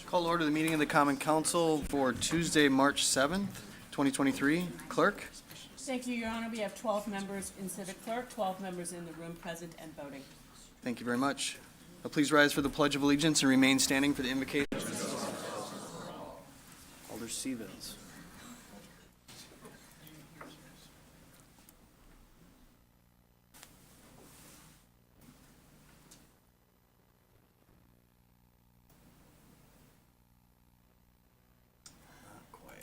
Call to order the meeting of the Common Council for Tuesday, March 7th, 2023. Clerk? Thank you, Your Honor. We have 12 members in Civic Clerk, 12 members in the room present and voting. Thank you very much. Please rise for the Pledge of Allegiance and remain standing for the invocation. Alder Stevens. Not quite. I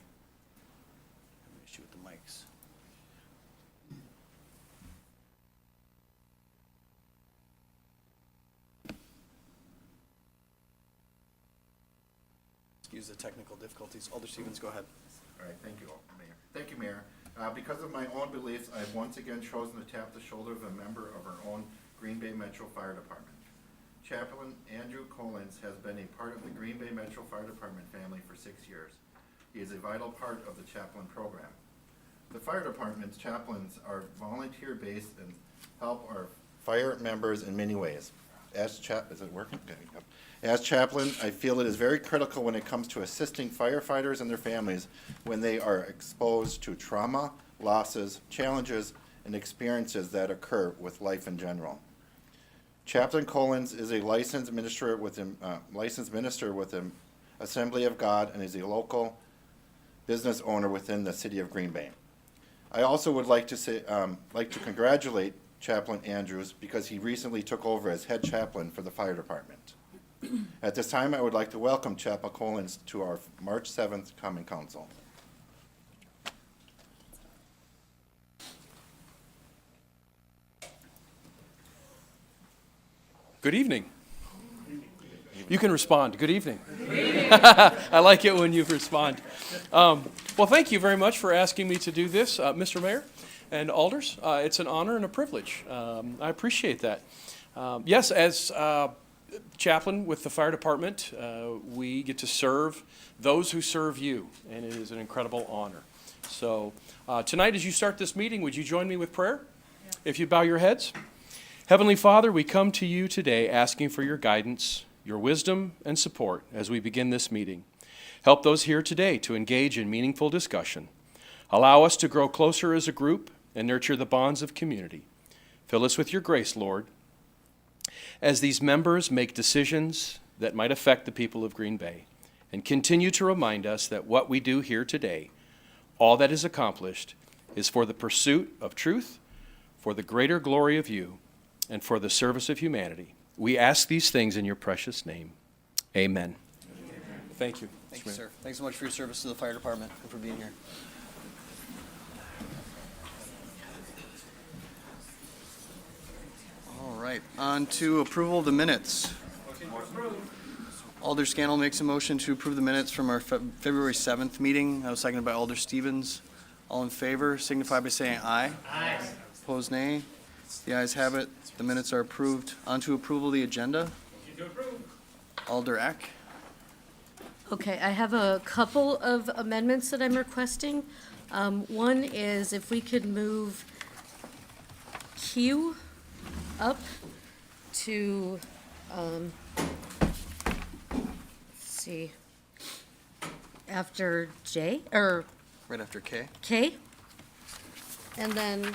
have an issue with the mics. Excuse the technical difficulties. Alder Stevens, go ahead. All right, thank you, Mayor. Thank you, Mayor. Because of my own beliefs, I've once again chosen to tap the shoulder of a member of our own Green Bay Metro Fire Department. Chaplain Andrew Collins has been a part of the Green Bay Metro Fire Department family for 6 years. He is a vital part of the chaplain program. The fire department's chaplains are volunteer-based and help our fire members in many ways. Is it working? Okay, yep. As chaplain, I feel it is very critical when it comes to assisting firefighters and their families when they are exposed to trauma, losses, challenges, and experiences that occur with life in general. Chaplain Collins is a licensed minister with the Assembly of God and is a local business owner within the city of Green Bay. I also would like to congratulate Chaplain Andrews because he recently took over as head chaplain for the fire department. At this time, I would like to welcome Chaplain Collins to our March 7th Common Council. Good evening. You can respond. Good evening. I like it when you respond. Well, thank you very much for asking me to do this, Mr. Mayor and Alders. It's an honor and a privilege. I appreciate that. Yes, as chaplain with the fire department, we get to serve those who serve you, and it is an incredible honor. So tonight, as you start this meeting, would you join me with prayer? Yeah. If you bow your heads. Heavenly Father, we come to you today asking for your guidance, your wisdom, and support as we begin this meeting. Help those here today to engage in meaningful discussion. Allow us to grow closer as a group and nurture the bonds of community. Fill us with your grace, Lord, as these members make decisions that might affect the people of Green Bay, and continue to remind us that what we do here today, all that is accomplished, is for the pursuit of truth, for the greater glory of you, and for the service of humanity. We ask these things in your precious name. Amen. Thank you. Thank you, sir. Thanks so much for your service to the fire department and for being here. All right, on to approval of the minutes. Alder Scannell makes a motion to approve the minutes from our February 7th meeting. That was seconded by Alder Stevens. All in favor signify by saying aye. Aye. Opposed, nay. The ayes have it. The minutes are approved. On to approval of the agenda. Alder Eck. Okay, I have a couple of amendments that I'm requesting. One is if we could move Q up to, let's see, after J, or Right after K. K. And then,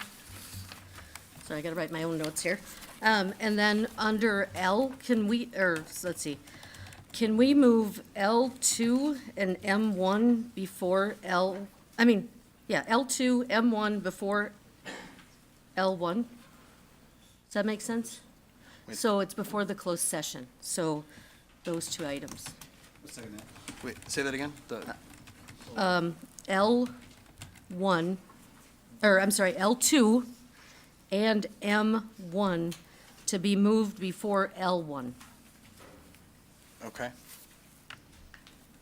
sorry, I gotta write my own notes here. And then under L, let's see, can we move L2 and M1 before L2, M1 before L1? Does that make sense? Wait. So it's before the closed session, so those two items. Wait, say that again? L1, L2 and M1 to be moved before L1, Okay.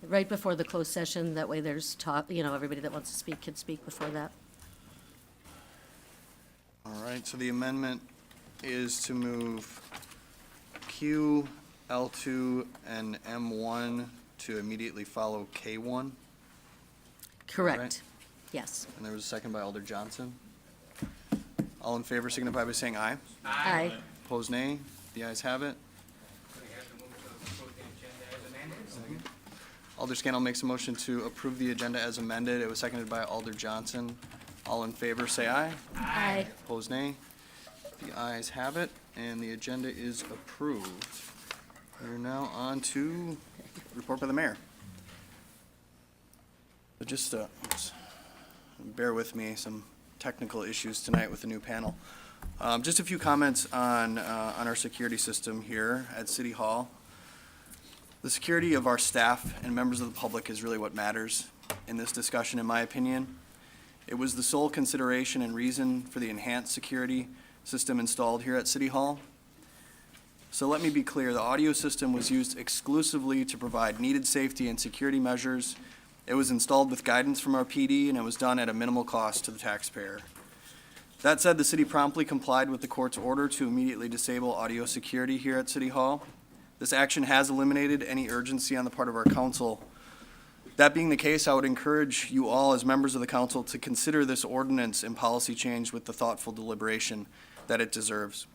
right before the closed session. That way there's talk, everybody that wants to speak can speak before that. All right, so the amendment is to move Q, L2, and M1 to immediately follow K1. Correct. Yes. And there was a second by Alder Johnson. All in favor signify by saying aye. Aye. Opposed, nay. The ayes have it. Alder Scannell makes a motion to approve the agenda as amended. It was seconded by Alder Johnson. All in favor, say aye. Aye. Opposed, nay. The ayes have it, and the agenda is approved. We're now on to report by the mayor. So just bear with me, some technical issues tonight with the new panel. Just a few comments on our security system here at City Hall. The security of our staff and members of the public is really what matters in this discussion, in my opinion. It was the sole consideration and reason for the enhanced security system installed here at City Hall. So let me be clear, the audio system was used exclusively to provide needed safety and security measures. It was installed with guidance from our PD, and it was done at a minimal cost to the taxpayer. That said, the city promptly complied with the court's order to immediately disable audio security here at City Hall. This action has eliminated any urgency on the part of our council. That being the case, I would encourage you all as members of the council to consider this ordinance and policy change with the thoughtful deliberation that it deserves.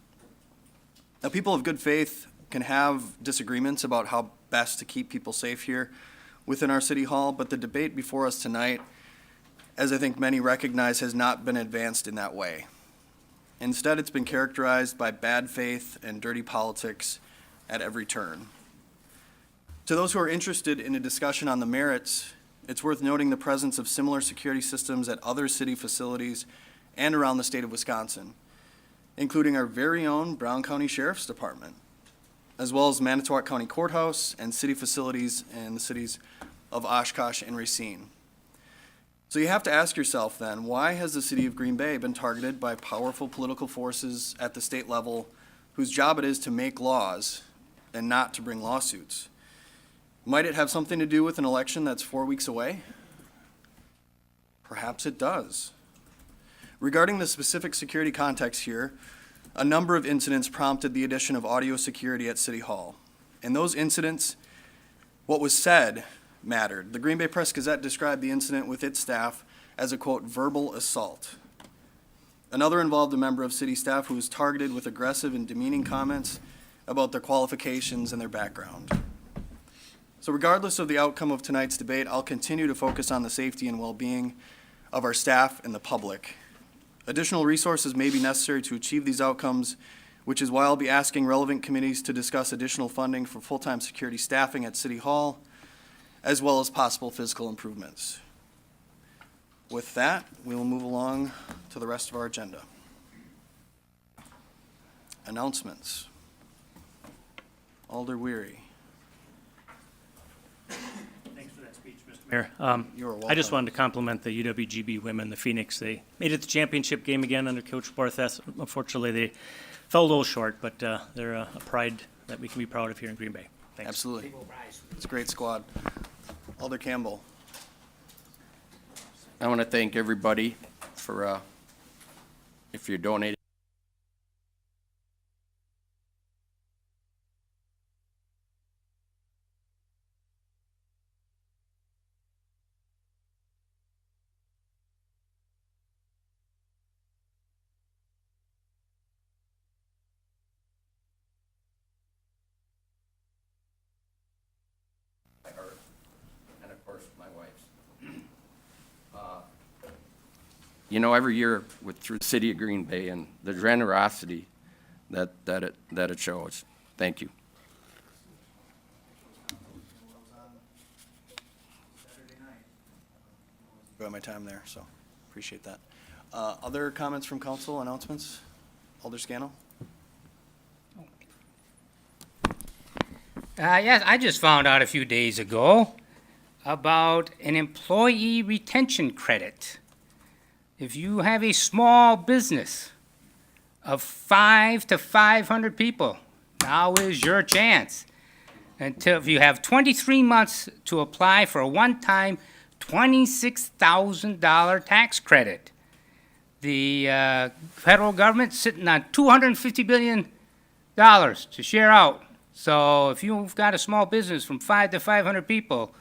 Now, people of good faith can have disagreements about how best to keep people safe here within our city hall, but the debate before us tonight, as I think many recognize, has not been advanced in that way. Instead, it's been characterized by bad faith and dirty politics at every turn. To those who are interested in a discussion on the merits, it's worth noting the presence of similar security systems at other city facilities and around the state of Wisconsin, including our very own Brown County Sheriff's Department, as well as Manitowoc County Courthouse and city facilities in the cities of Oshkosh and Racine. So you have to ask yourself then, why has the city of Green Bay been targeted by powerful political forces at the state level whose job it is to make laws and not to bring lawsuits? Might it have something to do with an election that's 4 weeks away? Perhaps it does. Regarding the specific security context here, a number of incidents prompted the addition of audio security at City Hall. In those incidents, what was said mattered. The Green Bay Press-Gazette described the incident with its staff as a, quote, verbal assault. Another involved a member of city staff who was targeted with aggressive and demeaning comments about their qualifications and their background. So regardless of the outcome of tonight's debate, I'll continue to focus on the safety and well-being of our staff and the public. Additional resources may be necessary to achieve these outcomes, which is why I'll be asking relevant committees to discuss additional funding for full-time security staffing at City Hall, as well as possible physical improvements. With that, we will move along to the rest of our agenda. Announcements. Alder Weary. Thanks for that speech, Mr. Mayor. You are welcome. I just wanted to compliment the UWGB women, the Phoenix. They made it the championship game again under Coach Barthes. Unfortunately, they fell a little short, but they're a pride that we can be proud of here in Green Bay. Thanks. Absolutely. It's a great squad. Alder Campbell. I want to thank everybody for, if you're donating. My heart, and of course, my wife's. You know, every year through the city of Green Bay and the generosity that it shows. Thank you. Enjoy my time there, so appreciate that. Other comments from council, announcements? Alder Scannell? Yes, I just found out a few days ago about an employee retention credit. If you have a small business of 5 to 500 people, now is your chance. Until if you have 23 months to apply for a one-time $26,000 tax credit. The federal government's sitting on $250 billion to share out. So if you've got a small business from 5 to 500 people,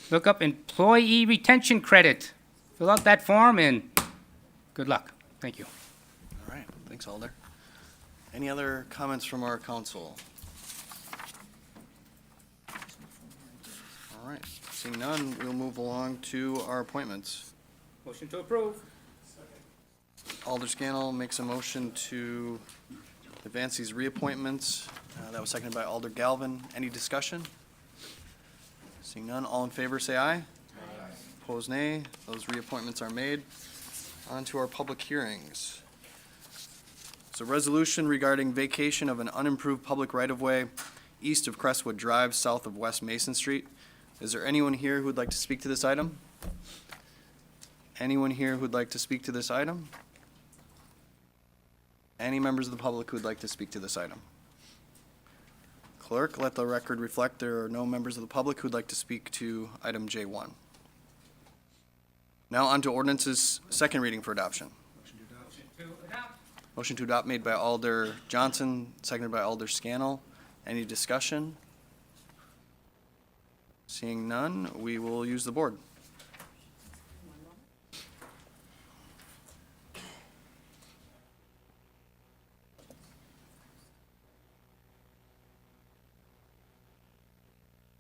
look up employee retention credit fill out that form, and good luck. Thank you. All right, thanks, Alder. Any other comments from our council? All right, seeing none, we'll move along to our appointments. Motion to approve. Alder Scannell makes a motion to advance these reappointments. That was seconded by Alder Galvin. Any discussion? Seeing none, all in favor, say aye. Aye. Opposed, nay. Those reappointments are made. On to our public hearings. It's a resolution regarding vacation of an unimproved public right-of-way east of Crestwood Drive, south of West Mason Street. Is there anyone here who would like to speak to this item? Anyone here who would like to speak to this item? Any members of the public who would like to speak to this item? Clerk, let the record reflect there are no members of the public who would like to speak to item J1. Now on to ordinances, second reading for adoption. Motion to adopt made by Alder Johnson, seconded by Alder Scannell. Any discussion? Seeing none, we will use the board.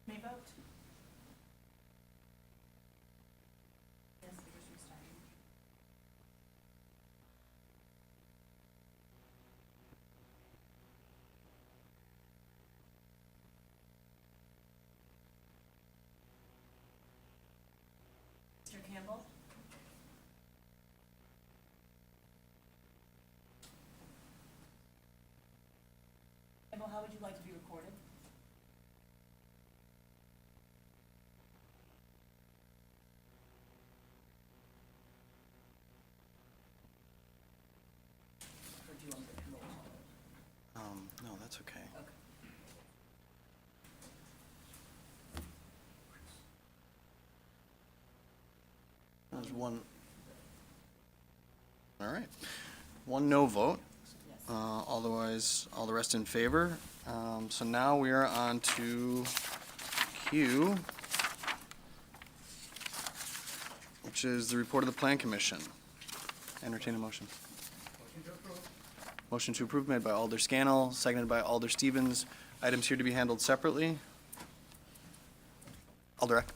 May vote. Mr. Campbell? Campbell, how would you like to be recorded? Or do you want the roll call? No, that's okay. Okay. There's one. All right. One no vote. Otherwise, all the rest in favor. So now we are on to Q, which is the report of the Plan Commission. Entertain a motion. Motion to approve made by Alder Scannell, seconded by Alder Stevens. Items here to be handled separately. Alder Eck.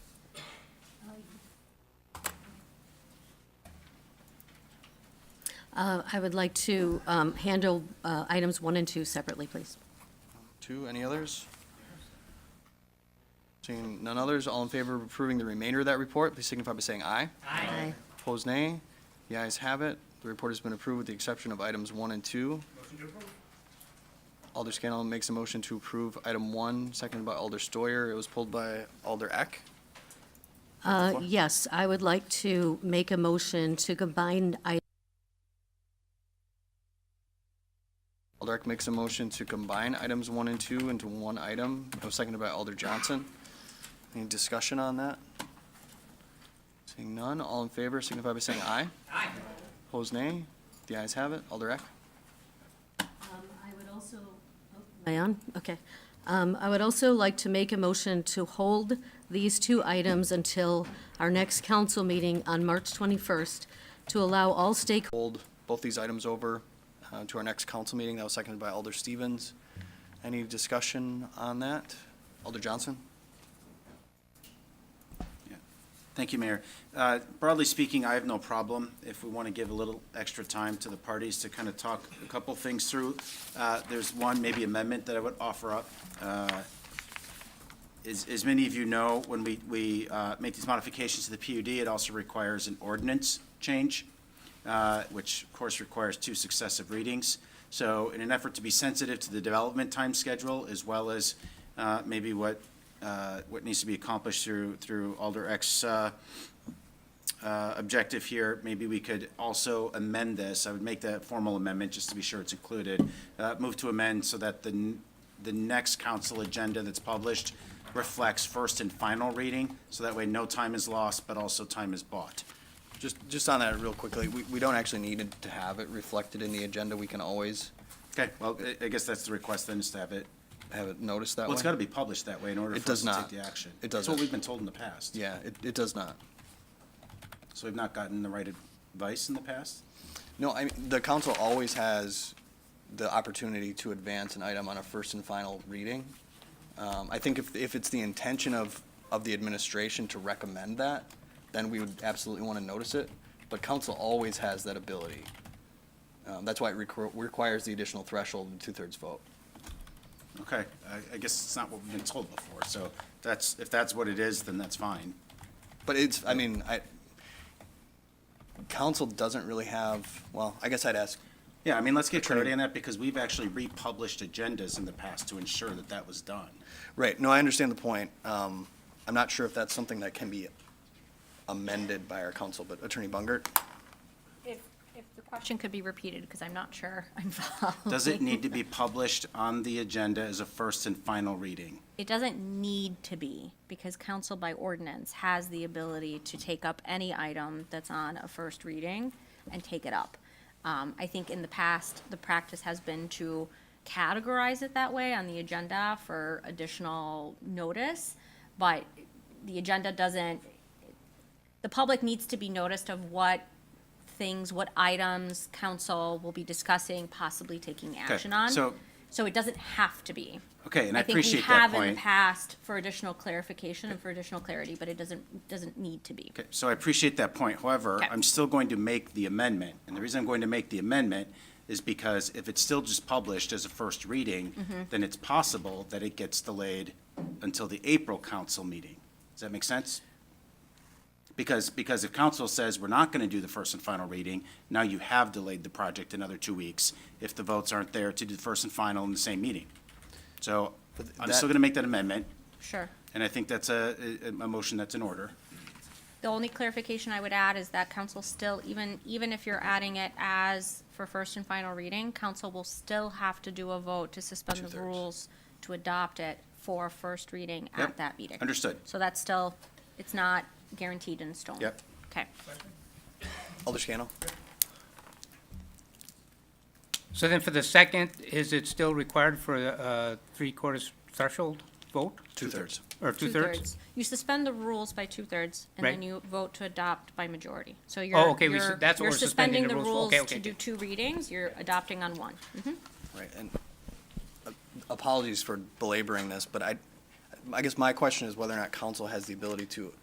I would like to handle items 1 and 2 separately, please. 2, any others? Seeing none others, all in favor of approving the remainder of that report, please signify by saying aye. Aye. Opposed, nay. The ayes have it. The report has been approved with the exception of items 1 and 2. Alder Scannell makes a motion to approve item 1, seconded by Alder Stoyer. It was pulled by Alder Eck. Yes, I would like to make a motion to combine Alder Eck makes a motion to combine items 1 and 2 into one item. It was seconded by Alder Johnson. Any discussion on that? Seeing none, all in favor signify by saying aye. Aye. Opposed, nay. The ayes have it. Alder Eck. I would also, am I on? Okay. I would also like to make a motion to hold these 2 items until our next council meeting on March 21st to allow all stakeholders. Hold both these items over to our next council meeting. That was seconded by Alder Stevens. Any discussion on that? Alder Johnson? Thank you, Mayor. Broadly speaking, I have no problem if we want to give a little extra time to the parties to kind of talk a couple things through. There's one maybe amendment that I would offer up. As many of you know, when we make these modifications to the PUD, it also requires an ordinance change, which of course requires 2 successive readings. So in an effort to be sensitive to the development time schedule, as well as maybe what needs to be accomplished through Alder Eck's objective here, maybe we could also amend this. I would make that formal amendment just to be sure it's included. Move to amend so that the next council agenda that's published reflects first and final reading, so that way no time is lost, but also time is bought. Just on that real quickly, we don't actually need it to have it reflected in the agenda. We can always Okay, well, I guess that's the request then, is to have it, noticed that way. well, it's got to be published that way in order It for us does to not. take the action. It That's doesn't. what we've been told in the past. Yeah, it does not. So we've not gotten the right advice in the past? No, the council always has the opportunity to advance an item on a first and final reading. I think if it's the intention of the administration to recommend that, then we would absolutely want to notice it. But council always has that ability. That's why it requires the additional threshold and two-thirds vote. Okay, I guess it's not what we've been told before, so if that's what it is, then that's fine. But council doesn't really have, well, I guess I'd ask, Yeah, I mean, let's get clarity on that, because we've actually republished agendas in the past to ensure that that was done. right, no, I understand the point. I'm not sure if that's something that can be amended by our council, but Attorney Bungert? If the question could be repeated, because I'm not sure I'm following. Does it need to be published on the agenda as a first and final reading? It doesn't need to be, because council by ordinance has the ability to take up any item that's on a first reading and take it up. I think in the past, the practice has been to categorize it that way on the agenda for additional notice, but the agenda doesn't, the public needs to be noticed of what items council will be discussing, possibly taking action on. So it doesn't have to be. Okay, and I appreciate that I think we have in point. the past for additional clarification and for additional clarity, but it doesn't need to be. Okay, so I appreciate that point. However, Okay. I'm still going to make the amendment. And the reason I'm going to make the amendment is because if it's still just published as a first reading, then it's possible that it gets delayed until the April council meeting. Does that make sense? Because if council says we're not going to do the first and final reading, now you have delayed the project another 2 weeks if the votes aren't there to do the first and final in the same meeting. So I'm still going to make that amendment, Sure. and I think that's a motion that's in order. The only clarification I would add is that council still, even if you're adding it as for first and final reading, council will still have to do a vote to suspend the Two-thirds. rules to adopt it for first reading Yep. at that meeting. Understood. So that's still, it's not guaranteed in stone. Yep. Okay. Alder Scannell? So then for the second, is it still required for a three-quarters threshold vote? Two-thirds. Or two-thirds? You suspend the rules by two-thirds, and then Right. you vote to adopt by majority. So okay, that's what you're we're suspending the rules for. Okay, to okay, do okay. two readings, you're adopting on one. Mhm. Right, and apologies for belaboring this, but I guess my question is whether or not council has the ability to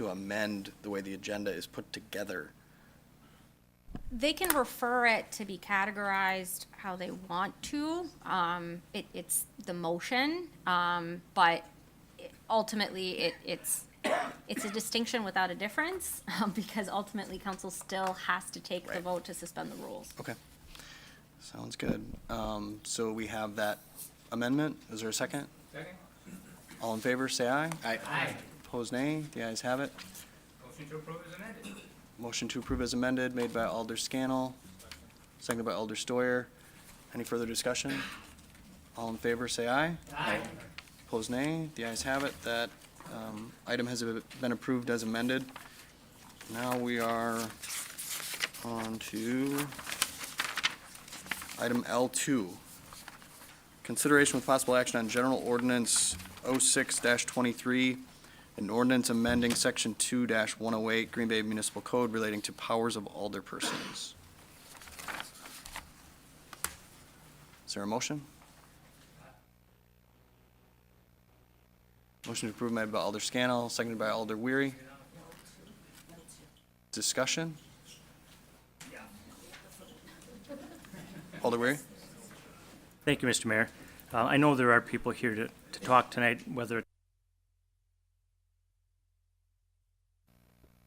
amend the way the agenda is put together. They can refer it to be categorized how they want to. It's the motion, but ultimately, it's a distinction without a difference, because ultimately, council still has to take the Right. vote to suspend the rules. Okay. Sounds good. So we have that amendment. Is there a second? Second. All in favor, say aye. Aye. Opposed, nay. The ayes have it. Motion to approve is amended. Motion to approve as amended, made by Alder Scannell, seconded by Alder Stoyer. Any further discussion? All in favor, say aye. Aye. Opposed, nay. The ayes have it. That item has been approved as amended. Now we are on to item L2. Consideration with possible action on General Ordinance 06-23, an ordinance amending Section 2-108 Green Bay Municipal Code relating to powers of alderpersons. Is there a motion? Motion to approve made by Alder Scannell, seconded by Alder Weary. Discussion? Alder Weary? Thank you, Mr. Mayor. I know there are people here to talk tonight, whether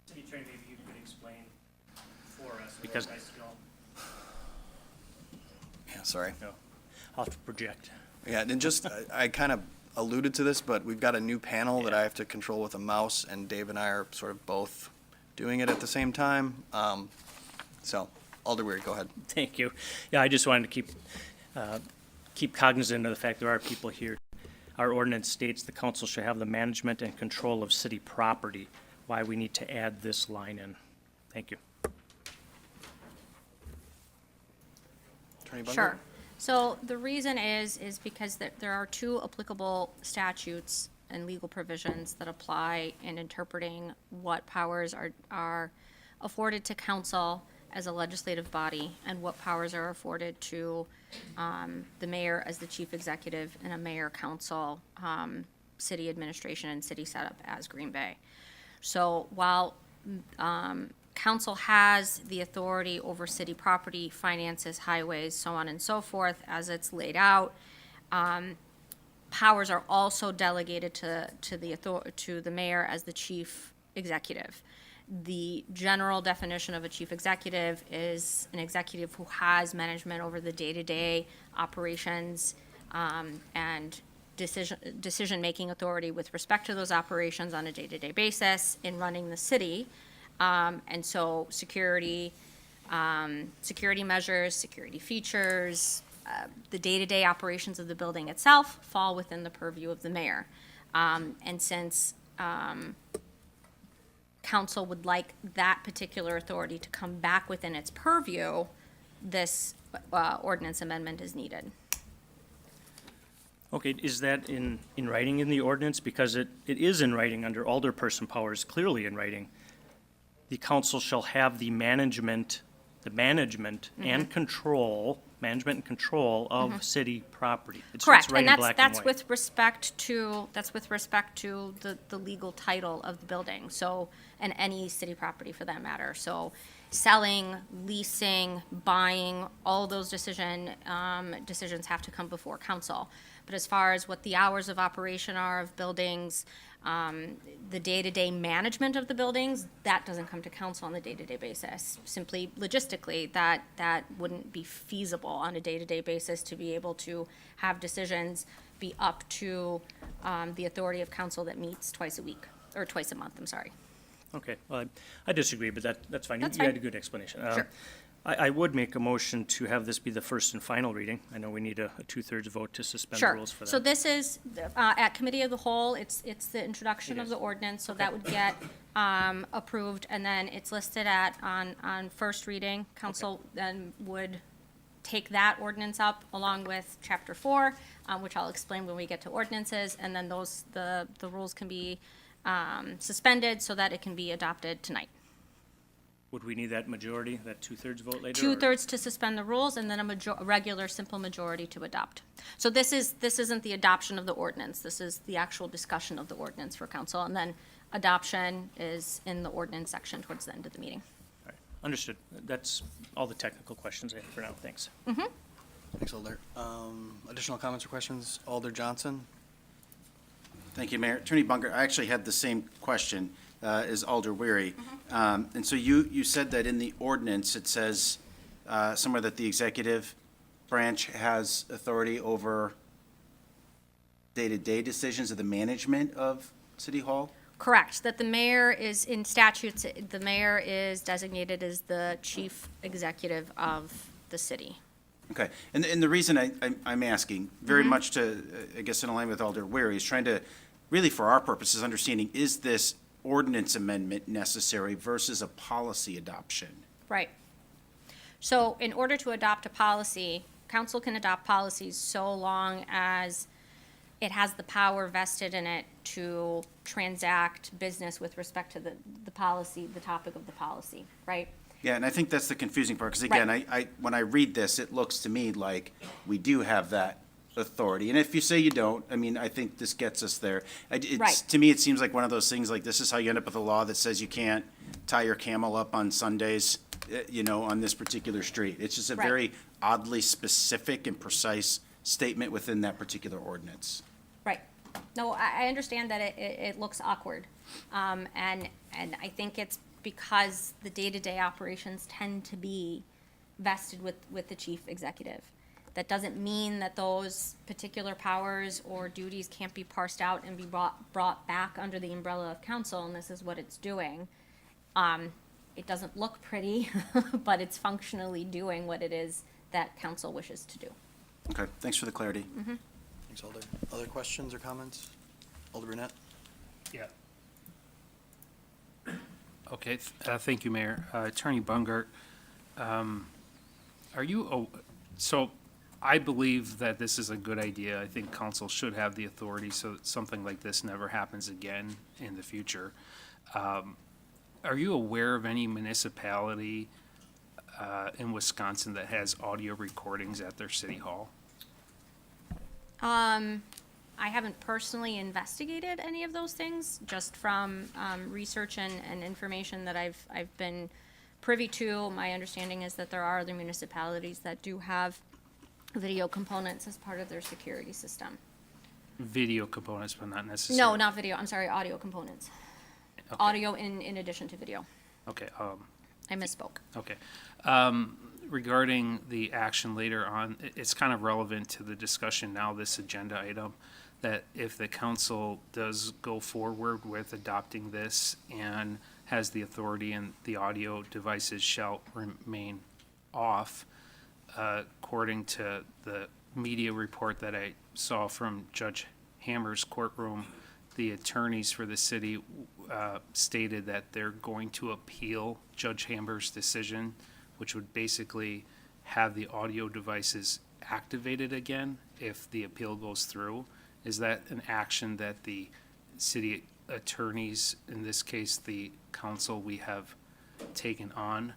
City Attorney, maybe you could explain for us, because I still, Yeah, sorry. I'll have to project. Yeah, and just, I kind of alluded to this, but we've got a new panel that I have to control with a mouse, and Dave and I are sort of both doing it at the same time. So, Alder Weary, go ahead. Thank you. Yeah, I just wanted to keep cognizant of the fact there are people here. Our ordinance states the council shall have the management and control of city property. Why we need to add this line in. Thank you. Attorney Bungert? Sure. So the reason is because there are two applicable statutes and legal provisions that apply in interpreting what powers are afforded to council as a legislative body and what powers are afforded to the mayor as the chief executive and a mayor-council city administration and city setup as Green Bay. So while council has the authority over city property, finances, highways, so on and so forth, as it's laid out, powers are also delegated to the mayor as the chief executive. The general definition of a chief executive is an executive who has management over the day-to-day operations and decision-making authority with respect to those operations on a day-to-day basis in running the city. And so security measures, security features, the day-to-day operations of the building itself fall within the purview of the mayor. And since council would like that particular authority to come back within its purview, this ordinance amendment is needed. Okay, is that in writing in the ordinance? Because it is in writing under alderperson powers, clearly in writing. The council shall have the management and control, of city property. It's Correct, right and in black and that's white. with respect to the legal title of the building, so, and any city property for that matter. So selling, leasing, buying, all those decisions have to come before council. But as far as what the hours of operation are of buildings, the day-to-day management of the buildings, that doesn't come to council on a day-to-day basis. Simply logistically, that wouldn't be feasible on a day-to-day basis to be able to have decisions be up to the authority of council that meets twice a week, or twice a month, I'm sorry. Okay, well, I disagree, but that's fine. That's You had fine. a good explanation. Sure. I would make a motion to have this be the first and final reading. I know we need a two-thirds vote to suspend the Sure. rules for that. So this is, at committee of the whole, it's the introduction It of is. the ordinance, so that would get approved, and then it's listed on first reading. Council then would take that ordinance up along with chapter 4, which I'll explain when we get to ordinances, and then the rules can be suspended so that it can be adopted tonight. Would we need that majority, that two-thirds vote later? or- Two-thirds to suspend the rules, and then a regular, simple majority to adopt. So this isn't the adoption of the ordinance, this is the actual discussion of the ordinance for council, and then adoption is in the ordinance section towards the end of the meeting. All right, understood. That's all the technical questions I have for now. Thanks. Thanks, Alder. Additional comments or questions? Alder Johnson? Thank you, Mayor. Attorney Bunker, I actually had the same question as Alder Weary. And so you said that in the ordinance, it says somewhere that the executive branch has authority over day-to-day decisions of the management of City Hall? Correct, that the mayor is, in statutes, the mayor is designated as the chief executive of the city. Okay, and the reason I'm asking, very much to, I guess in alignment with Alder Weary, is trying to, really for our purposes, understanding, is this ordinance amendment necessary versus a policy adoption? Right. So in order to adopt a policy, council can adopt policies so long as it has the power vested in it to transact business with respect to the policy, the topic of the policy, right? Yeah, and I think that's the confusing part, because again, Right. when I read this, it looks to me like we do have that authority. And if you say you don't, I mean, I think this gets us there. Right. To me, it seems like one of those things, like this is how you end up with a law that says you can't tie your camel up on Sundays, on this particular street. It's just a Right. very oddly specific and precise statement within that particular ordinance. Right. No, I understand that it looks awkward. And I think it's because the day-to-day operations tend to be vested with the chief executive. That doesn't mean that those particular powers or duties can't be parsed out and be brought back under the umbrella of council, and this is what it's doing. It doesn't look pretty, but it's functionally doing what it is that council wishes to do. Okay, thanks for the clarity. Thanks, Alder. Other questions or comments? Alder Brunette? Yeah. Okay, thank you, Mayor. Attorney Bungert, are you, so I believe that this is a good idea. I think council should have the authority so that something like this never happens again in the future. are you aware of any municipality in Wisconsin that has audio recordings at their city hall? I haven't personally investigated any of those things, just from research and information that I've been privy to. My understanding is that there are other municipalities that do have video components as part of their security system. Video components, but not necessarily. No, not video, I'm sorry, audio components. Okay. Audio in addition to video. Okay, I misspoke. okay. Regarding the action later on, it's kind of relevant to the discussion now, this agenda item, that if the council does go forward with adopting this and has the authority and the audio devices shall remain off, according to the media report that I saw from Judge Hammer's courtroom, the attorneys for the city stated that they're going to appeal Judge Hammer's decision, which would basically have the audio devices activated again if the appeal goes through. Is that an action that the city attorneys, in this case, the council we have taken on,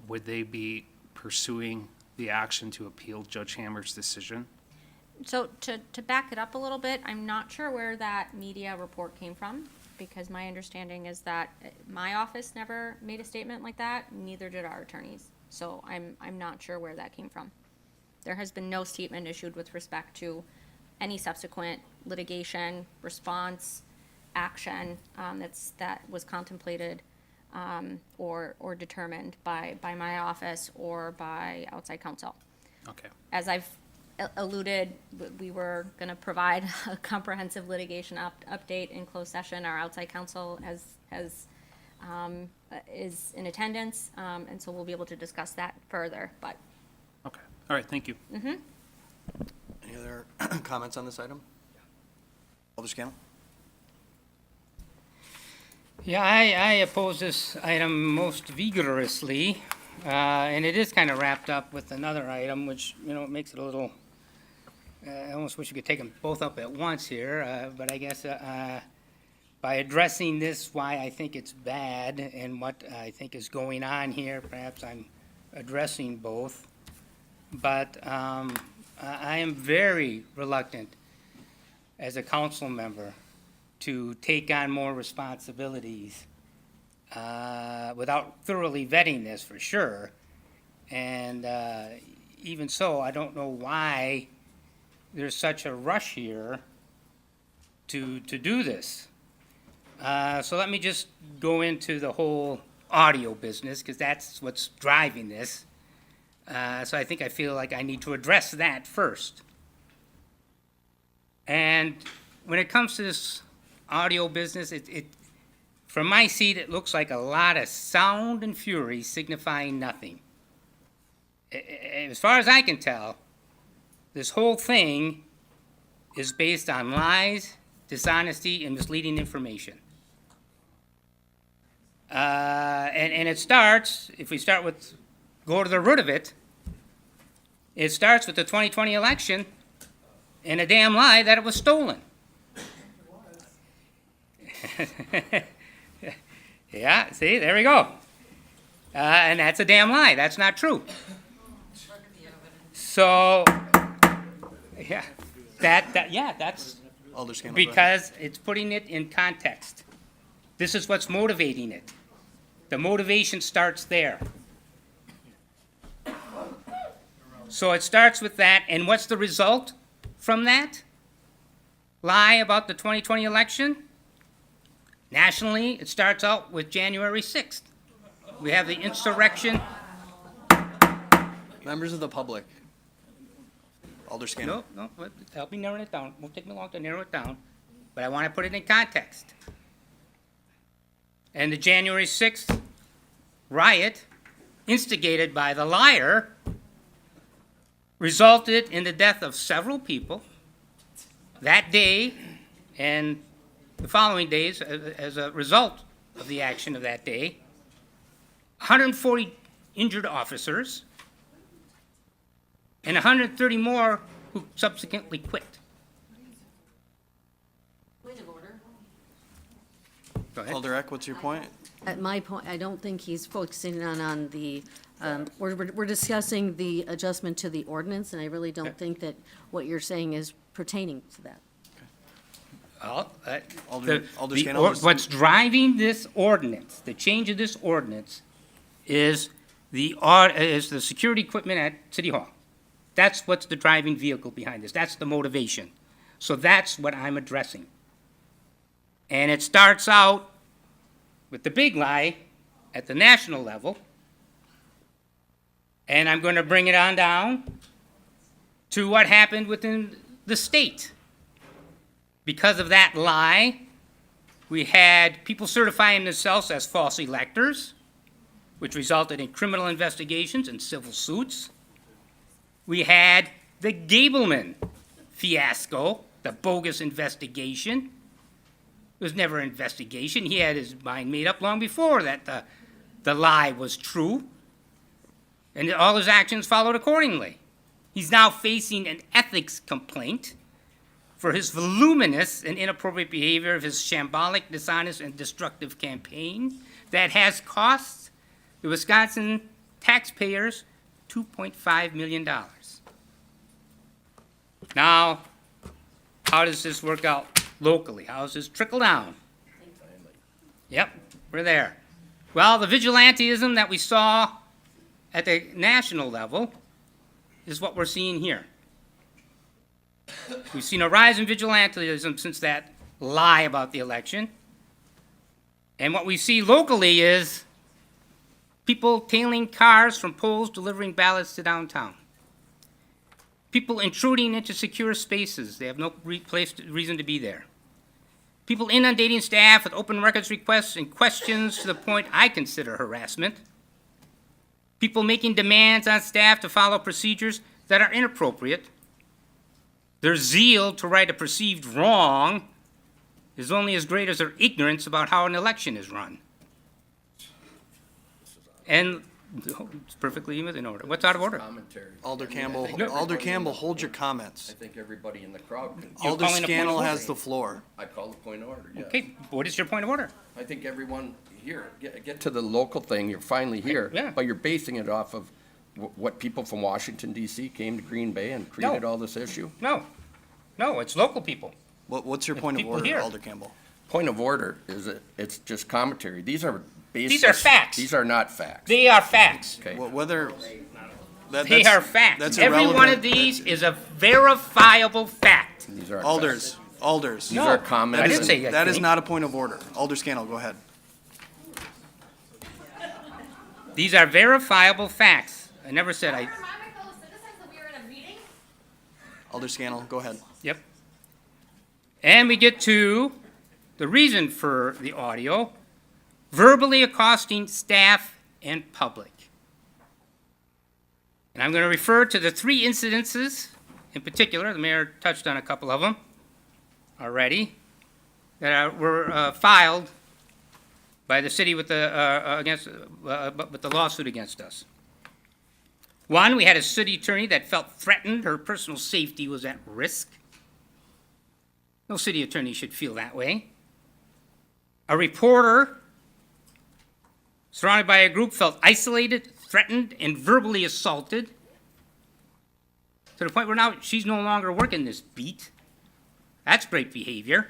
would they be pursuing the action to appeal Judge Hammer's decision? So to back it up a little bit, I'm not sure where that media report came from, because my understanding is that my office never made a statement like that, neither did our attorneys. So I'm not sure where that came from. There has been no statement issued with respect to any subsequent litigation, response, action that was contemplated or determined by my office or by outside counsel. Okay. As I've alluded, we were going to provide a comprehensive litigation update in closed session. Our outside counsel is in attendance, and so we'll be able to discuss that further. But Okay. All right, thank you. Any other comments on this item? Alder Scannell? Yeah, I oppose this item most vigorously, and it is kind of wrapped up with another item, which, makes it a little, I almost wish we could take them both up at once here, but I guess by addressing this, why I think it's bad and what I think is going on here, perhaps I'm addressing both. But I am very reluctant as a council member to take on more responsibilities without thoroughly vetting this for sure. And even so, I don't know why there's such a rush here to do this. So let me just go into the whole audio business, because that's what's driving this. So I feel like I need to address that first. And when it comes to this audio business, it from my seat, it looks like a lot of sound and fury signifying nothing. As far as I can tell, this whole thing is based on lies, dishonesty, and misleading information. And it starts, if we go to the root of it, it starts with the 2020 election and a damn lie that it was stolen. Yeah, see, there we go. And that's a damn lie. That's not true. So, yeah, that's Alder Scannell, go ahead. because it's putting it in context. This is what's motivating it. The motivation starts there. So it starts with that, and what's the result from that? Lie about the 2020 election? Nationally, it starts out with January 6th. We have the insurrection. Members of the public. Alder Scannell. No, help me narrow it down. Won't take me long to narrow it down, but I want to put it in context. And the January 6th riot, instigated by the liar, resulted in the death of several people that day and the following days as a result of the action of that day. 140 injured officers and 130 more who subsequently quit. Point of order. Go ahead. Alder Eck, what's your point? At my point, I don't think he's focusing on the, we're discussing the adjustment to the ordinance, and I really don't think that what you're saying is pertaining to that. Well, Alder Scannell, what's driving this ordinance, the change of this ordinance, is the security equipment at City Hall. That's what's the driving vehicle behind this. That's the motivation. So that's what I'm addressing. And it starts out with the big lie at the national level, and I'm going to bring it on down to what happened within the state. Because of that lie, we had people certifying themselves as false electors, which resulted in criminal investigations and civil suits. We had the Gableman fiasco, the bogus investigation. It was never an investigation. He had his mind made up long before that the lie was true, and all his actions followed accordingly. He's now facing an ethics complaint for his voluminous and inappropriate behavior of his shambolic, dishonest, and destructive campaign that has cost the Wisconsin taxpayers $2.5 million. Now, how does this work out locally? How does this trickle down? Yep, we're there. Well, the vigilantism that we saw at the national level is what we're seeing here. We've seen a rise in vigilantism since that lie about the election. And what we see locally is people tailing cars from polls delivering ballots to downtown. People intruding into secure spaces. They have no reason to be there. People inundating staff with open records requests and questions to the point I consider harassment. People making demands on staff to follow procedures that are inappropriate. Their zeal to right a perceived wrong is only as great as their ignorance about how an election is run. And it's perfectly in order. What's out of order? Commentary. Alder I mean, Campbell, I think Alder everybody Campbell, in the- hold your I comments. think everybody in the crowd can. You're Alder calling a point of Scannell order. has the floor. I call the point of order, yes. Okay, what is your point of order? I think everyone here, get to the local thing, you're finally here. Yeah. But you're basing it off of what people from Washington DC came to Green Bay and created No. all this issue? No, it's local people. What's your point of people order, here. Alder Campbell? Point of order is that it's just commentary. These are baseless. These are facts. These are not facts. They are facts. Okay. Whether. They are facts. That's Every one irrelevant. of these is a verifiable fact. These are Alders. These No, are comments. I didn't and- say that. That is Kenny. not a point of order. Alder Scannell, go ahead. These are verifiable facts. I never said I. Remind my fellow citizens that we are in a meeting. Alder Scannell, go ahead. Yep. And we get to the reason for the audio: verbally accosting staff and public. And I'm going to refer to the three incidences in particular. The mayor touched on a couple of them already that were filed by the city with the lawsuit against us. One, we had a city attorney that felt threatened, her personal safety was at risk. No city attorney should feel that way. A reporter surrounded by a group felt isolated, threatened, and verbally assaulted to the point where now she's no longer working this beat. That's great behavior.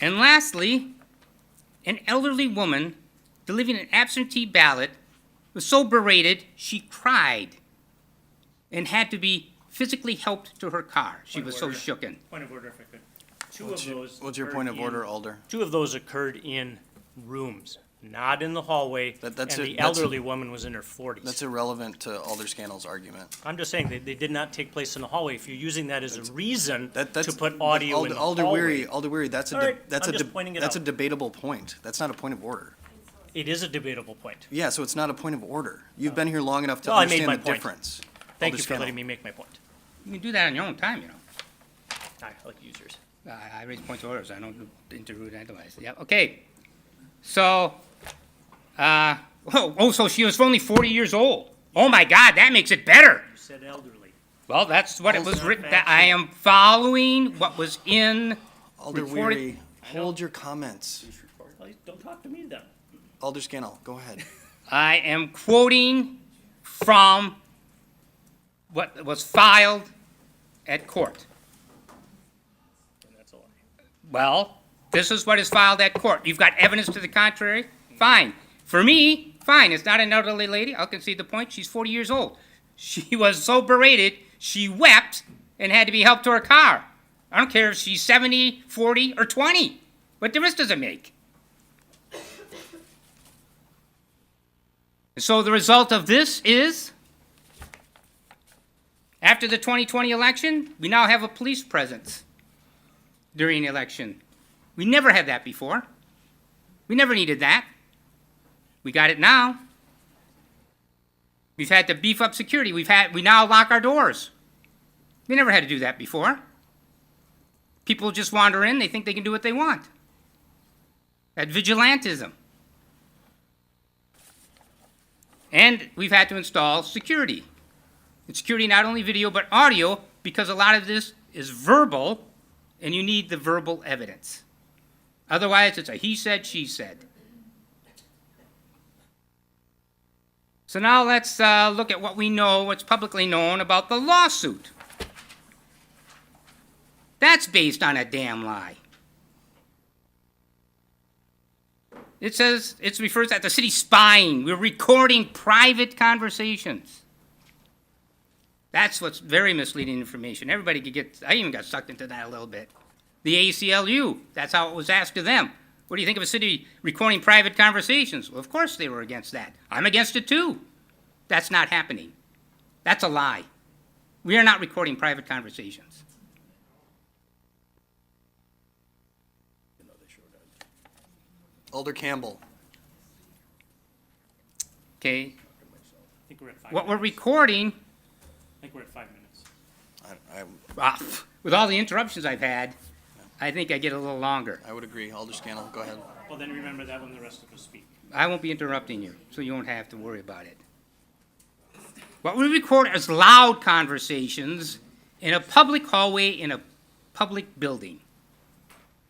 And lastly, an elderly woman delivering an absentee ballot was so berated she cried and had to be physically helped to her car. She was so shooken. Point of order, if I could. What's your point of order, Alder? Two of those occurred in rooms, not in the hallway, and That's the elderly woman was in her 40s. That's irrelevant to Alder Scannell's argument. I'm just saying, they did not take place in the hallway. If you're using that as a reason That's to put audio in the Alder hallway, Weary, that's All right, I'm just pointing it that's a out. debatable point. That's not a point of order. it is a debatable point. Yeah, so it's not a point of order. You've been here long enough to Well, I made understand my the point. difference. Thank Alder you for Scannell. letting me make my point. You can do that on your own time, you know. I like to use yours. I raise points of orders. I don't interrude otherwise. Yeah, okay. So, so she was only 40 years old. Oh my God, that makes it better. You said elderly. Well, that's what it was Also written. I am following what was in Alder reported- Weary, hold your comments. to me then. Alder Scannell, go ahead. I am quoting from what was filed at court. And that's a lie. Well, this is what is filed at court. You've got evidence to the contrary? Fine. For me, fine. It's not an elderly lady. I'll concede the point. She's 40 years old. She was so berated, she wept and had to be helped to her car. I don't care if she's 70, 40, or 20. What difference does it make? And so the result of this is, after the 2020 election, we now have a police presence during the election. We never had that before. We never needed that. We got it now. We've had to beef up security. We now lock our doors. We never had to do that before. People just wander in, they think they can do what they want. That vigilantism. And we've had to install security. And security not only video but audio, because a lot of this is verbal, and you need the verbal evidence. Otherwise, it's a he said, she said. So now let's look at what we know, what's publicly known about the lawsuit. That's based on a damn lie. It says, it refers to the city spying. We're recording private conversations. That's what's very misleading information. Everybody could get, I even got sucked into that a little bit. The ACLU, that's how it was asked of them. What do you think of a city recording private conversations? Well, of course they were against that. I'm against it too. That's not happening. That's a lie. We are not recording private conversations. Alder Campbell. Okay? I think we're at 5 What we're minutes. recording, I think we're at 5 minutes. with all the interruptions I've had, I think I get a little longer. I would agree. Alder Scannell, go ahead. Well, then remember that when the rest of us speak. I won't be interrupting you, so you won't have to worry about it. What we record is loud conversations in a public hallway in a public building.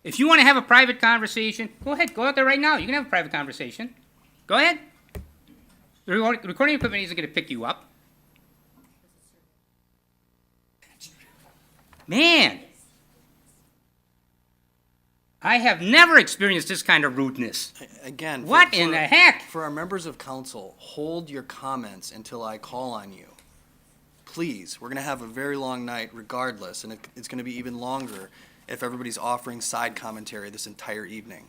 If you want to have a private conversation, go ahead, go out there right now. You can have a private conversation. Go ahead. The recording equipment isn't going to pick you up. Man, I have never experienced this kind of rudeness. Again. What in the heck? For our members of council, hold your comments until I call on you. Please, we're going to have a very long night regardless, and it's going to be even longer if everybody's offering side commentary this entire evening.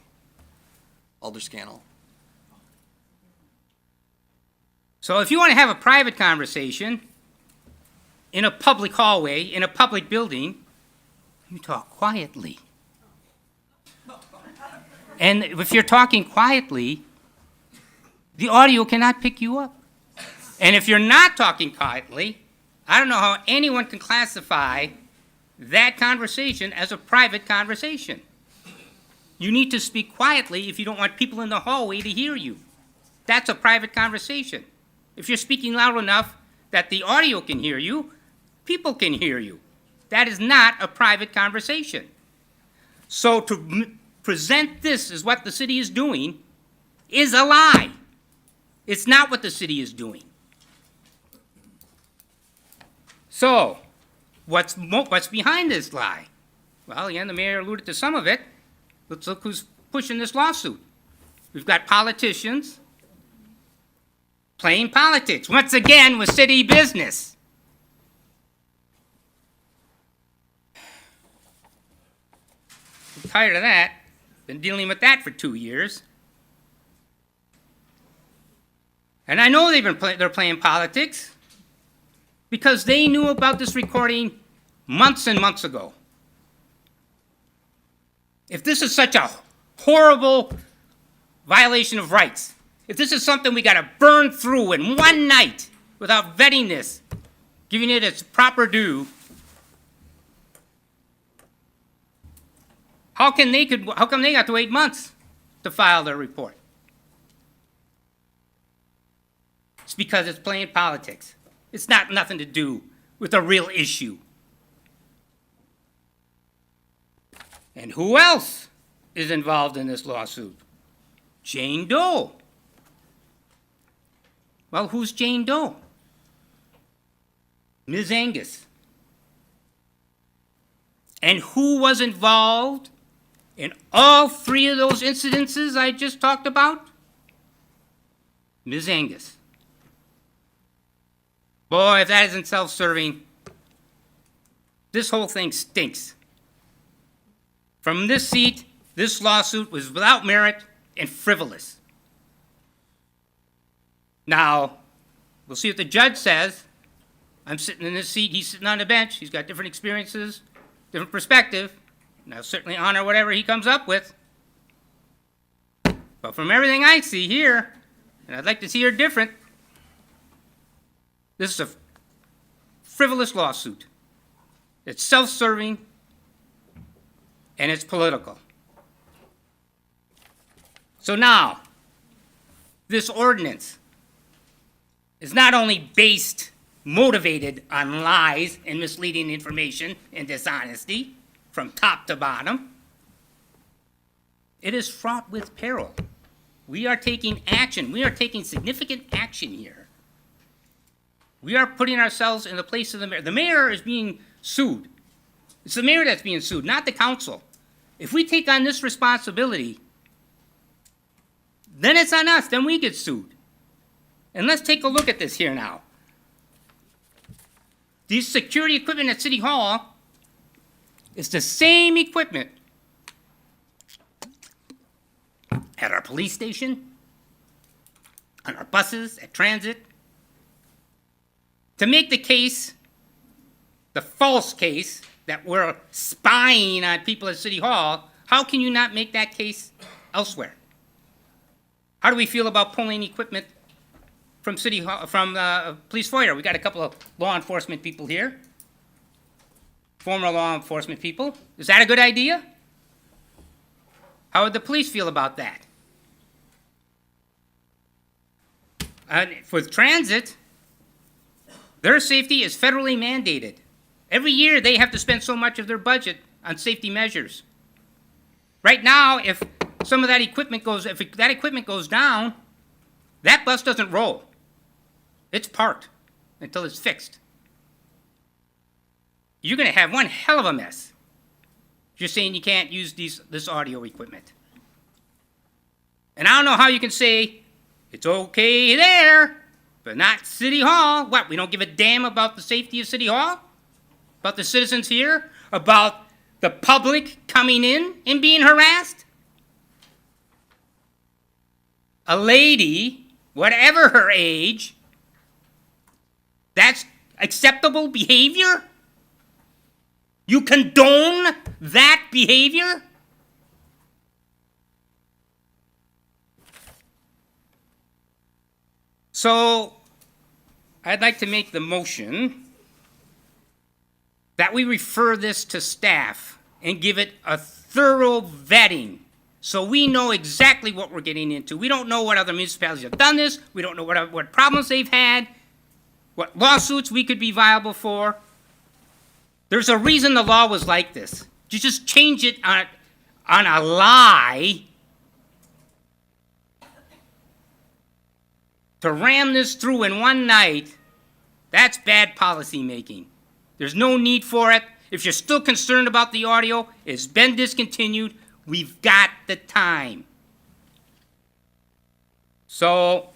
Alder Scannell. So if you want to have a private conversation in a public hallway, in a public building, you talk quietly. And if you're talking quietly, the audio cannot pick you up. And if you're not talking quietly, I don't know how anyone can classify that conversation as a private conversation. You need to speak quietly if you don't want people in the hallway to hear you. That's a private conversation. If you're speaking loud enough that the audio can hear you, people can hear you. That is not a private conversation. So to present this as what the city is doing is a lie. It's not what the city is doing. So, what's behind this lie? Well, again, the mayor alluded to some of it. Let's look who's pushing this lawsuit. We've got politicians playing politics, once again with city business. I'm tired of that. Been dealing with that for 2 years. And I know they're playing politics because they knew about this recording months and months ago. If this is such a horrible violation of rights, if this is something we got to burn through in one night without vetting this, giving it its proper due, how come they got to 8 months to file their report? It's because it's playing politics. It's not nothing to do with a real issue. And who else is involved in this lawsuit? Jane Doe. Well, who's Jane Doe? Ms. Angus. And who was involved in all three of those incidences I just talked about? Ms. Angus. Boy, if that isn't self-serving, this whole thing stinks. From this seat, this lawsuit was without merit and frivolous. Now, we'll see what the judge says. I'm sitting in this seat, he's sitting on the bench, he's got different experiences, different perspective, and I'll certainly honor whatever he comes up with. But from everything I see here, and I'd like to see her different, this is a frivolous lawsuit. It's self-serving, and it's political. So now, this ordinance is not only motivated on lies and misleading information and dishonesty from top to bottom, it is fraught with peril. We are taking action. We are taking significant action here. We are putting ourselves in the place of the mayor. The mayor is being sued. It's the mayor that's being sued, not the council. If we take on this responsibility, then it's on us, then we get sued. And let's take a look at this here now. These security equipment at City Hall is the same equipment at our police station, on our buses, at transit. To make the case, the false case, that we're spying on people at City Hall, how can you not make that case elsewhere? How do we feel about pulling equipment from City Hall, from Police Foyer? We got a couple of law enforcement people here, former law enforcement people. Is that a good idea? How would the police feel about that? For transit, their safety is federally mandated. Every year they have to spend so much of their budget on safety measures. Right now, if some of that equipment goes, if that equipment goes down, that bus doesn't roll. It's parked until it's fixed. You're going to have one hell of a mess. You're saying you can't use this audio equipment. And I don't know how you can say it's okay there, but not City Hall. What, we don't give a damn about the safety of City Hall? About the citizens here? About the public coming in and being harassed? A lady, whatever her age, that's acceptable behavior? You condone that behavior? So, I'd like to make the motion that we refer this to staff and give it a thorough vetting so we know exactly what we're getting into. We don't know what other municipalities have done this. We don't know what problems they've had, what lawsuits we could be viable for. There's a reason the law was like this. You just change it on a lie to ram this through in one night. That's bad policy making. There's no need for it. If you're still concerned about the audio, it's been discontinued. We've got the time. So,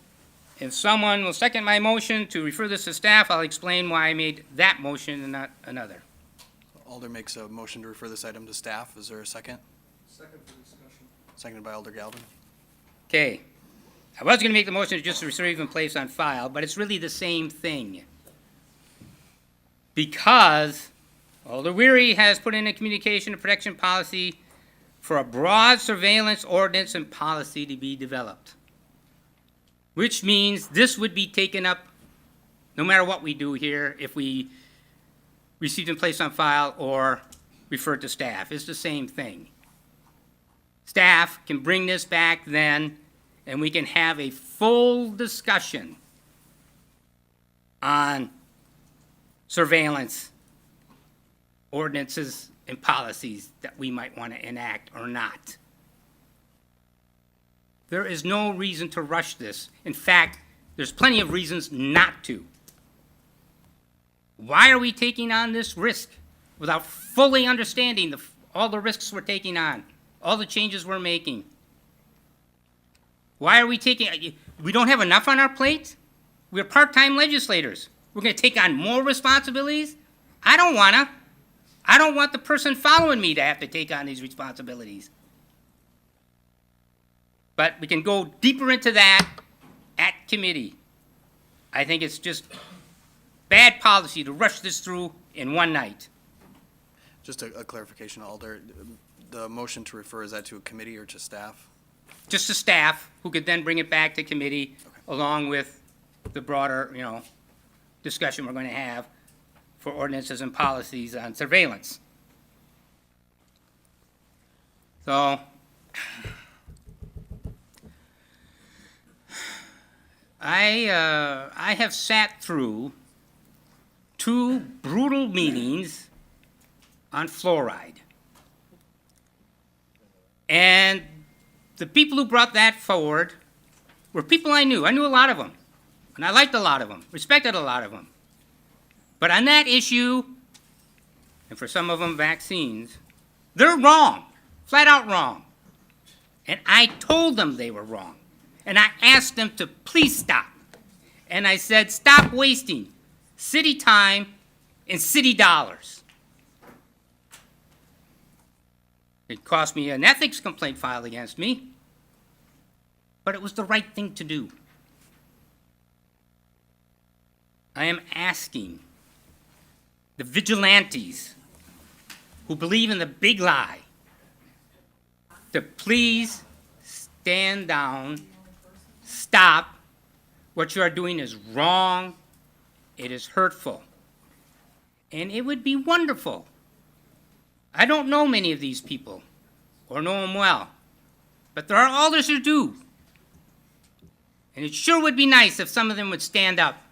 if someone will second my motion to refer this to staff, I'll explain why I made that motion and not another. Alder makes a motion to refer this item to staff. Is there a second? Second for discussion. Seconded by Alder Galvin. Okay. I was going to make the motion to just receive and place on file, but it's really the same thing. Because Alder Weary has put in a communication and protection policy for a broad surveillance ordinance and policy to be developed. Which means this would be taken up no matter what we do here, if we receive and place on file or refer to staff. It's the same thing. Staff can bring this back then, and we can have a full discussion on surveillance ordinances and policies that we might want to enact or not. There is no reason to rush this. In fact, there's plenty of reasons not to. Why are we taking on this risk without fully understanding all the risks we're taking on, all the changes we're making? Why are we we don't have enough on our plate? We're part-time legislators. We're gonna take on more responsibilities? I don't wanna. I don't want the person following me to have to take on these responsibilities. But we can go deeper into that at committee. I think it's just bad policy to rush this through in one night. Just a clarification, Alder. The motion to refer, is that to a committee or to staff? Just the staff, who could then bring it back to committee along with the broader, discussion we're going to have for ordinances and policies on surveillance. So, I have sat through 2 brutal meetings on fluoride. And the people who brought that forward were people I knew. I knew a lot of them. And I liked a lot of them, respected a lot of them. But on that issue, and for some of them vaccines, they're wrong, flat out wrong. And I told them they were wrong. And I asked them to please stop. And I said, stop wasting city time and city dollars. It cost me an ethics complaint filed against me, but it was the right thing to do. I am asking the vigilantes who believe in the big lie to please stand down, stop. What you are doing is wrong, it is hurtful, and it would be wonderful. I don't know many of these people, or know them well, but there are alders who do. And it sure would be nice if some of them would stand up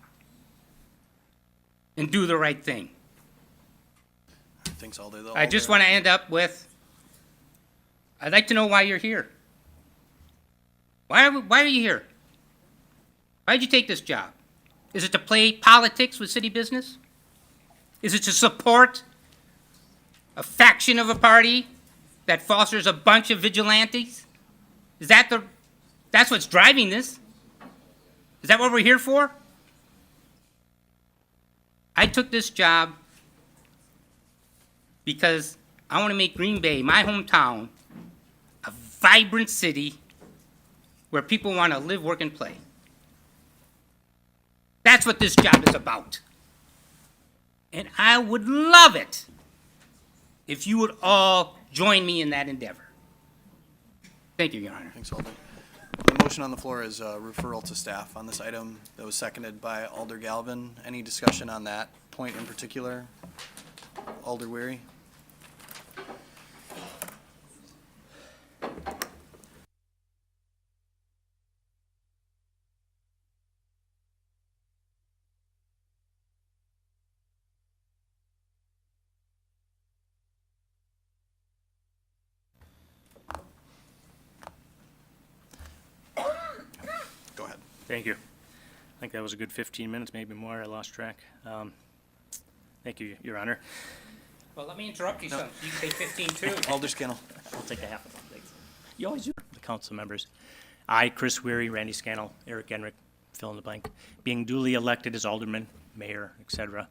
and do the right thing. Thanks, Alder. I just want to end up with, I'd like to know why you're here. Why are you here? Why did you take this job? Is it to play politics with city business? Is it to support a faction of a party that fosters a bunch of vigilantes? That's what's driving this? Is that what we're here for? I took this job because I want to make Green Bay, my hometown, a vibrant city where people want to live, work, and play. That's what this job is about. And I would love it if you would all join me in that endeavor. Thank you, Your Honor. Thanks, Alder. The motion on the floor is referral to staff on this item that was seconded by Alder Galvin. Any discussion on that point in particular? Alder Weary? Go ahead. Thank you. I think that was a good 15 minutes, maybe more. I lost track. Thank you, Your Honor. Well, let me interrupt you some. You can take 15 too. Alder Scannell. I'll take a half of them, thanks. You always do. The council members. I, Chris Weary, Randy Scannell, Eric Enrick, fill in the blank, being duly elected as alderman, mayor, etc.,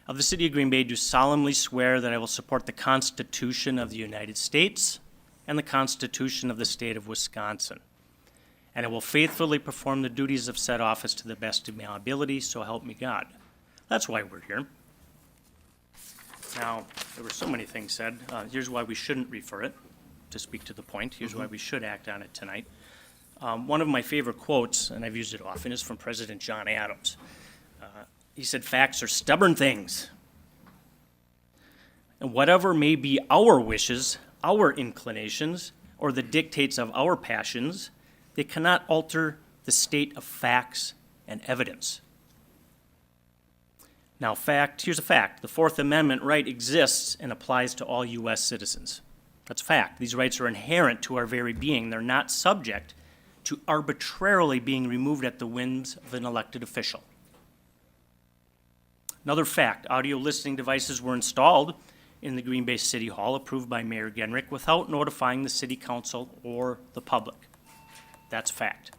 of the city of Green Bay, do solemnly swear that I will support the Constitution of the United States and the Constitution of the state of Wisconsin. And I will faithfully perform the duties of said office to the best of my ability, so help me God. That's why we're here. Now, there were so many things said. Here's why we shouldn't refer it, to speak to the point. Here's why we should act on it tonight. One of my favorite quotes, and I've used it often, is from President John Adams. He said, "Facts are stubborn things. And whatever may be our wishes, our inclinations, or the dictates of our passions, they cannot alter the state of facts and evidence." Now, here's a fact. The Fourth Amendment right exists and applies to all U.S. citizens. That's a fact. These rights are inherent to our very being. They're not subject to arbitrarily being removed at the whims of an elected official. Another fact, audio listening devices were installed in the Green Bay City Hall, approved by Mayor Genrich, without notifying the city council or the public. That's a fact.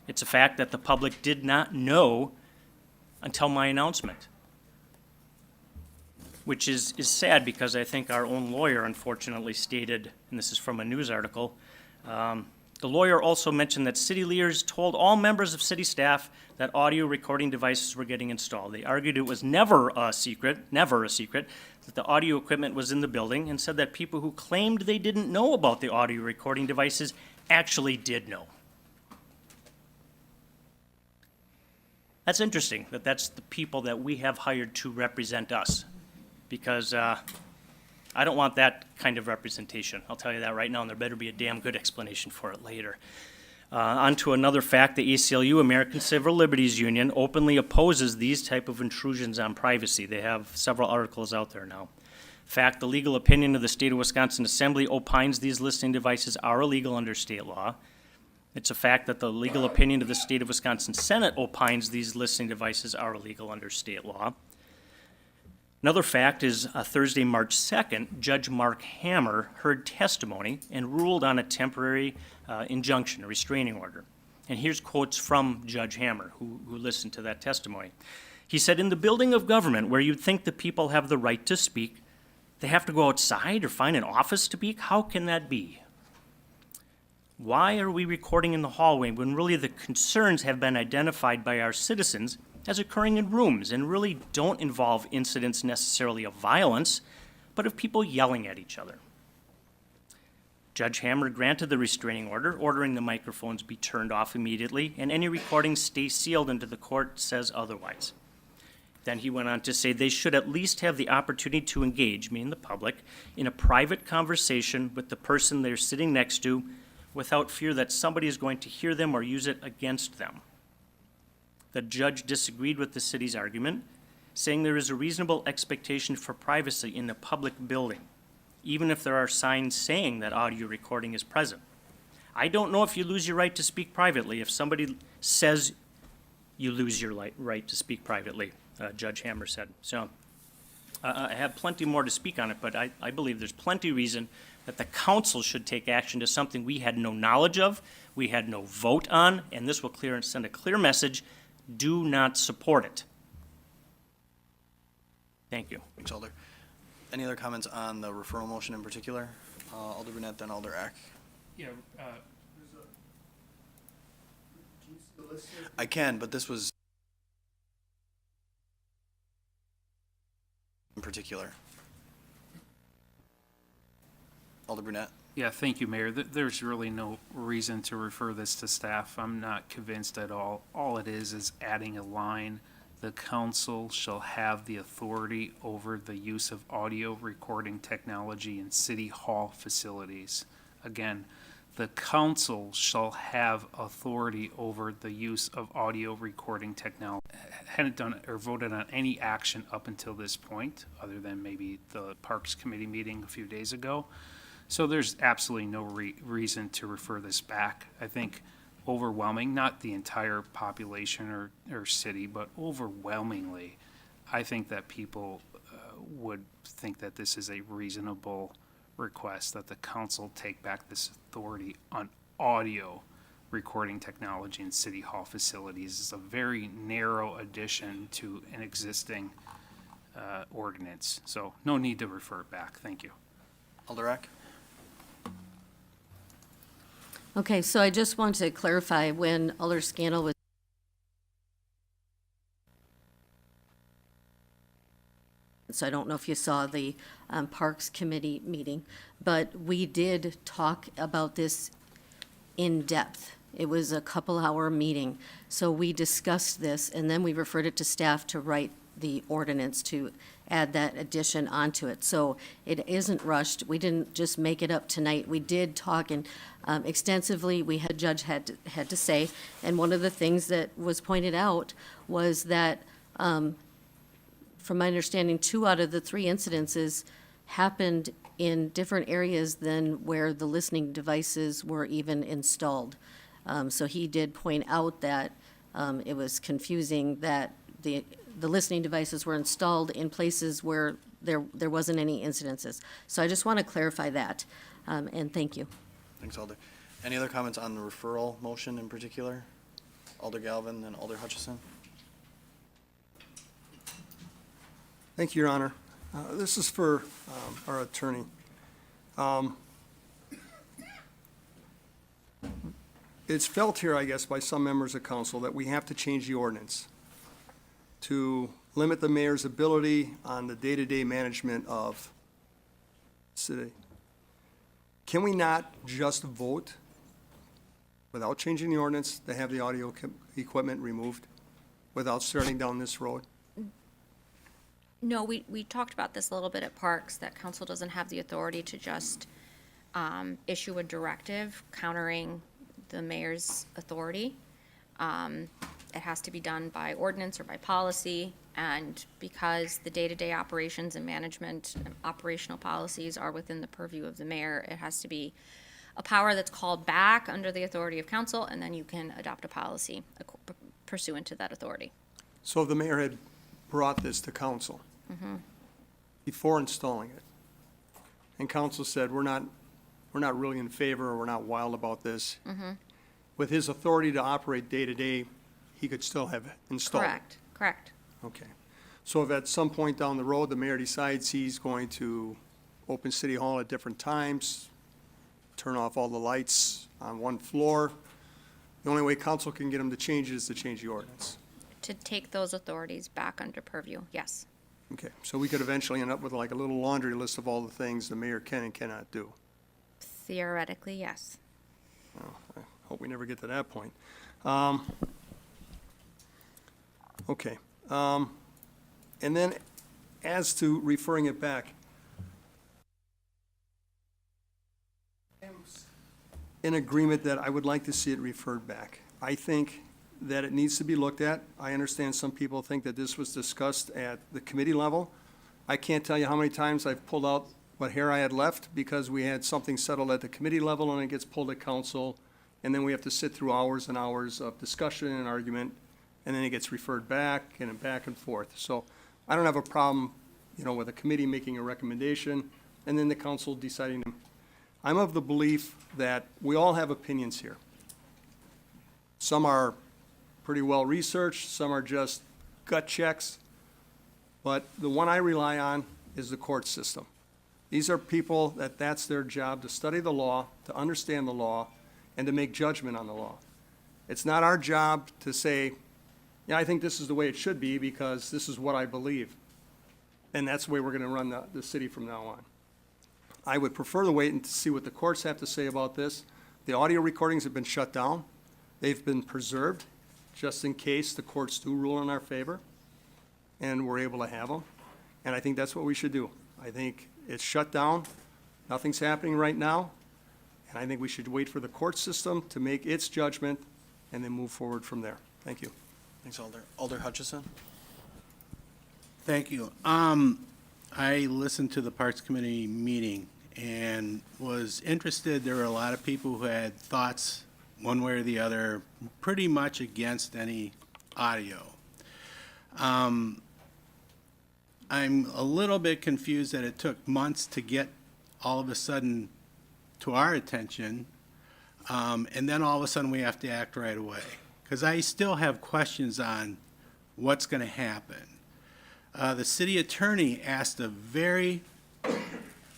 It's a fact that the public did not know until my announcement, which is sad because I think our own lawyer unfortunately stated, and this is from a news article, the lawyer also mentioned that city leaders told all members of city staff that audio recording devices were getting installed. They argued it was never a secret, that the audio equipment was in the building, and said that people who claimed they didn't know about the audio recording devices actually did know. That's interesting, that that's the people that we have hired to represent us, because I don't want that kind of representation. I'll tell you that right now, and there better be a damn good explanation for it later. On to another fact, the ACLU, American Civil Liberties Union, openly opposes these type of intrusions on privacy. They have several articles out there now. Fact, the legal opinion of the State of Wisconsin Assembly opines these listening devices are illegal under state law. It's a fact that the legal opinion of the State of Wisconsin Senate opines these listening devices are illegal under state law. Another fact is Thursday, March 2nd, Judge Mark Hammer heard testimony and ruled on a temporary injunction, a restraining order. And here's quotes from Judge Hammer, who listened to that testimony. He said, "In the building of government, where you'd think the people have the right to speak, they have to go outside or find an office to speak? How can that be? Why are we recording in the hallway when really the concerns have been identified by our citizens as occurring in rooms and really don't involve incidents necessarily of violence, but of people yelling at each other?" Judge Hammer granted the restraining order, ordering the microphones be turned off immediately and any recordings stay sealed until the court says otherwise. Then he went on to say they should at least have the opportunity to engage, meaning the public, in a private conversation with the person they're sitting next to without fear that somebody is going to hear them or use it against them. The judge disagreed with the city's argument, saying there is a reasonable expectation for privacy in a public building, even if there are signs saying that audio recording is present. I don't know if you lose your right to speak privately if somebody says you lose your right to speak privately, Judge Hammer said. So I have plenty more to speak on it, but I believe there's plenty reason that the council should take action to something we had no knowledge of, we had no vote on, and this will send a clear message: do not support it. Thank you. Thanks, Alder. Any other comments on the referral motion in particular? Alder Brunette, then Alder Eck. Yeah, I can, but this was in particular. Alder Brunette. yeah, thank you, Mayor. There's really no reason to refer this to staff. I'm not convinced at all. All it is adding a line: the council shall have the authority over the use of audio recording technology in city hall facilities. Again, the council shall have authority over the use of audio recording technology. Hadn't done or voted on any action up until this point, other than maybe the Parks Committee meeting a few days ago. So there's absolutely no reason to refer this back. I think overwhelming, not the entire population or city, but overwhelmingly, I think that people would think that this is a reasonable request, that the council take back this authority on audio recording technology in city hall facilities. Is a very narrow addition to an existing ordinance. So no need to refer it back. Thank you. Alder Eck. Okay, so I just want to clarify, when Alder Scannell was so I don't know if you saw the Parks Committee meeting, but we did talk about this in depth. It was a couple-hour meeting, so we discussed this, and then we referred it to staff to write the ordinance to add that addition onto it. So it isn't rushed. We didn't just make it up tonight. We did talk and extensively. We had Judge had to say, and one of the things that was pointed out was that, from my understanding, 2 out of the 3 incidences happened in different areas than where the listening devices were even installed. So he did point out that it was confusing that the listening devices were installed in places where there wasn't any incidences. So I just want to clarify that, and thank you. Thanks, Alder. Any other comments on the referral motion in particular? Alder Galvin and Alder Hutchison? Thank you, Your Honor. This is for our attorney. It's felt here, I guess, by some members of council that we have to change the ordinance to limit the mayor's ability on the day-to-day management of city. Can we not just vote without changing the ordinance to have the audio equipment removed without starting down this road? No, we talked about this a little bit at Parks, that council doesn't have the authority to just issue a directive countering the mayor's authority. It has to be done by ordinance or by policy, and because the day-to-day operations and management and operational policies are within the purview of the mayor, it has to be a power that's called back under the authority of council, and then you can adopt a policy pursuant to that authority. So if the mayor had brought this to council before installing it, and council said, we're not really in favor, or we're not wild about this, with his authority to operate day-to-day, he could still have installed it? Correct. Okay. So if at some point down the road, the mayor decides he's going to open City Hall at different times, turn off all the lights on one floor, the only way council can get him to change it is to change the ordinance. To take those authorities back under purview, yes. Okay, so we could eventually end up with like a little laundry list of all the things the mayor can and cannot do. Theoretically, yes. Well, I hope we never get to that point. Okay. And then as to referring it back, in agreement that I would like to see it referred back. I think that it needs to be looked at. I understand some people think that this was discussed at the committee level. I can't tell you how many times I've pulled out what hair I had left because we had something settled at the committee level and it gets pulled at council, and then we have to sit through hours and hours of discussion and argument, and then it gets referred back and forth. So I don't have a problem, with a committee making a recommendation and then the council deciding. I'm of the belief that we all have opinions here. Some are pretty well researched, some are just gut checks, but the one I rely on is the court system. These are people that's their job, to study the law, to understand the law, and to make judgment on the law. It's not our job to say, yeah, I think this is the way it should be because this is what I believe. And that's the way we're going to run the city from now on. I would prefer to wait and to see what the courts have to say about this. The audio recordings have been shut down. They've been preserved just in case the courts do rule in our favor and we're able to have them. And I think that's what we should do. I think it's shut down. Nothing's happening right now. And I think we should wait for the court system to make its judgment and then move forward from there. Thank you. Thanks, Alder. Alder Hutchison? Thank you. I listened to the Parks Committee meeting and was interested. There were a lot of people who had thoughts one way or the other, pretty much against any audio. I'm a little bit confused that it took months to get all of a sudden to our attention, and then all of a sudden we have to act right away. Because I still have questions on what's going to happen. The city attorney asked a very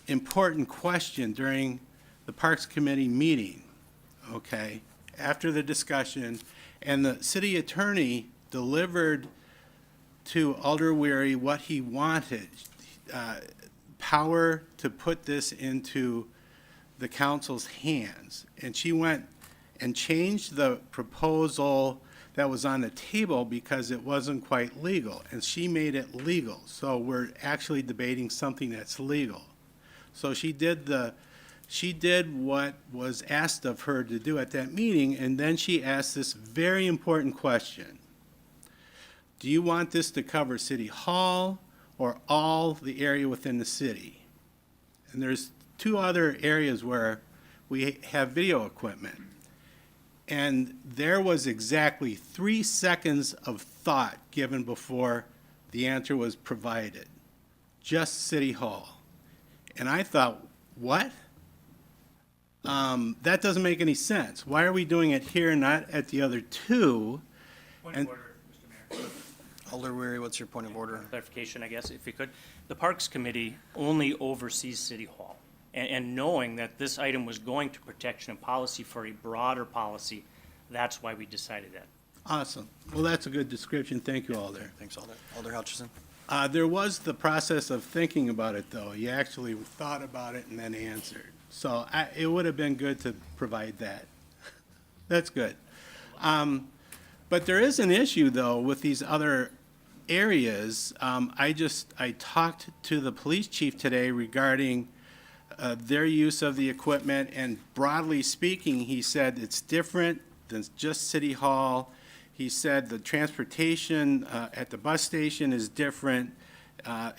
important question during the Parks Committee meeting, okay, after the discussion, and the city attorney delivered to Alder Weary what he wanted, power to put this into the council's hands. And she went and changed the proposal that was on the table because it wasn't quite legal, and she made it legal. So we're actually debating something that's legal. So she did what was asked of her to do at that meeting, and then she asked this very important question. Do you want this to cover City Hall or all the area within the city? and there's two other areas where we have video equipment. And there was exactly 3 seconds of thought given before the answer was provided. Just City Hall. And I thought, what? That doesn't make any sense. Why are we doing it here, not at the other two? Point And- of order, Mr. Mayor. Alder Weary, what's your point of order? Clarification, I guess, if you could. The Parks Committee only oversees City Hall. And knowing that this item was going to protection and policy for a broader policy, that's why we decided that. Awesome. Well, that's a good description. Thank you, Alder. Thanks, Alder. Alder Hutchison? There was the process of thinking about it, though. You actually thought about it and then answered. So it would have been good to provide that. That's good. But there is an issue, though, with these other areas. I talked to the police chief today regarding their use of the equipment, and broadly speaking, he said it's different than just City Hall. He said the transportation at the bus station is different.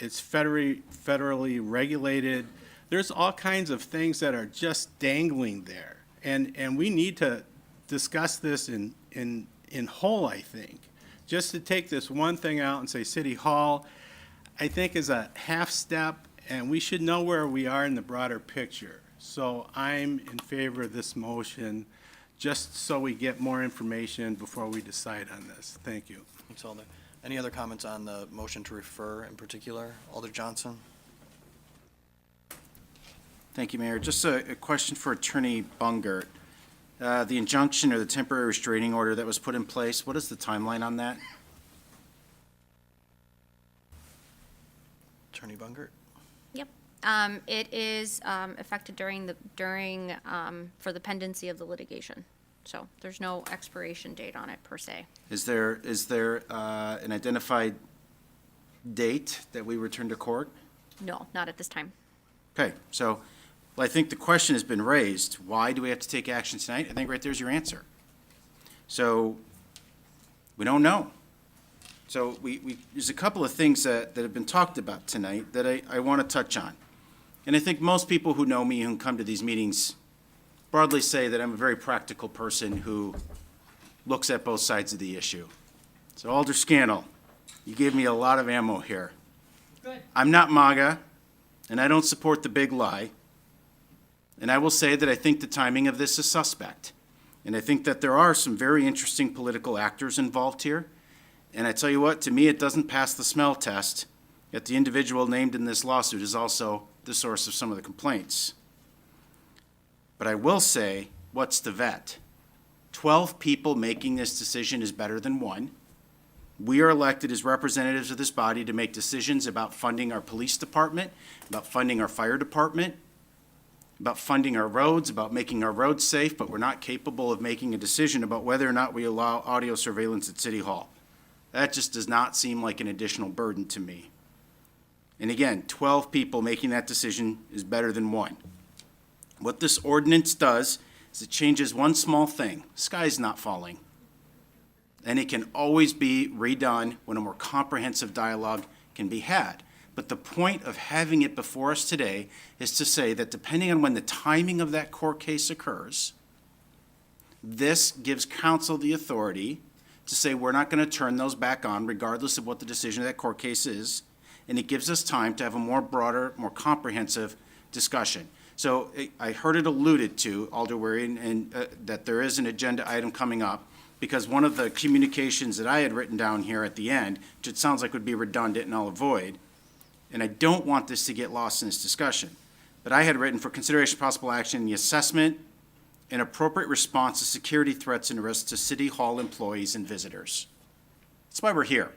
It's federally regulated. There's all kinds of things that are just dangling there. And we need to discuss this in whole, I think. Just to take this one thing out and say City Hall, I think is a half step, and we should know where we are in the broader picture. So I'm in favor of this motion, just so we get more information before we decide on this. Thank you. Thanks, Alder. Any other comments on the motion to refer in particular? Alder Johnson? Thank you, Mayor. Just a question for Attorney Bungert. The injunction or the temporary restraining order that was put in place, what is the timeline on that? Attorney Bungert? Yep. It is effective for the pendency of the litigation. So there's no expiration date on it per se. Is there an identified date that we return to court? No, not at this time. Okay, so, well, I think the question has been raised. Why do we have to take action tonight? I think right there's your answer. So, we don't know. So there's a couple of things that have been talked about tonight that I want to touch on. And I think most people who know me, who come to these meetings, broadly say that I'm a very practical person who looks at both sides of the issue. So Alder Scannell, you gave me a lot of ammo here. Good. I'm not MAGA, and I don't support the big lie. And I will say that I think the timing of this is suspect. And I think that there are some very interesting political actors involved here. And I tell you what, to me, it doesn't pass the smell test, yet the individual named in this lawsuit is also the source of some of the complaints. But I will say, what's the vet? 12 people making this decision is better than one. We are elected as representatives of this body to make decisions about funding our police department, about funding our fire department, about funding our roads, about making our roads safe, but we're not capable of making a decision about whether or not we allow audio surveillance at City Hall. That just does not seem like an additional burden to me. And again, 12 people making that decision is better than one. What this ordinance does is it changes one small thing. The sky's not falling. And it can always be redone when a more comprehensive dialogue can be had. But the point of having it before us today is to say that depending on when the timing of that court case occurs, this gives council the authority to say we're not going to turn those back on regardless of what the decision of that court case is. And it gives us time to have a more broader, more comprehensive discussion. So I heard it alluded to, Alder Weary, and that there is an agenda item coming up, because one of the communications that I had written down here at the end, which it sounds like would be redundant and I'll avoid, and I don't want this to get lost in this discussion, but I had written for consideration of possible action in the assessment and appropriate response to security threats and risks to City Hall employees and visitors. That's why we're here,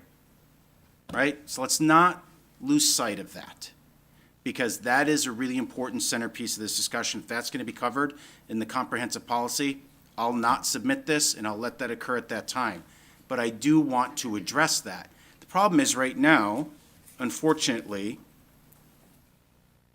right? So let's not lose sight of that, because that is a really important centerpiece of this discussion. If that's going to be covered in the comprehensive policy, I'll not submit this, and I'll let that occur at that time. But I do want to address that. The problem is right now, unfortunately,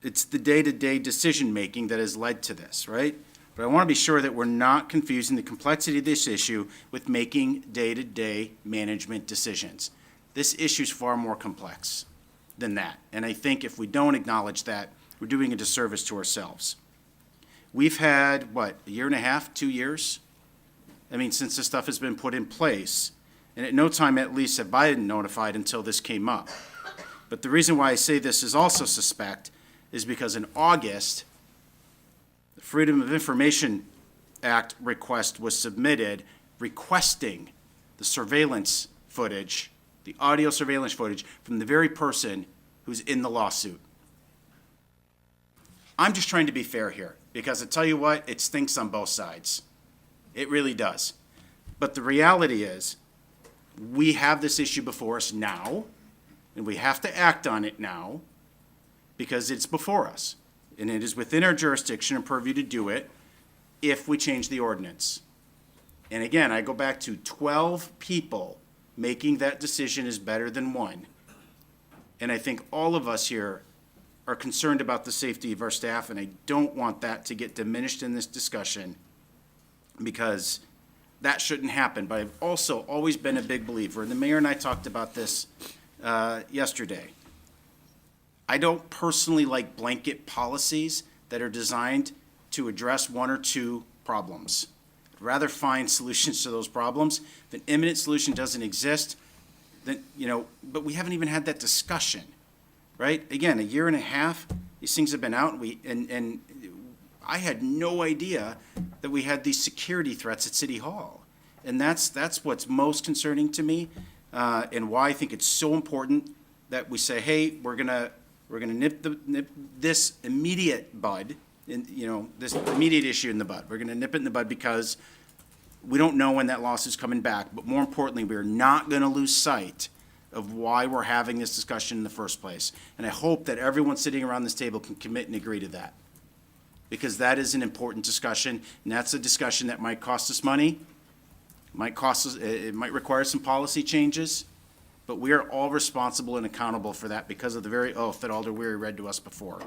it's the day-to-day decision-making that has led to this, right? But I want to be sure that we're not confusing the complexity of this issue with making day-to-day management decisions. This issue is far more complex than that. And I think if we don't acknowledge that, we're doing a disservice to ourselves. We've had, what, a year and a half, 2 years? I mean, since this stuff has been put in place, and at no time at least have I been notified until this came up. But the reason why I say this is also suspect is because in August, the Freedom of Information Act request was submitted requesting the surveillance footage, the audio surveillance footage from the very person who's in the lawsuit. I'm just trying to be fair here, because I tell you what, it stinks on both sides. It really does. But the reality is, we have this issue before us now, and we have to act on it now, because it's before us. And it is within our jurisdiction and purview to do it if we change the ordinance. And again, I go back to 12 people making that decision is better than one. And I think all of us here are concerned about the safety of our staff, and I don't want that to get diminished in this discussion, because that shouldn't happen. But I've also always been a big believer, and the mayor and I talked about this yesterday. I don't personally like blanket policies that are designed to address one or two problems. I'd rather find solutions to those problems. If an imminent solution doesn't exist, then, but we haven't even had that discussion, right? Again, a year and a half, these things have been out, and I had no idea that we had these security threats at City Hall. And that's what's most concerning to me, and why I think it's so important that we say, hey, we're gonna nip this immediate bud, this immediate issue in the bud. We're gonna nip it in the bud because we don't know when that lawsuit's coming back. But more importantly, we're not gonna lose sight of why we're having this discussion in the first place. And I hope that everyone sitting around this table can commit and agree to that, because that is an important discussion, and that's a discussion that might cost us money, it might require some policy changes, but we are all responsible and accountable for that because of the very oath that Alder Weary read to us before.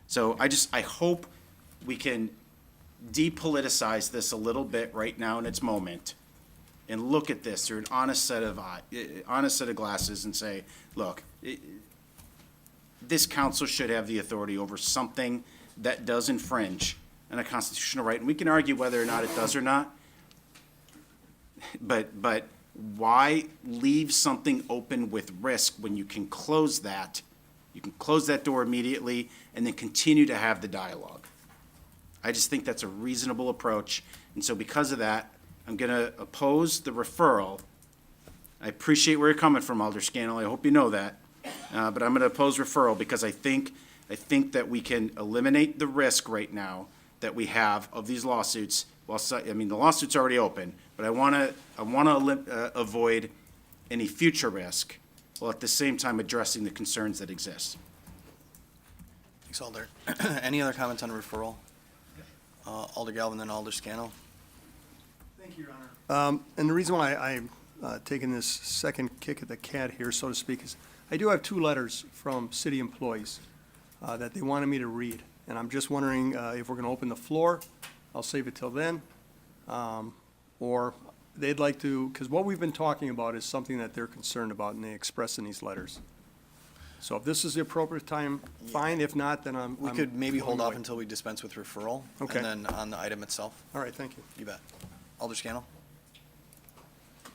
So I hope we can depoliticize this a little bit right now in its moment, and look at this through an honest set of glasses and say, look, this council should have the authority over something that does infringe on a constitutional right. And we can argue whether or not it does or not, but why leave something open with risk when you can close that? You can close that door immediately and then continue to have the dialogue. I just think that's a reasonable approach. And so because of that, I'm going to oppose the referral. I appreciate where you're coming from, Alder Scannell. I hope you know that. But I'm going to oppose referral because I think that we can eliminate the risk right now that we have of these lawsuits. The lawsuit's already open, but I want to avoid any future risk, while at the same time addressing the concerns that exist. Thanks, Alder. Any other comments on referral? Alder Galvin, then Alder Scannell. Thank you, Your Honor. And the reason why I'm taking this second kick at the cat here, so to speak, is I do have 2 letters from city employees that they wanted me to read. And I'm just wondering if we're going to open the floor. I'll save it till then. Or they'd like to, because what we've been talking about is something that they're concerned about, and they express in these letters. So if this is the appropriate time, fine. If not, then We could maybe hold off until we dispense with referral. Okay. And then on the item itself. All right, thank you. You bet. Alder Scannell?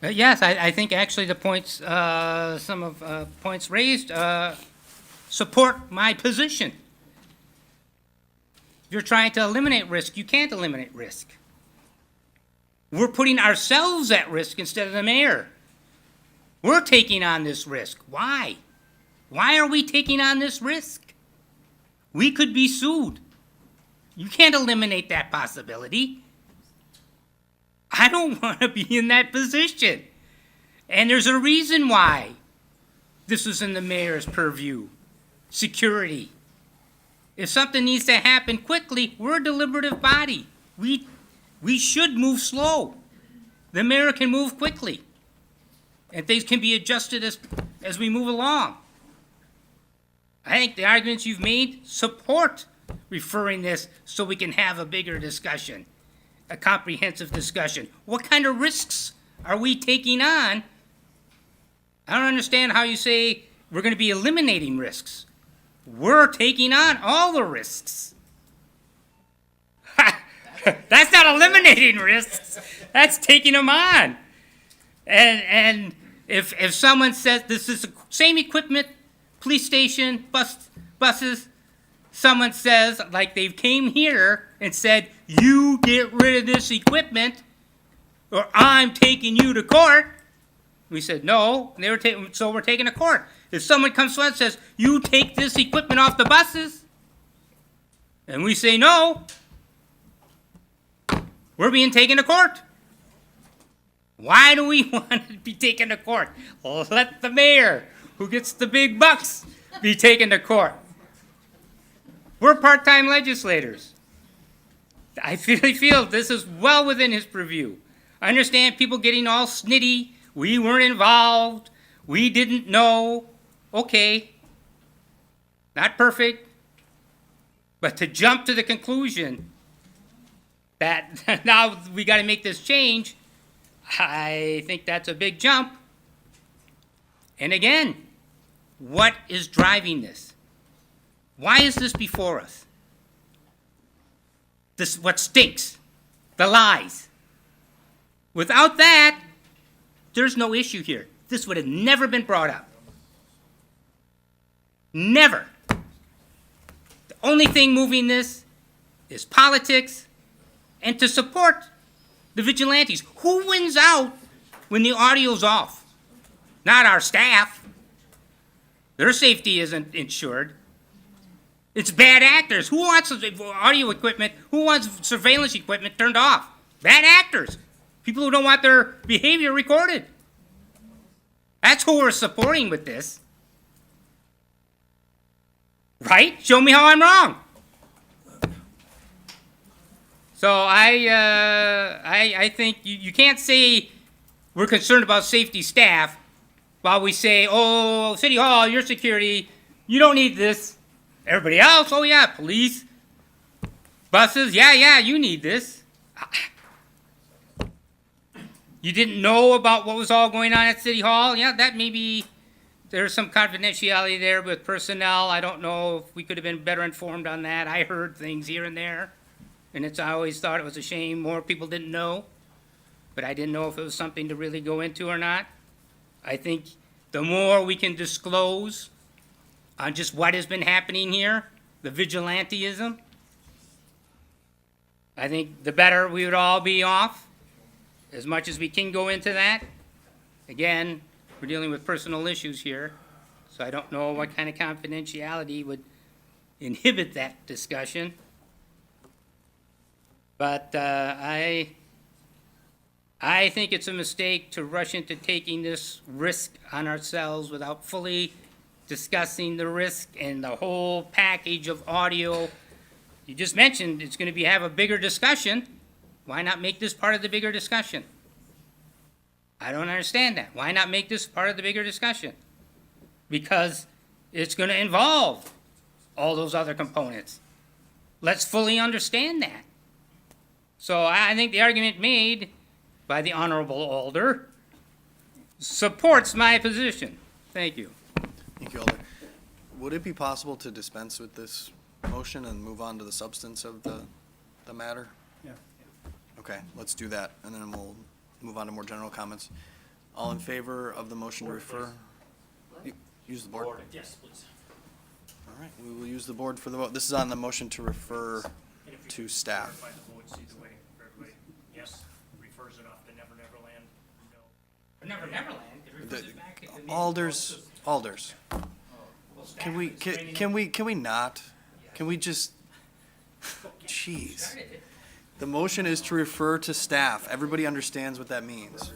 Yes, I think actually the points, some of points raised support my position. If you're trying to eliminate risk, you can't eliminate risk. We're putting ourselves at risk instead of the mayor. We're taking on this risk. Why? Why are we taking on this risk? We could be sued. You can't eliminate that possibility. I don't want to be in that position. And there's a reason why this is in the mayor's purview. Security. If something needs to happen quickly, we're a deliberative body. We should move slow. The mayor can move quickly. And things can be adjusted as we move along. I think the arguments you've made support referring this so we can have a bigger discussion, a comprehensive discussion. What kind of risks are we taking on? I don't understand how you say we're going to be eliminating risks. We're taking on all the risks. That's not eliminating risks. That's taking them on. And if someone says this is the same equipment, police station, buses, someone says, like they came here and said, you get rid of this equipment or I'm taking you to court. We said, no, and so we're taking to court. If someone comes to us and says, you take this equipment off the buses, and we say no, we're being taken to court. Why do we want to be taken to court? Let the mayor, who gets the big bucks, be taken to court. We're part-time legislators. I really feel this is well within his purview. I understand people getting all snitty. We weren't involved. We didn't know. Okay. Not perfect. But to jump to the conclusion that now we got to make this change, I think that's a big jump. And again, what is driving this? Why is this before us? This is what stinks. The lies. Without that, there's no issue here. This would have never been brought up. Never. The only thing moving this is politics and to support the vigilantes. Who wins out when the audio's off? Not our staff. Their safety isn't insured. It's bad actors. Who wants audio equipment? Who wants surveillance equipment turned off? Bad actors. People who don't want their behavior recorded. That's who we're supporting with this. Right? Show me how I'm wrong. So I think you can't say we're concerned about safety staff while we say, oh, City Hall, your security, you don't need this. Everybody else, oh yeah, police, buses, yeah, you need this. You didn't know about what was all going on at City Hall? Yeah, that maybe there's some confidentiality there with personnel. I don't know if we could have been better informed on that. I heard things here and there, and I always thought it was a shame more people didn't know, but I didn't know if it was something to really go into or not. I think the more we can disclose on just what has been happening here, the vigilantism, I think the better we would all be off, as much as we can go into that. Again, we're dealing with personal issues here, so I don't know what kind of confidentiality would inhibit that discussion. But I think it's a mistake to rush into taking this risk on ourselves without fully discussing the risk and the whole package of audio. You just mentioned it's going to have a bigger discussion. Why not make this part of the bigger discussion? I don't understand that. Why not make this part of the bigger discussion? Because it's going to involve all those other components. Let's fully understand that. So I think the argument made by the Honorable Alder supports my position. Thank you. Thank you, Alder. Would it be possible to dispense with this motion and move on to the substance of the matter? Yeah. Okay, let's do that, and then we'll move on to more general comments. All in favor of the motion to refer? Use the board? Yes, please. All right, we will use the board for the vote. This is on the motion to refer to staff. Clarify the votes either way for everybody. Yes, refers it off to Never Never Land. No. Never Neverland, it refers it back. Alders. Can we not? Can we just, jeez. The motion is to refer to staff. Everybody understands what that means.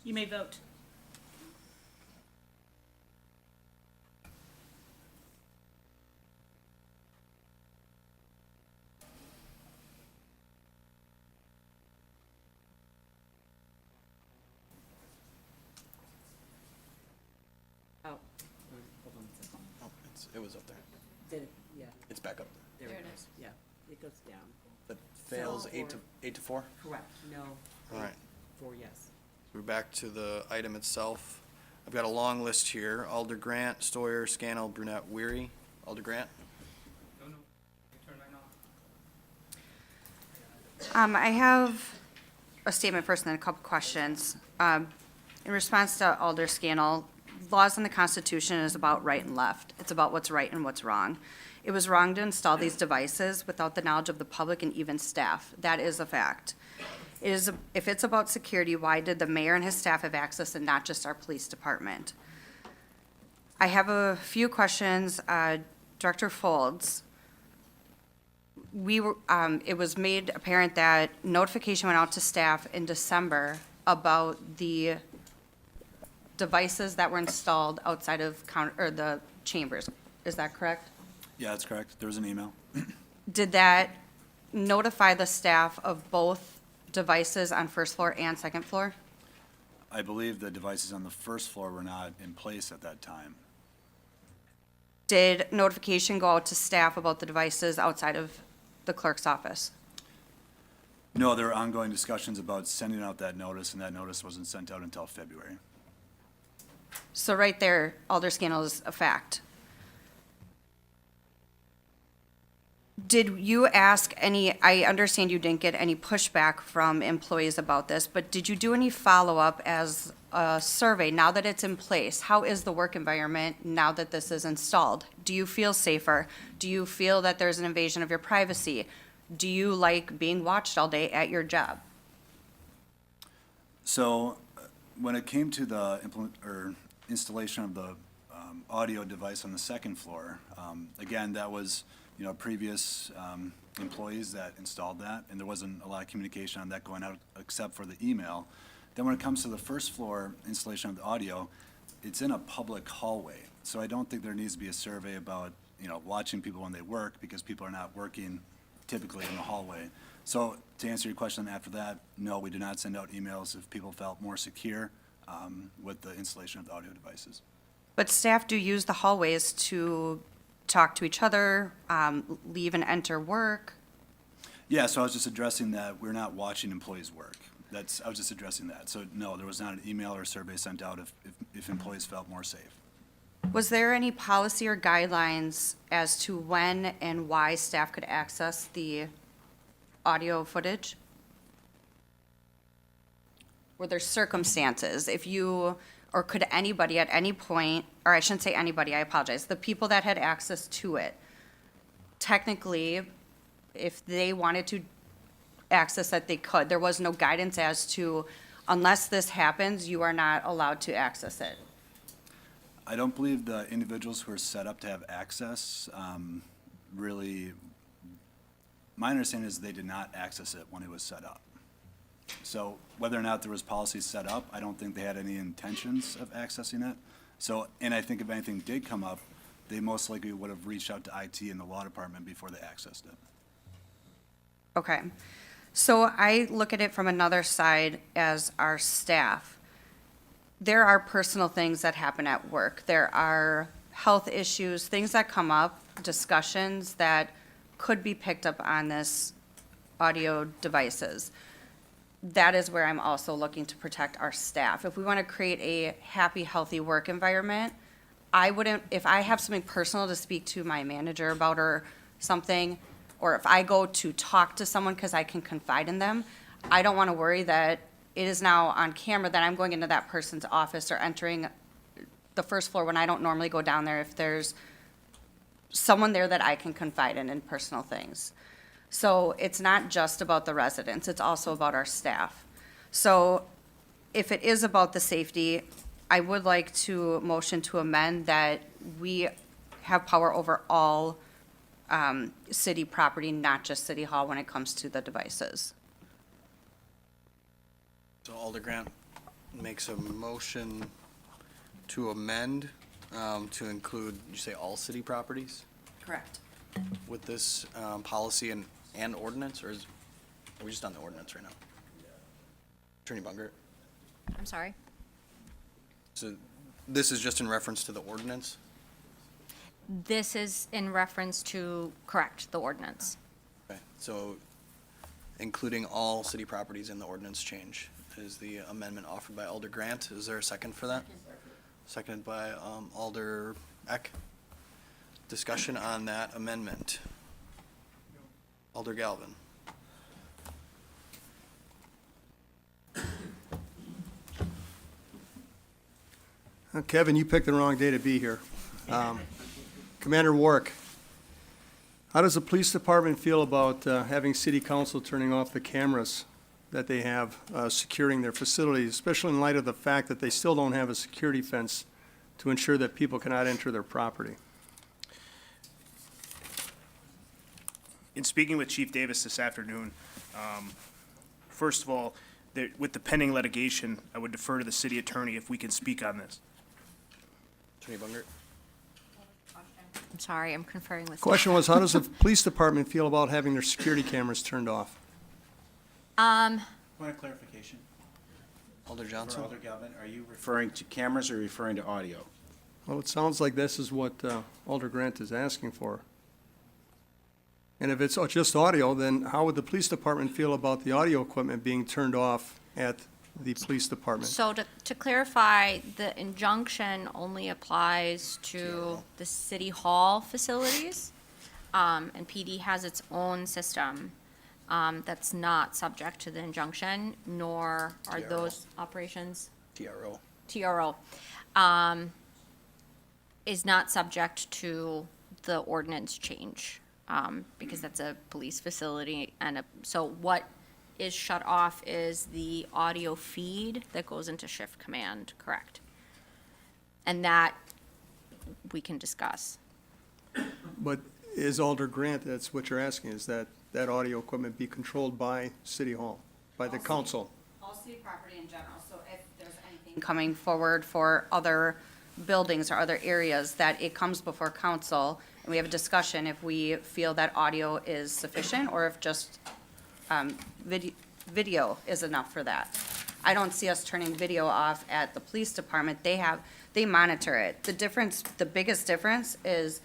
You may vote. Oh. Hold on a second. Oh, it was up there. Did it? Yeah, It's back up. there it is. Yeah, it goes down. That fails eight to four? Correct, no. All right. 4 yes. We're back to the item itself. I've got a long list here. Alder Grant, Stoyer, Scannell, Brunette, Weary. Alder Grant? I have a statement first and then a couple questions. In response to Alder Scannell, laws in the Constitution is about right and left. It's about what's right and what's wrong. It was wrong to install these devices without the knowledge of the public and even staff. That is a fact. If it's about security, why did the mayor and his staff have access and not just our police department? I have a few questions. Director Folds, it was made apparent that notification went out to staff in December about the devices that were installed outside of the chambers. Is that correct? Yeah, that's correct. There was an email. Did that notify the staff of both devices on first floor and second floor? I believe the devices on the first floor were not in place at that time. Did notification go out to staff about the devices outside of the clerk's office? No, there were ongoing discussions about sending out that notice, and that notice wasn't sent out until February. So right there, Alder Scannell is a fact. Did you ask I understand you didn't get any pushback from employees about this, but did you do any follow-up as a survey now that it's in place? How is the work environment now that this is installed? Do you feel safer? Do you feel that there's an invasion of your privacy? Do you like being watched all day at your job? So when it came to the installation of the audio device on the second floor, again, that was previous employees that installed that, and there wasn't a lot of communication on that going out except for the email. Then when it comes to the first floor installation of the audio, it's in a public hallway. So I don't think there needs to be a survey about, watching people when they work, because people are not working typically in the hallway. So to answer your question after that, no, we did not send out emails if people felt more secure with the installation of the audio devices. But staff do use the hallways to talk to each other, leave and enter work. Yeah, so I was just addressing that we're not watching employees work. I was just addressing that. So no, there was not an email or survey sent out if employees felt more safe. Was there any policy or guidelines as to when and why staff could access the audio footage? Were there circumstances, or could anybody at any point, or I shouldn't say anybody, I apologize, the people that had access to it, technically, if they wanted to access it, they could. There was no guidance as to, unless this happens, you are not allowed to access it. I don't believe the individuals who are set up to have access really, my understanding is they did not access it when it was set up. So whether or not there was policies set up, I don't think they had any intentions of accessing it. So, and I think if anything did come up, they most likely would have reached out to IT and the law department before they accessed it. Okay. So I look at it from another side as our staff. There are personal things that happen at work. There are health issues, things that come up, discussions that could be picked up on this audio devices. That is where I'm also looking to protect our staff. If we want to create a happy, healthy work environment, if I have something personal to speak to my manager about or something, or if I go to talk to someone because I can confide in them, I don't want to worry that it is now on camera that I'm going into that person's office or entering the first floor when I don't normally go down there if there's someone there that I can confide in personal things. So it's not just about the residents, it's also about our staff. So if it is about the safety, I would like to motion to amend that we have power over all city property, not just City Hall when it comes to the devices. So Alder Grant makes a motion to amend to include, you say all city properties Correct. with this policy and ordinance, or are we just on the ordinance right now? Attorney Bungert? I'm sorry. So this is just in reference to the ordinance? This is in reference to, correct, the ordinance. Okay, so including all city properties in the ordinance change is the amendment offered by Alder Grant. Is there a second for that? seconded by Alder Eck. Discussion on that amendment. Alder Galvin. Kevin, you picked the wrong day to be here. Commander Warwick, how does the police department feel about having city council turning off the cameras that they have securing their facilities, especially in light of the fact that they still don't have a security fence to ensure that people cannot enter their property? In speaking with Chief Davis this afternoon, first of all, with the pending litigation, I would defer to the city attorney if we can speak on this. Attorney Bungert. I'm sorry, I'm conferring with. Question was, how does the police department feel about having their security cameras turned off? Point of clarification. Alder For Johnson. Alder Galvin, are you referring to cameras or referring to audio? Well, it sounds like this is what Alder Grant is asking for. And if it's just audio, then how would the police department feel about the audio equipment being turned off at the police department? So to clarify, the injunction only applies to the city hall facilities. And PD has its own system that's not subject to the injunction, nor are TRO. those operations. TRO. TRO, is not subject to the ordinance change, because that's a police facility so what is shut off is the audio feed that goes into shift command, correct? And that we can discuss. But is Alder Grant, that's what you're asking, is that audio equipment be controlled by City Hall, by the council? All city property in general, so if there's anything coming forward for other buildings or other areas, that it comes before council, and we have a discussion if we feel that audio is sufficient, or if just video is enough for that. I don't see us turning video off at the police department. They monitor it. The biggest difference is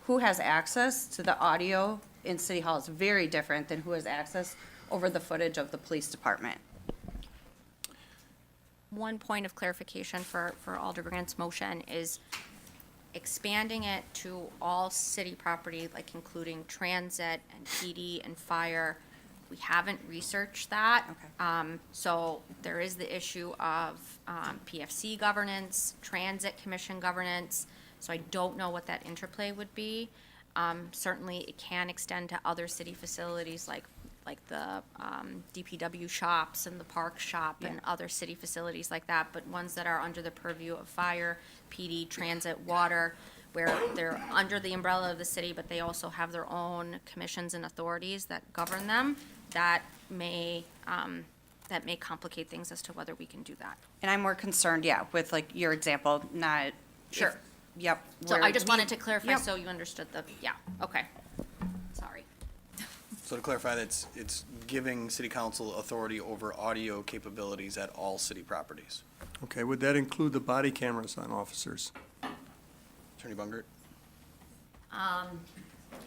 who has access to the audio in City Hall is very different than who has access over the footage of the police department. One point of clarification for Alder Grant's motion is expanding it to all city property, like including transit and PD and fire. We haven't researched that. Okay. So there is the issue of PFC governance, transit commission governance. So I don't know what that interplay would be. Certainly it can extend to other city facilities like the DPW shops and the park shop and other city facilities like that, but ones that are under the purview of fire, PD, transit, water, where they're under the umbrella of the city, but they also have their own commissions and authorities that govern them, that may complicate things as to whether we can do that. And I'm more concerned, with like your example, not. Sure. Yep. So where I just wanted we- to clarify Yep. so you understood okay. Sorry. So to clarify, it's giving city council authority over audio capabilities at all city properties. Okay, would that include the body cameras on officers? Attorney Bungert.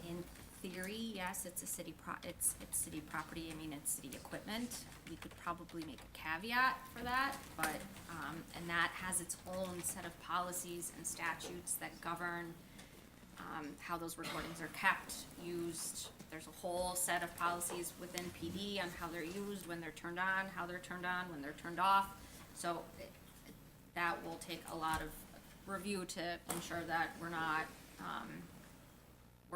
In theory, yes, it's a city it's city property, I mean, it's city equipment. We could probably make a caveat for that, but, and that has its own set of policies and statutes that govern, how those recordings are kept, used. There's a whole set of policies within PD on how they're used, when they're turned on, how they're turned on, when they're turned off. So that will take a lot of review to ensure that we're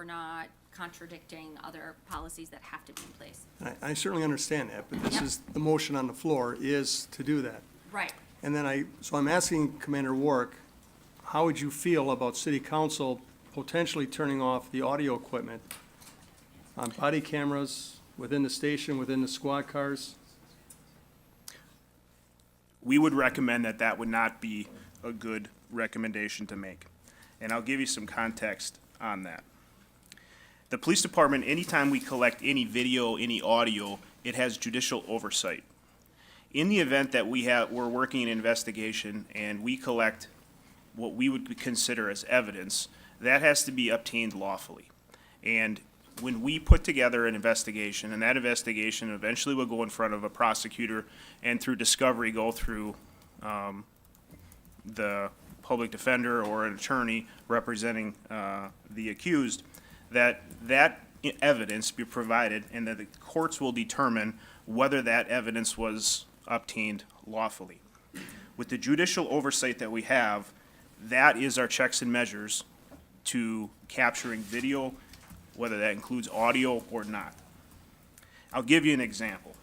not contradicting other policies that have to be in place. I certainly understand that, but this Yep. is, the motion on the floor is to do that. Right. And then so I'm asking Commander Warwick, how would you feel about city council potentially turning off the audio equipment on body cameras within the station, within the squad cars? We would recommend that would not be a good recommendation to make. And I'll give you some context on that. The police department, anytime we collect any video, any audio, it has judicial oversight. In the event that we're working an investigation and we collect what we would consider as evidence, that has to be obtained lawfully. And when we put together an investigation, and that investigation eventually will go in front of a prosecutor and through discovery go through the public defender or an attorney representing the accused, that evidence be provided and that the courts will determine whether that evidence was obtained lawfully. With the judicial oversight that we have, that is our checks and measures to capturing video, whether that includes audio or not. I'll give you an example.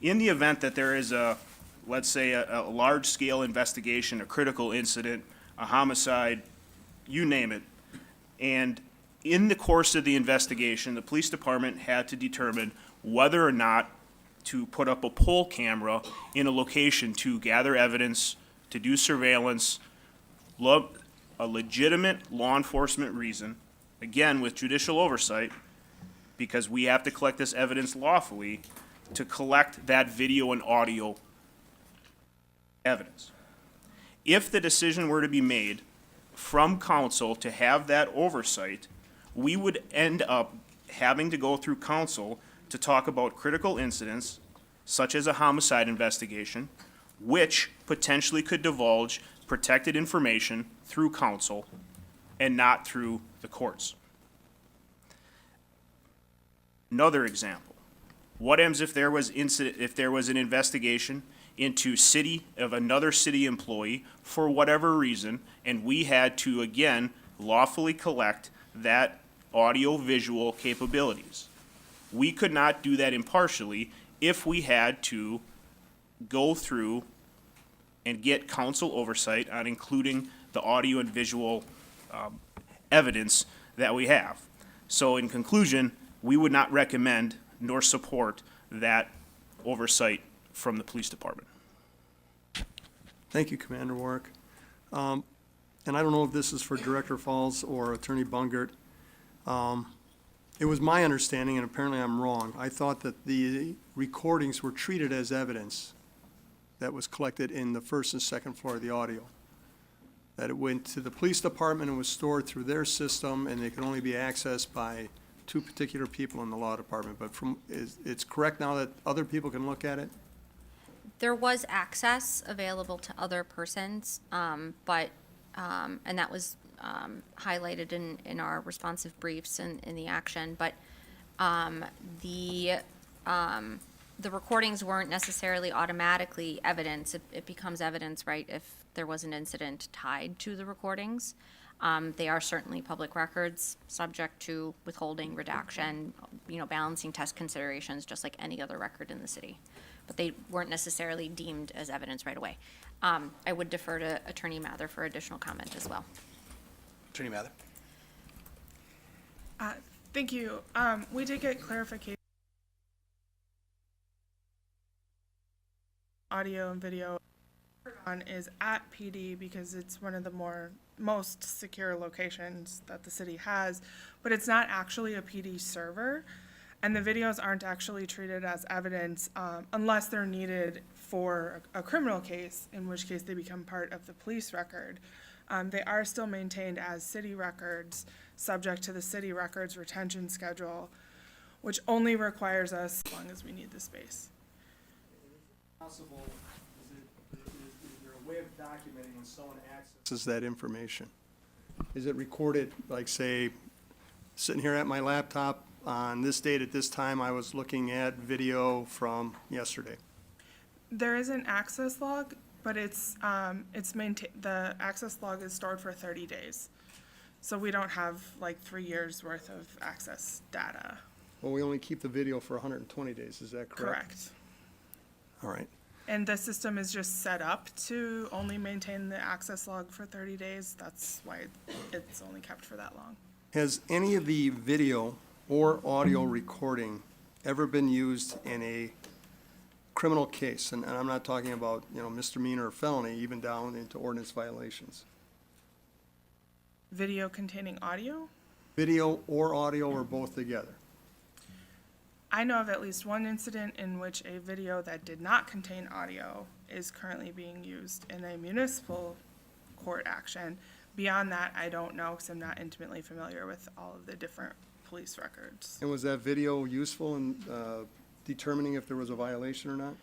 In the event that there is let's say a large-scale investigation, a critical incident, a homicide, you name it, and in the course of the investigation, the police department had to determine whether or not to put up a poll camera in a location to gather evidence, to do surveillance, a legitimate law enforcement reason, again with judicial oversight, because we have to collect this evidence lawfully, to collect that video and audio evidence. If the decision were to be made from council to have that oversight, we would end up having to go through council to talk about critical incidents, such as a homicide investigation, which potentially could divulge protected information through council and not through the courts. Another example, what happens if there was an investigation into another city employee for whatever reason, and we had to again lawfully collect that audio visual capabilities? We could not do that impartially if we had to go through and get council oversight on including the audio and visual evidence that we have. So in conclusion, we would not recommend nor support that oversight from the police department. Thank you, Commander Warwick. And I don't know if this is for Director Falls or Attorney Bungert. It was my understanding, and apparently I'm wrong, I thought that the recordings were treated as evidence that was collected in the first and second floor of the audio. That it went to the police department and was stored through their system, and they could only be accessed by two particular people in the law department. But it's correct now that other people can look at it? There was access available to other persons, and that was highlighted in our responsive briefs and in the action, but the recordings weren't necessarily automatically evidence. It becomes evidence, right, if there was an incident tied to the recordings. They are certainly public records, subject to withholding, redaction, balancing test considerations, just like any other record in the city. But they weren't necessarily deemed as evidence right away. I would defer to Attorney Mather for additional comment as well. Attorney Mather. Thank you. We did get clarification. Audio and video is at PD because it's one of the most secure locations that the city has, but it's not actually a PD server, and the videos aren't actually treated as evidence unless they're needed for a criminal case, in which case they become part of the police record. They are still maintained as city records, subject to the city records retention schedule, which only requires us as long as we need the space. Possible, is there a way of documenting when someone accesses that information? Is it recorded, like say, sitting here at my laptop on this date at this time, I was looking at video yesterday? There is an access log, but the access log is stored for 30 days. So we don't have like 3 years worth of access data. Well, we only keep the video for 120 days, is that correct? Correct. All right. And the system is just set up to only maintain the access log for 30 days. That's why it's only kept for that long. Has any of the video or audio recording ever been used in a criminal case? And I'm not talking about, misdemeanor or felony, even down into ordinance violations. Video containing audio? Video or audio or both together? I know of at least one incident in which a video that did not contain audio is currently being used in a municipal court action. Beyond that, I don't know because I'm not intimately familiar with all of the different police records. And was that video useful in determining if there was a violation or not?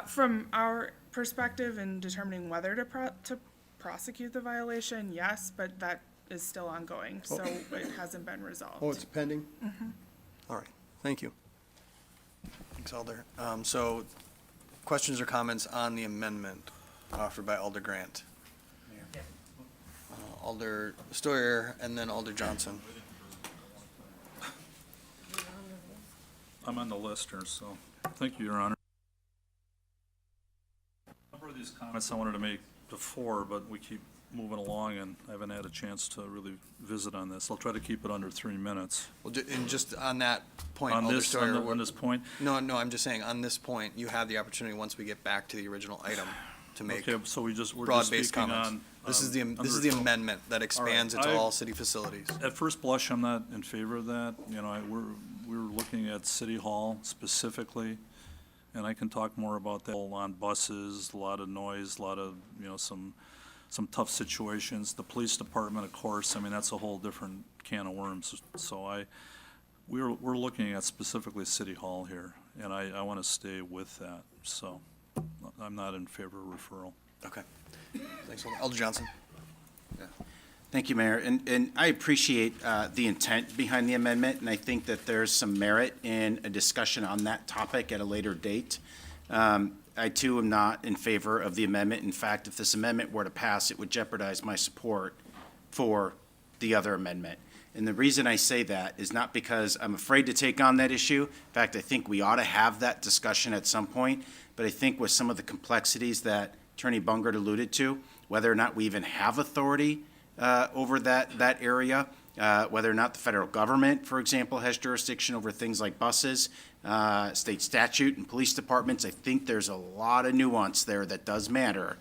From our perspective in determining whether to prosecute the violation, yes, but that is still ongoing, so it hasn't been resolved. Oh, it's pending? All right, thank you. Thanks, Alder. So, questions or comments on the amendment offered by Alder Grant? Alder Stoyer, and then Alder Johnson. I'm on the list here, so, thank you, Your Honor. A number of these comments I wanted to make before, but we keep moving along, and I haven't had a chance to really visit on this. I'll try to keep it under 3 minutes. Well, and just on that point, On Alder this, Stoyer. on this point? No, I'm just saying, on this point, you have the opportunity, once we get back to the original item, to make Okay, so we're just broad-based speaking comments. on. This is the under- amendment that expands it to I- all city facilities. At first blush, I'm not in favor of that. You know, we're looking at City Hall specifically, and I can talk more about that on buses, a lot of noise, a lot of, you know, some tough situations. The police department, of course, I mean, that's a whole different can of worms. So we're looking at specifically City Hall here, and I want to stay with that. So I'm not in favor of referral. Okay. Thanks, Alder Johnson. Thank you, Mayor. And I appreciate the intent behind the amendment, and I think that there's some merit in a discussion on that topic at a later date. I, too, am not in favor of the amendment. In fact, if this amendment were to pass, it would jeopardize my support for the other amendment. And the reason I say that is not because I'm afraid to take on that issue. In fact, I think we ought to have that discussion at some point. But I think with some of the complexities that Attorney Bungert alluded to, whether or not we even have authority over that area, whether or not the federal government, for example, has jurisdiction over things like buses, state statute and police departments, I think there's a lot of nuance there that does matter.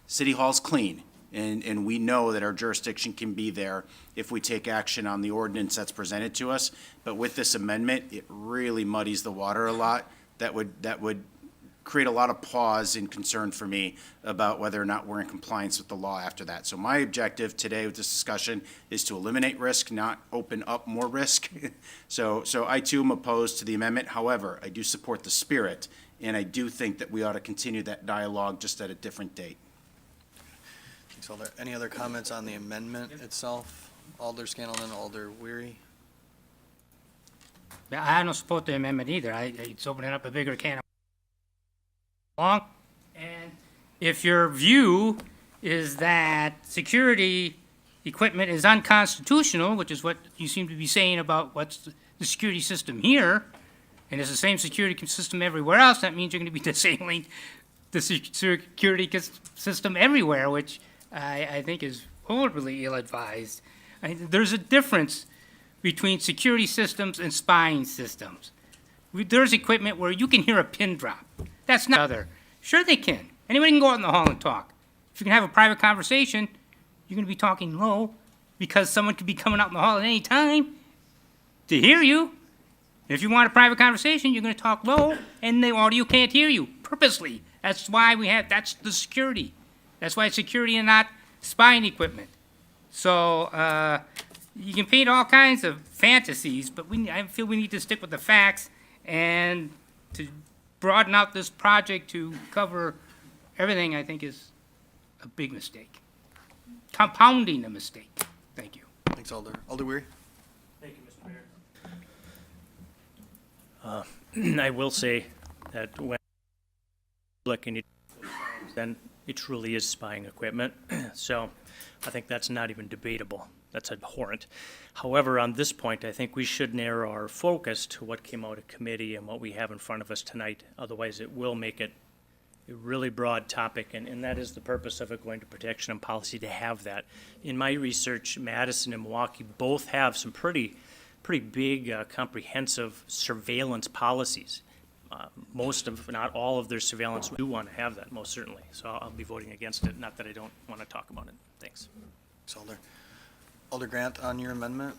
City Hall's clean, and we know that our jurisdiction can be there if we take action on the ordinance that's presented to us. But with this amendment, it really muddies the water a lot. That would create a lot of pause and concern for me about whether or not we're in compliance with the law after that. So my objective today with this discussion is to eliminate risk, not open up more risk. So I too am opposed to the amendment. However, I do support the spirit, and I do think that we ought to continue that dialogue just at a different date. Thanks, Alder. Any other comments on the amendment itself? Alder Scanlon, Alder Weary? I don't support the amendment either. It's opening up a bigger can of long. And if your view is that security equipment is unconstitutional, which is what you seem to be saying about what's the security system here, and it's the same security system everywhere else, that means you're going to be disabling the security system everywhere, which I think is horribly ill-advised. There's a difference between security systems and spying systems. There's equipment where you can hear a pin drop. That's not other. Sure they can. Anybody can go out in the hall and talk. If you can have a private conversation, you're going to be talking low because someone could be coming out in the hall at any time to hear you. If you want a private conversation, you're going to talk low and the audio can't hear you purposely. That's why that's the security. That's why it's security and not spying equipment. So you can paint all kinds of fantasies, but I feel we need to stick with the facts and to broaden out this project to cover everything, I think, is a big mistake. Compounding a mistake. Thank you. Thanks, Alder. Alder Weary? Thank you, Mr. Mayor. I will say that when looking at then it truly is spying equipment. So I think that's not even debatable. That's abhorrent. However, on this point, I think we should narrow our focus to what came out of committee and what we have in front of us tonight. Otherwise, it will make it a really broad topic, and that is the purpose of it going to protection and policy, to have that. In my research, Madison and Milwaukee both have some pretty big, comprehensive surveillance policies. Most of, not all of their surveillance do want to have that, most certainly. So I'll be voting against it, not that I don't want to talk about it. Thanks. Thanks, Alder. Alder Grant, on your amendment?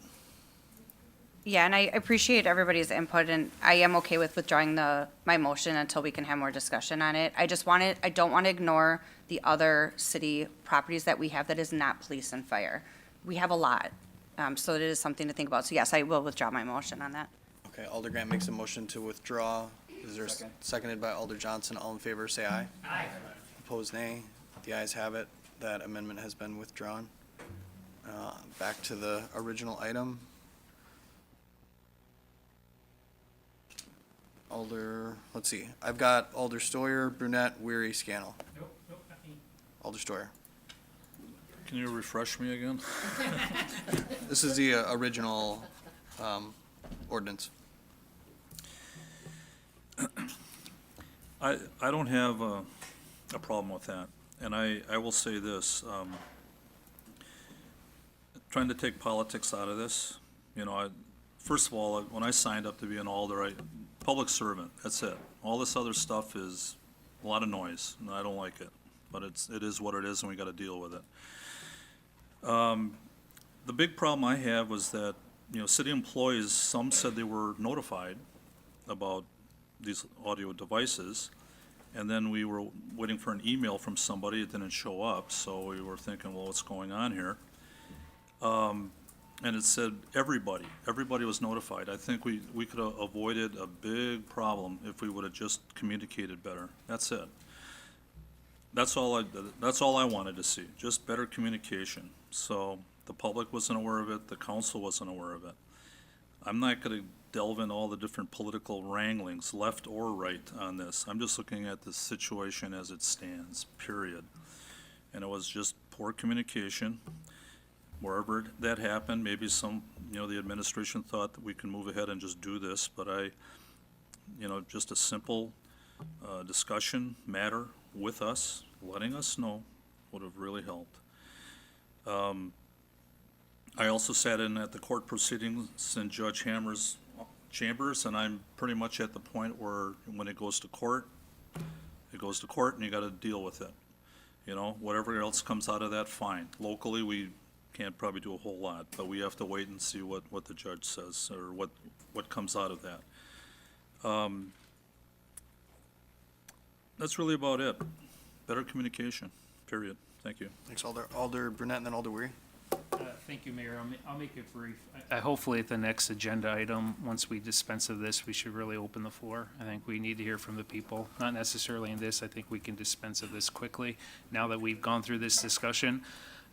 Yeah, and I appreciate everybody's input, and I am okay with withdrawing my motion until we can have more discussion on it. I don't want to ignore the other city properties that we have that is not police and fire. We have a lot, so it is something to think about. So yes, I will withdraw my motion on that. Okay, Alder Grant makes a motion to withdraw. Is there seconded by Alder Johnson? All in favor, say aye. Aye. Opposed, nay. The ayes have it. that amendment has been withdrawn. Back to the original item. Alder, let's see, I've got Alder Stoyer, Brunette, Weary, Scannell. Alder Stoyer. Can you refresh me again? This is the original ordinance. I don't have a problem with that, and I will say this, trying to take politics out of this, you know, first of all, when I signed up to be an alder, public servant, that's it. All this other stuff is a lot of noise, and I don't like it, but it is what it is, and we gotta deal with it. The big problem I have was that, you know, city employees, some said they were notified about these audio devices, and then we were waiting for an email from somebody, it didn't show up, so we were thinking, well, what's going on here? And it said everybody was notified. I think we could have avoided a big problem if we would have just communicated better. That's it. That's all I wanted to see, just better communication. So the public wasn't aware of it, the council wasn't aware of it. I'm not gonna delve in all the different political wranglings, left or right, on this. I'm just looking at the situation as it stands, period. And it was just poor communication. Wherever that happened, maybe the administration thought that we can move ahead and just do this, but just a simple discussion matter with us, letting us know, would have really helped. I also sat in at the court proceedings in Judge Hammer's chambers, and I'm pretty much at the point where when it goes to court, and you gotta deal with it. You know, whatever else comes out of that, fine. Locally, we can't probably do a whole lot, but we have to wait and see what the judge says, or what comes out of that. That's really about it. Better communication, period. Thank you. Thanks, Alder. Alder Brunette and then Alder Weary. Thank you, Mayor. I'll make it brief. Hopefully at the next agenda item, once we dispense of this, we should really open the floor. I think we need to hear from the people, not necessarily in this. I think we can dispense of this quickly. Now that we've gone through this discussion,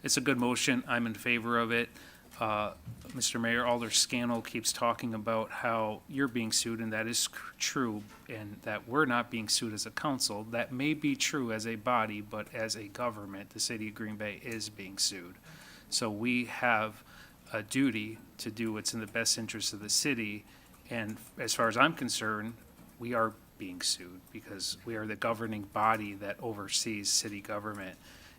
it's a good motion. I'm in favor of it. Mr. Mayor, Alder Scannell keeps talking about how you're being sued, and that is true, and that we're not being sued as a council. That may be true as a body, but as a government, the city of Green Bay is being sued. So we have a duty to do what's in the best interest of the city, and as far as I'm concerned, we are being sued because we are the governing body that oversees city government.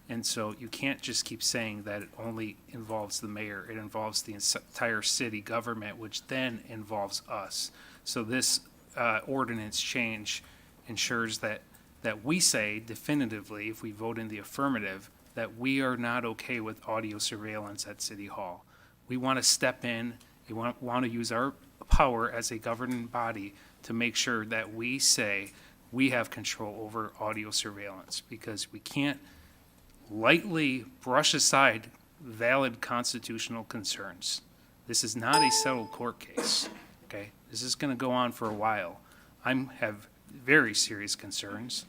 And so you can't just keep saying that it only involves the mayor. It involves the entire city government, which then involves us. So this ordinance change ensures that we say definitively, if we vote in the affirmative, that we are not okay with audio surveillance at City Hall. We want to step in, we want to use our power as a governing body to make sure that we say we have control over audio surveillance, because we can't lightly brush aside valid constitutional concerns. This is not a settled court case, okay? This is going to go on for a while. I have very serious concerns.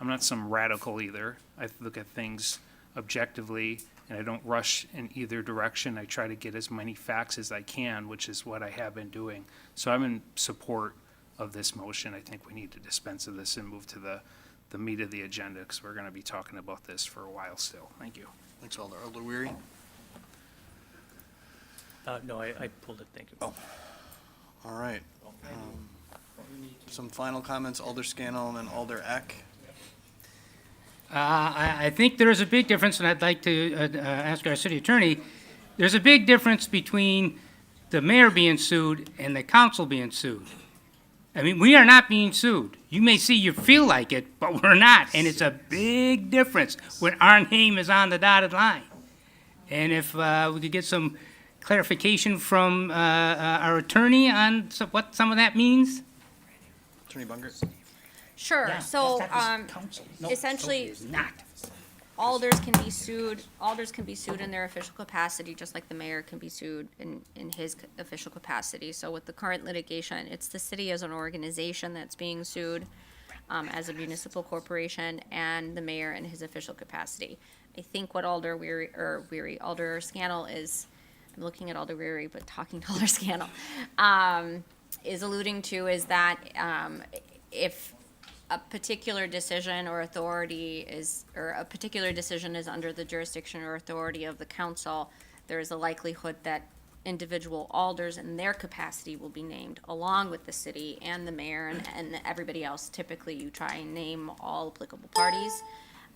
I'm not some radical either. I look at things objectively, and I don't rush in either direction. I try to get as many facts as I can, which is what I have been doing. So I'm in support of this motion. I think we need to dispense of this and move to the meat of the agenda, because we're going to be talking about this for a while still. Thank you. Thanks, Alder. Alder Weary. No, I pulled it, thank you. Oh, all right. Some final comments, Alder Scannell and then Alder Eck. I think there is a big difference, and I'd like to ask our city attorney, there's a big difference between the mayor being sued and the council being sued. I mean, we are not being sued. You may see you feel like it, but we're not, and it's a big difference when our name is on the dotted line. And if we could get some clarification from our attorney on what some of that means? Attorney Bungert. Sure, Yeah, so, that's council. No, essentially, it's not. alders can be sued in their official capacity, just like the mayor can be sued in his official capacity. So with the current litigation, it's the city as an organization that's being sued. as a municipal corporation, and the mayor in his official capacity. I think what Alder Scannell is, I'm looking at Alder Weary, but talking to Alder Scannell, is alluding to is that if a particular decision or authority is, or a particular decision is under the jurisdiction or authority of the council, there is a likelihood that individual alders in their capacity will be named, along with the city and the mayor and everybody else. Typically, you try and name all applicable parties.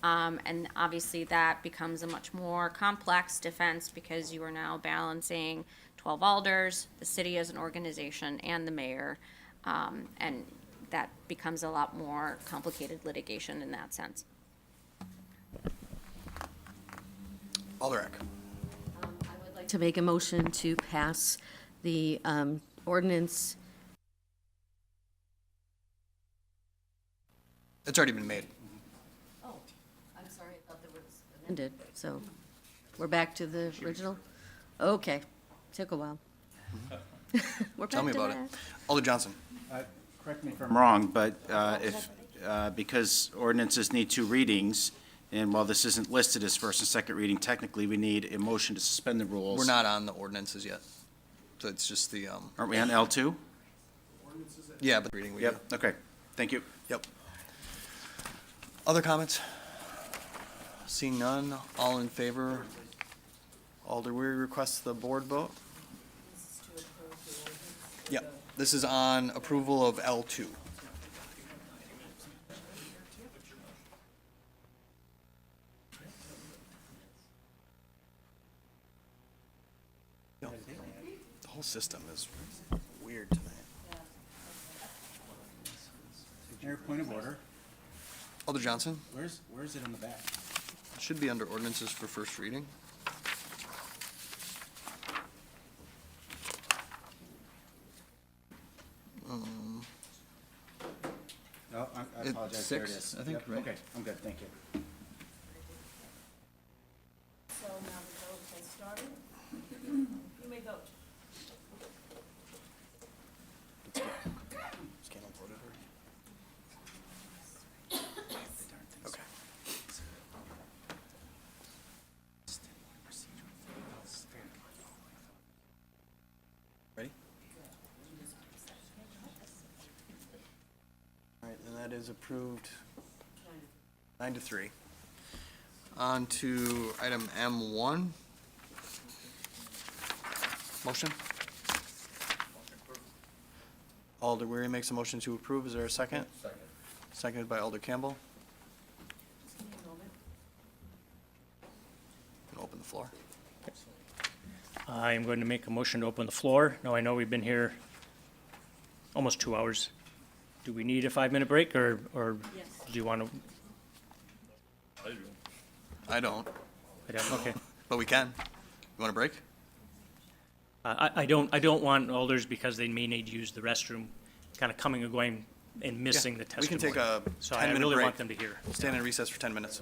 And obviously, that becomes a much more complex defense because you are now balancing 12 alders, the city as an organization, and the mayor. And that becomes a lot more complicated litigation in that sense. Alderek. To make a motion to pass the ordinance. It's already been made. Oh, I'm sorry, I thought there was amended, so we're back to the original? Okay, took a while. We're Tell back me to about it. that. Alder Johnson. Correct me if I'm wrong, but because ordinances need 2 readings, and while this isn't listed as first and second reading, technically, we need a motion to suspend the rules. We're not on the ordinances yet. So it's just the, Aren't we on L2? yeah, but reading we do. Yep, okay, thank you. Yep. Other comments? Seeing none, all in favor? Alder Weary requests the board vote? Yep, this is on approval of L2. The whole system is weird tonight. Mayor, point of order. Alder Johnson? Where's it on the back? It should be under ordinances for first reading. No, I It's apologize, there it 6, is. I think, Yep, right? Okay, I'm good, thank you. So now the vote has started. You may vote. Scannell voted already? Okay. Ready? All right, and that is approved 9-3. On to item M1. Motion? Alder Weary makes a motion to approve. Is there a second? Second. Seconded by Alder Campbell. Can open the floor. I am going to make a motion to open the floor. Now, I know we've been here almost 2 hours. Do we need a 5-minute break, or do you want to? I don't, Okay. but we can. You want a break? I don't want alders because they may need to use the restroom, kind of coming and going and missing the We testimony. can take a So I 10-minute really break. want them to hear. We'll stand in recess for 10 minutes.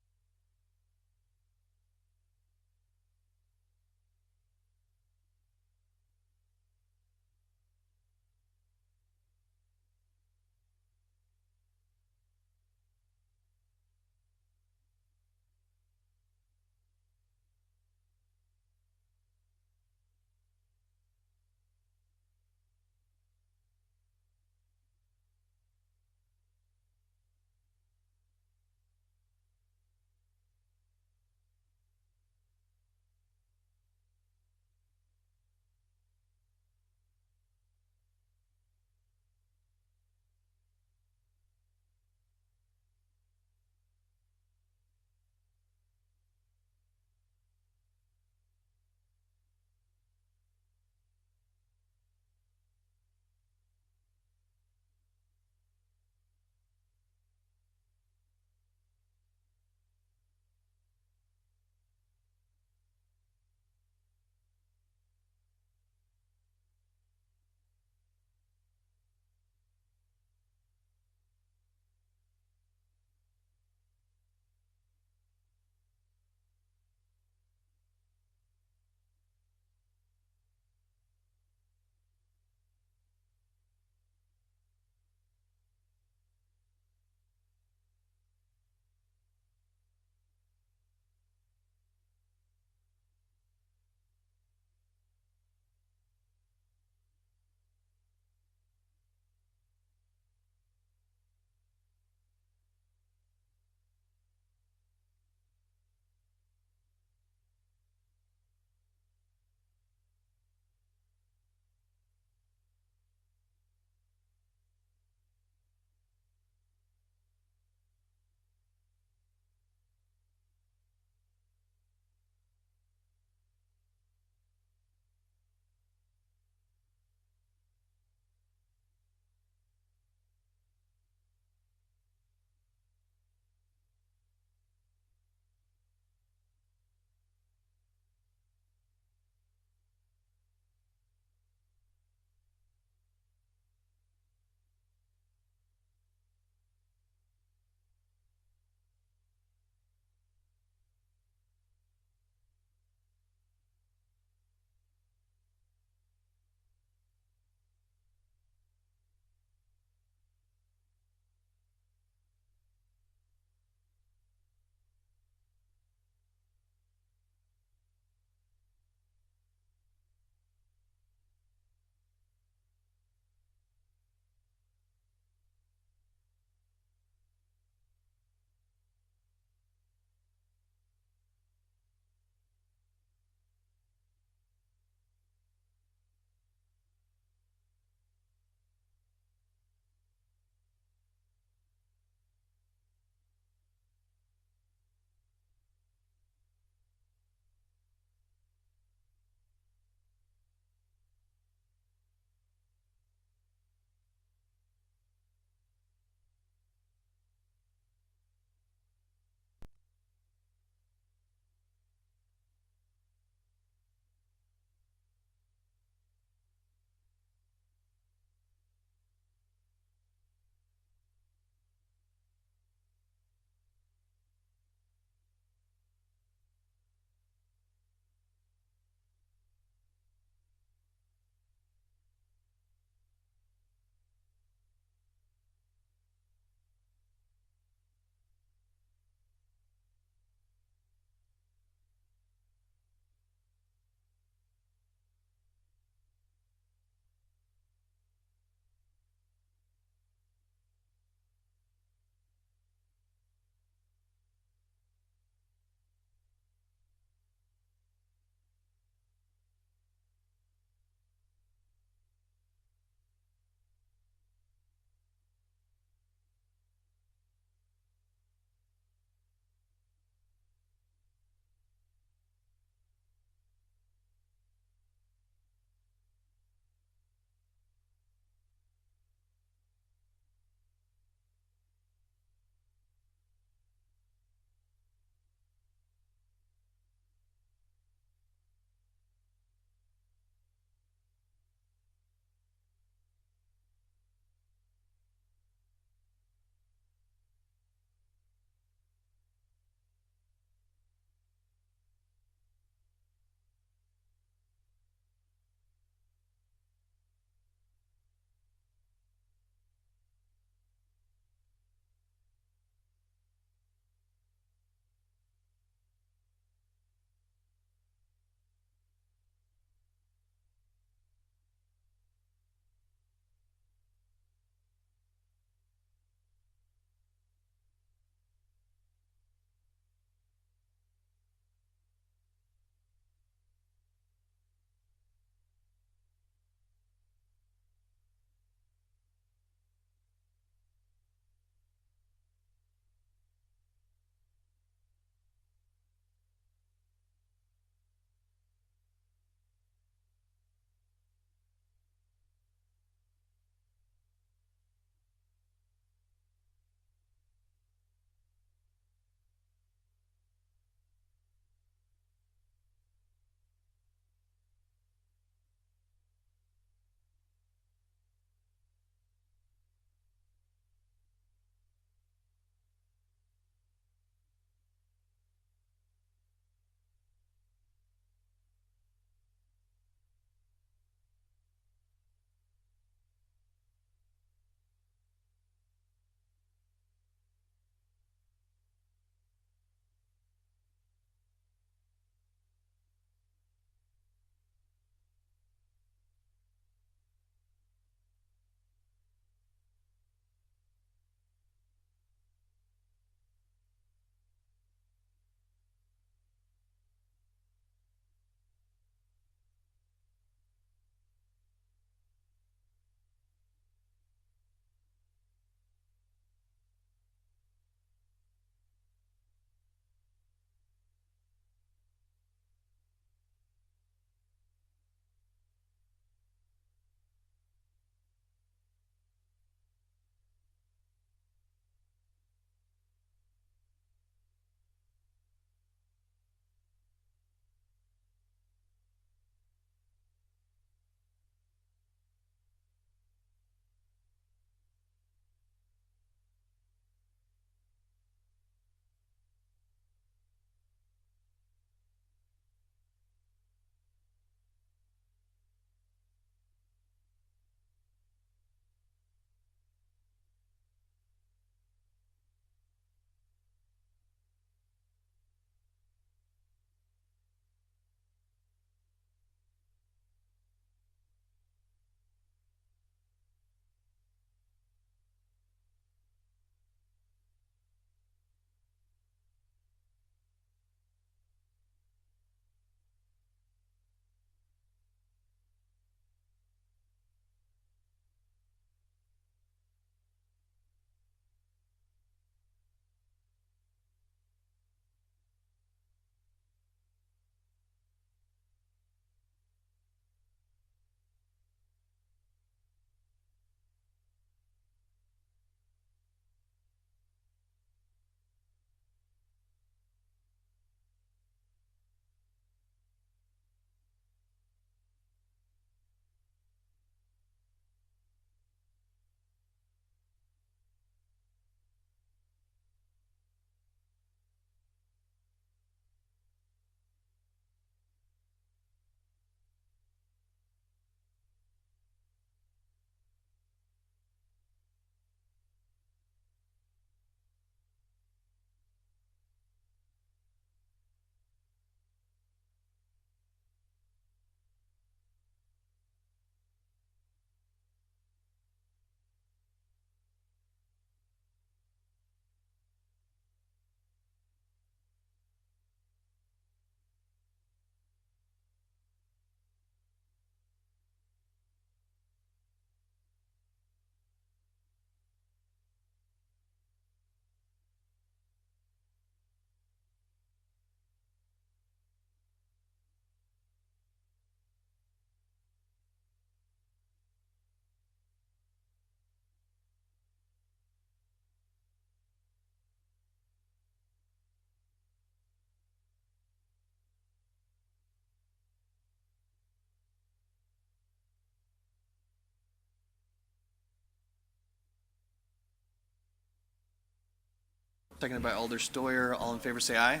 seconded by Alder Stoyer. All in favor, say aye.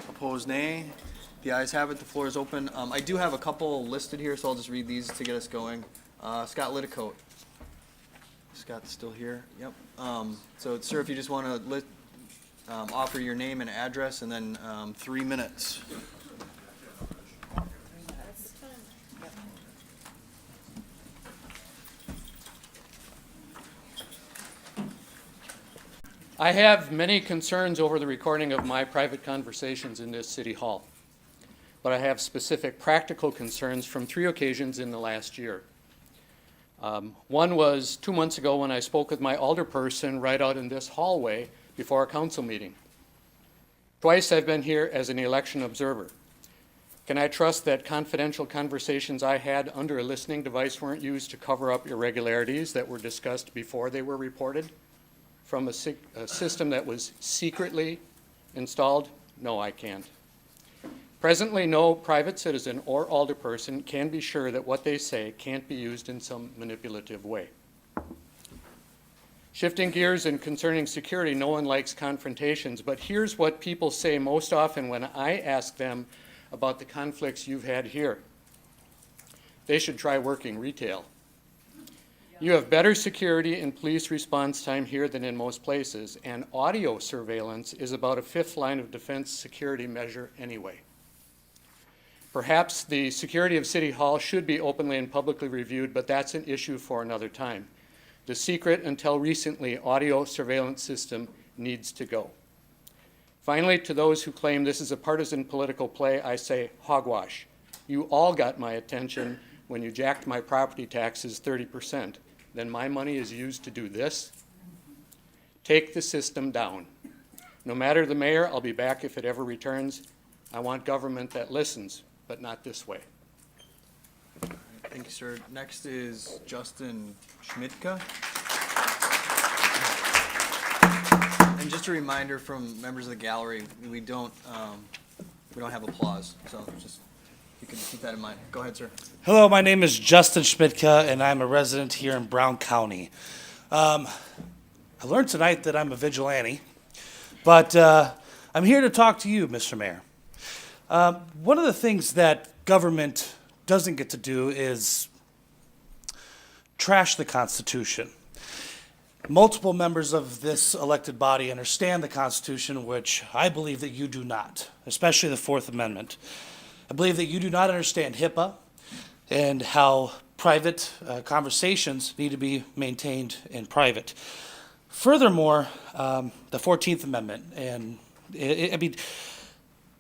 Opposed, nay. The ayes have it. The floor is open. I do have a couple listed here, so I'll just read these to get us going. Scott Litticoat. Scott's still here. Yep. So, sir, if you just want to offer your name and address, and then 3 minutes. I have many concerns over the recording of my private conversations in this city hall, but I have specific practical concerns from 3 occasions in the last year. One was 2 months ago when I spoke with my alderperson right out in this hallway before a council meeting. Twice I've been here as an election observer. Can I trust that confidential conversations I had under a listening device weren't used to cover up irregularities that were discussed before they were reported from a system that was secretly installed? No, I can't. Presently, no private citizen or alderperson can be sure that what they say can't be used in some manipulative way. Shifting gears and concerning security, no one likes confrontations, but here's what people say most often when I ask them about the conflicts you've had here. They should try working retail. You have better security and police response time here than in most places, and audio surveillance is about a 5th line of defense security measure anyway. Perhaps the security of City Hall should be openly and publicly reviewed, but that's an issue for another time. The secret, until recently, audio surveillance system needs to go. Finally, to those who claim this is a partisan political play, I say hogwash. You all got my attention when you jacked my property taxes 30%. Then my money is used to do this? Take the system down. No matter the mayor, I'll be back if it ever returns. I want government that listens, but not this way. Thank you, sir. Next is Justin Schmidtka. And just a reminder from members of the gallery, we don't have applause, so just you can keep that in mind. Go ahead, sir. Hello, my name is Justin Schmidtka, and I'm a resident here in Brown County. I learned tonight that I'm a vigilante, but I'm here to talk to you, Mr. Mayor. One of the things that government doesn't get to do is trash the Constitution. Multiple members of this elected body understand the Constitution, which I believe that you do not, especially the 4th Amendment. I believe that you do not understand HIPAA and how private conversations need to be maintained in private. Furthermore, the 14th Amendment, and I mean,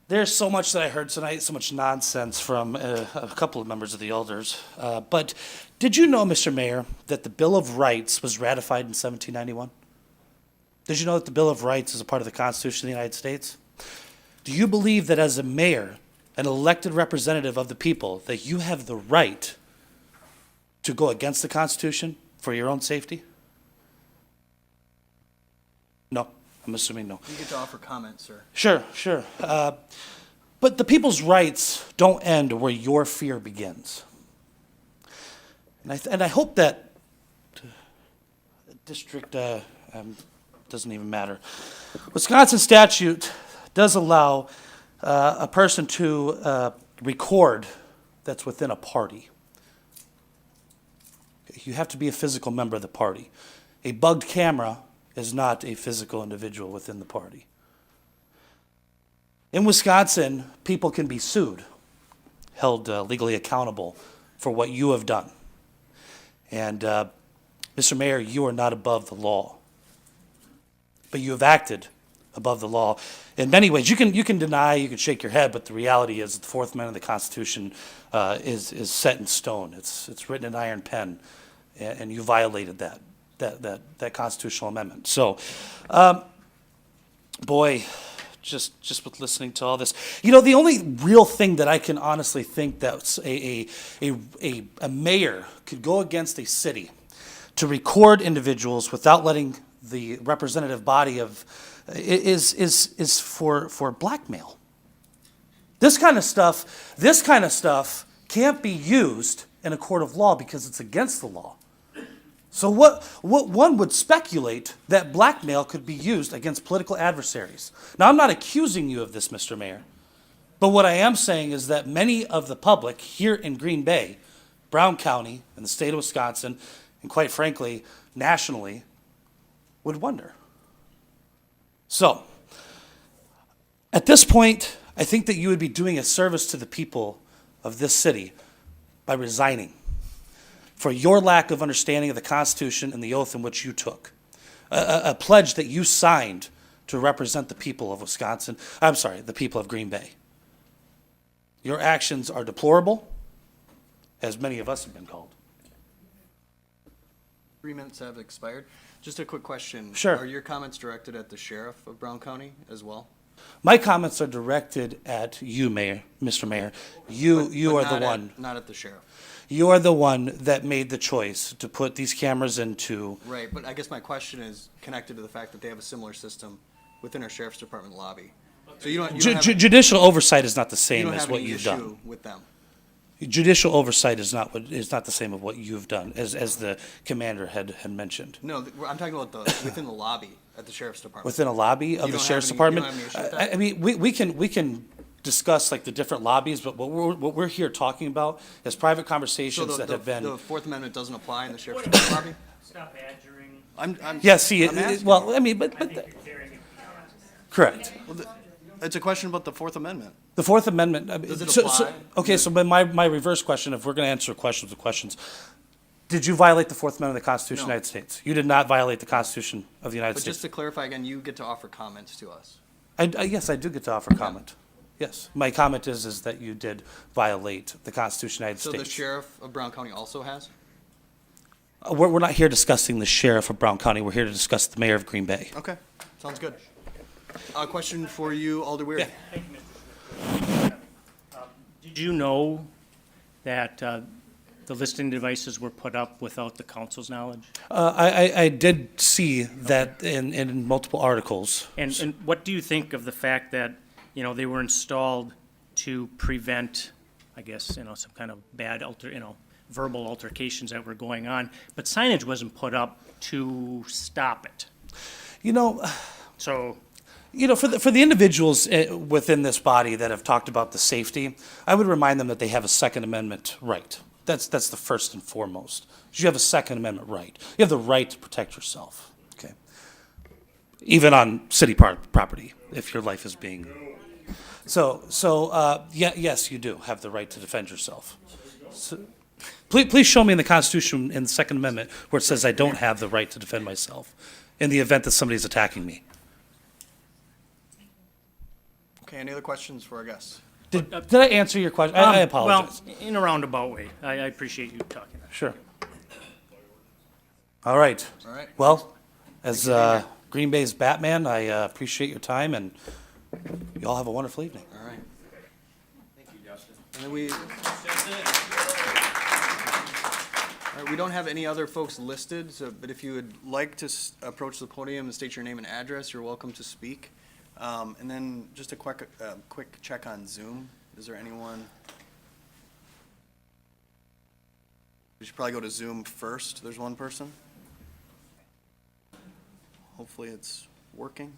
there's so much that I heard tonight, so much nonsense from a couple of members of the elders. But did you know, Mr. Mayor, that the Bill of Rights was ratified in 1791? Did you know that the Bill of Rights is a part of the Constitution of the United States? Do you believe that as a mayor, an elected representative of the people, that you have the right to go against the Constitution for your own safety? No, I'm assuming no. You get to offer comments, sir. Sure. But the people's rights don't end where your fear begins. And I hope that district doesn't even matter. Wisconsin statute does allow a person to record that's within a party. You have to be a physical member of the party. A bugged camera is not a physical individual within the party. In Wisconsin, people can be sued, held legally accountable for what you have done. And Mr. Mayor, you are not above the law, but you have acted above the law in many ways. You can deny, you can shake your head, but the reality is the 4th Amendment of the Constitution is set in stone. It's written in iron pen, and you violated that constitutional amendment. So, boy, just with listening to all this, the only real thing that I can honestly think that a mayor could go against a city to record individuals without letting the representative body of is for blackmail. This kind of stuff can't be used in a court of law because it's against the law. So what one would speculate that blackmail could be used against political adversaries. Now, I'm not accusing you of this, Mr. Mayor, but what I am saying is that many of the public here in Green Bay, Brown County, and the state of Wisconsin, and quite frankly, nationally, would wonder. So, at this point, I think that you would be doing a service to the people of this city by resigning for your lack of understanding of the Constitution and the oath in which you took. A pledge that you signed to represent the people of Wisconsin, I'm sorry, the people of Green Bay. Your actions are deplorable, as many of us have been called. 3 minutes have expired. Just a quick question. Sure. Are your comments directed at the sheriff of Brown County as well? My comments are directed at you, Mayor, Mr. Mayor. You But are the not one. Not at the sheriff. You are the one that made the choice to put these cameras into. Right, but I guess my question is connected to the fact that they have a similar system within our sheriff's department lobby. So you don't have, Judicial oversight is not the you same don't as have what any you've issue done. with them. Judicial oversight is not the same of what you've done, as the commander had mentioned. No, I'm talking about within the lobby at the sheriff's department. Within a lobby You of the don't sheriff's have any- you department, don't have any issue with that? I mean, we can discuss like the different lobbies, but what we're here talking about is private So conversations that have been. the Fourth Amendment doesn't apply in the sheriff's department lobby? Stop badgering. I'm. Yeah, see, I'm asking. well, I mean, but correct. Well, it's a question about the Fourth Amendment. The Fourth Amendment. I mean, Does it so- apply? Okay, so but my reverse question, if we're going to answer questions with questions, did you violate the Fourth Amendment of the Constitution of the No. United States? You did not violate the Constitution of the United But States. just to clarify again, you get to offer comments to us. Yes, I do get to offer comment. Yes, my comment is that you did violate the Constitution of the United So the States. sheriff of Brown County also has? We're not here discussing the sheriff of Brown County. We're here to discuss the mayor of Green Bay. Okay, sounds good. A question for you, Alder Weary. Thank you, Mr. Chairman. Did you know that the listening devices were put up without the council's knowledge? I did see that in multiple articles. And what do you think of the fact that, they were installed to prevent, I guess, some kind of bad verbal altercations that were going on, but signage wasn't put up to stop it? So, for the individuals within this body that have talked about the safety, I would remind them that they have a Second Amendment right. That's the first and foremost. You have a Second Amendment right. You have the right to protect yourself. Okay, even on city property, if your life is being. Yes, you do have the right to defend yourself. So, please show me in the Constitution, in the Second Amendment, where it says I don't have the right to defend myself in the event that somebody's attacking me. Okay, any other questions for our guests? Did I answer your question? I apologize. Well, in a roundabout way. I appreciate you talking. Sure. All right. All right. Well, as Green Bay's Batman, I appreciate your time, and you all have a wonderful evening. All right. Thank you, Justin. And then all right, we don't have any other folks listed, but if you would like to approach the podium and state your name and address, you're welcome to speak. And then just a quick check on Zoom. Is there anyone? We should probably go to Zoom first. There's one person. Hopefully it's working.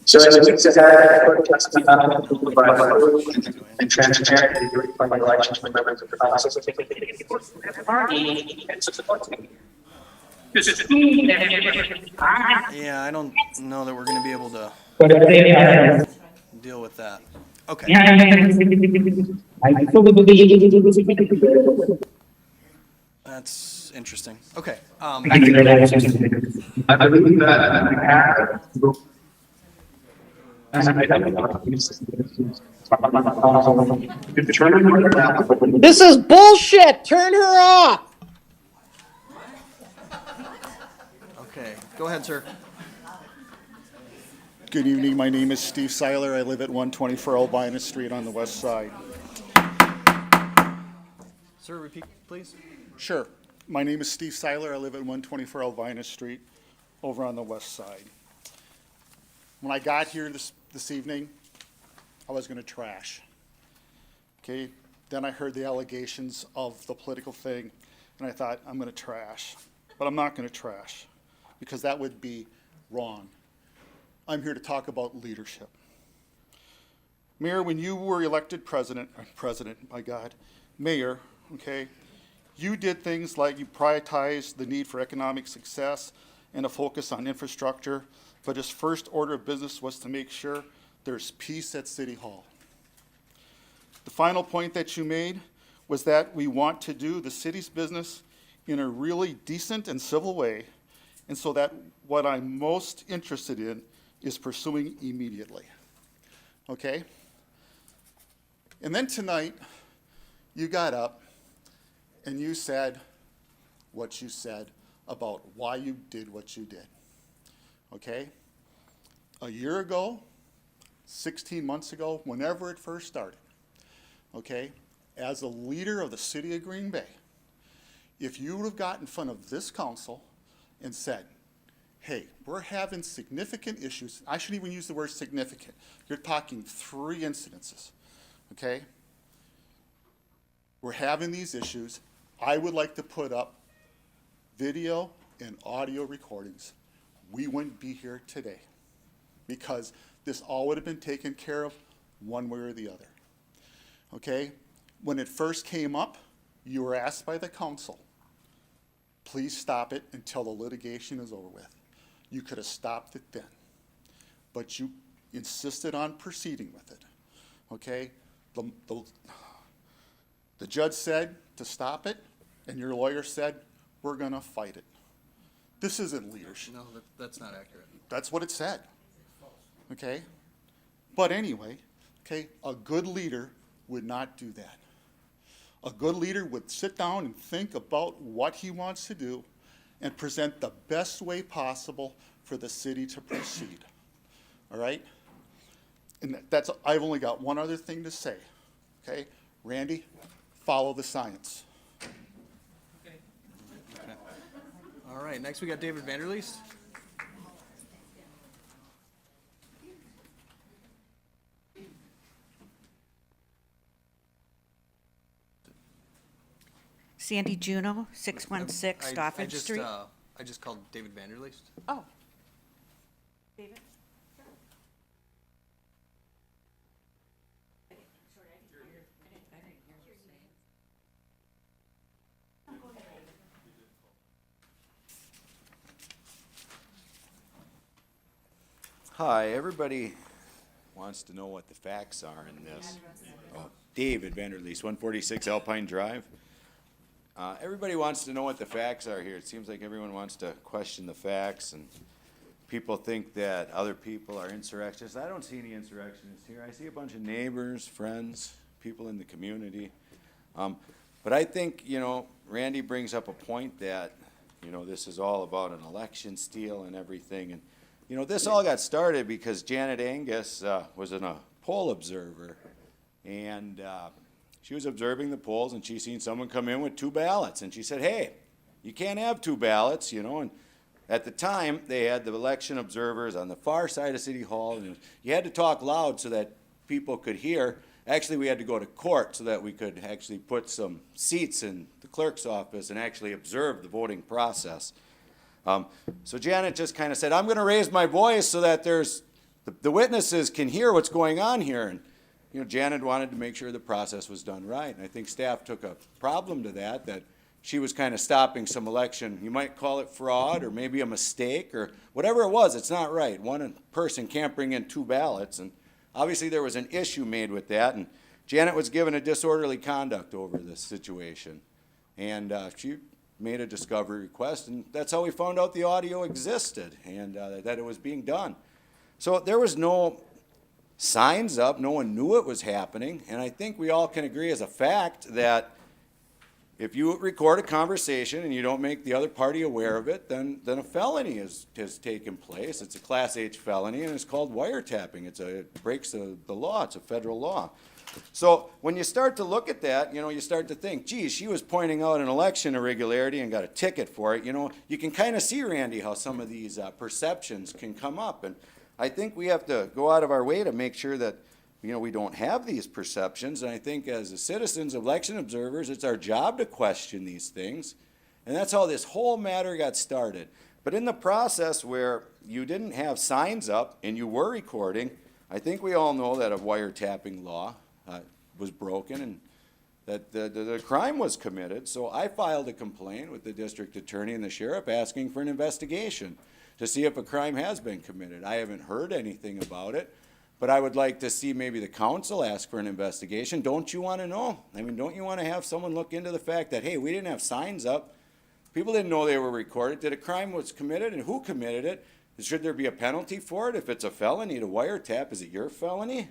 So as we said, and transparent, from elections for members of the process. Yeah, I don't know that we're going to be able to deal with that. Okay. That's interesting. Okay. Thank you. I believe that This is bullshit. Turn her off. Okay. Go ahead, sir. Good evening. My name is Steve Seiler. I live at 124 Albina Street on the west side. Sir, repeat, please. Sure. My name is Steve Seiler. I live at 124 Albina Street over on the west side. When I got here this evening, I was going to trash. Okay? Then I heard the allegations of the political thing, and I thought, I'm going to trash. But I'm not going to trash, because that would be wrong. I'm here to talk about leadership. Mayor, when you were elected president, my God, mayor, okay, you did things like you prioritized the need for economic success and a focus on infrastructure, but his first order of business was to make sure there's peace at City Hall. The final point that you made was that we want to do the city's business in a really decent and civil way, and so that what I'm most interested in is pursuing immediately. Okay? And then tonight, you got up and you said what you said about why you did what you did. Okay? A year ago, 16 months ago, whenever it first started, okay, as a leader of the city of Green Bay, if you would have gotten in front of this council and said, hey, we're having significant issues. I shouldn't even use the word significant. You're talking 3 incidences, okay? We're having these issues. I would like to put up video and audio recordings. We wouldn't be here today because this all would have been taken care of one way or the other, okay? When it first came up, you were asked by the council, please stop it until the litigation is over with. You could have stopped it then, but you insisted on proceeding with it, okay? The judge said to stop it, and your lawyer said, we're gonna fight it. This isn't leadership. No, that's not accurate. That's what it said, okay? But anyway, okay, a good leader would not do that. A good leader would sit down and think about what he wants to do and present the best way possible for the city to proceed, all right? And that's, I've only got one other thing to say, okay? Randy, follow the science. Okay. All right, next we got David Vanderleest. Sandy Juno, 616 Stofford Street. I just called David Vanderleest. Oh. David? Hi, everybody wants to know what the facts are in this. Oh, David Vanderleest, 146 Alpine Drive. Everybody wants to know what the facts are here. It seems like everyone wants to question the facts, and people think that other people are insurrectionists. I don't see any insurrectionists here. I see a bunch of neighbors, friends, people in the community. But I think, you know, Randy brings up a point that, you know, this is all about an election steal and everything. And, you know, this all got started because Janet Angus was a poll observer, and she was observing the polls, and she seen someone come in with 2 ballots, and she said, hey, you can't have 2 ballots, you know. And at the time, they had the election observers on the far side of City Hall, and you had to talk loud so that people could hear. Actually, we had to go to court so that we could actually put some seats in the clerk's office and actually observe the voting process. So Janet just kind of said, I'm going to raise my voice so that the witnesses can hear what's going on here. And, you know, Janet wanted to make sure the process was done right. And I think staff took a problem to that she was kind of stopping some election. You might call it fraud or maybe a mistake or whatever it was. It's not right. One person can't bring in 2 ballots. And obviously there was an issue made with that. And Janet was given a disorderly conduct over this situation. And she made a discovery request, and that's how we found out the audio existed and that it was being done. So there was no signs up, no one knew it was happening, and I think we all can agree as a fact that if you record a conversation and you don't make the other party aware of it, then a felony has taken place. It's a Class H felony, and it's called wiretapping. It breaks the law. It's a federal law. So when you start to look at that, you start to think, geez, she was pointing out an election irregularity and got a ticket for it. You can kind of see, Randy, how some of these perceptions can come up. And I think we have to go out of our way to make sure that, we don't have these perceptions. And I think as citizens, election observers, it's our job to question these things. And that's how this whole matter got started. But in the process where you didn't have signs up and you were recording, I think we all know that a wiretapping law was broken and that the crime was committed. So I filed a complaint with the district attorney and the sheriff asking for an investigation to see if a crime has been committed. I haven't heard anything about it, but I would like to see maybe the council ask for an investigation. Don't you want to know? I mean, don't you want to have someone look into the fact that, hey, we didn't have signs up. People didn't know they were recorded. Did a crime was committed and who committed it? Should there be a penalty for it? If it's a felony to wiretap, is it your felony?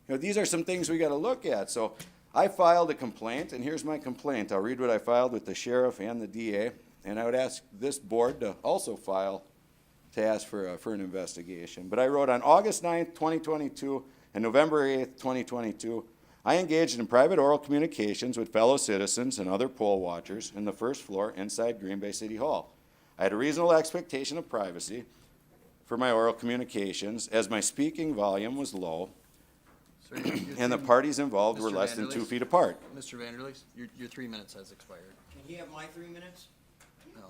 These are some things we got to look at. So I filed a complaint, and here's my complaint. I'll read what I filed with the sheriff and the DA, and I would ask this board to also file to ask for an investigation. But I wrote on August 9th, 2022, and November 8th, 2022, I engaged in private oral communications with fellow citizens and other poll watchers in the first floor inside Green Bay City Hall. I had a reasonable expectation of privacy for my oral communications as my speaking volume was low and the parties involved were Mr. less than 2 Vanderleest? feet apart. Mr. Vanderleest, your 3 minutes has expired. Can he have my 3 minutes? No.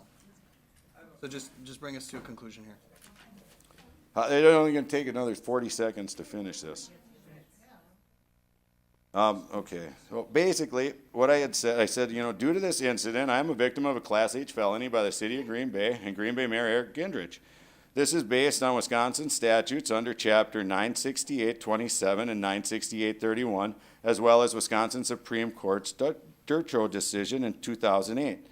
So just bring us to a conclusion here. They're only going to take another 40 seconds to finish this. Okay. So basically, what I said, due to this incident, I'm a victim of a Class H felony by the city of Green Bay and Green Bay Mayor Eric Gendrich. This is based on Wisconsin statutes under Chapter 968-27 and 968-31, as well as Wisconsin Supreme Court's Durtrow decision in 2008.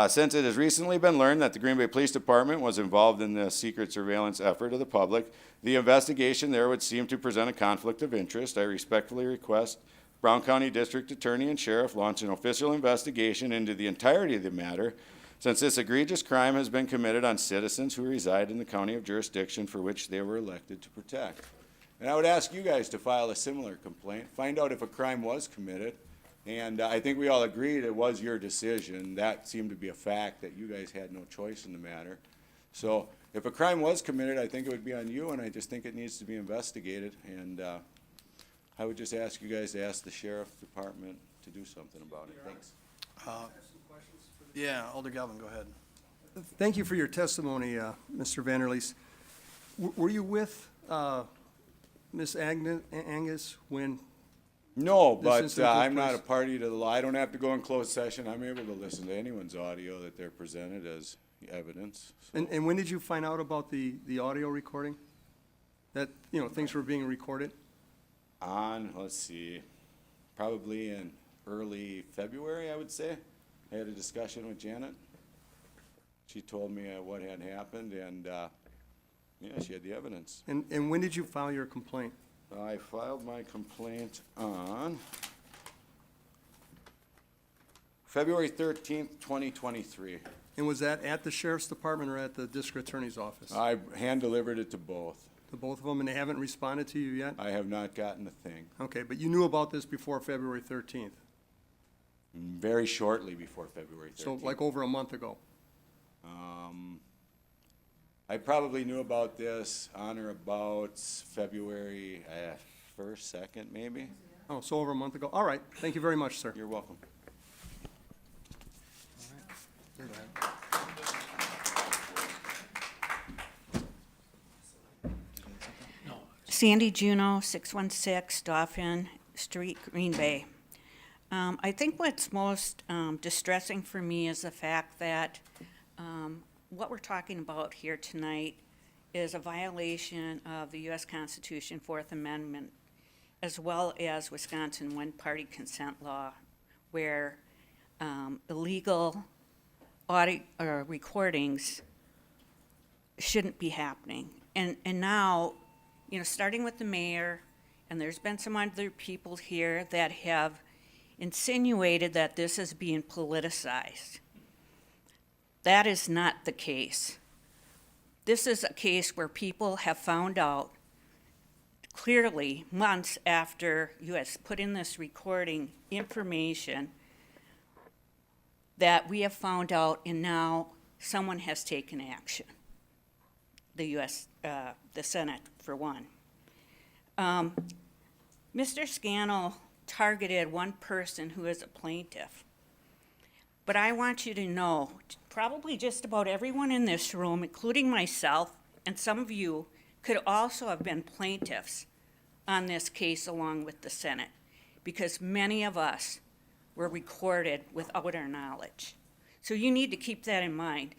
Since it has recently been learned that the Green Bay Police Department was involved in the secret surveillance effort of the public, the investigation there would seem to present a conflict of interest. I respectfully request Brown County District Attorney and Sheriff launch an official investigation into the entirety of the matter, since this egregious crime has been committed on citizens who reside in the county of jurisdiction for which they were elected to protect. And I would ask you guys to file a similar complaint, find out if a crime was committed. And I think we all agreed it was your decision. That seemed to be a fact that you guys had no choice in the matter. So if a crime was committed, I think it would be on you, and I just think it needs to be investigated. And I would just ask you guys to ask the sheriff department to do something about it. Thanks. Yeah, Alder Galvin, go ahead. Thank you for your testimony, Mr. Vanderleest. Were you with Ms. Angus when? No, this but incident took I'm not a place? party to the law. I don't have to go in closed session. I'm able to listen to anyone's audio that they're presented as evidence. So. And when did you find out about the audio recording? That, things were being recorded? Let's see, probably in early February, I would say. I had a discussion with Janet. She told me what had happened, and she had the evidence. And when did you file your complaint? I filed my complaint on February 13th, 2023. And was that at the sheriff's department or at the district attorney's office? I hand-delivered it to both. To both of them, and they haven't responded to you yet? I have not gotten a thing. Okay, but you knew about this before February 13th? Very shortly before February 13th. So like over a month ago? I probably knew about this on or about February 1st, 2nd, maybe. Oh, so over a month ago. All right, thank you very much, sir. You're welcome. Go ahead. Sandy Juno, 616 Dauphin Street, Green Bay. I think what's most distressing for me is the fact that what we're talking about here tonight is a violation of the U.S. Constitution, Fourth Amendment, as well as Wisconsin one-party consent law, where illegal audio or recordings shouldn't be happening. And now, starting with the mayor, and there's been some other people here that have insinuated that this is being politicized. That is not the case. This is a case where people have found out clearly months after you have put in this recording information that we have found out, and now someone has taken action. The Senate, for one. Mr. Scannell targeted one person who is a plaintiff. But I want you to know, probably just about everyone in this room, including myself and some of you, could also have been plaintiffs on this case along with the Senate, because many of us were recorded without our knowledge. So you need to keep that in mind.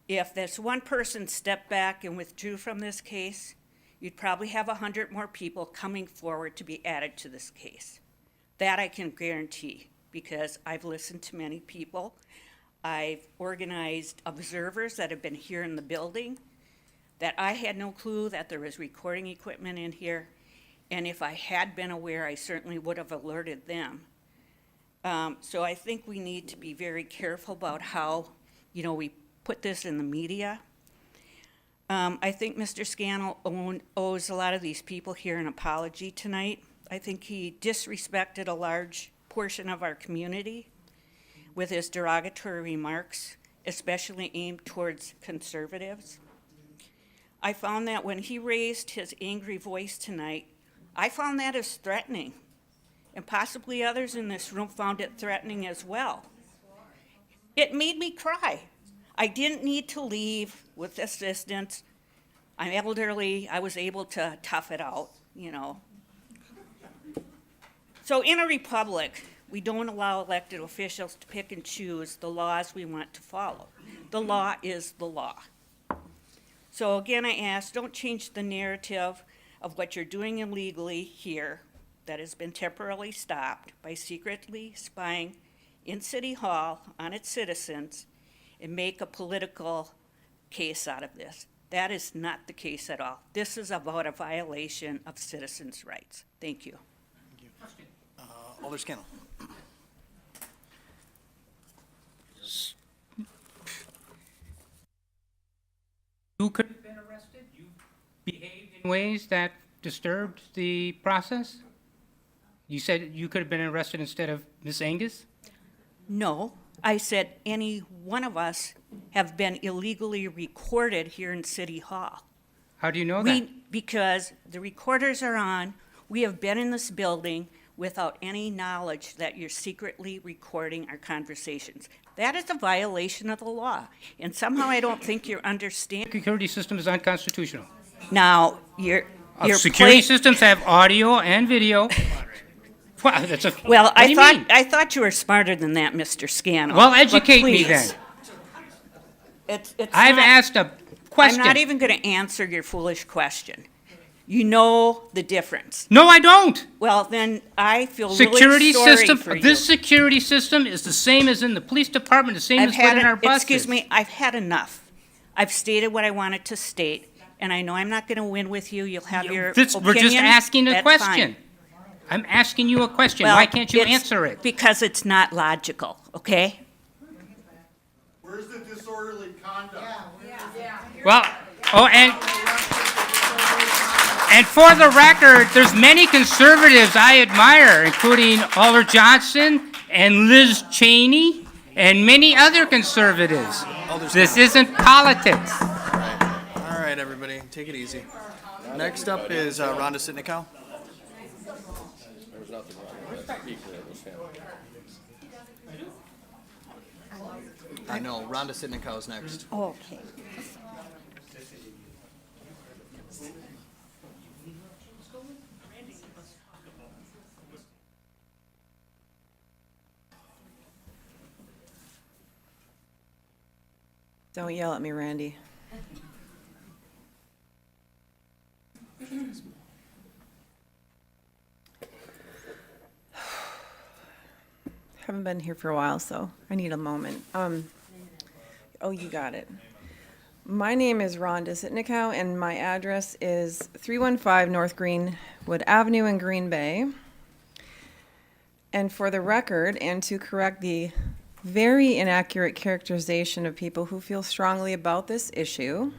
If this one person stepped back and withdrew from this case, you'd probably have 100 more people coming forward to be added to this case. That I can guarantee, because I've listened to many people. I've organized observers that have been here in the building, that I had no clue that there was recording equipment in here. And if I had been aware, I certainly would have alerted them. So I think we need to be very careful about how, we put this in the media. I think Mr. Scannell owes a lot of these people here an apology tonight. I think he disrespected a large portion of our community with his derogatory remarks, especially aimed towards conservatives. I found that when he raised his angry voice tonight, I found that as threatening, and possibly others in this room found it threatening as well. It made me cry. I didn't need to leave with assistance. I'm elderly. I was able to tough it out, So in a republic, we don't allow elected officials to pick and choose the laws we want to follow. The law is the law. So again, I ask, don't change the narrative of what you're doing illegally here that has been temporarily stopped by secretly spying in City Hall on its citizens and make a political case out of this. That is not the case at all. This is about a violation of citizens' rights. Thank you. Alder Scannell. You could have been arrested? You behaved in ways that disturbed the process? You said you could have been arrested instead of Miss Angus? No, I said any one of us have been illegally recorded here in City Hall. How do you know that? Because the recorders are on. We have been in this building without any knowledge that you're secretly recording our conversations. That is a violation of the law, and somehow I don't think you're understanding. Security system is unconstitutional. Now, your security systems have audio and video. Wow, that's a, well, what do you mean? I thought you were smarter than that, Mr. Scannell. Well, But educate me please. then. It's I've not- asked a question. I'm not even going to answer your foolish question. You know the difference. No, I don't. Well, then I feel Security really sorry system. for you. This security system is the same as in the police department, the same as in our buses. Excuse me, I've had enough. I've stated what I wanted to state, and I know I'm not going to win with you. You'll have your opinion. We're just asking a That's question. fine. I'm asking you a question. Well, Why can't you it's answer it? Because it's not logical, okay? Where's the disorderly conduct? Well, and for the record, there's many conservatives I admire, including Alder Johnson and Liz Cheney and many other conservatives. This isn't politics. All right, everybody, take it easy. Next up is Rhonda Sitnikow. I know, Rhonda Sitnikow is next. Okay. Don't yell at me, Randy. Haven't been here for a while, so I need a moment. Oh, you got it. My name is Rhonda Sitnikow, and my address is 315 North Greenwood Avenue in Green Bay. And for the record, and to correct the very inaccurate characterization of people who feel strongly about this issue,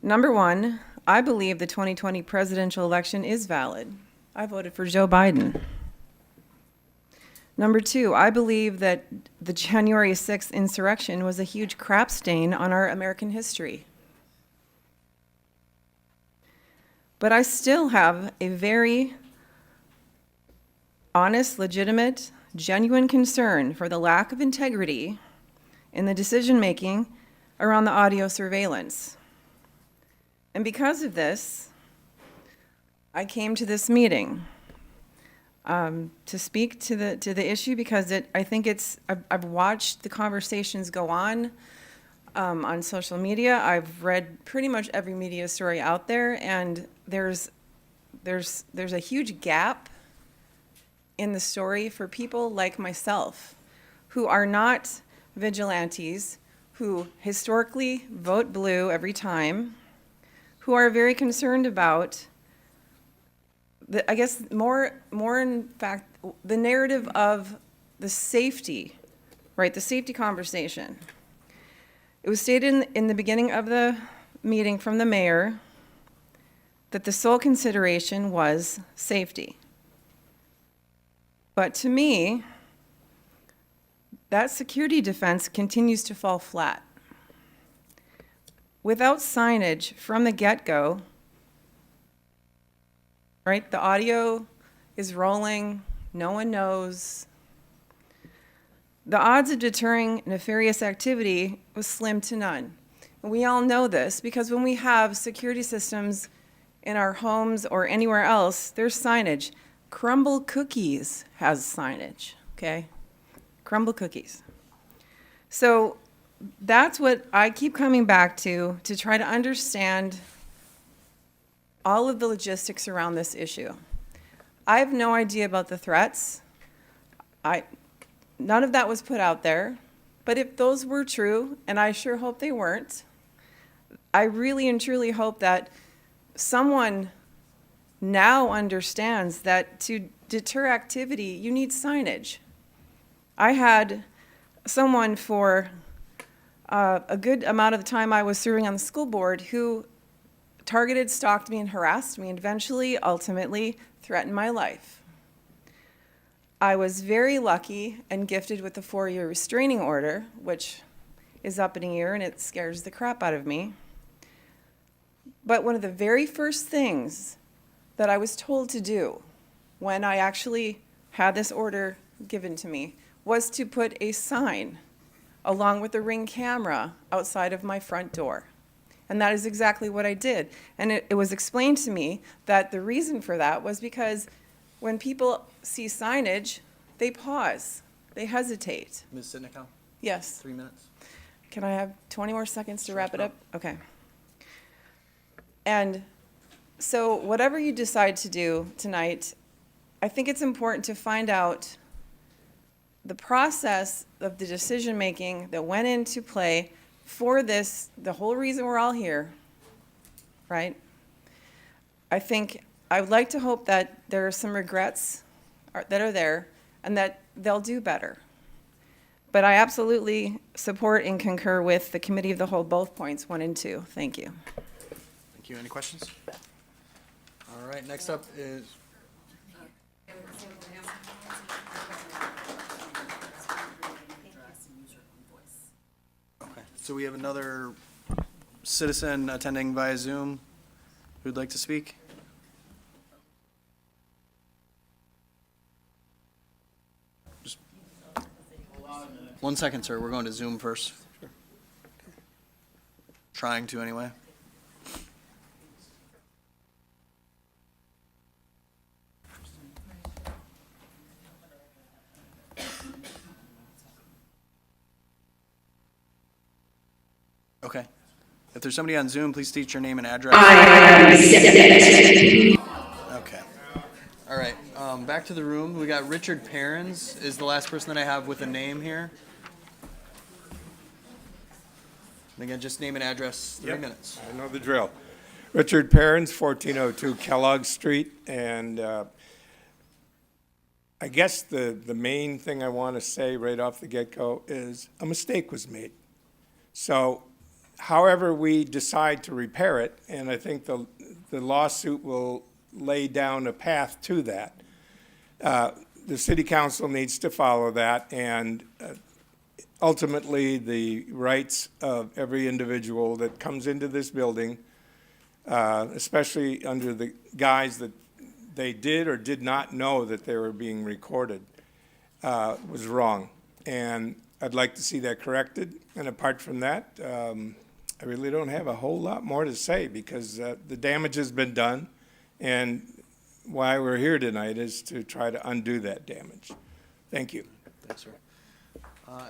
number one, I believe the 2020 presidential election is valid. I voted for Joe Biden. Number two, I believe that the January 6th insurrection was a huge crap stain on our American history. But I still have a very honest, legitimate, genuine concern for the lack of integrity in the decision-making around the audio surveillance. And because of this, I came to this meeting to speak to the issue because I think I've watched the conversations go on social media. I've read pretty much every media story out there, and there's a huge gap in the story for people like myself who are not vigilantes, who historically vote blue every time, who are very concerned about I guess more in fact, the narrative of the safety, right? The safety conversation. It was stated in the beginning of the meeting from the mayor that the sole consideration was safety. But to me, that security defense continues to fall flat. Without signage from the get-go, right? The audio is rolling, no one knows. The odds of deterring nefarious activity was slim to none. And we all know this because when we have security systems in our homes or anywhere else, there's signage. Crumble Cookies has signage, okay? Crumble Cookies. So that's what I keep coming back to try to understand all of the logistics around this issue. I have no idea about the threats. None of that was put out there. But if those were true, and I sure hope they weren't, I really and truly hope that someone now understands that to deter activity, you need signage. I had someone for a good amount of the time I was serving on the school board who targeted, stalked me, and harassed me, and eventually, ultimately, threatened my life. I was very lucky and gifted with a 4-year restraining order, which is up in a year, and it scares the crap out of me. But one of the very first things that I was told to do when I actually had this order given to me was to put a sign along with a Ring camera outside of my front door. And that is exactly what I did. And it was explained to me that the reason for that was because when people see signage, they pause, they hesitate. Ms. Sitnikow? Yes. 3 minutes. Can I have 20 more seconds to wrap it up? Okay. And so whatever you decide to do tonight, I think it's important to find out the process of the decision-making that went into play for this, the whole reason we're all here, right? I think, I would like to hope that there are some regrets that are there and that they'll do better. But I absolutely support and concur with the committee of the whole, both points 1 and 2. Thank you. Thank you. Any questions? All right, next up is. Okay, so we have another citizen attending via Zoom who'd like to speak. Just 1 second, sir. We're going to Zoom first. Trying to, anyway. Okay. If there's somebody on Zoom, please state your name and address. Okay. All right. Back to the room. We got Richard Perrins is the last person that I have with a name here. And again, just name and address, 3 minutes. I know the drill. Richard Perrins, 1402 Kellogg Street, and I guess the main thing I want to say right off the get-go is a mistake was made. So however we decide to repair it, and I think the lawsuit will lay down a path to that, the city council needs to follow that, and ultimately the rights of every individual that comes into this building, especially under the guise that they did or did not know that they were being recorded, was wrong. And I'd like to see that corrected. And apart from that, I really don't have a whole lot more to say because the damage has been done. And why we're here tonight is to try to undo that damage. Thank you. Thanks, sir.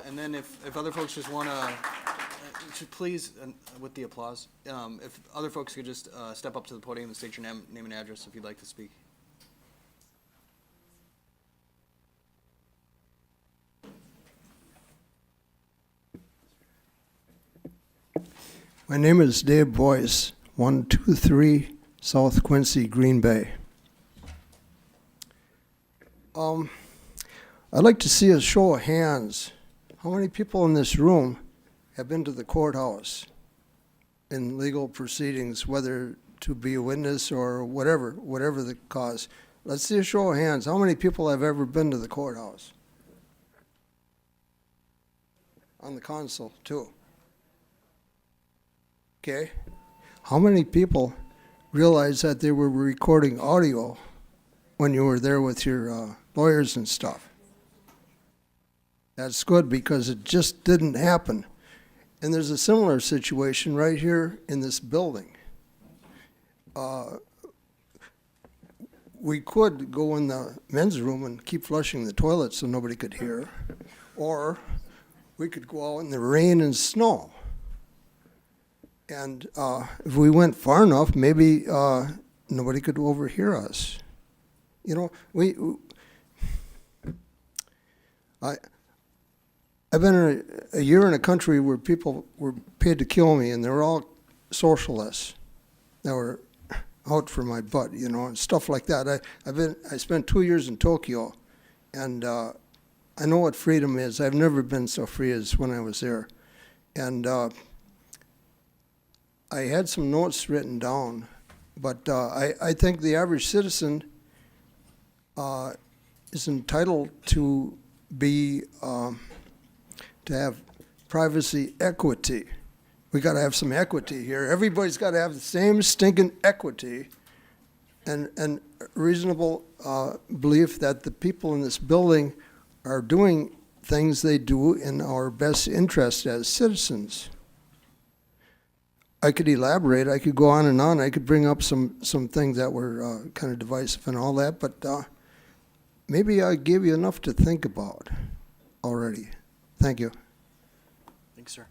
And then if other folks just want to, please, with the applause, if other folks could just step up to the podium and state your name and address if you'd like to speak. My name is Dave Boyce, 123 South Quincy, Green Bay. I'd like to see a show of hands. How many people in this room have been to the courthouse in legal proceedings, whether to be a witness or whatever the cause? Let's see a show of hands. How many people have ever been to the courthouse? On the console, too. Okay. How many people realize that they were recording audio when you were there with your lawyers and stuff? That's good because it just didn't happen. And there's a similar situation right here in this building. We could go in the men's room and keep flushing the toilet so nobody could hear, or we could go out in the rain and snow. And if we went far enough, maybe nobody could overhear us. You know, I've been a year in a country where people were paid to kill me, and they were all socialists that were out for my butt, you know, and stuff like that. I spent 2 years in Tokyo, and I know what freedom is. I've never been so free as when I was there. And I had some notes written down, but I think the average citizen is entitled to be to have privacy equity. We got to have some equity here. Everybody's got to have the same stinking equity and reasonable belief that the people in this building are doing things they do in our best interest as citizens. I could elaborate. I could go on and on. I could bring up some things that were kind of divisive and all that, but maybe I gave you enough to think about already. Thank you. Thanks, sir.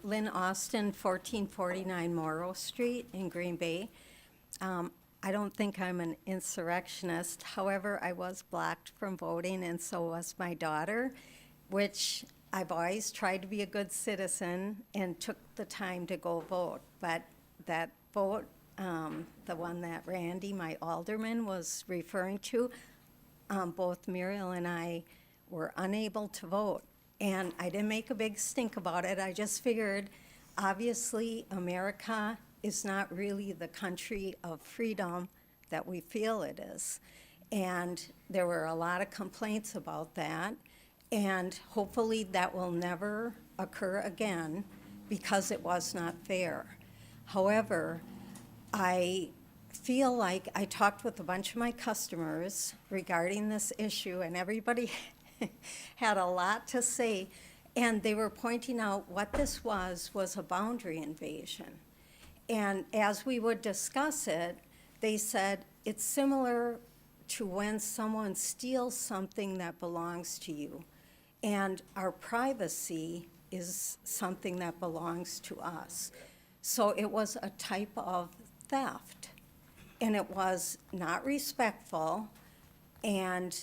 Lynn Austin, 1449 Morrow Street in Green Bay. I don't think I'm an insurrectionist. However, I was blocked from voting, and so was my daughter, which I've always tried to be a good citizen and took the time to go vote. But that vote, the one that Randy, my alderman, was referring to, both Muriel and I were unable to vote. And I didn't make a big stink about it. I just figured, obviously, America is not really the country of freedom that we feel it is. And there were a lot of complaints about that. And hopefully that will never occur again because it was not fair. However, I feel like I talked with a bunch of my customers regarding this issue, and everybody had a lot to say, and they were pointing out what this was a boundary invasion. And as we would discuss it, they said it's similar to when someone steals something that belongs to you, and our privacy is something that belongs to us. So it was a type of theft, and it was not respectful, and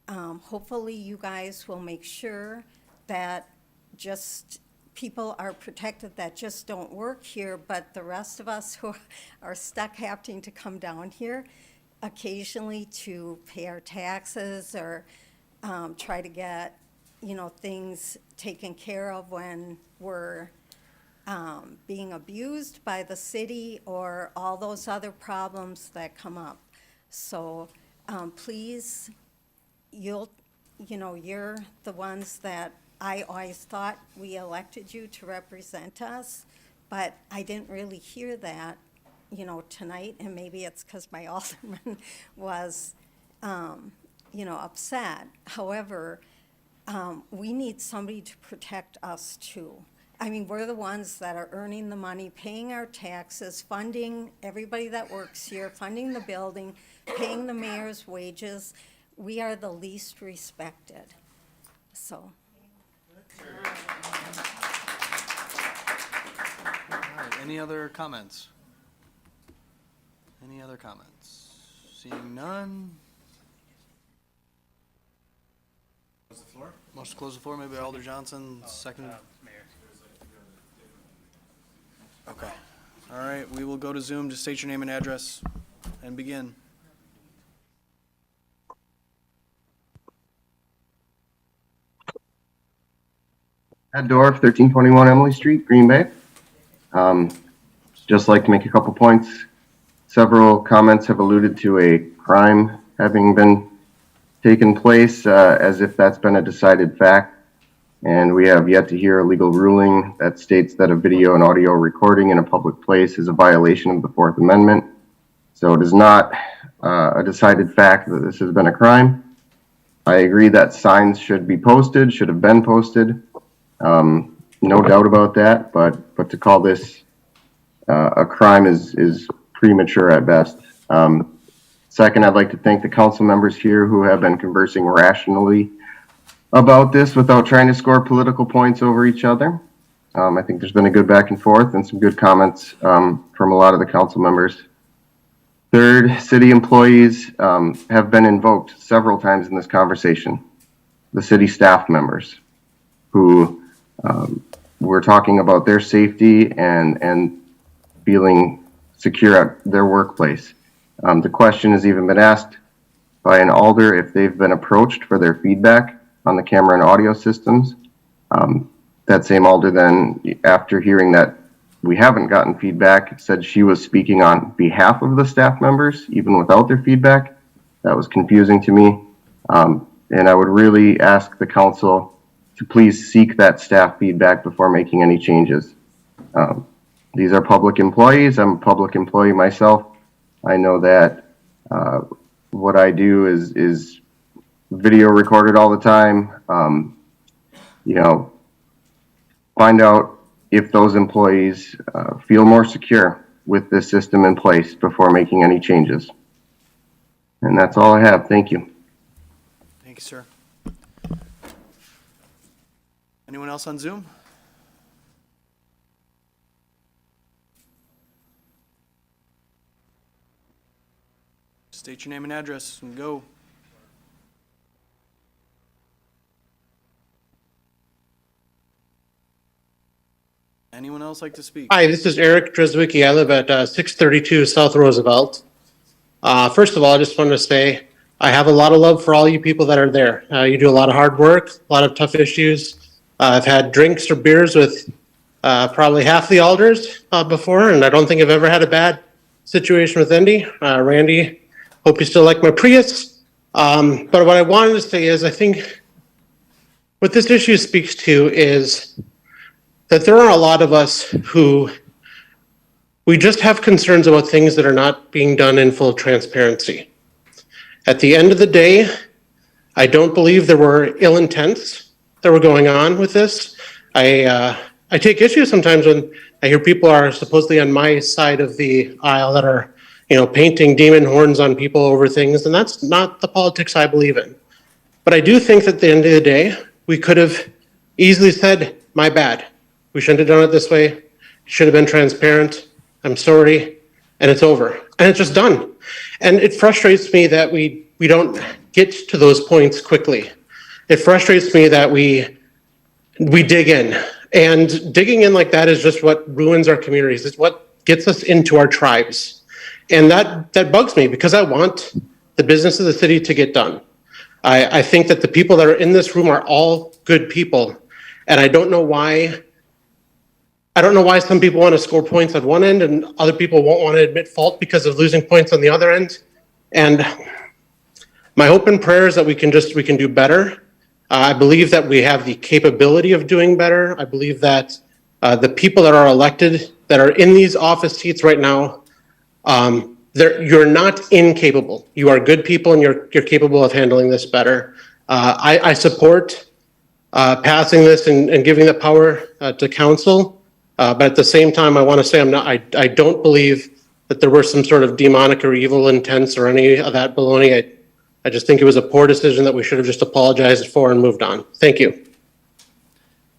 hopefully you guys will make sure that just people are protected that just don't work here, but the rest of us who are stuck having to come down here occasionally to pay our taxes or try to get, things taken care of when we're being abused by the city or all those other problems that come up. So please, you're the ones that I always thought we elected you to represent us, but I didn't really hear that, tonight, and maybe it's because my alderman was, upset. However, we need somebody to protect us too. I mean, we're the ones that are earning the money, paying our taxes, funding everybody that works here, funding the building, paying the mayor's wages. We are the least respected, so. All right, any other comments? Any other comments? Seeing none. Close the floor. Motion to close the floor, maybe Alder Johnson, second. Okay. All right, we will go to Zoom. Just state your name and address and begin. Ed Dorff, 1321 Emily Street, Green Bay. Just like to make a couple points. Several comments have alluded to a crime having been taken place, as if that's been a decided fact. And we have yet to hear a legal ruling that states that a video and audio recording in a public place is a violation of the Fourth Amendment. So it is not a decided fact that this has been a crime. I agree that signs should be posted, should have been posted. No doubt about that, but to call this a crime is premature at best. Second, I'd like to thank the council members here who have been conversing rationally about this without trying to score political points over each other. I think there's been a good back and forth and some good comments from a lot of the council members. Third, city employees have been invoked several times in this conversation. The city staff members who were talking about their safety and feeling secure at their workplace. The question has even been asked by an alder if they've been approached for their feedback on the camera and audio systems. That same alder then, after hearing that we haven't gotten feedback, said she was speaking on behalf of the staff members, even without their feedback. That was confusing to me. And I would really ask the council to please seek that staff feedback before making any changes. These are public employees. I'm a public employee myself. I know that what I do is video recorded all the time. Find out if those employees feel more secure with this system in place before making any changes. And that's all I have. Thank you. Thank you, sir. Anyone else on Zoom? State your name and address and go. Anyone else like to speak? Hi, this is Eric Dreswicki. I live at 632 South Roosevelt. First of all, I just want to say I have a lot of love for all you people that are there. You do a lot of hard work, a lot of tough issues. I've had drinks or beers with probably half the alders before, and I don't think I've ever had a bad situation with Indy. Randy, hope you still like my Prius. But what I wanted to say is I think what this issue speaks to is that there are a lot of us who we just have concerns about things that are not being done in full transparency. At the end of the day, I don't believe there were ill intents that were going on with this. I take issue sometimes when I hear people are supposedly on my side of the aisle that are, painting demon horns on people over things, and that's not the politics I believe in. But I do think that at the end of the day, we could have easily said, my bad. We shouldn't have done it this way. It should have been transparent. I'm sorry. And it's over. And it's just done. And it frustrates me that we don't get to those points quickly. It frustrates me that we dig in. And digging in like that is just what ruins our communities. It's what gets us into our tribes. And that bugs me because I want the business of the city to get done. I think that the people that are in this room are all good people. And I don't know why some people want to score points on one end and other people won't want to admit fault because of losing points on the other end. And my hope and prayer is that we can do better. I believe that we have the capability of doing better. I believe that the people that are elected, that are in these office seats right now, you're not incapable. You are good people and you're capable of handling this better. I support passing this and giving the power to council. But at the same time, I want to say I don't believe that there were some sort of demonic or evil intents or any of that baloney. I just think it was a poor decision that we should have just apologized for and moved on. Thank you.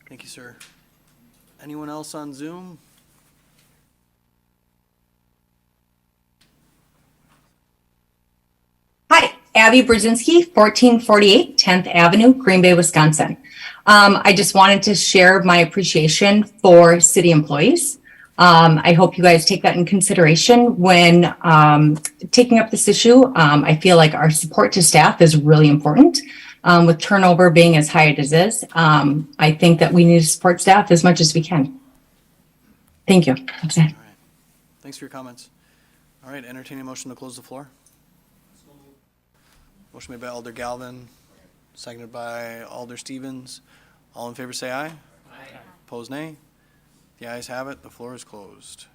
Thank you, sir. Anyone else on Zoom? Hi, Abby Brzezinski, 1448 10th Avenue, Green Bay, Wisconsin. I just wanted to share my appreciation for city employees. I hope you guys take that in consideration when taking up this issue. I feel like our support to staff is really important. With turnover being as high as it is, I think that we need to support staff as much as we can. Thank you. That's it. All right. Thanks for your comments. All right, entertaining a motion to close the floor. Motion made by Alder Galvin, seconded by Alder Stevens. All in favor say aye. Aye. Opposed, nay. The ayes have it. The floor is closed.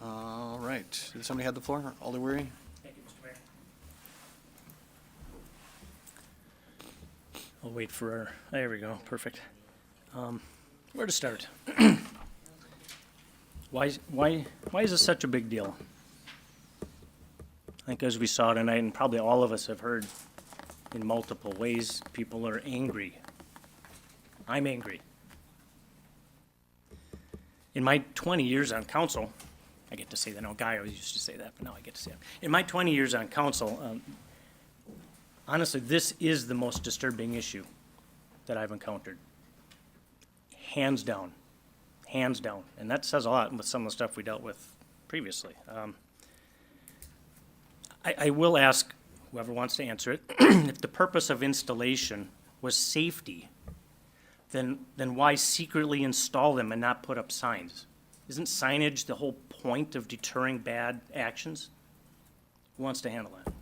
All right. Did somebody have the floor? Alder Weary? Thank you, Mr. Mayor. I'll wait for our, there we go, perfect. Where to start? Why is this such a big deal? I think as we saw tonight, and probably all of us have heard in multiple ways, people are angry. I'm angry. In my 20 years on council, I get to say that. No, Guy always used to say that, but now I get to say it. In my 20 years on council, honestly, this is the most disturbing issue that I've encountered. Hands down. Hands down. And that says a lot with some of the stuff we dealt with previously. I will ask whoever wants to answer it, if the purpose of installation was safety, then why secretly install them and not put up signs? Isn't signage the whole point of deterring bad actions? Who wants to handle that?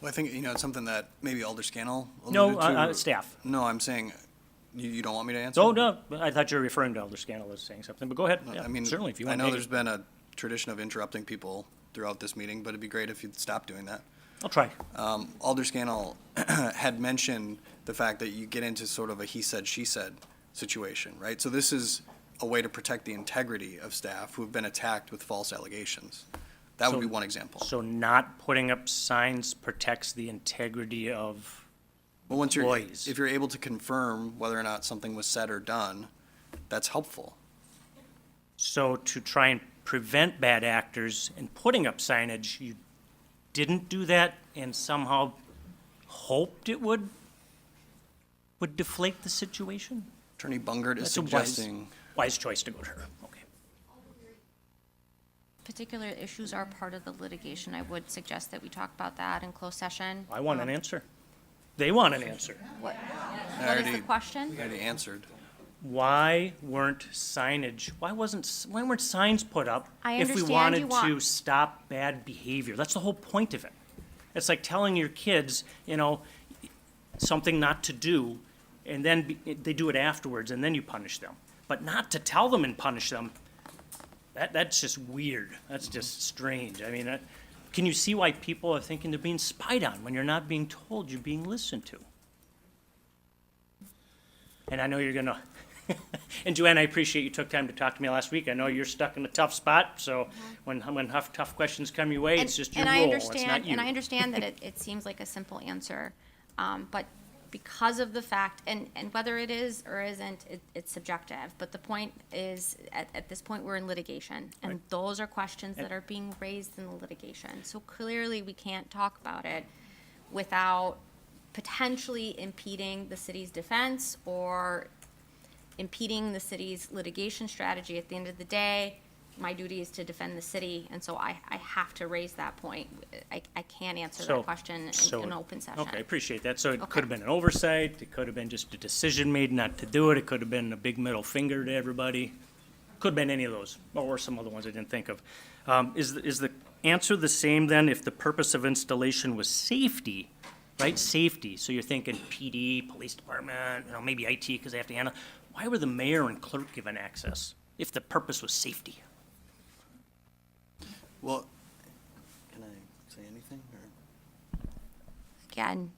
Well, I think, it's something that maybe Alder Scannell No, alluded to. staff. No, I'm saying, you don't want me to answer? Oh, no, I thought you were referring to Alder Scannell as saying something, but go ahead. Yeah, I mean, certainly, if you I want know to. there's been a tradition of interrupting people throughout this meeting, but it'd be great if you'd stop doing that. I'll try. Alder Scannell had mentioned the fact that you get into sort of a he said, she said situation, right? So this is a way to protect the integrity of staff who have been attacked with false allegations. That would be one example. So not putting up signs protects the integrity of Well, employees? if you're able to confirm whether or not something was said or done, that's helpful. So to try and prevent bad actors and putting up signage, you didn't do that and somehow hoped it would deflate the situation? Attorney Bungert is That's suggesting. a wise choice to go to her. Okay. Particular issues are part of the litigation. I would suggest that we talk about that in closed session. I want an answer. They want an answer. What I is the already- question? I already answered. Why weren't signs put up I if we understand you wanted to want- stop bad behavior? That's the whole point of it. It's like telling your kids, something not to do, and then they do it afterwards, and then you punish them. But not to tell them and punish them, that's just weird. That's just strange. I mean, can you see why people are thinking they're being spied on when you're not being told you're being listened to? And I know you're gonna, and Joanne, I appreciate you took time to talk to me last week. I know you're stuck in a tough spot, so when tough questions come your way, it's just your role, it's not you. And I understand that it seems like a simple answer, but because of the fact, and whether it is or isn't, it's subjective. But the point is, at this point, we're in litigation, and Right. those are questions that are being raised in the litigation. So clearly, we can't talk about it without potentially impeding the city's defense or impeding the city's litigation strategy. At the end of the day, my duty is to defend the city, and so I have to raise that point. I can't answer that question in an open session. Okay, I appreciate that. So it Okay. could have been an oversight, it could have been just a decision made not to do it, it could have been a big middle finger to everybody. Could have been any of those, or some other ones I didn't think of. Is the answer the same then if the purpose of installation was safety, right? Safety, so you're thinking PD, police department, maybe IT because they have to handle. Why were the mayor and clerk given access if the purpose was safety? Well, can I say anything? Or? Again,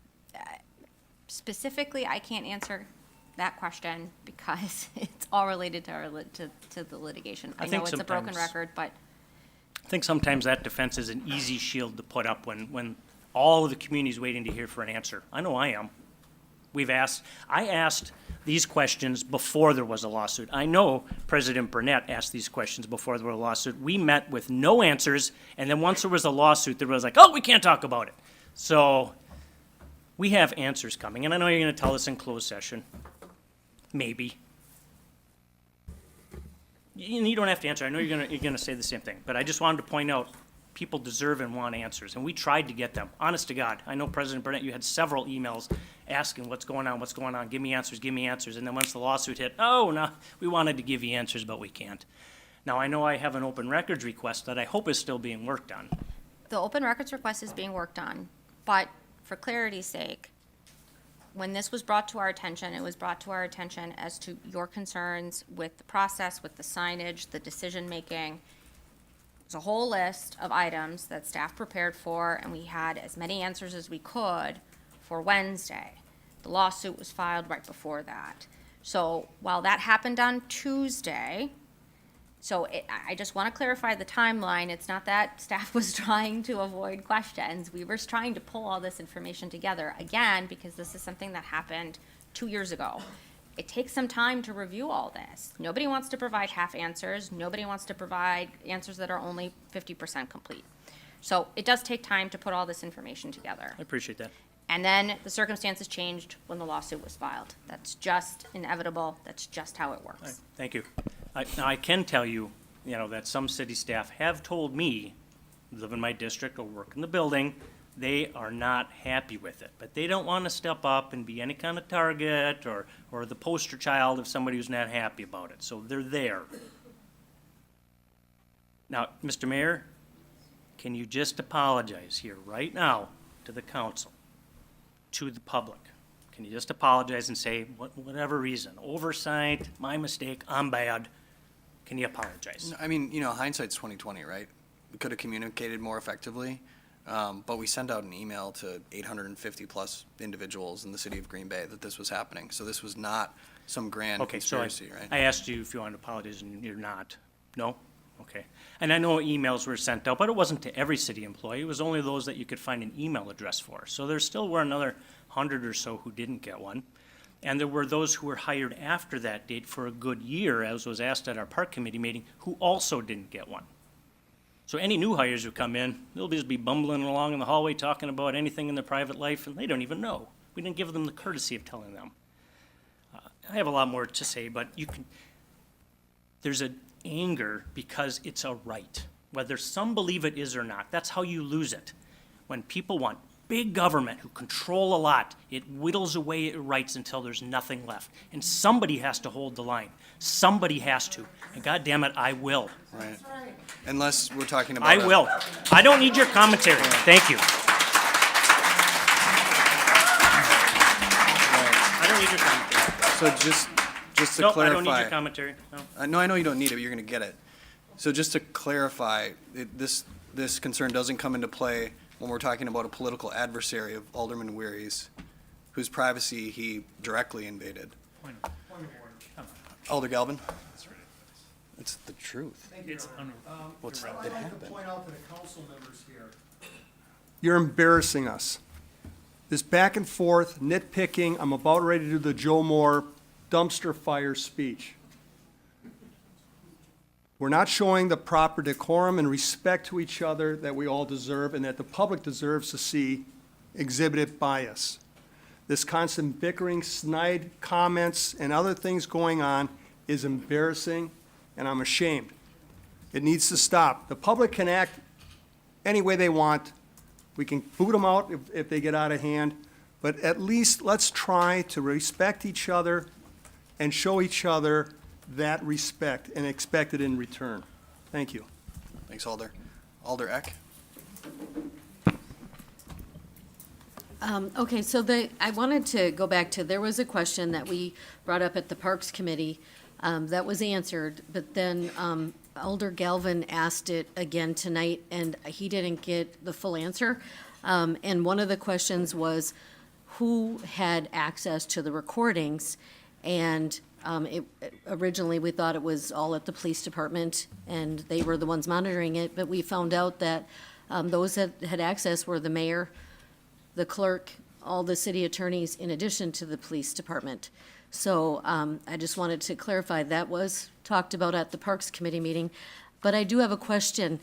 specifically, I can't answer that question because it's all related to to the litigation. I know it's a broken record, but I think sometimes that defense is an easy shield to put up when all of the community's waiting to hear for an answer. I know I am. I asked these questions before there was a lawsuit. I know President Burnett asked these questions before there was a lawsuit. We met with no answers, and then once there was a lawsuit, there was like, oh, we can't talk about it. So we have answers coming, and I know you're gonna tell us in closed session. Maybe. You don't have to answer. I know you're gonna say the same thing, but I just wanted to point out, people deserve and want answers, and we tried to get them. Honest to God, I know President Burnett, you had several emails asking what's going on, give me answers, and then once the lawsuit hit, oh, no, we wanted to give you answers, but we can't. Now, I know I have an open records request that I hope is still being worked on. the open records request is being worked on. But for clarity's sake, when this was brought to our attention, it was brought to our attention as to your concerns with the process, with the signage, the decision-making. There's a whole list of items that staff prepared for, and we had as many answers as we could for Wednesday. The lawsuit was filed right before that. So while that happened on Tuesday, I just want to clarify the timeline. It's not that staff was trying to avoid questions. We were trying to pull all this information together, again, because this is something that happened 2 years ago. It takes some time to review all this. Nobody wants to provide half answers. Nobody wants to provide answers that are only 50% complete. So it does take time to put all this information together. I appreciate that. And then the circumstances changed when the lawsuit was filed. That's just inevitable. That's just how it works. All right, thank you. Now, I can tell you, that some city staff have told me, live in my district or work in the building, they are not happy with it. But they don't want to step up and be any kind of target or the poster child of somebody who's not happy about it. So they're there. Now, Mr. Mayor, can you just apologize here right now to the council, to the public? Can you just apologize and say, whatever reason, oversight, my mistake, I'm bad, can you apologize? I mean, hindsight's 20/20, right? We could have communicated more effectively, but we sent out an email to 850-plus individuals in the city of Green Bay that this was happening. So this was not some grand Okay, so conspiracy, right? I asked you if you wanted to apologize, and you're not. No? Okay. And I know emails were sent out, but it wasn't to every city employee. It was only those that you could find an email address for. So there still were another 100 or so who didn't get one. And there were those who were hired after that date for a good year, as was asked at our park committee meeting, who also didn't get one. So any new hires who come in, they'll just be bumbling along in the hallway talking about anything in their private life, and they don't even know. We didn't give them the courtesy of telling them. I have a lot more to say, but there's an anger because it's a right. Whether some believe it is or not, that's how you lose it. When people want big government who control a lot, it whittles away at rights until there's nothing left. And somebody has to hold the line. Somebody has to. And God damn it, I will. Right. Unless we're talking about. I will. I don't need your commentary. Thank you. I don't need your commentary. So just to Nope, clarify. I don't need your commentary. No. No, I know you don't need it, but you're going to get it. So just to clarify, this concern doesn't come into play when we're talking about a political adversary of Alderman Weary's, whose privacy he directly invaded. Point of order. Come on. Alder Galvin? It's the truth. It's What's I'd it like happened? to point out to the council members here. You're embarrassing us. This back and forth nitpicking, I'm about ready to do the Joe Moore dumpster fire speech. We're not showing the proper decorum and respect to each other that we all deserve and that the public deserves to see exhibited by us. This constant bickering, snide comments, and other things going on is embarrassing, and I'm ashamed. It needs to stop. The public can act any way they want. We can boot them out if they get out of hand, but at least let's try to respect each other and show each other that respect and expect it in return. Thank you. Thanks, Alder. Alder Eck? Okay, so I wanted to go back to, there was a question that we brought up at the Parks Committee that was answered, but then Alder Galvin asked it again tonight, and he didn't get the full answer. And one of the questions who had access to the recordings? And originally, we thought it was all at the police department, and they were the ones monitoring it, but we found out that those that had access were the mayor, the clerk, all the city attorneys, in addition to the police department. So I just wanted to clarify, that was talked about at the Parks Committee meeting. But I do have a question,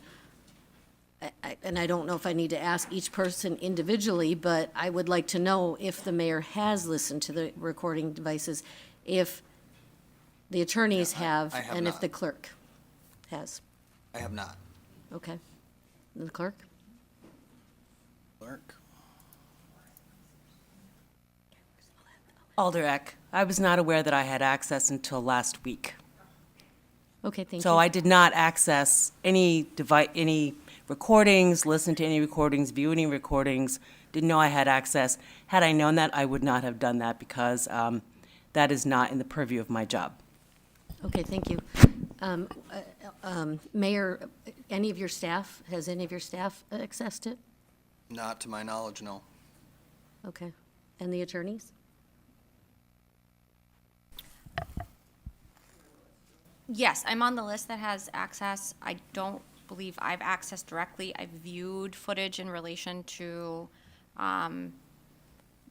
and I don't know if I need to ask each person individually, but I would like to know if the mayor has listened to the recording devices, if the attorneys have, I have and if not. the clerk has. I have not. Okay. And the clerk? Clerk? Alder Eck, I was not aware that I had access until last week. Okay, thank you. So I did not access any recordings, listen to any recordings, view any recordings, didn't know I had access. Had I known that, I would not have done that because that is not in the purview of my job. Okay, thank you. Mayor, has any of your staff accessed it? Not to my knowledge, no. Okay. And the attorneys? Yes, I'm on the list that has access. I don't believe I've accessed directly. I've viewed footage in relation to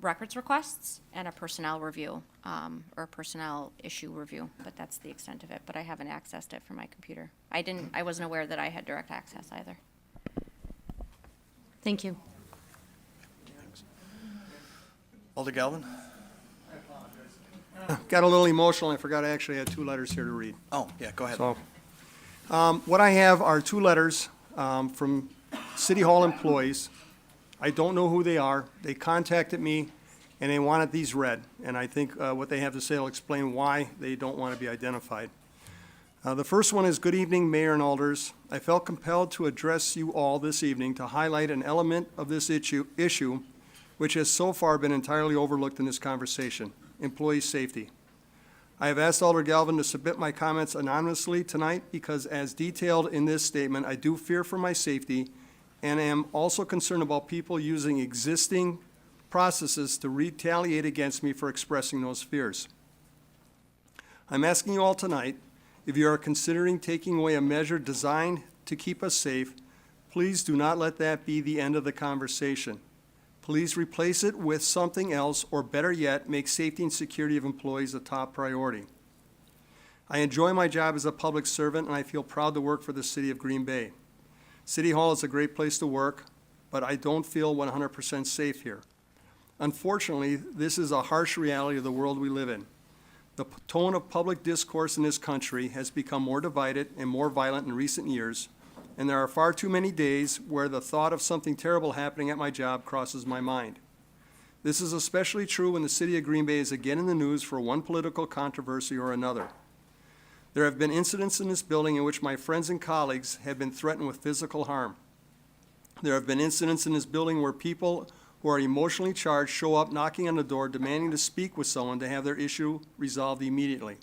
records requests and a personnel review, or a personnel issue review, but that's the extent of it. But I haven't accessed it from my computer. I wasn't aware that I had direct access either. Thank you. Alder Galvin? Got a little emotional. I forgot I actually had 2 letters here to read. Oh, yeah, go ahead. So, what I have are 2 letters from City Hall employees. I don't know who they are. They contacted me, and they wanted these read. And I think what they have to say will explain why they don't want to be identified. The first one is, good evening, Mayor and Alders. I felt compelled to address you all this evening to highlight an element of this issue which has so far been entirely overlooked in this conversation: employee safety. I have asked Alder Galvin to submit my comments anonymously tonight because, as detailed in this statement, I do fear for my safety and am also concerned about people using existing processes to retaliate against me for expressing those fears. I'm asking you all tonight, if you are considering taking away a measure designed to keep us safe, please do not let that be the end of the conversation. Please replace it with something else, or better yet, make safety and security of employees a top priority. I enjoy my job as a public servant, and I feel proud to work for the city of Green Bay. City Hall is a great place to work, but I don't feel 100% safe here. Unfortunately, this is a harsh reality of the world we live in. The tone of public discourse in this country has become more divided and more violent in recent years, and there are far too many days where the thought of something terrible happening at my job crosses my mind. This is especially true when the city of Green Bay is again in the news for one political controversy or another. There have been incidents in this building in which my friends and colleagues have been threatened with physical harm. There have been incidents in this building where people who are emotionally charged show up knocking on the door demanding to speak with someone to have their issue resolved immediately.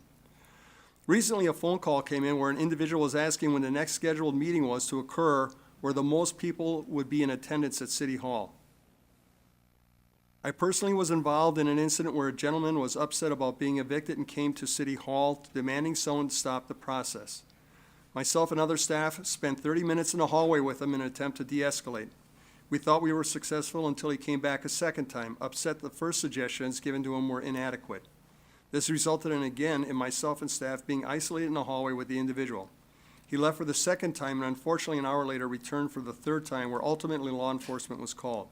Recently, a phone call came in where an individual was asking when the next scheduled meeting was to occur, where the most people would be in attendance at City Hall. I personally was involved in an incident where a gentleman was upset about being evicted and came to City Hall demanding someone to stop the process. Myself and other staff spent 30 minutes in the hallway with him in an attempt to de-escalate. We thought we were successful until he came back a second time, upset the first suggestions given to him were inadequate. This resulted in myself and staff being isolated in the hallway with the individual. He left for the second time and unfortunately an hour later returned for the third time, where ultimately law enforcement was called.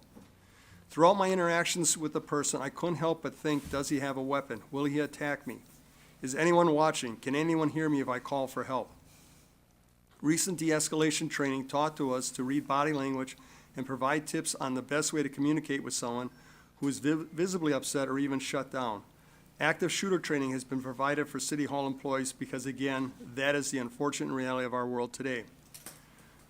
Throughout my interactions with the person, I couldn't help but think, does he have a weapon? Will he attack me? Is anyone watching? Can anyone hear me if I call for help? Recent de-escalation training taught to us to read body language and provide tips on the best way to communicate with someone who is visibly upset or even shut down. Active shooter training has been provided for City Hall employees because, again, that is the unfortunate reality of our world today.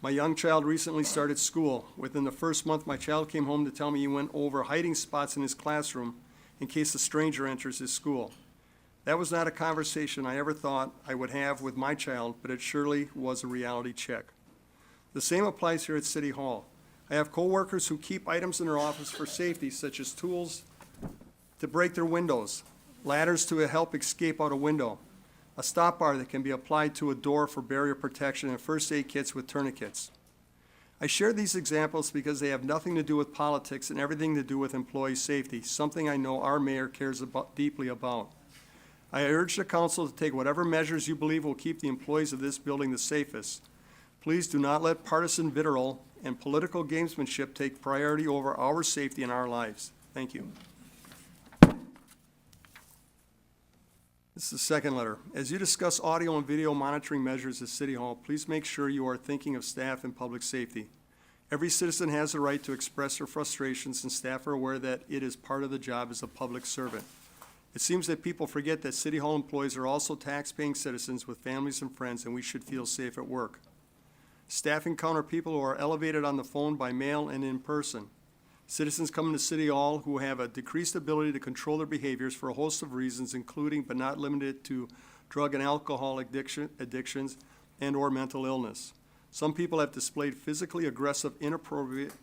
My young child recently started school. Within the first month, my child came home to tell me he went over hiding spots in his classroom in case a stranger enters his school. That was not a conversation I ever thought I would have with my child, but it surely was a reality check. The same applies here at City Hall. I have coworkers who keep items in their office for safety, such as tools to break their windows, ladders to help escape out a window, a stop bar that can be applied to a door for barrier protection, and first aid kits with tourniquets. I share these examples because they have nothing to do with politics and everything to do with employee safety, something I know our mayor cares deeply about. I urge the council to take whatever measures you believe will keep the employees of this building the safest. Please do not let partisan vitriol and political gamesmanship take priority over our safety and our lives. Thank you. This is the second letter. As you discuss audio and video monitoring measures at City Hall, please make sure you are thinking of staff and public safety. Every citizen has the right to express their frustrations, and staff are aware that it is part of the job as a public servant. It seems that people forget that City Hall employees are also tax-paying citizens with families and friends, and we should feel safe at work. Staff encounter people who are elevated on the phone, by mail, and in person. Citizens come into City Hall who have a decreased ability to control their behaviors for a host of reasons, including but not limited to drug and alcohol addictions and/or mental illness. Some people have displayed physically aggressive, inappropriate,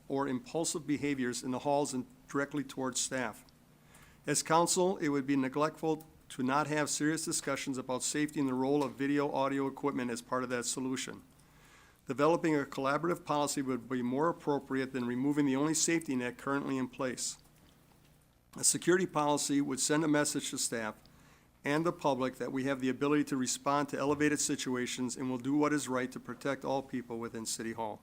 or impulsive behaviors in the halls and directly towards staff. As council, it would be neglectful to not have serious discussions about safety and the role of video audio equipment as part of that solution. Developing a collaborative policy would be more appropriate than removing the only safety net currently in place. A security policy would send a message to staff and the public that we have the ability to respond to elevated situations and will do what is right to protect all people within City Hall.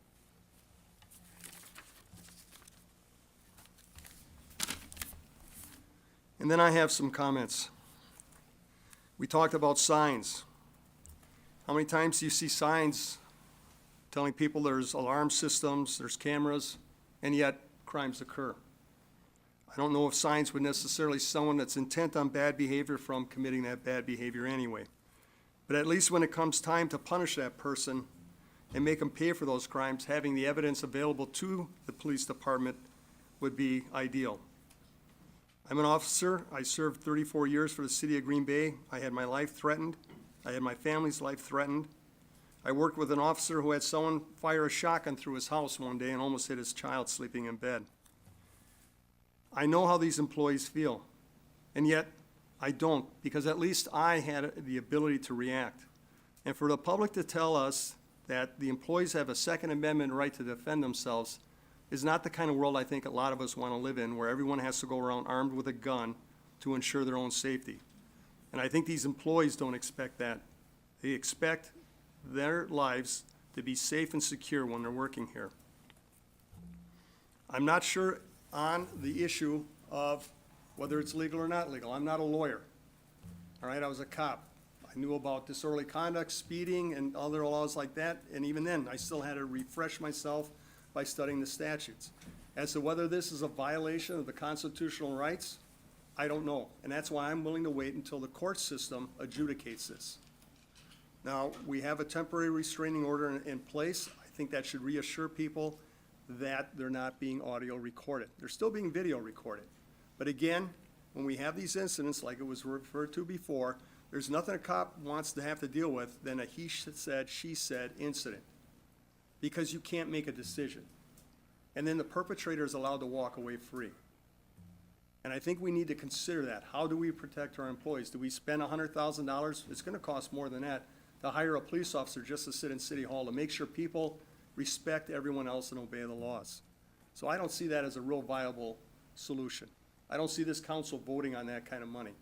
And then I have some comments. We talked about signs. How many times do you see signs telling people there's alarm systems, there's cameras, and yet crimes occur? I don't know if signs would necessarily someone that's intent on bad behavior from committing that bad behavior anyway. But at least when it comes time to punish that person and make them pay for those crimes, having the evidence available to the police department would be ideal. I'm an officer. I served 34 years for the city of Green Bay. I had my life threatened. I had my family's life threatened. I worked with an officer who had someone fire a shotgun through his house one day and almost hit his child sleeping in bed. I know how these employees feel, and yet I don't, because at least I had the ability to react. And for the public to tell us that the employees have a Second Amendment right to defend themselves is not the kind of world I think a lot of us want to live in, where everyone has to go around armed with a gun to ensure their own safety. And I think these employees don't expect that. They expect their lives to be safe and secure when they're working here. I'm not sure on the issue of whether it's legal or not legal. I'm not a lawyer. All right, I was a cop. I knew about disorderly conduct, speeding, and other laws like that, and even then, I still had to refresh myself by studying the statutes. As to whether this is a violation of the constitutional rights, I don't know. And that's why I'm willing to wait until the court system adjudicates this. Now, we have a temporary restraining order in place. I think that should reassure people that they're not being audio recorded. They're still being video recorded. But again, when we have these incidents, like it was referred to before, there's nothing a cop wants to have to deal with than a he said, she said incident, because you can't make a decision. And then the perpetrator is allowed to walk away free. And I think we need to consider that. How do we protect our employees? Do we spend $100,000? It's going to cost more than that to hire a police officer just to sit in City Hall to make sure people respect everyone else and obey the laws. So I don't see that as a real viable solution. I don't see this council voting on that kind of money.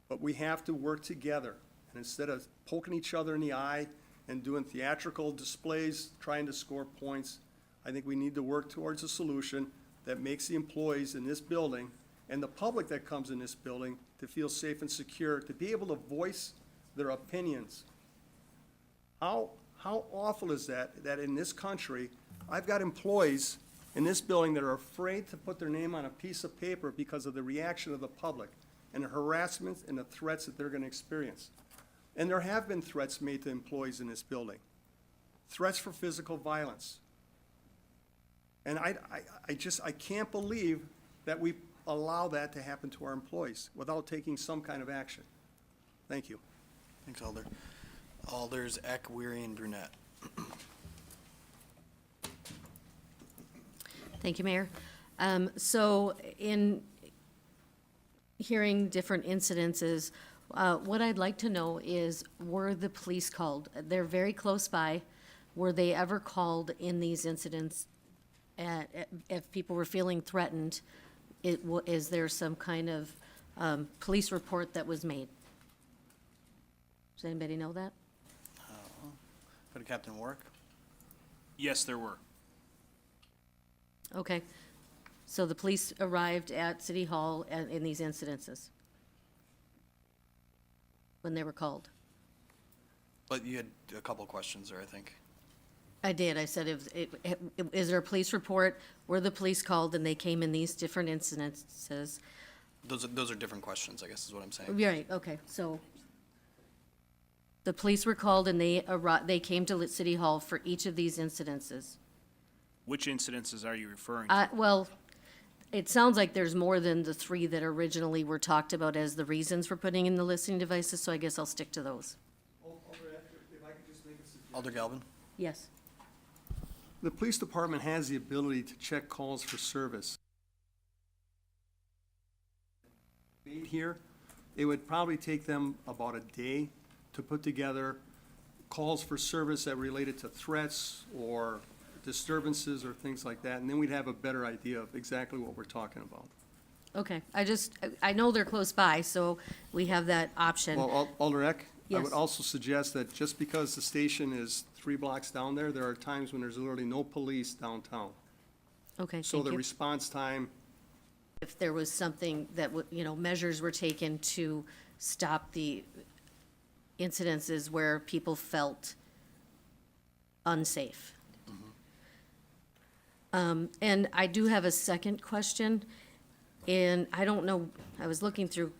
But we have to work together. And instead of poking each other in the eye and doing theatrical displays, trying to score points, I think we need to work towards a solution that makes the employees in this building and the public that comes in this building to feel safe and secure, to be able to voice their opinions. How awful is that, that in this country, I've got employees in this building that are afraid to put their name on a piece of paper because of the reaction of the public and the harassment and the threats that they're gonna experience. And there have been threats made to employees in this building. Threats for physical violence. And I can't believe that we allow that to happen to our employees without taking some kind of action. Thank you. Thanks, Alder. Alders Eck, Weary, and Brunette. Thank you, Mayor. So in hearing different incidences, what I'd like to know is, were the police called? They're very close by. Were they ever called in these incidents? If people were feeling threatened, is there some kind of police report that was made? Does anybody know that? Go to Captain Warwick. Yes, there were. Okay. So the police arrived at City Hall in these incidences when they were called? But you had a couple questions there, I think. I did. I said, is there a police report? Were the police called and they came in these different incidences? Those are different questions, I guess is what I'm saying. Right, okay. So the police were called and they came to City Hall for each of these incidences. Which incidences are you referring to? Well, it sounds like there's more than the 3 that originally were talked about as the reasons for putting in the listening devices, so I guess I'll stick to those. Alder Galvin. Yes. The police department has the ability to check calls for service. Here, it would probably take them about a day to put together calls for service that related to threats or disturbances or things like that, and then we'd have a better idea of exactly what we're talking about. Okay, I know they're close by, so we have that option. Well, Alder Eck, I Yes. would also suggest that just because the station is 3 blocks down there, there are times when there's literally no police downtown. Okay, So thank the you. response time, If there was something that, measures were taken to stop the incidences where people felt unsafe. And I do have a second question, and I don't know, I was looking through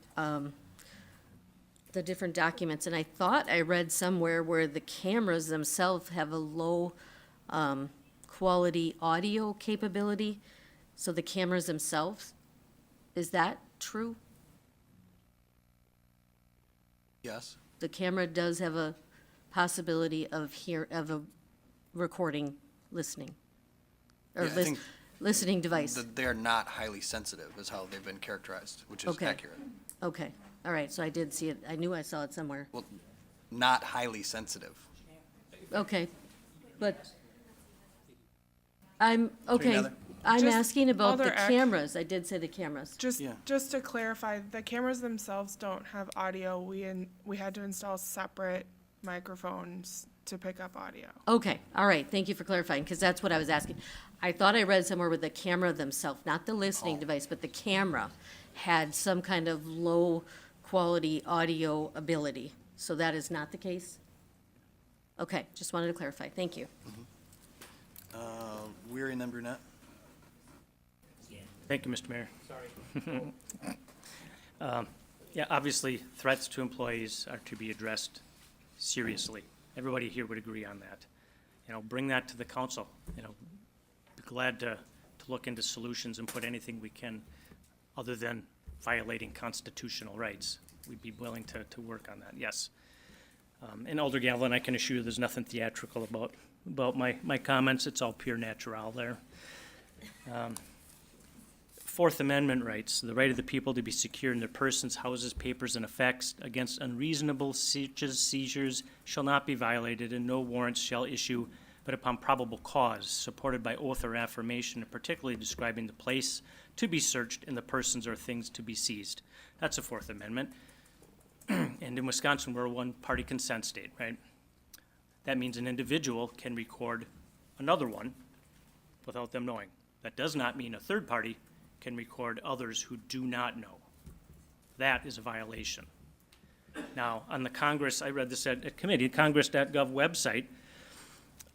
the different documents, and I thought I read somewhere where the cameras themselves have a low quality audio capability, so the cameras themselves, is that true? Yes. The camera does have a possibility of a recording, listening, or Yeah, I think listening device. They are not highly sensitive, is how they've been characterized, which is Okay. accurate. Okay, all right, so I did see it, I knew I saw it somewhere. Well, not highly sensitive. Okay, but okay, Heather? I'm Just asking about the Alder Eck. cameras. I did say the cameras. Just to clarify, the cameras themselves don't have audio. We had to install separate microphones to pick up audio. Okay, all right, thank you for clarifying, because that's what I was asking. I thought I read somewhere with the camera themselves, not the listening device, but the camera had some kind of low-quality audio ability. So that is not the case? Okay, just wanted to clarify. Thank you. Weary and then Brunette. Thank you, Mr. Mayor. Sorry. Yeah, obviously, threats to employees are to be addressed seriously. Everybody here would agree on that. Bring that to the council, be glad to look into solutions and put anything we can, other than violating constitutional rights. We'd be willing to work on that, yes. And Alder Galvin, I can assure you there's nothing theatrical about my comments. It's all pure natural there. Fourth Amendment rights, the right of the people to be secure in their persons, houses, papers, and effects against unreasonable seizures shall not be violated, and no warrants shall issue but upon probable cause, supported by oath or affirmation, and particularly describing the place to be searched and the persons or things to be seized. That's a Fourth Amendment. And in Wisconsin, we're a one-party consent state, right? That means an individual can record another one without them knowing. That does not mean a third party can record others who do not know. That is a violation. Now, on the Congress, I read this at committee, congress.gov website,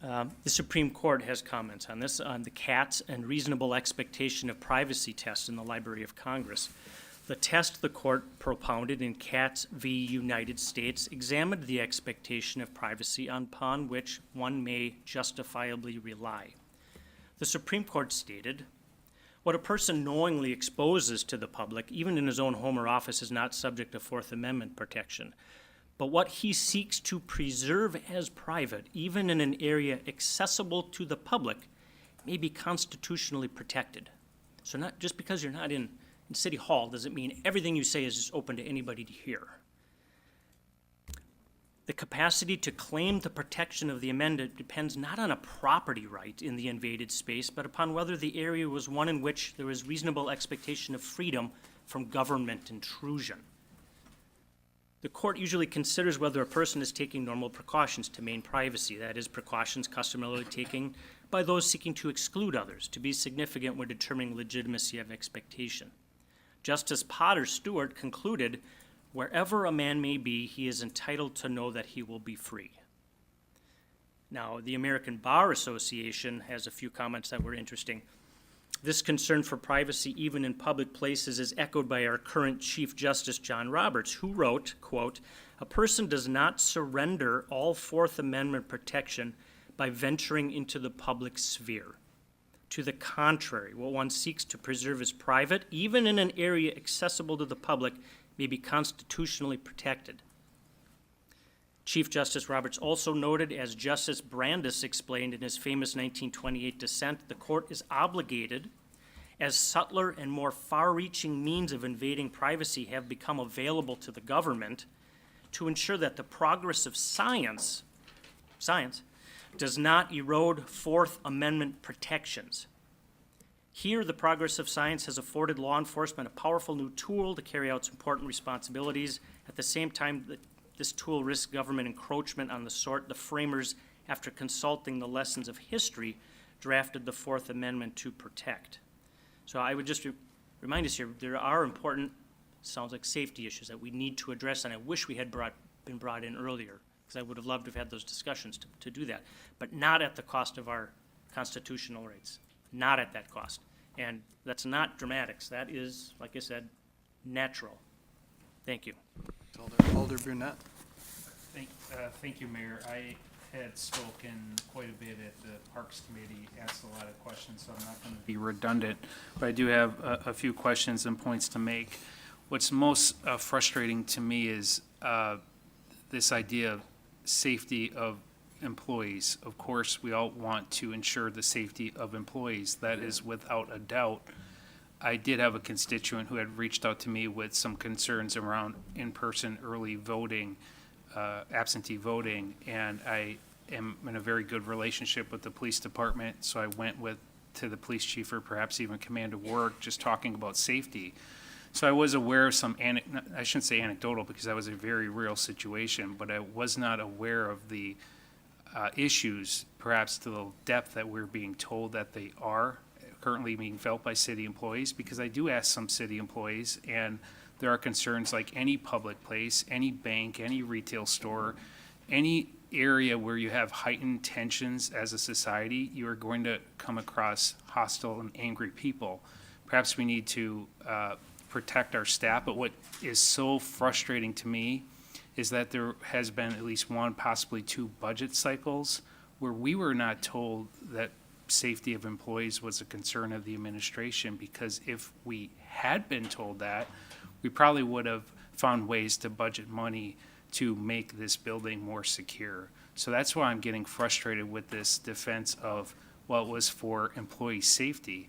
the Supreme Court has comments on this, on the CATS and reasonable expectation of privacy test in the Library of Congress. The test the court propounded in CATS v. United States examined the expectation of privacy upon which one may justifiably rely. The Supreme Court stated, what a person knowingly exposes to the public, even in his own home or office, is not subject to Fourth Amendment protection. But what he seeks to preserve as private, even in an area accessible to the public, may be constitutionally protected. So not just because you're not in City Hall doesn't mean everything you say is just open to anybody to hear. The capacity to claim the protection of the amendment depends not on a property right in the invaded space, but upon whether the area was one in which there was reasonable expectation of freedom from government intrusion. The court usually considers whether a person is taking normal precautions to maintain privacy, that is, precautions customarily taken by those seeking to exclude others, to be significant when determining legitimacy of expectation. Justice Potter Stewart concluded, wherever a man may be, he is entitled to know that he will be free. Now, the American Bar Association has a few comments that were interesting. This concern for privacy, even in public places, is echoed by our current Chief Justice John Roberts, who wrote, quote, a person does not surrender all Fourth Amendment protection by venturing into the public sphere. To the contrary, what one seeks to preserve is private, even in an area accessible to the public, may be constitutionally protected. Chief Justice Roberts also noted, as Justice Brandeis explained in his famous 1928 dissent, the court is obligated, as subtler and more far-reaching means of invading privacy have become available to the government, to ensure that the progress of science does not erode Fourth Amendment protections. Here, the progress of science has afforded law enforcement a powerful new tool to carry out important responsibilities. At the same time, this tool risks government encroachment on the sort the framers, after consulting the lessons of history, drafted the Fourth Amendment to protect. So I would just remind us here, there are important, sounds like safety issues that we need to address, and I wish we had been brought in earlier, because I would have loved to have had those discussions to do that, but not at the cost of our constitutional rights, not at that cost. And that's not dramatics. That is, like I said, natural. Thank you. Alder Brunette. Thank you, Mayor. I had spoken quite a bit at the Parks Committee, asked a lot of questions, so I'm not going to be redundant, but I do have a few questions and points to make. What's most frustrating to me is this idea of safety of employees. Of course, we all want to ensure the safety of employees. That is without a doubt. I did have a constituent who had reached out to me with some concerns around in-person early voting, absentee voting, and I am in a very good relationship with the police department, so I went to the police chief, or perhaps even command of work, just talking about safety. So I was aware of some, I shouldn't say anecdotal, because that was a very real situation, but I was not aware of the issues, perhaps to the depth that we're being told that they are currently being felt by city employees, because I do ask some city employees, and there are concerns like any public place, any bank, any retail store, any area where you have heightened tensions as a society, you are going to come across hostile and angry people. Perhaps we need to protect our staff, but what is so frustrating to me is that there has been at least one, possibly two budget cycles where we were not told that safety of employees was a concern of the administration, because if we had been told that, we probably would have found ways to budget money to make this building more secure. So that's why I'm getting frustrated with this defense of, well, it was for employee safety.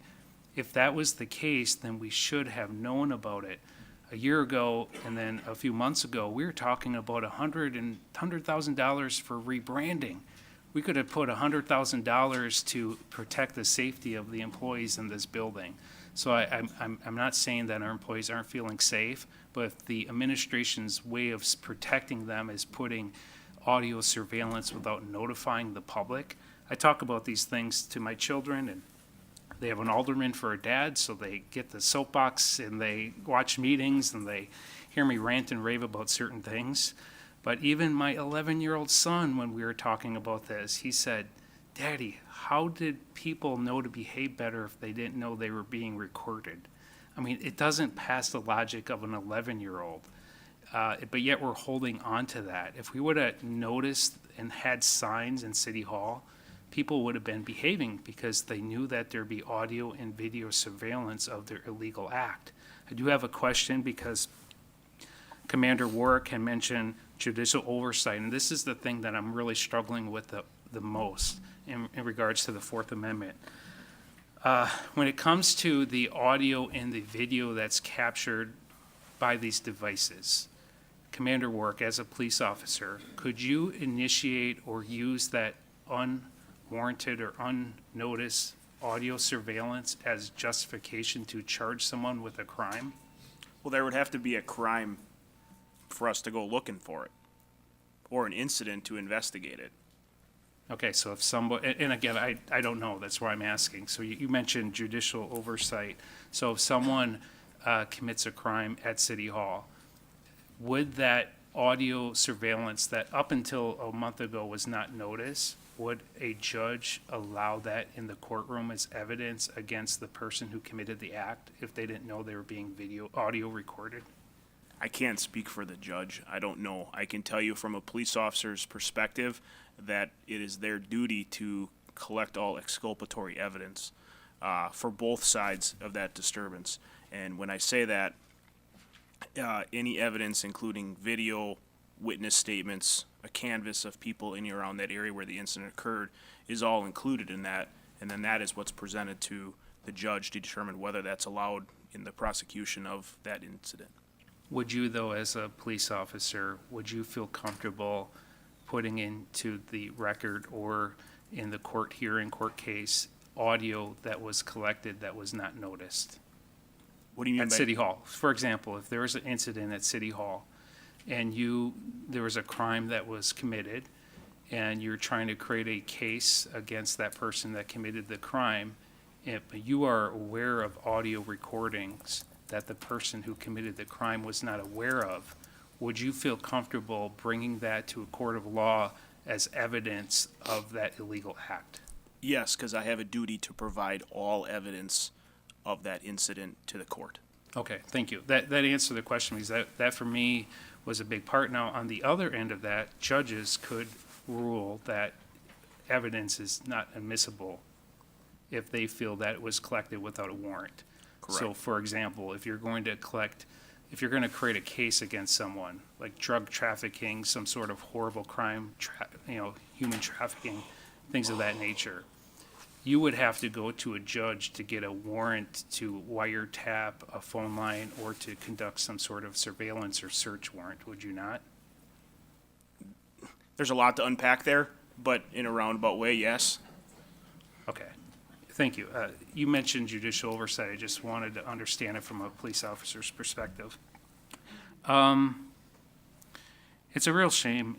If that was the case, then we should have known about it. A year ago, and then a few months ago, we were talking about $100,000 for rebranding. We could have put $100,000 to protect the safety of the employees in this building. So I'm not saying that our employees aren't feeling safe, but if the administration's way of protecting them is putting audio surveillance without notifying the public. I talk about these things to my children, and They have an alderman for a dad, so they get the soapbox and they watch meetings and they hear me rant and rave about certain things. But even my 11-year-old son, when we were talking about this, he said, "Daddy, how did people know to behave better if they didn't know they were being recorded?" I mean, it doesn't pass the logic of an 11-year-old. But yet we're holding on to that. If we would have noticed and had signs in City Hall, people would have been behaving because they knew that there'd be audio and video surveillance of their illegal act. I do have a question because Commander Warwick had mentioned judicial oversight, and this is the thing that I'm really struggling with the most in regards to the Fourth Amendment. When it comes to the audio and the video that's captured by these devices, Commander Warwick, as a police officer, could you initiate or use that unwarranted or unnoticed audio surveillance as justification to charge someone with a crime? Well, there would have to be a crime for us to go looking for it, or an incident to investigate it. Okay, so if somebody, and again, I don't know, that's why I'm asking. So you mentioned judicial oversight. So if someone commits a crime at City Hall, would that audio surveillance that up until a month ago was not noticed, would a judge allow that in the courtroom as evidence against the person who committed the act if they didn't know they were being audio recorded? I can't speak for the judge. I don't know. I can tell you from a police officer's perspective that it is their duty to collect all exculpatory evidence for both sides of that disturbance. And when I say that, any evidence, including video, witness statements, a canvas of people in and around that area where the incident occurred, is all included in that. And then that is what's presented to the judge to determine whether that's allowed in the prosecution of that incident. Would you, though, as a police officer, would you feel comfortable putting into the record or in the court hearing, court case, audio that was collected that was not noticed? What do you mean at by City Hall? For example, if there was an incident at City Hall and there was a crime that was committed and you're trying to create a case against that person that committed the crime, if you are aware of audio recordings that the person who committed the crime was not aware of, would you feel comfortable bringing that to a court of law as evidence of that illegal act? Yes, because I have a duty to provide all evidence of that incident to the court. Okay, thank you. That answered the question, because that for me was a big part. Now, on the other end of that, judges could rule that evidence is not admissible if they feel that it was collected without a warrant. Correct. So, for example, if you're going to create a case against someone, like drug trafficking, some sort of horrible crime, human trafficking, things of that nature, you would have to go to a judge to get a warrant to wiretap a phone line or to conduct some sort of surveillance or search warrant, would you not? There's a lot to unpack there, but in a roundabout way, yes. Okay, thank you. You mentioned judicial oversight. I just wanted to understand it from a police officer's perspective. It's a real shame,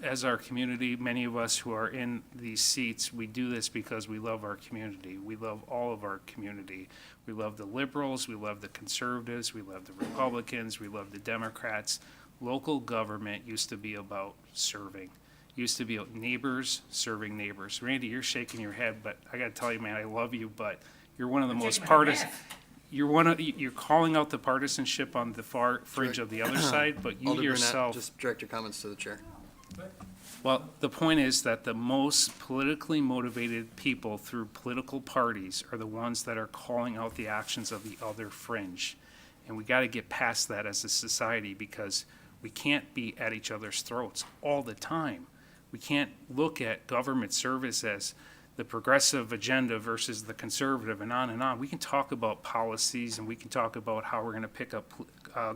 as our community, many of us who are in these seats, we do this because we love our community. We love all of our community. We love the liberals, we love the conservatives, we love the Republicans, we love the Democrats. Local government used to be about serving. Used to be about neighbors serving neighbors. Randy, you're shaking your head, but I gotta tell you, man, I love you, but you're one of the most partisan. You're calling out the partisanship on the far fringe of the other side, but you Alder Burnett, yourself. just direct your comments to the chair. Well, the point is that the most politically motivated people through political parties are the ones that are calling out the actions of the other fringe. And we gotta get past that as a society, because we can't be at each other's throats all the time. We can't look at government service as the progressive agenda versus the conservative, and on and on. We can talk about policies and we can talk about how we're going to pick up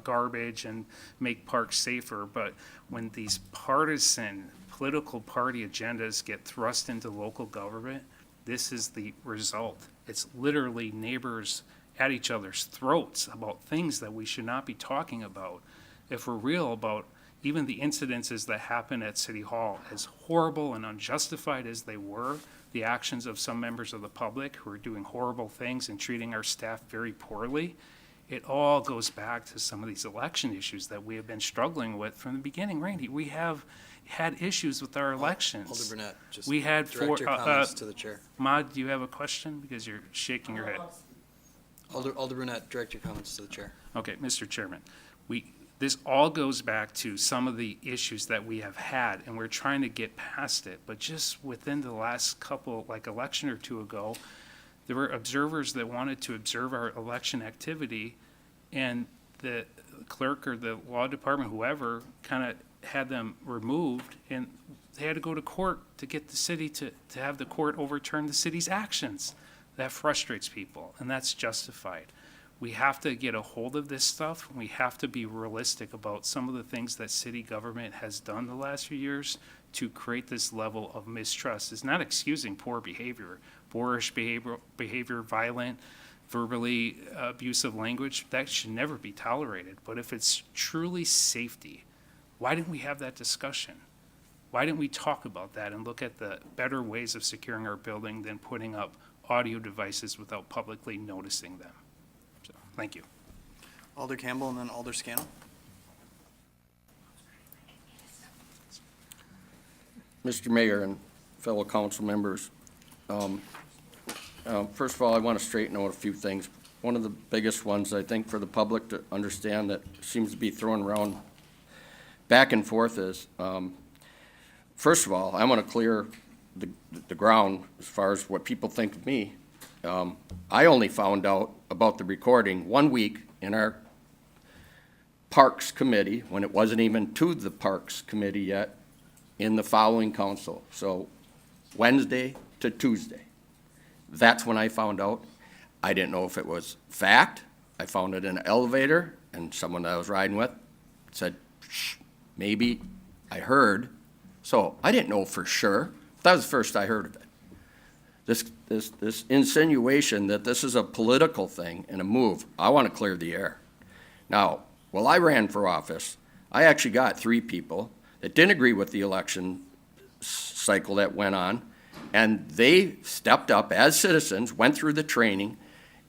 garbage and make parks safer, but when these partisan political party agendas get thrust into local government, this is the result. It's literally neighbors at each other's throats about things that we should not be talking about. If we're real about even the incidences that happen at City Hall, as horrible and unjustified as they were, the actions of some members of the public who are doing horrible things and treating our staff very poorly, it all goes back to some of these election issues that we have been struggling with from the beginning. Randy, we have had issues with our elections. Alder Burnett, just We had direct your comments to the chair. Maude, do you have a question? Because you're shaking your head. Alder Burnett, direct your comments to the chair. Okay, Mr. Chairman, this all goes back to some of the issues that we have had, and we're trying to get past it. But just within the last couple, like election or two ago, there were observers that wanted to observe our election activity, and the clerk or the law department, whoever, kind of had them removed, and they had to go to court to get the city to have the court overturn the city's actions. That frustrates people, and that's justified. We have to get a hold of this stuff. We have to be realistic about some of the things that city government has done the last few years to create this level of mistrust. It's not excusing poor behavior, boorish behavior, violent, verbally abusive language. That should never be tolerated. But if it's truly safety, why didn't we have that discussion? Why didn't we talk about that and look at the better ways of securing our building than putting up audio devices without publicly noticing them? So, thank you. Alder Campbell and then Alder Scannell. Mr. Mayor and fellow council members, first of all, I want to straighten out a few things. One of the biggest ones, I think, for the public to understand that seems to be thrown around back and forth is, first of all, I want to clear the ground as far as what people think of me. I only found out about the recording 1 week in our Parks Committee, when it wasn't even to the Parks Committee yet, in the following council. So Wednesday to Tuesday. That's when I found out. I didn't know if it was fact. I found it in an elevator, and someone that I was riding with said, shh, maybe I heard. So I didn't know for sure. That was the first I heard of it. This insinuation that this is a political thing and a move, I want to clear the air. Now, while I ran for office, I actually got 3 people that didn't agree with the election cycle that went on, and they stepped up as citizens, went through the training,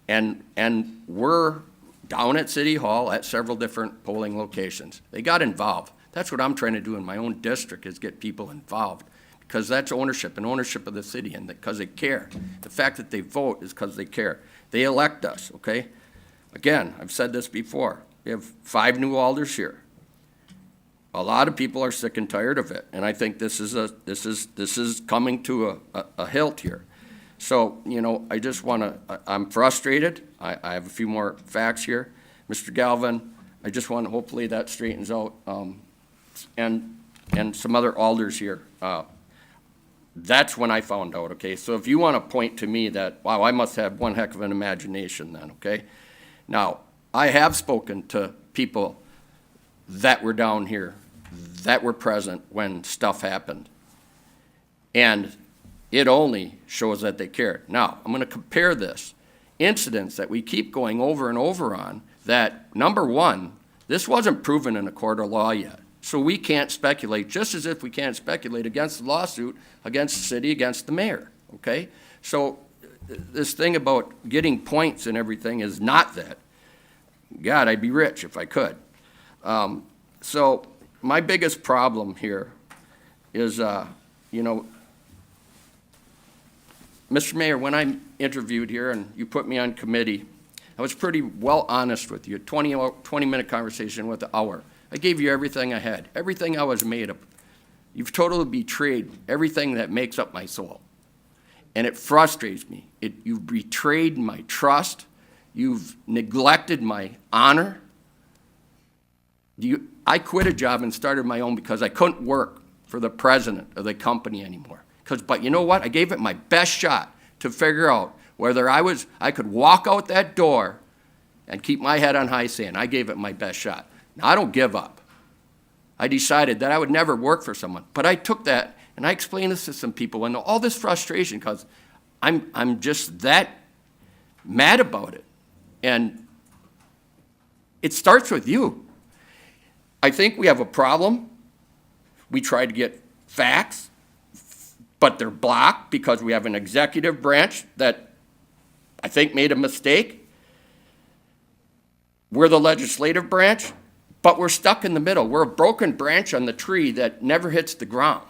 and were down at City Hall at several different polling locations. They got involved. That's what I'm trying to do in my own district, is get people involved, because that's ownership, and ownership of the city, and because they care. The fact that they vote is because they care. They elect us, okay? Again, I've said this before. We have 5 new alders here. A lot of people are sick and tired of it, and I think this is coming to a hilt here. So, you know, I just want to, I'm frustrated. I have a few more facts here. Mr. Galvin, I just want, hopefully that straightens out, and some other alders here. That's when I found out, okay? So if you want to point to me that, wow, I must have one heck of an imagination then, okay? Now, I have spoken to people that were down here, that were present when stuff happened. And it only shows that they care. Now, I'm going to compare this. Incidents that we keep going over and over on, that, number one, this wasn't proven in a court of law yet. So we can't speculate, just as if we can't speculate against the lawsuit, against the city, against the mayor, okay? So this thing about getting points and everything is not that. God, I'd be rich if I could. So my biggest problem here is, you know, Mr. Mayor, when I interviewed here and you put me on committee, I was pretty well honest with you. 20-minute conversation with an hour. I gave you everything I had, everything I was made of. You've totally betrayed everything that makes up my soul. And it frustrates me. You've betrayed my trust. You've neglected my honor. I quit a job and started my own because I couldn't work for the president of the company anymore. But you know what? I gave it my best shot to figure out whether I could walk out that door and keep my head on high saying, I gave it my best shot. Now, I don't give up. I decided that I would never work for someone. But I took that, and I explained this to some people, and all this frustration, because I'm just that mad about it. And it starts with you. I think we have a problem. We tried to get facts, but they're blocked because we have an executive branch that I think made a mistake. We're the legislative branch, but we're stuck in the middle. We're a broken branch on the tree that never hits the ground.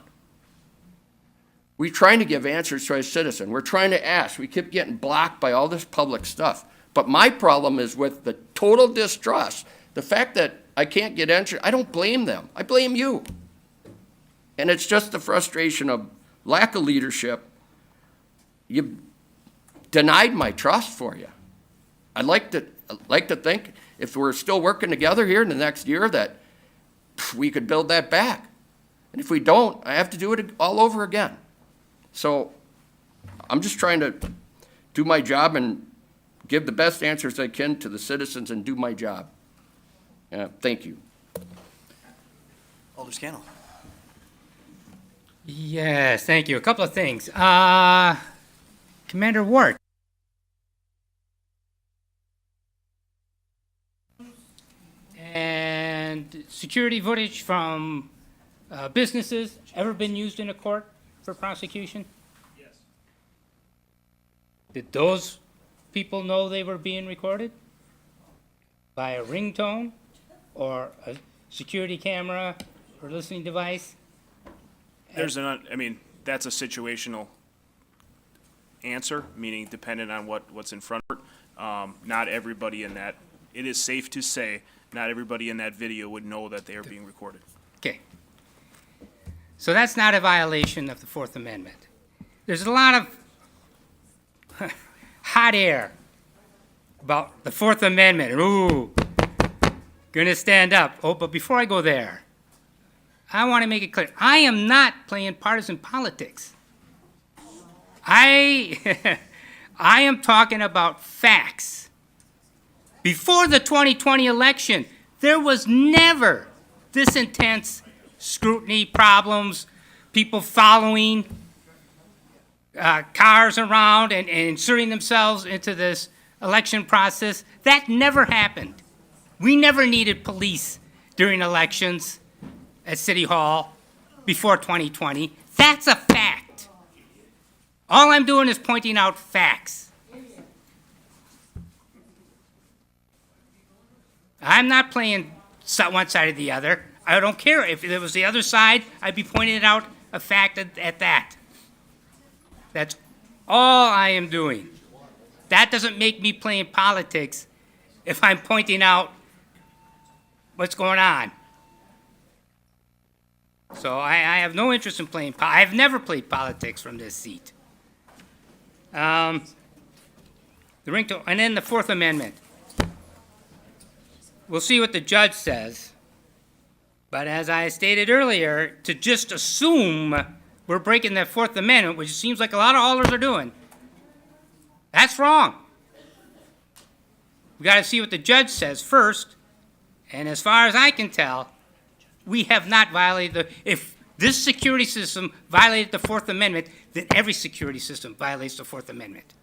We're trying to give answers to our citizen. We're trying to ask. We keep getting blocked by all this public stuff. But my problem is with the total distrust, the fact that I can't get answers. I don't blame them. I blame you. And it's just the frustration of lack of leadership. You denied my trust for you. I'd like to think if we're still working together here in the next year that we could build that back. And if we don't, I have to do it all over again. So I'm just trying to do my job and give the best answers I can to the citizens and do my job. Thank you. Alder Scannell. Yes, thank you. A couple of things. Commander Ward. And security footage from businesses ever been used in a court for prosecution? Yes. Did those people know they were being recorded? By a ringtone or a security camera or listening device? That's a situational answer, meaning dependent on what's in front of it. Not everybody in that, it is safe to say, not everybody in that video would know that they are being recorded. Okay. So that's not a violation of the Fourth Amendment. There's a lot of hot air about the Fourth Amendment. Ooh, gonna stand up. Oh, but before I go there, I want to make it clear. I am not playing partisan politics. I am talking about facts. Before the 2020 election, there was never this intense scrutiny, problems, people following cars around and inserting themselves into this election process. That never happened. We never needed police during elections at City Hall before 2020. That's a fact. All I'm doing is pointing out facts. I'm not playing one side or the other. I don't care. If it was the other side, I'd be pointing out a fact at that. That's all I am doing. That doesn't make me playing politics if I'm pointing out what's going on. So I have no interest in playing I've never played politics from this seat. The ringtone, and then the Fourth Amendment. We'll see what the judge says. But as I stated earlier, to just assume we're breaking the Fourth Amendment, which seems like a lot of alders are doing, that's wrong. We got to see what the judge says first. And as far as I can tell, we have not violated if this security system violated the Fourth Amendment, then every security system violates the Fourth Amendment.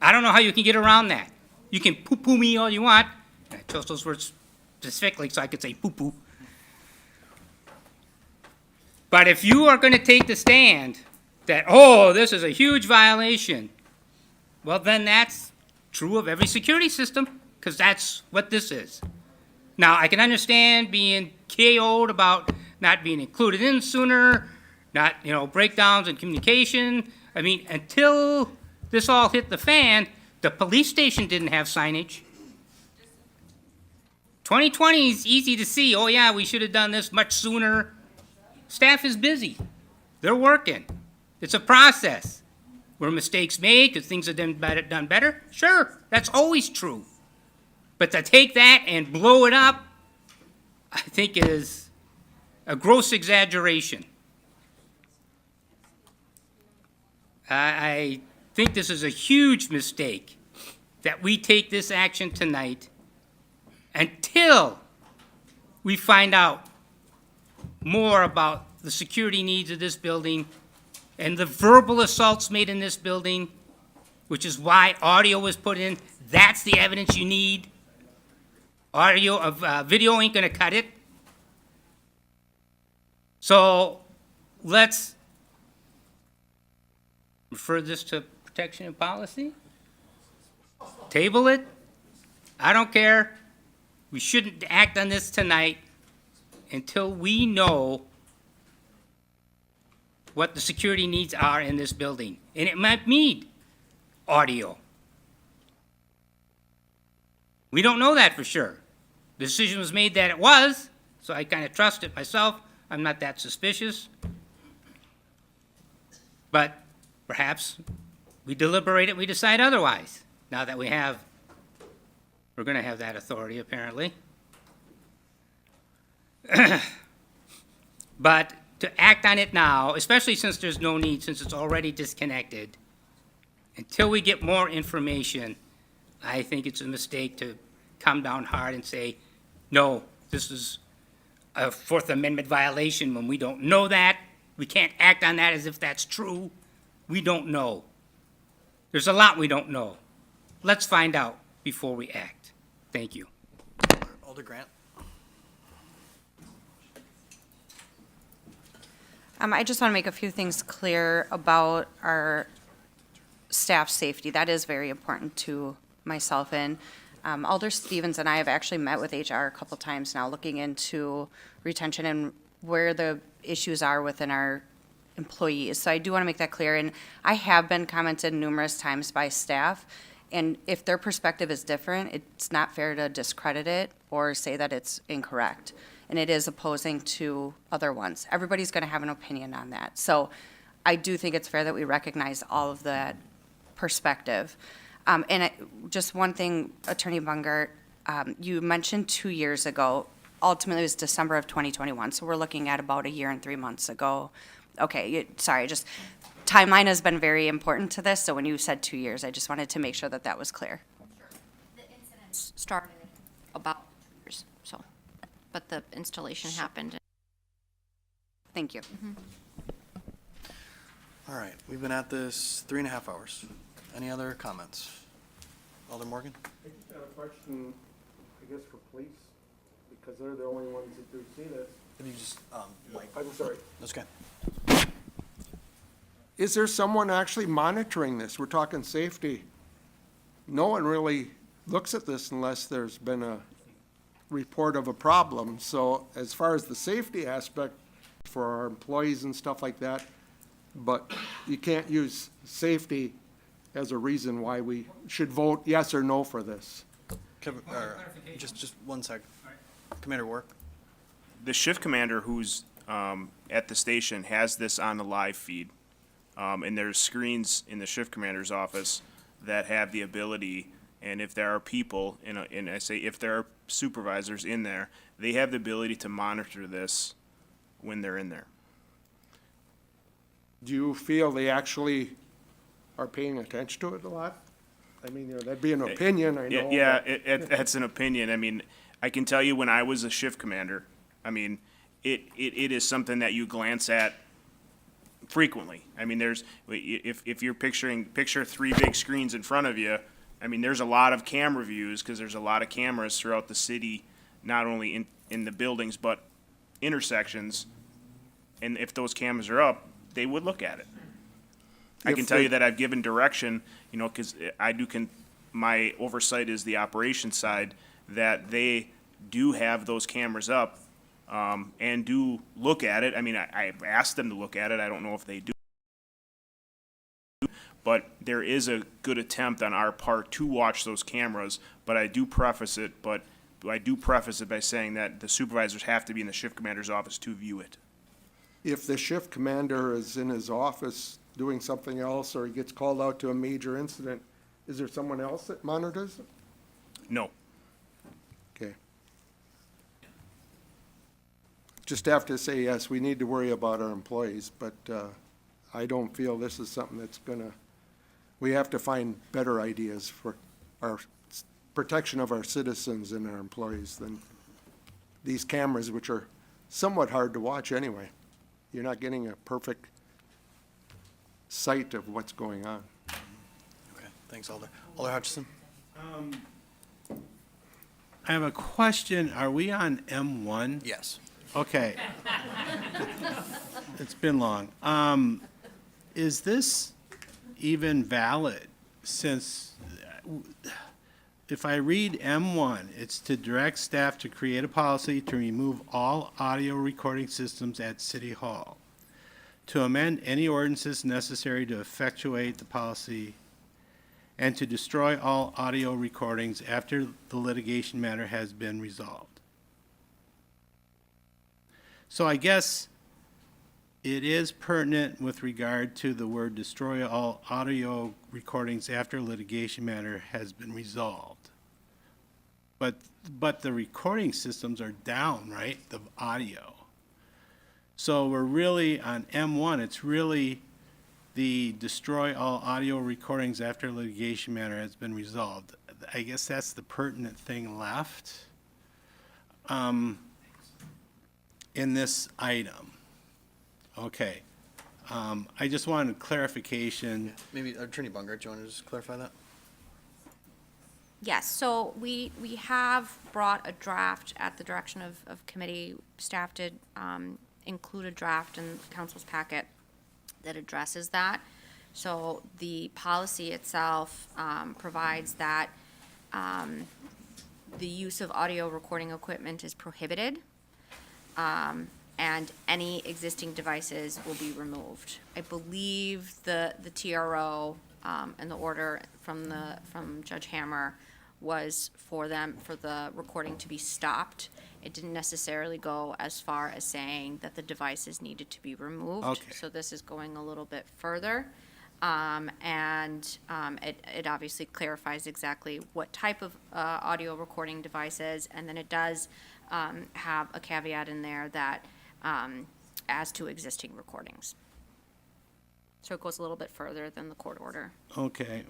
I don't know how you can get around that. You can poo-poo me all you want. I chose those words specifically so I could say poo-poo. But if you are going to take the stand that, oh, this is a huge violation, well, then that's true of every security system, because that's what this is. Now, I can understand being KO'd about not being included in sooner, not, breakdowns in communication. I mean, until this all hit the fan, the police station didn't have signage. 2020 is easy to see. Oh, yeah, we should have done this much sooner. Staff is busy. They're working. It's a process. Were mistakes made because things have done better? Sure, that's always true. But to take that and blow it up, I think it is a gross exaggeration. I think this is a huge mistake that we take this action tonight until we find out more about the security needs of this building and the verbal assaults made in this building, which is why audio was put in. That's the evidence you need. Audio of video ain't gonna cut it. So let's refer this to protection and policy. Table it. I don't care. We shouldn't act on this tonight until we know what the security needs are in this building. And it might need audio. We don't know that for sure. The decision was made that it was, so I kind of trust it myself. I'm not that suspicious. But perhaps we deliberate it, we decide otherwise, now that we're gonna have that authority apparently. But to act on it now, especially since there's no need, since it's already disconnected, until we get more information, I think it's a mistake to come down hard and say, no, this is a Fourth Amendment violation when we don't know that. We can't act on that as if that's true. We don't know. There's a lot we don't know. Let's find out before we act. Thank you. Alder Grant? I just want to make a few things clear about our staff safety. That is very important to myself, and Alder Stevens and I have actually met with HR a couple times now, looking into retention and where the issues are within our employees. So I do want to make that clear, and I have been commented numerous times by staff, and if their perspective is different, it's not fair to discredit it or say that it's incorrect. And it is opposing to other ones. Everybody's going to have an opinion on that. So I do think it's fair that we recognize all of that perspective. Just one thing, Attorney Bungart, you mentioned 2 years ago. Ultimately, it was December of 2021. So we're looking at about 1 year and 3 months ago. Okay, sorry, just timeline has been very important to this. So when you said 2 years, I just wanted to make sure that that was clear. The incident started about 2 years, so, but the installation happened. Thank you. All right, we've been at this 3.5 hours. Any other comments? Alder Morgan? I just have a question, I guess, for police, because they're the only ones that do see this. If you just, Mike. I'm sorry. That's okay. Is there someone actually monitoring this? We're talking safety. No one really looks at this unless there's been a report of a problem. So as far as the safety aspect for our employees and stuff like that, but you can't use safety as a reason why we should vote yes or no for this. Just 1 sec. Commander Work? The shift commander who's at the station has this on the live feed. And there's screens in the shift commander's office that have the ability, and if there are people, and I say if there are supervisors in there, they have the ability to monitor this when they're in there. Do you feel they actually are paying attention to it a lot? I mean, you know, that'd be an opinion, I know. Yeah, that's an opinion. I mean, I can tell you when I was a shift commander, I mean, it is something that you glance at frequently. I mean, if you're picture 3 big screens in front of you, I mean, there's a lot of camera views because there's a lot of cameras throughout the city, not only in the buildings, but intersections. And if those cameras are up, they would look at it. I can tell you that I've given direction, you know, because my oversight is the operations side, that they do have those cameras up and do look at it. I mean, I've asked them to look at it. I don't know if they do. But there is a good attempt on our part to watch those cameras, but I do preface it by saying that the supervisors have to be in the shift commander's office to view it. If the shift commander is in his office doing something else, or he gets called out to a major incident, is there someone else that monitors it? No. Okay. Just have to say, yes, we need to worry about our employees, but I don't feel this is something that's we have to find better ideas for our protection of our citizens and our employees than these cameras, which are somewhat hard to watch anyway. You're not getting a perfect sight of what's going on. Okay, thanks, Alder. Alder Hutchison? I have a question. Are we on M1? Yes. Okay. It's been long. Is this even valid since, if I read M1, it's to direct staff to create a policy to remove all audio recording systems at City Hall, to amend any ordinances necessary to effectuate the policy, and to destroy all audio recordings after the litigation matter has been resolved. So I guess it is pertinent with regard to the word destroy all audio recordings after litigation matter has been resolved. But the recording systems are down, right, the audio. So we're really on M1, it's really the destroy all audio recordings after litigation matter has been resolved. I guess that's the pertinent thing left in this item. Okay. I just wanted clarification. Maybe Attorney Bungert, do you want to just clarify that? Yes, so we have brought a draft at the direction of committee. Staff did include a draft in council's packet that addresses that. So the policy itself provides that the use of audio recording equipment is prohibited, and any existing devices will be removed. I believe the TRO and the order from Judge Hammer was for the recording to be stopped. It didn't necessarily go as far as saying that the devices needed to be removed. Okay. So this is going a little bit further. It obviously clarifies exactly what type of audio recording devices, and then it does have a caveat in there that as to existing recordings. So it goes a little bit further than the court order. Okay.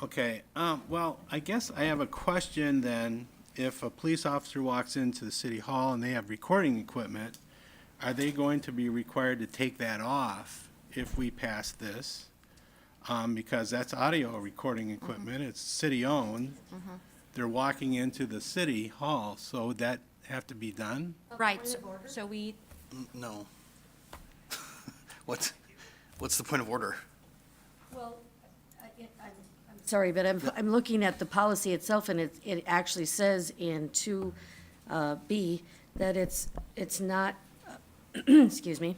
Okay, well, I guess I have a question then. If a police officer walks into the city hall and they have recording equipment, are they going to be required to take that off if we pass this? Because that's audio recording equipment, it's city-owned. They're walking into the city hall, so would that have to be done? Right, so we, No. What's the point of order? Well, I'm sorry, but I'm looking at the policy itself, and it actually says in 2B that it's not, excuse me,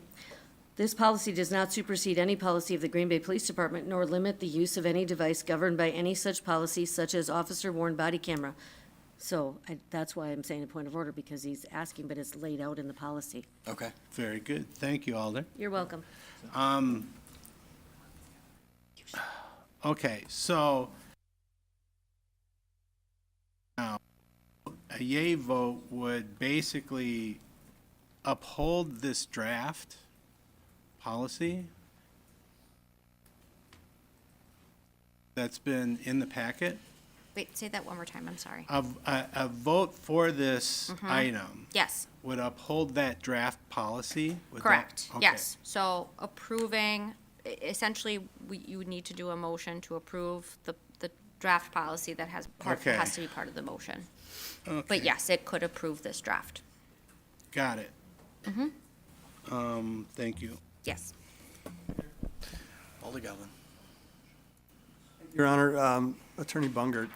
this policy does not supersede any policy of the Green Bay Police Department nor limit the use of any device governed by any such policy, such as officer-worn body camera. So that's why I'm saying a point of order, because he's asking, but it's laid out in the policy. Okay. Very good, thank you, Alder. You're welcome. Okay, so now a yay vote would basically uphold this draft policy that's been in the packet. wait, say that one more time, I'm sorry. A vote for this item Yes, would uphold that draft policy? Would that- correct, okay. yes. So approving, essentially, you would need to do a motion to approve the draft policy that has Okay. has to be part of the motion. Okay. But yes, it could approve this draft. Got it. Thank you. Yes. Alder Galvin. Your Honor, Attorney Bungert,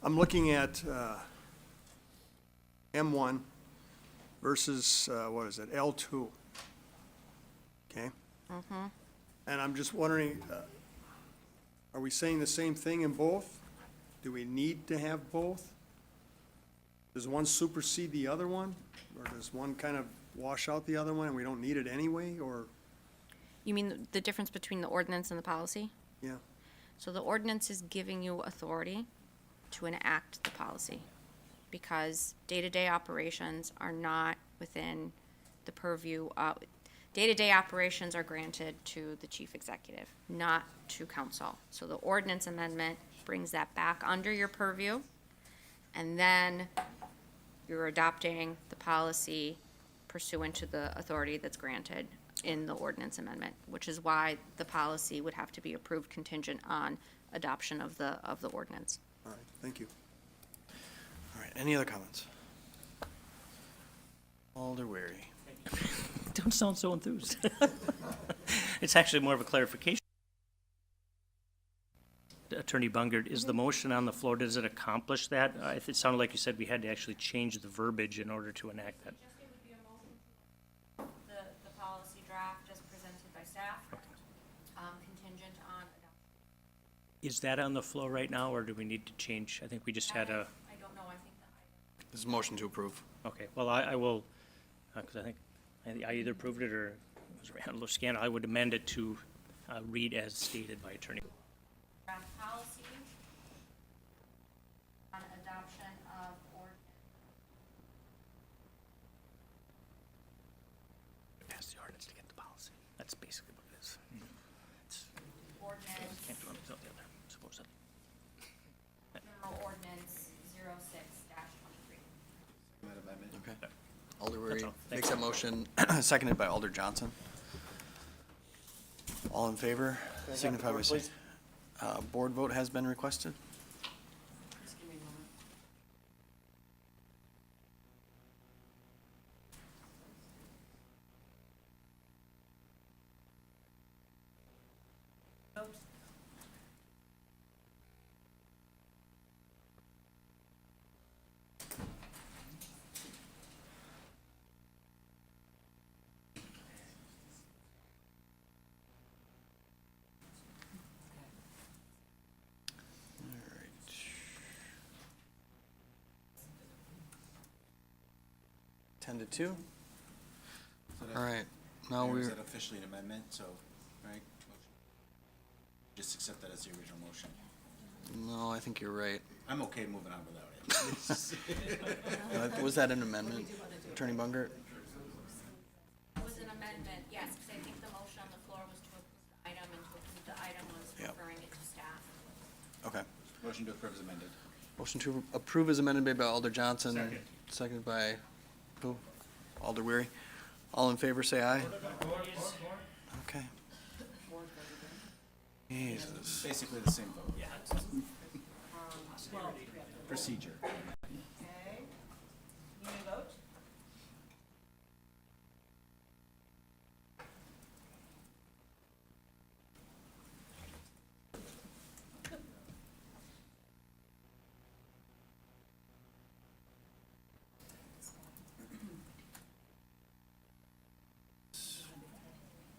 I'm looking at M1 versus, what is it, L2. Okay? And I'm just wondering, are we saying the same thing in both? Do we need to have both? Does one supersede the other one? Or does one kind of wash out the other one and we don't need it anyway, or, You mean the difference between the ordinance and the policy? yeah? So the ordinance is giving you authority to enact the policy, because day-to-day operations are not within the purview of, day-to-day operations are granted to the chief executive, not to council. So the ordinance amendment brings that back under your purview, and then you're adopting the policy pursuant to the authority that's granted in the ordinance amendment, which is why the policy would have to be approved contingent on adoption of the ordinance. All right, thank you. All right, any other comments? Alder Weary. Don't sound so enthused. It's actually more of a clarification. Attorney Bungert, is the motion on the floor, does it accomplish that? It sounded like you said we had to actually change the verbiage in order to enact that. The policy draft as presented by staff, contingent on adoption. Is that on the floor right now, or do we need to change? I think we just had a, I don't know, I think This is a motion to approve. okay, well, I will, because I think I either approved it or it was Randall or Scannell. I would amend it to read as stated by Attorney. draft policy on adoption of ordinance. Pass the ordinance to get the policy. That's basically what it is. Ordinance, Can't do one without the other, supposedly. general ordinance 06-23. Okay. Alder Weary That's all. Thank makes that motion, seconded by Alder Johnson. All in favor, signify by saying. Board vote has been requested. All right. 10 to 2. All right, now Mayor, we're, is that officially an amendment, so, right? Just accept that as the original motion. no, I think you're right. I'm okay moving on without it. Was that an amendment, Attorney Bungert? It was an amendment, yes, because I think the motion on the floor was to approve the item, and to approve the item was Yep. referring it to staff. Okay. Motion to approve is amended. Motion to approve is amended by Alder Johnson. Seconded by, who? Alder Weary. All in favor, say aye. Okay. Jesus. Basically the same vote. Yeah. Procedure. Okay. You may vote.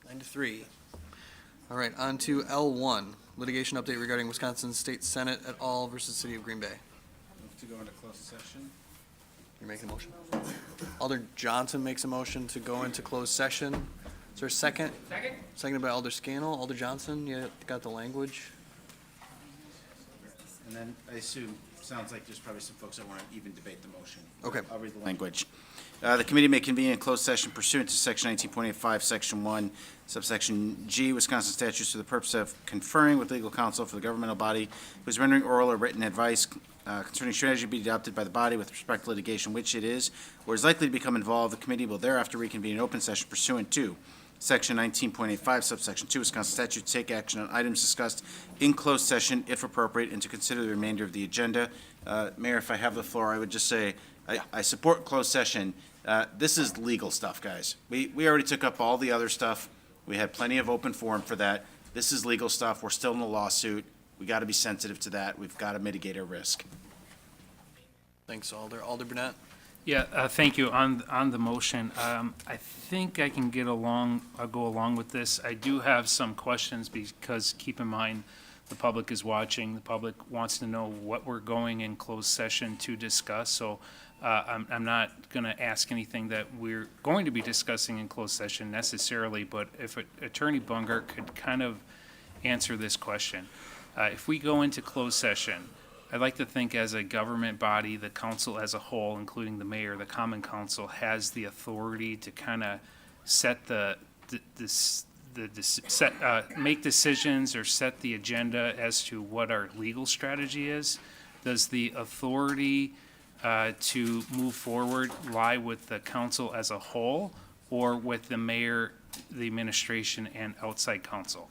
Nine to 3. All right, on to L1, litigation update regarding Wisconsin State Senate et al. Versus City of Green Bay. Move to go into closed session. You're making a motion? Alder Johnson makes a motion to go into closed session. Is there a second? Second? Seconded by Alder Scannell. Alder Johnson, you got the language? And then I assume, sounds like there's probably some folks that want to even debate the motion. Okay. I'll read the language. The committee may convene in closed session pursuant to section 19.85, section 1, subsection G, Wisconsin statutes for the purpose of conferring with legal counsel for the governmental body who is rendering oral or written advice concerning strategy to be adopted by the body with respect to litigation which it is or is likely to become involved. The committee will thereafter reconvene in open session pursuant to section 19.85, subsection 2, Wisconsin statute to take action on items discussed in closed session, if appropriate, and to consider the remainder of the agenda. Mayor, if I have the floor, I would just say, I support closed session. This is legal stuff, guys. We already took up all the other stuff. We had plenty of open forum for that. This is legal stuff. We're still in a lawsuit. We got to be sensitive to that. We've got to mitigate our risk. Thanks, Alder. Alder Burnett? Yeah, thank you. On the motion, I think I can get along, I'll go along with this. I do have some questions because keep in mind, the public is watching. The public wants to know what we're going in closed session to discuss. So I'm not going to ask anything that we're going to be discussing in closed session necessarily, but if Attorney Bungert could kind of answer this question. If we go into closed session, I'd like to think as a government body, the council as a whole, including the mayor, the common council, has the authority to kind of set make decisions or set the agenda as to what our legal strategy is. Does the authority to move forward lie with the council as a whole or with the mayor the administration and outside counsel?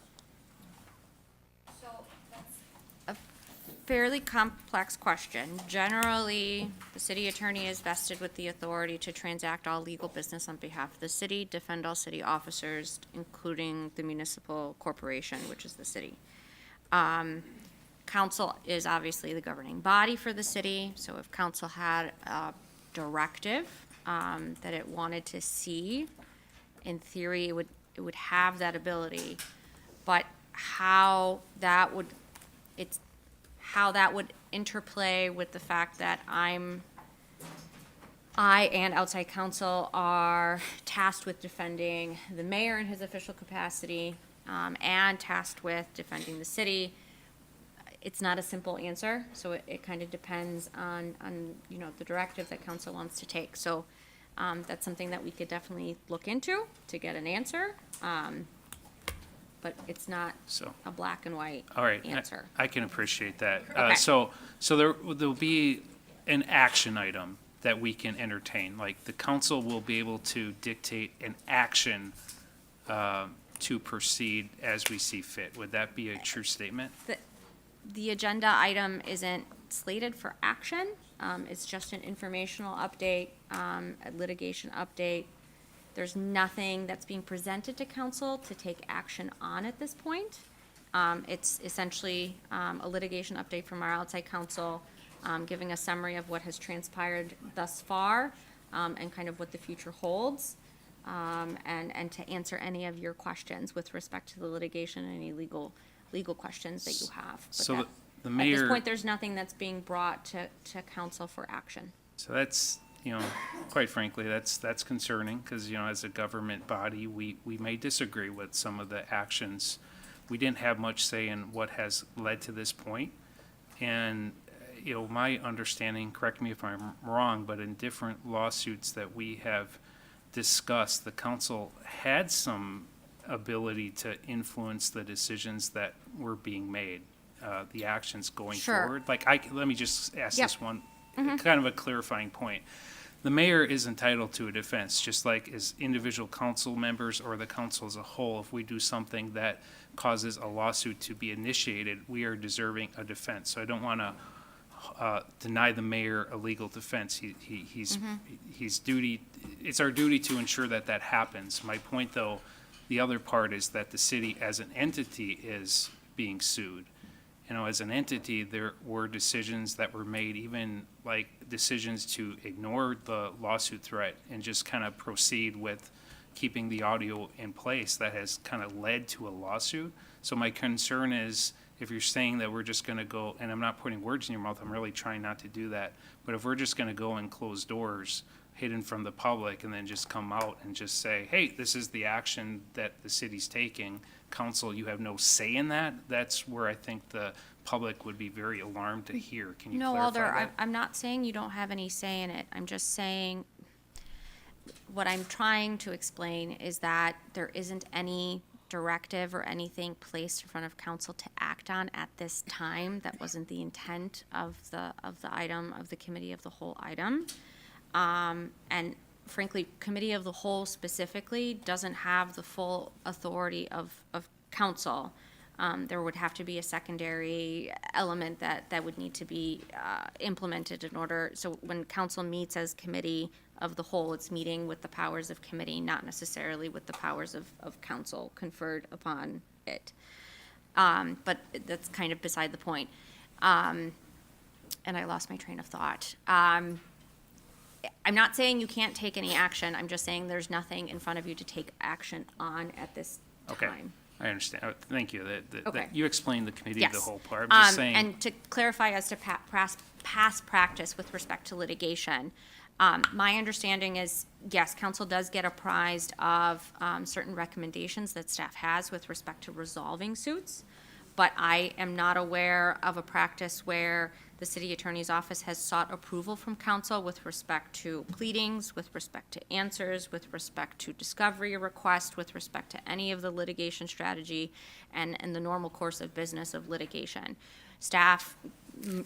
Fairly complex question. Generally, the city attorney is vested with the authority to transact all legal business on behalf of the city, defend all city officers, including the municipal corporation, which is the city. Council is obviously the governing body for the city, so if council had a directive that it wanted to see, in theory, it would have that ability. But how that would interplay with the fact that I and outside counsel are tasked with defending the mayor in his official capacity, and tasked with defending the city. It's not a simple answer, so it kind of depends on, the directive that council wants to take. So, that's something that we could definitely look into to get an answer. But it's not So- a black and white All right, answer. I can appreciate that. Okay. So there'll be an action item that we can entertain, like the council will be able to dictate an action to proceed as we see fit. Would that be a true statement? The agenda item isn't slated for action. It's just an informational update, a litigation update. There's nothing that's being presented to council to take action on at this point. It's essentially a litigation update from our outside counsel, giving a summary of what has transpired thus far, and kind of what the future holds, and to answer any of your questions with respect to the litigation and any legal questions that you have. But So that- the At mayor. this point, there's nothing that's being brought to council for action. So that's, quite frankly, that's concerning, because, as a government body, we may disagree with some of the actions. We didn't have much say in what has led to this point. And, my understanding, correct me if I'm wrong, but in different lawsuits that we have discussed, the council had some ability to influence the decisions that were being made, the actions going Sure. forward. Like, let me just ask Yep. this one, kind of a clarifying point. The mayor is entitled to a defense, just like as individual council members or the council as a whole. If we do something that causes a lawsuit to be initiated, we are deserving a defense. So I don't want to deny the mayor a legal defense. He's duty. It's our duty to ensure that that happens. My point, though, the other part is that the city as an entity is being sued. As an entity, there were decisions that were made, even like decisions to ignore the lawsuit threat and just kind of proceed with keeping the audio in place that has kind of led to a lawsuit. So my concern is, if you're saying that we're just going to go, and I'm not putting words in your mouth, I'm really trying not to do that, but if we're just going to go and close doors, hidden from the public, and then just come out and just say, hey, this is the action that the city's taking, council, you have no say in that, that's where I think the public would be very alarmed to hear. Can you No, clarify Alder, that? I'm not saying you don't have any say in it. I'm just saying, what I'm trying to explain is that there isn't any directive or anything placed in front of council to act on at this time. That wasn't the intent of the item, of the committee of the whole item. And frankly, committee of the whole specifically doesn't have the full authority of council. There would have to be a secondary element that would need to be implemented in order. So when council meets as committee of the whole, it's meeting with the powers of committee, not necessarily with the powers of council conferred upon it. But that's kind of beside the point. And I lost my train of thought. I'm not saying you can't take any action. I'm just saying there's nothing in front of you to take action on at this Okay. time. I understand. Thank you. Okay. You explained the committee of the Yes. whole part. I'm just saying. And to clarify as to past practice with respect to litigation, my understanding is, yes, council does get apprised of certain recommendations that staff has with respect to resolving suits, but I am not aware of a practice where the city attorney's office has sought approval from council with respect to pleadings, with respect to answers, with respect to discovery request, with respect to any of the litigation strategy and the normal course of business of litigation. Staff,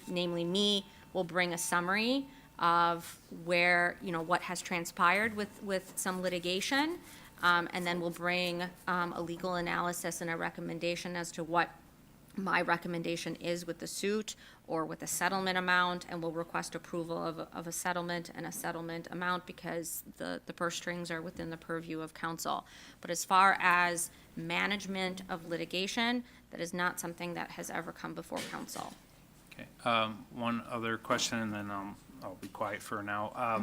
namely me, will bring a summary of where, what has transpired with some litigation. And then we'll bring a legal analysis and a recommendation as to what my recommendation is with the suit or with a settlement amount, and we'll request approval of a settlement and a settlement amount because the purse strings are within the purview of council. But as far as management of litigation, that is not something that has ever come before council. Okay, one other question, and then I'll be quiet for now.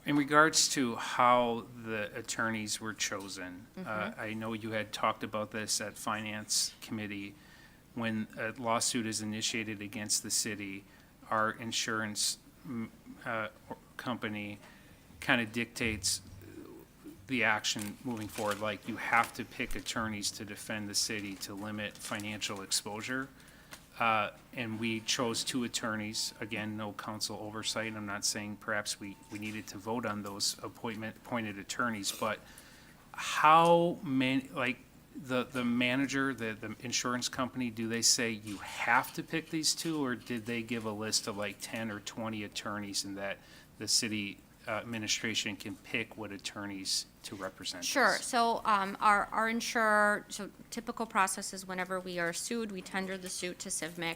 In regards to how the attorneys were chosen, I know you had talked about this at Finance Committee. When a lawsuit is initiated against the city, our insurance company kind of dictates the action moving forward. Like, you have to pick attorneys to defend the city to limit financial exposure. And we chose 2 attorneys, again, no council oversight. I'm not saying perhaps we needed to vote on those appointed attorneys, but how many, like, the manager, the insurance company, do they say you have to pick these 2, or did they give a list of like 10 or 20 attorneys and that the city administration can pick what attorneys to represent us? Sure. So our insurer, so typical process is whenever we are sued, we tender the suit to CIVMIC,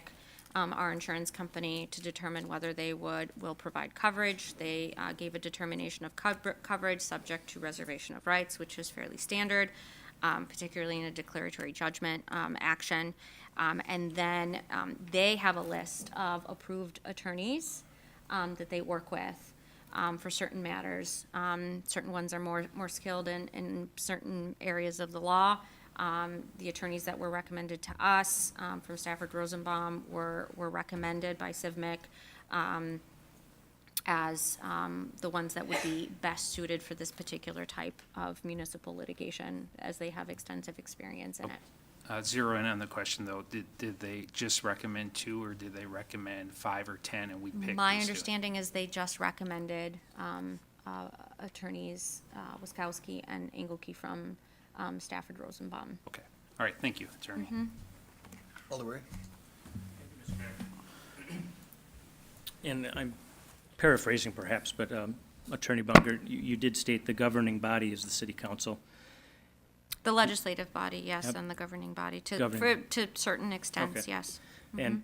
our insurance company, to determine whether they will provide coverage. They gave a determination of coverage subject to reservation of rights, which is fairly standard, particularly in a declaratory judgment action. And then they have a list of approved attorneys that they work with for certain matters. Certain ones are more skilled in certain areas of the law. The attorneys that were recommended to us from Stafford Rosenbaum were recommended by CIVMIC as the ones that would be best suited for this particular type of municipal litigation, as they have extensive experience in it. Zero in on the question, though. Did they just recommend 2, or did they recommend 5 or 10, and we picked My these 2? understanding is they just recommended attorneys Wiskowski and Engelke from Stafford Rosenbaum. Okay. All right, thank you, Attorney. Alder Ray. And I'm paraphrasing perhaps, but Attorney Bunger, you did state the governing body is the city council. The legislative body, yes, Yep. and the governing body, to Governing. certain extents, Okay. yes. And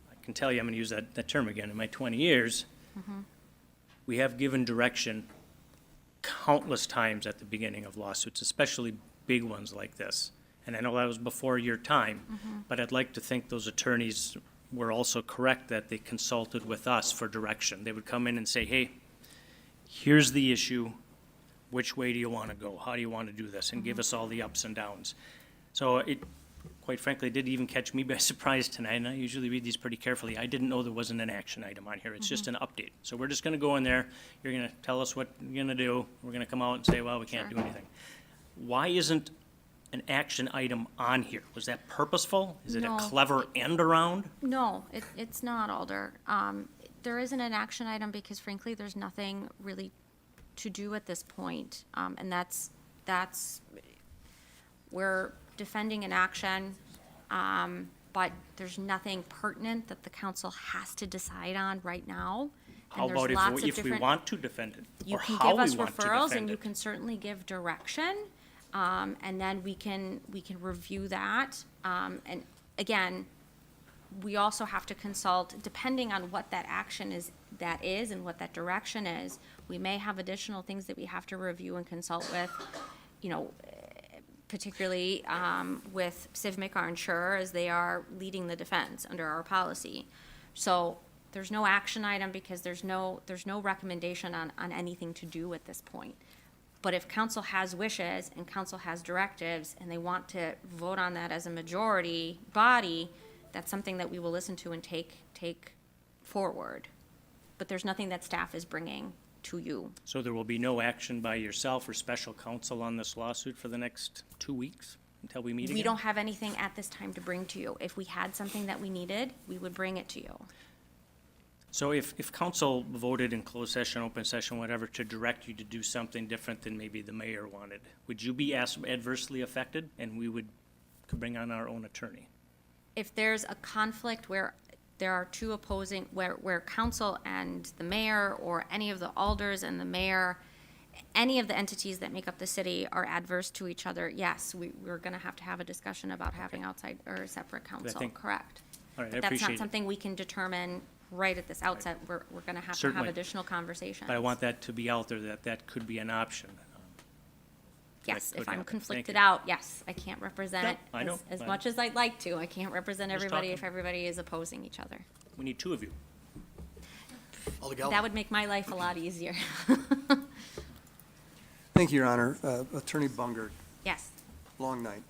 I can tell you, I'm going to use that term again, in my 20 years, we have given direction countless times at the beginning of lawsuits, especially big ones like this. And I know that was before your time, but I'd like to think those attorneys were also correct that they consulted with us for direction. They would come in and say, hey, here's the issue. Which way do you want to go? How do you want to do this? And give us all the ups and downs. So it, quite frankly, did even catch me by surprise tonight, and I usually read these pretty carefully. I didn't know there wasn't an action item on here. It's just an update. So we're just going to go in there. You're going to tell us what you're going to do. We're going to come out and say, well, we can't do anything. Why isn't an action item on here? Was that purposeful? Is it a No. clever end around? No, it's not, Alder. There isn't an action item because frankly, there's nothing really to do at this point. And that's, we're defending an action, but there's nothing pertinent that the council has to decide on right now. How And there's about lots of if we different- want to defend it? You or can how give we us want to referrals defend and you it? can certainly give direction, and then we can review that. And again, we also have to consult, depending on what that action is and what that direction is, we may have additional things that we have to review and consult with, you know, particularly with CIVMIC, our insurer, as they are leading the defense under our policy. So there's no action item because there's no recommendation on anything to do at this point. But if council has wishes and council has directives and they want to vote on that as a majority body, that's something that we will listen to and take forward. But there's nothing that staff is bringing to you. So there will be no action by yourself or special counsel on this lawsuit for the next 2 weeks until we meet again? We don't have anything at this time to bring to you. If we had something that we needed, we would bring it to you. So if council voted in closed session, open session, whatever, to direct you to do something different than maybe the mayor wanted, would you be adversely affected and we could bring on our own attorney? If there's a conflict where there are two opposing, where council and the mayor or any of the alders and the mayor any of the entities that make up the city are adverse to each other, yes, we're gonna have to have a discussion about having outside or separate counsel, think- correct? All right, I But that's appreciate not it. something we can determine right at this outset. We're gonna have to have Certainly. additional conversations. But I want that to be out there, that that could be an option. Yes, could if I'm happen. Thank conflicted you. out, yes, I can't represent No, I know. as I- much as I'd like to. I can't represent Just everybody talking. if everybody is opposing each other. We need two of you. Alder Galvin. That would make my life a lot easier. Thank you, Your Honor. Attorney Bungert, Yes, long night.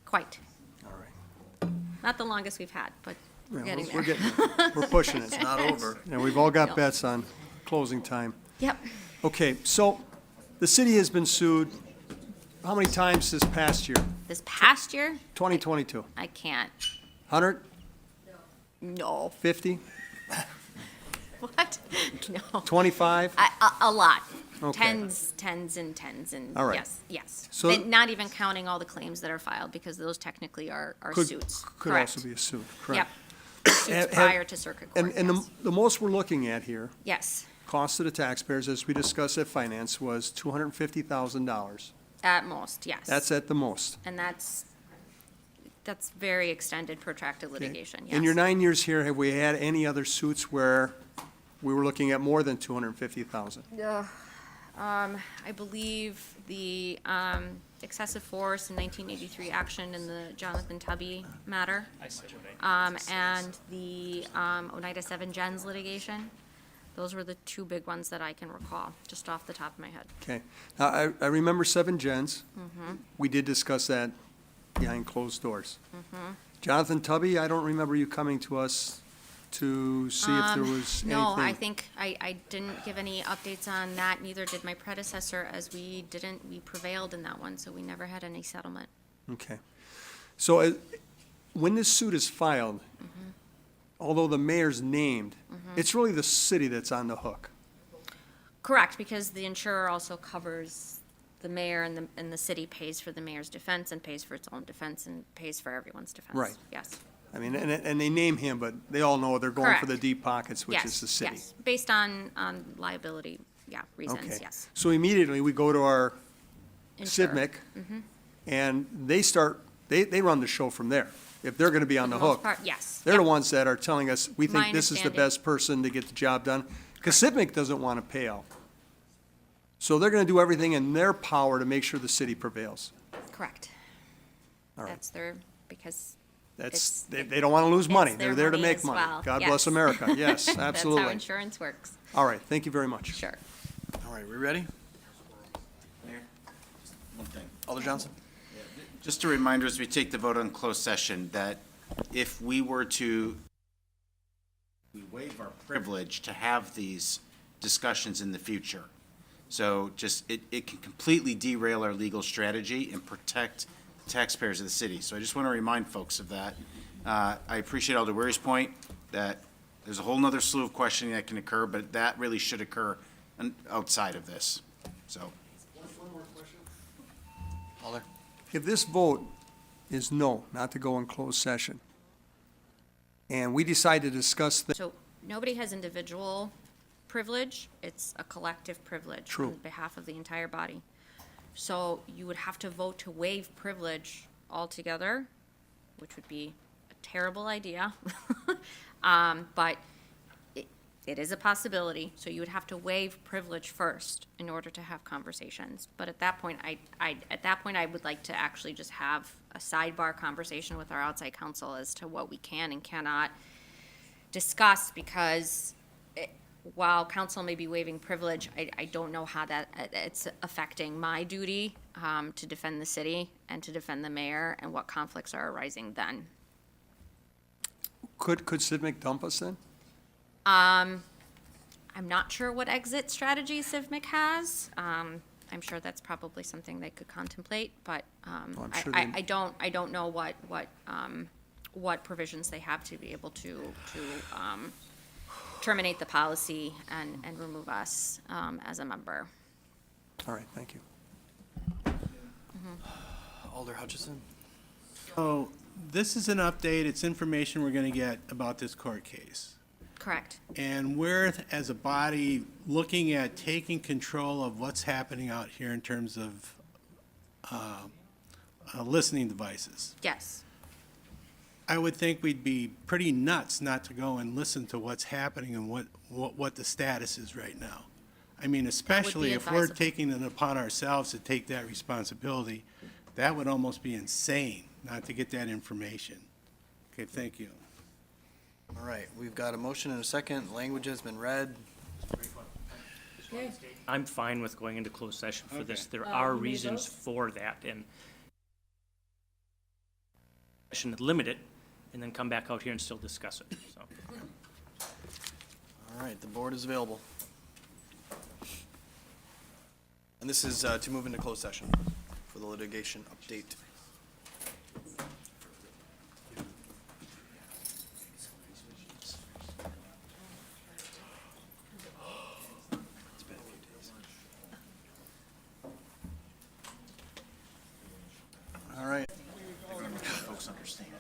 quite. All right. Not the longest we've had, but we're Yeah, getting we're there. getting there. We're pushing it. It's not over. And we've all got No. bets on closing time. Yep. Okay, so the city has been sued how many times this past year? This past year, 2022? I can't. 100? No. 50? What? No. 25? A lot. Okay. Tens and tens and, All right. yes. So- And not even counting all the claims that are filed, because those technically are suits. Could Correct. also be a suit, Yep. correct. Suits Have- prior to circuit court, And yes. the most we're looking at here, Yes, cost to the taxpayers, as we discussed at finance, was $250,000. at most, yes. That's at the most. And that's very extended protracted litigation, yes. In your 9 years here, have we had any other suits where we were looking at more than $250,000? I believe the excessive force in 1983 action in the Jonathan Tubby matter, and the Oneida 7 Gens litigation. Those were the two big ones that I can recall, just off the top of my head. Okay. Now, I remember 7 Gens. Mhm. We did discuss that behind closed doors. Mhm. Jonathan Tubby, I don't remember you coming to us to see if there was anything. No, I think I didn't give any updates on that, neither did my predecessor, as we prevailed in that one, so we never had any settlement. Okay. So when this suit is filed, although the mayor's named, it's really the city that's on the hook. Correct, because the insurer also covers the mayor, and the city pays for the mayor's defense and pays for its own defense and pays for everyone's defense. Right. Yes. I mean, and they name him, but they all know they're going for the Correct. deep pockets, which is Yes, the city. yes. Based on liability, reasons, Okay. yes. So immediately, we go to our Insurer. CIVMIC, Mhm. and they run the show from there. If they're gonna be on the For the most hook. part, yes. They're the ones that are telling us, we My think this is the understanding. best person to get the job done. Because CIVMIC doesn't want to pay out. So they're gonna do everything in their power to make sure the city prevails. Correct. All right. That's their, because That's, it's- they don't want to lose money. it's their They're there to money make as money. well. God Yes. bless America. Yes, That's absolutely. how insurance works. All right, thank you very much. Sure. All right, we ready? One thing. Alder Johnson? Just a reminder as we take the vote on closed session, that if we were to, we waive our privilege to have these discussions in the future. So just, it can completely derail our legal strategy and protect the taxpayers of the city. So I just want to remind folks of that. I appreciate Alder Wery's point that there's a whole nother slew of questioning that can occur, but that really should occur outside of this, so. One more question. Alder? If this vote is no, not to go in closed session, and we decide to discuss the, So nobody has individual privilege, it's a collective privilege. True. On behalf of the entire body. So you would have to vote to waive privilege altogether, which would be a terrible idea. But it is a possibility, so you would have to waive privilege first in order to have conversations. But at that point, I would like to actually just have a sidebar conversation with our outside counsel as to what we can and cannot discuss, because while council may be waiving privilege, I don't know how that, it's affecting my duty to defend the city and to defend the mayor, and what conflicts are arising then. could CIVMIC dump us then? I'm not sure what exit strategy CIVMIC has. I'm sure that's probably something they could contemplate, but I'm sure they- I don't know what provisions they have to be able to terminate the policy and remove us as a member. All right, thank you. Alder Hutchison? So this is an update, it's information we're gonna get about this court case. Correct. And we're, as a body, looking at taking control of what's happening out here in terms of listening devices. Yes. I would think we'd be pretty nuts not to go and listen to what's happening and what the status is right now. I mean, especially if we're advisable. taking it upon ourselves to take that responsibility, that would almost be insane not to get that information. Okay, thank you. All right, we've got a motion and a second. Language has been read. I'm fine with going into closed session for this. There you are need reasons those? for that, and limit it, and then come back out here and still discuss it, so. All right, the board is available. And this is to move into closed session for the litigation update. All right. Folks understand.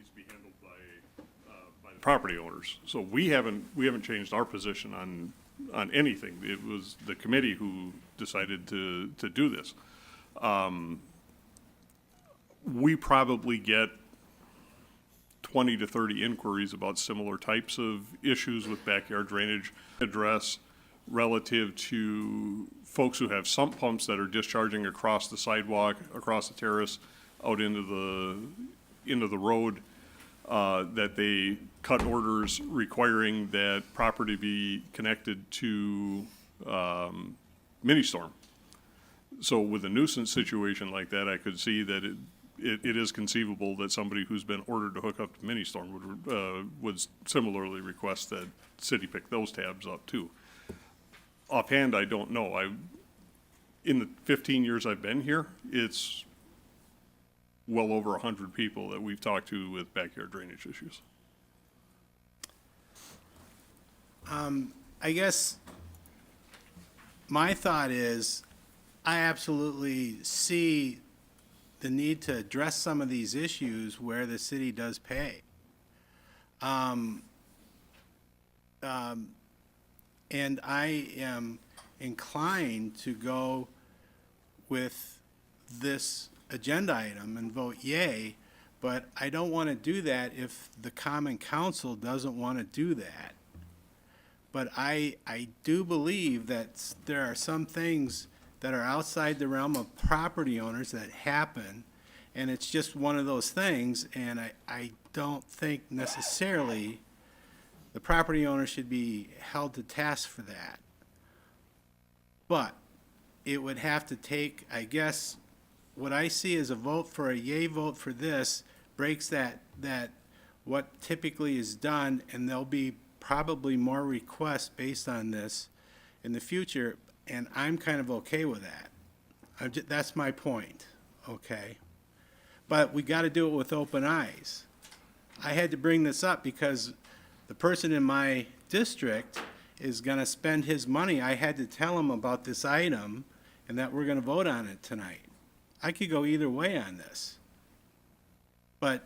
needs to be handled by the property owners. So we haven't changed our position on anything. It was the committee who decided to do this. We probably get 20 to 30 inquiries about similar types of issues with backyard drainage address relative to folks who have sump pumps that are discharging across the sidewalk, across the terrace, out into the road, that they cut orders requiring that property be connected to mini storm. So with a nuisance situation like that, I could see that it is conceivable that somebody who's been ordered to hook up to mini storm would similarly request that city pick those tabs up too. Offhand, I don't know. In the 15 years I've been here, it's well over 100 people that we've talked to with backyard drainage issues. I guess my thought is, I absolutely see the need to address some of these issues where the city does pay. And I am inclined to go with this agenda item and vote yay, but I don't want to do that if the Common Council doesn't want to do that. But I do believe that there are some things that are outside the realm of property owners that happen, and it's just one of those things, and I don't think necessarily the property owner should be held to task for that. But it would have to take, I guess, what I see as a vote for a yay vote for this breaks that what typically is done, and there'll be probably more requests based on this in the future, and I'm kind of okay with that. That's my point, okay? But we got to do it with open eyes. I had to bring this up because the person in my district is going to spend his money. I had to tell him about this item and that we're going to vote on it tonight. I could go either way on this. But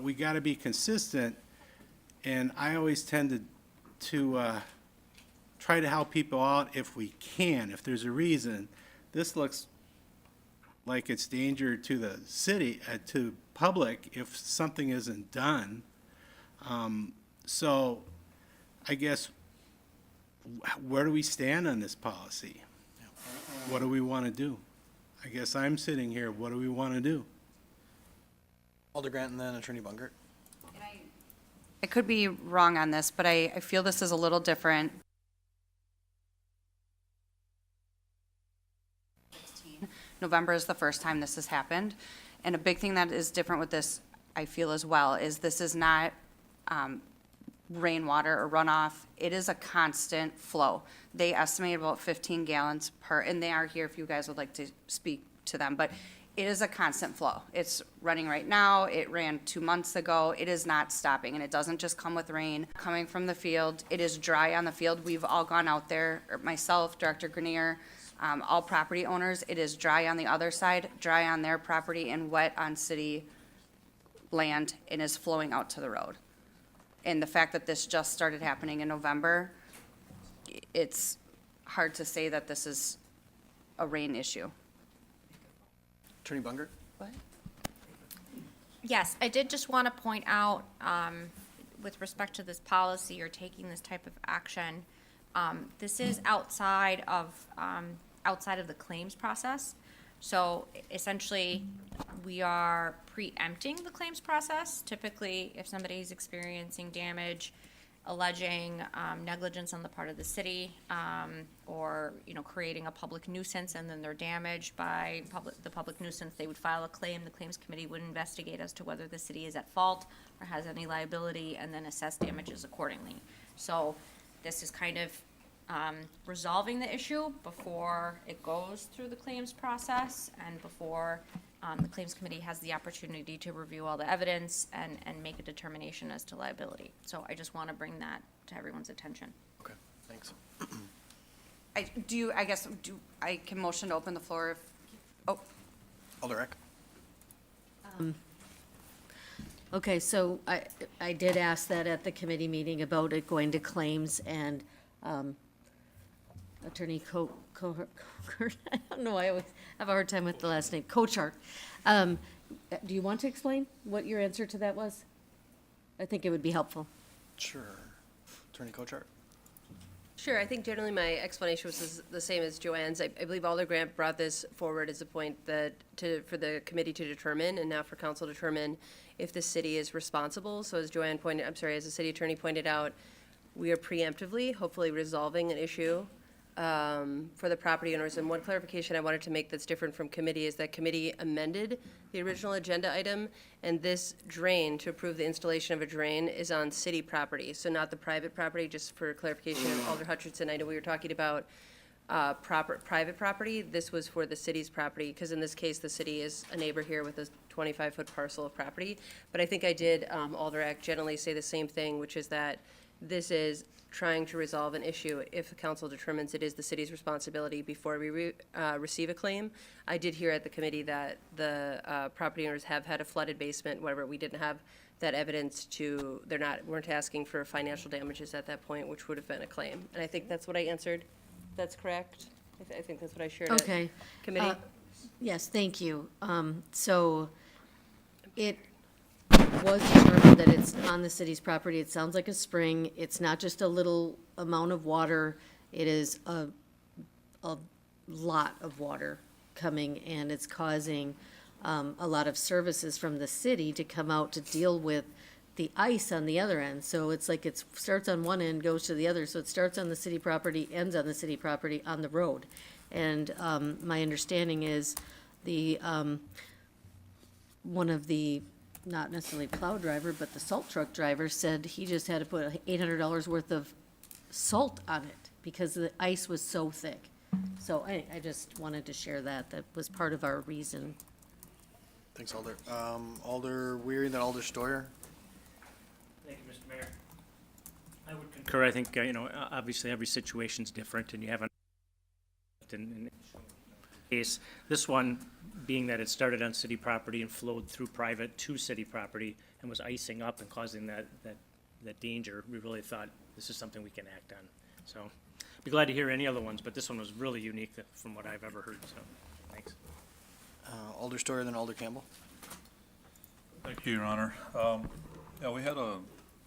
we got to be consistent, and I always tend to try to help people out if we can, if there's a reason. This looks like it's danger to the city, to public, if something isn't done. So I guess, where do we stand on this policy? What do we want to do? I guess I'm sitting here, what do we want to do? Alder Grant and then Attorney Bungert. I could be wrong on this, but I feel this is a little different. November is the first time this has happened. And a big thing that is different with this, I feel as well, is this is not rainwater or runoff. It is a constant flow. They estimate about 15 gallons per, and they are here if you guys would like to speak to them, but it is a constant flow. It's running right now. It ran 2 months ago. It is not stopping, and it doesn't just come with rain coming from the field. It is dry on the field. We've all gone out there, myself, Director Grenier, all property owners. It is dry on the other side, dry on their property, and wet on city land, and is flowing out to the road. And the fact that this just started happening in November, it's hard to say that this is a rain issue. Attorney Bungert? Yes, I did just want to point out, with respect to this policy or taking this type of action, this is outside of the claims process. So essentially, we are preempting the claims process. Typically, if somebody's experiencing damage, alleging negligence on the part of the city, or, creating a public nuisance, and then they're damaged by the public nuisance, they would file a claim. The claims committee would investigate as to whether the city is at fault or has any liability, and then assess damages accordingly. So this is kind of resolving the issue before it goes through the claims process, and before the claims committee has the opportunity to review all the evidence and make a determination as to liability. So I just want to bring that to everyone's attention. Okay, thanks. I can motion to open the floor if, Alder Eck. Okay, so I did ask that at the committee meeting about it going to claims and Attorney I don't know, I always have a hard time with the last name, Kochart. Do you want to explain what your answer to that was? I think it would be helpful. Sure. Attorney Kochart? Sure, I think generally my explanation was the same as Joanne's. I believe Alder Grant brought this forward as a point that for the committee to determine and now for council to determine if the city is responsible. So as as the city attorney pointed out, we are preemptively, hopefully resolving an issue for the property owners. And one clarification I wanted to make that's different from committee is that committee amended the original agenda item, and this drain, to approve the installation of a drain, is on city property, so not the private property. Just for clarification, Alder Hutchinson, I know we were talking about private property. This was for the city's property, because in this case, the city is a neighbor here with a 25-foot parcel of property. But I think I did, Alder Eck, generally say the same thing, which is that this is trying to resolve an issue if the council determines it is the city's responsibility before we receive a claim. I did hear at the committee that the property owners have had a flooded basement, whatever. We didn't have that evidence to, weren't asking for financial damages at that point, which would have been a claim. And I think that's what I answered. That's correct? I think that's what I shared Okay. at committee. Yes, thank you. So it was determined that it's on the city's property. It sounds like a spring. It's not just a little amount of water. It is a lot of water coming, and it's causing a lot of services from the city to come out to deal with the ice on the other end. So it's like it starts on one end, goes to the other. So it starts on the city property, ends on the city property on the road. And my understanding is one of the, not necessarily plow driver, but the salt truck driver said he just had to put $800 worth of salt on it because the ice was so thick. So I just wanted to share that. That was part of our reason. Thanks, Alder. Alder Weary, then Alder Steuer. Thank you, Mr. Mayor. I would concur. I think, obviously every situation's different and you have in case. This one, being that it started on city property and flowed through private to city property and was icing up and causing that danger, we really thought this is something we can act on. So, be glad to hear any other ones, but this one was really unique from what I've ever heard, so, thanks. Alder Steuer, then Alder Campbell. Thank you, Your Honor. Yeah, we had a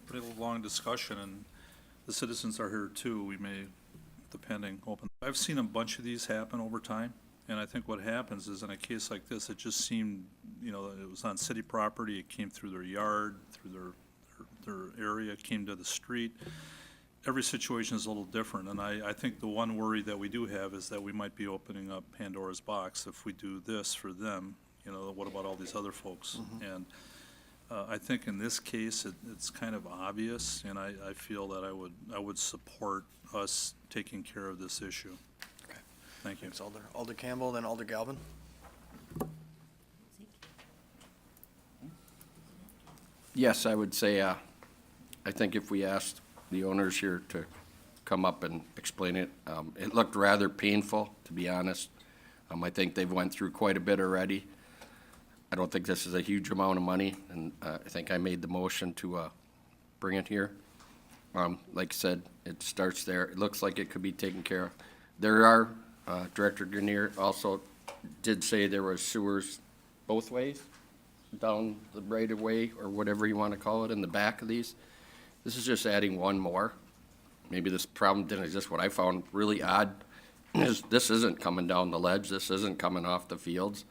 pretty long discussion, and the citizens are here too. We may, depending, open. I've seen a bunch of these happen over time, and I think what happens is in a case like this, it just seemed, it was on city property, it came through their yard, through their area, it came to the street. Every situation is a little different, and I think the one worry that we do have is that we might be opening up Pandora's box if we do this for them. What about all these other folks? Mm-hmm. And I think in this case, it's kind of obvious, and I feel that I would support us taking care of this issue. Okay. Thank you. Thanks, Alder. Alder Campbell, then Alder Galvin. Yes, I would say, I think if we asked the owners here to come up and explain it, it looked rather painful, to be honest. I think they've went through quite a bit already. I don't think this is a huge amount of money, and I think I made the motion to bring it here. Like I said, it starts there. It looks like it could be taken care of. There are, Director Grenier also did say there were sewers both ways, down the right-of-way, or whatever you want to call it, in the back of these. This is just adding one more. Maybe this problem didn't exist. What I found really odd is this isn't coming down the ledge. This isn't coming off the fields.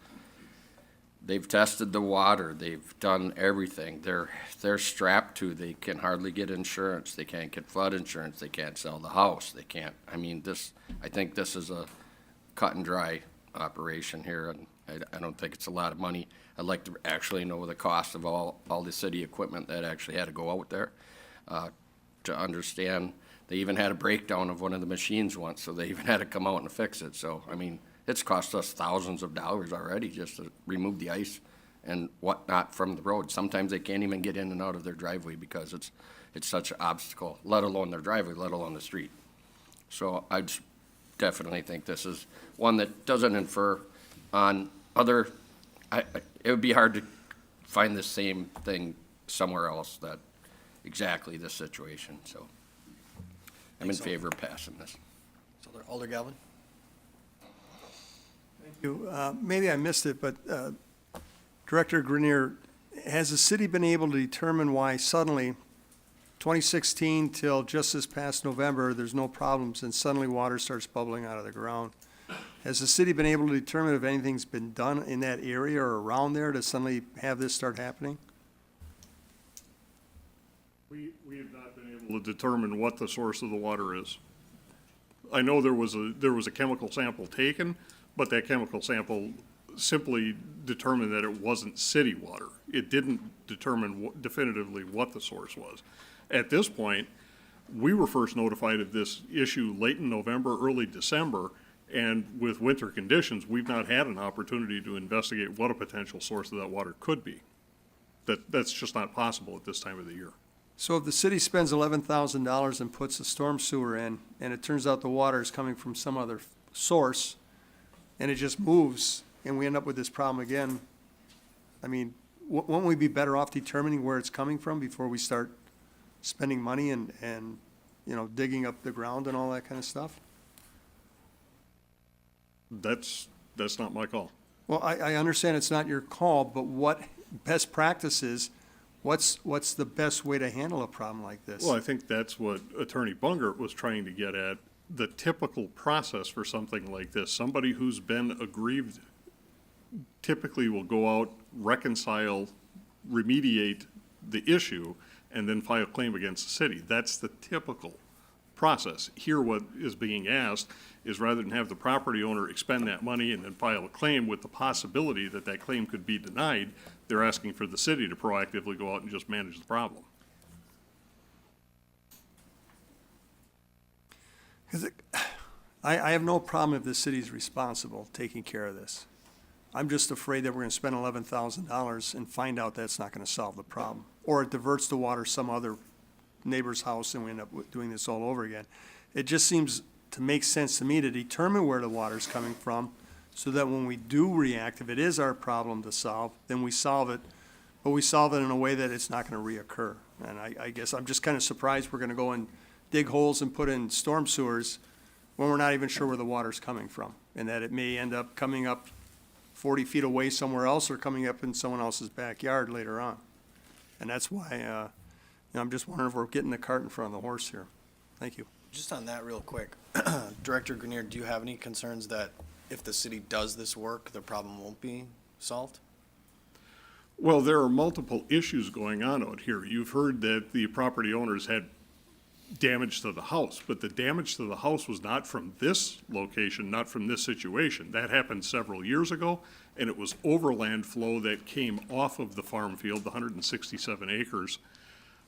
They've tested the water. They've done everything. They're strapped to. They can hardly get insurance. They can't get flood insurance. They can't sell the house. They can't. I think this is a cut and dry operation here, and I don't think it's a lot of money. I'd like to actually know the cost of all the city equipment that actually had to go out there to understand. They even had a breakdown of one of the machines once, so they even had to come out and fix it. So, it's cost us thousands of dollars already just to remove the ice and whatnot from the road. Sometimes they can't even get in and out of their driveway because it's such an obstacle, let alone their driveway, let alone the street. So I definitely think this is one that doesn't infer on other, it would be hard to find the same thing somewhere else that, exactly this situation, so. I'm in favor of passing this. Alder Galvin? Thank you. Maybe I missed it, but Director Grenier, has the city been able to determine why suddenly, 2016 till just this past November, there's no problems, and suddenly water starts bubbling out of the ground? Has the city been able to determine if anything's been done in that area or around there to suddenly have this start happening? We have not been able to determine what the source of the water is. I know there was a chemical sample taken, but that chemical sample simply determined that it wasn't city water. It didn't determine definitively what the source was. At this point, we were first notified of this issue late in November, early December, and with winter conditions, we've not had an opportunity to investigate what a potential source of that water could be. That's just not possible at this time of the year. So if the city spends $11,000 and puts a storm sewer in, and it turns out the water is coming from some other source, and it just moves, and we end up with this problem again, I mean, won't we be better off determining where it's coming from before we start spending money and digging up the ground and all that kind of stuff? That's not my call. Well, I understand it's not your call, but what best practices, what's the best way to handle a problem like this? Well, I think that's what Attorney Bungert was trying to get at. The typical process for something like this, somebody who's been aggrieved typically will go out, reconcile, remediate the issue, and then file a claim against the city. That's the typical process. Here, what is being asked is rather than have the property owner expend that money and then file a claim with the possibility that that claim could be denied, they're asking for the city to proactively go out and just manage the problem. I have no problem if the city's responsible taking care of this. I'm just afraid that we're gonna spend $11,000 and find out that's not gonna solve the problem. Or it diverts the water some other neighbor's house and we end up doing this all over again. It just seems to make sense to me to determine where the water's coming from so that when we do react, if it is our problem to solve, then we solve it, but we solve it in a way that it's not gonna reoccur. And I guess I'm just kinda surprised we're gonna go and dig holes and put in storm sewers when we're not even sure where the water's coming from, and that it may end up coming up 40 feet away somewhere else or coming up in someone else's backyard later on. And that's why, I'm just wondering if we're getting the cart in front of the horse here. Thank you. Just on that real quick, Director Grenier, do you have any concerns that if the city does this work, the problem won't be solved? Well, there are multiple issues going on out here. You've heard that the property owners had damage to the house, but the damage to the house was not from this location, not from this situation. That happened several years ago, and it was overland flow that came off of the farm field, the 167 acres,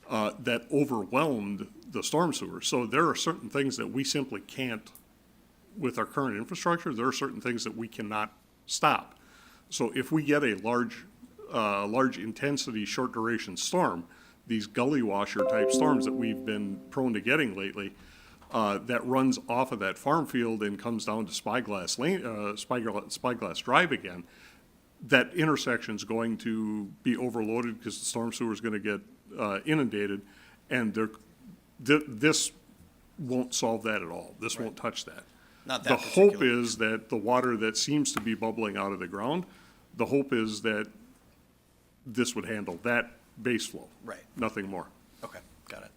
that overwhelmed the storm sewer. So there are certain things that we simply can't, with our current infrastructure, there are certain things that we cannot stop. So if we get a large intensity, short duration storm, these gully washer type storms that we've been prone to getting lately, that runs off of that farm field and comes down to Spyglass Lane, Spyglass Drive again, that intersection's going to be overloaded because the storm sewer is going to get inundated, and this won't solve that at all. This won't touch that. Not that The hope particular. is that the water that seems to be bubbling out of the ground, the hope is that this would handle that base flow. Right. Nothing more. Okay, got it.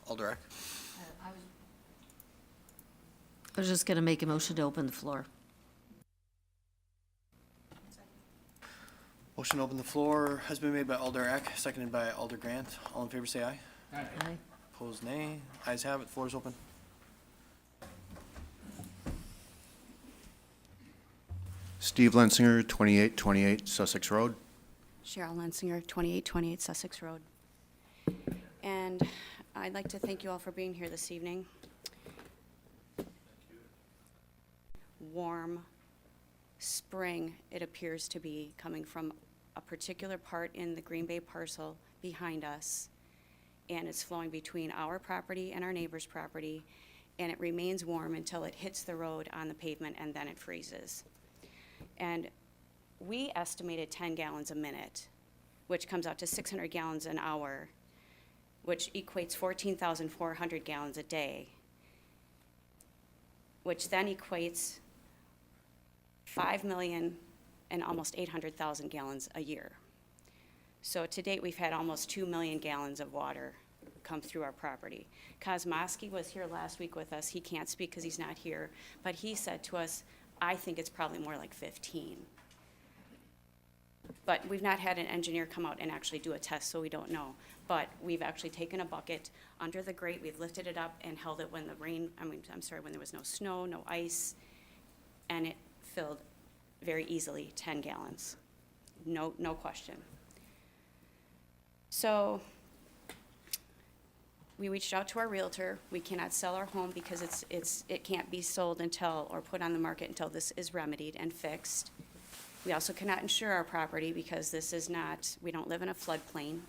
Alder Eck? I was just gonna make a motion to open the floor. Motion to open the floor has been made by Alder Eck, seconded by Alder Grant. All in favor, say aye. Aye. Opposed, nay. Ayes have it. Floor is open. Steve Lensinger, 2828 Sussex Road. Cheryl Lensinger, 2828 Sussex Road. And I'd like to thank you all for being here this evening. Warm spring, it appears to be, coming from a particular part in the Green Bay parcel behind us, and it's flowing between our property and our neighbor's property, and it remains warm until it hits the road on the pavement, and then it freezes. And we estimated 10 gallons a minute which comes out to 600 gallons an hour, which equates 14,400 gallons a day, which then equates 5 million and almost 800,000 gallons a year. So to date, we've had almost 2 million gallons of water come through our property. Kosmowski was here last week with us. He can't speak because he's not here, but he said to us, I think it's probably more like 15. But we've not had an engineer come out and actually do a test, so we don't know. But we've actually taken a bucket under the grate, we've lifted it up and held it when the rain, when there was no snow, no ice, and it filled very easily 10 gallons. No question. So we reached out to our realtor. We cannot sell our home because it can't be sold until, or put on the market until this is remedied and fixed. We also cannot insure our property because this is not, we don't live in a floodplain.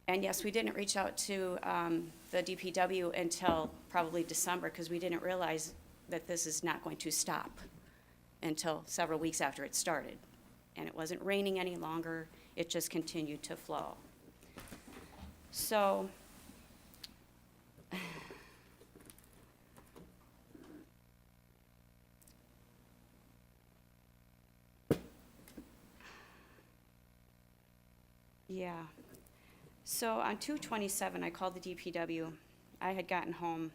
And yes, we didn't reach out to the DPW until probably December because we didn't realize that this is not going to stop until several weeks after it started. And it wasn't raining any longer, it just continued to flow. So, yeah. So on 2/27, I called the DPW. I had gotten home.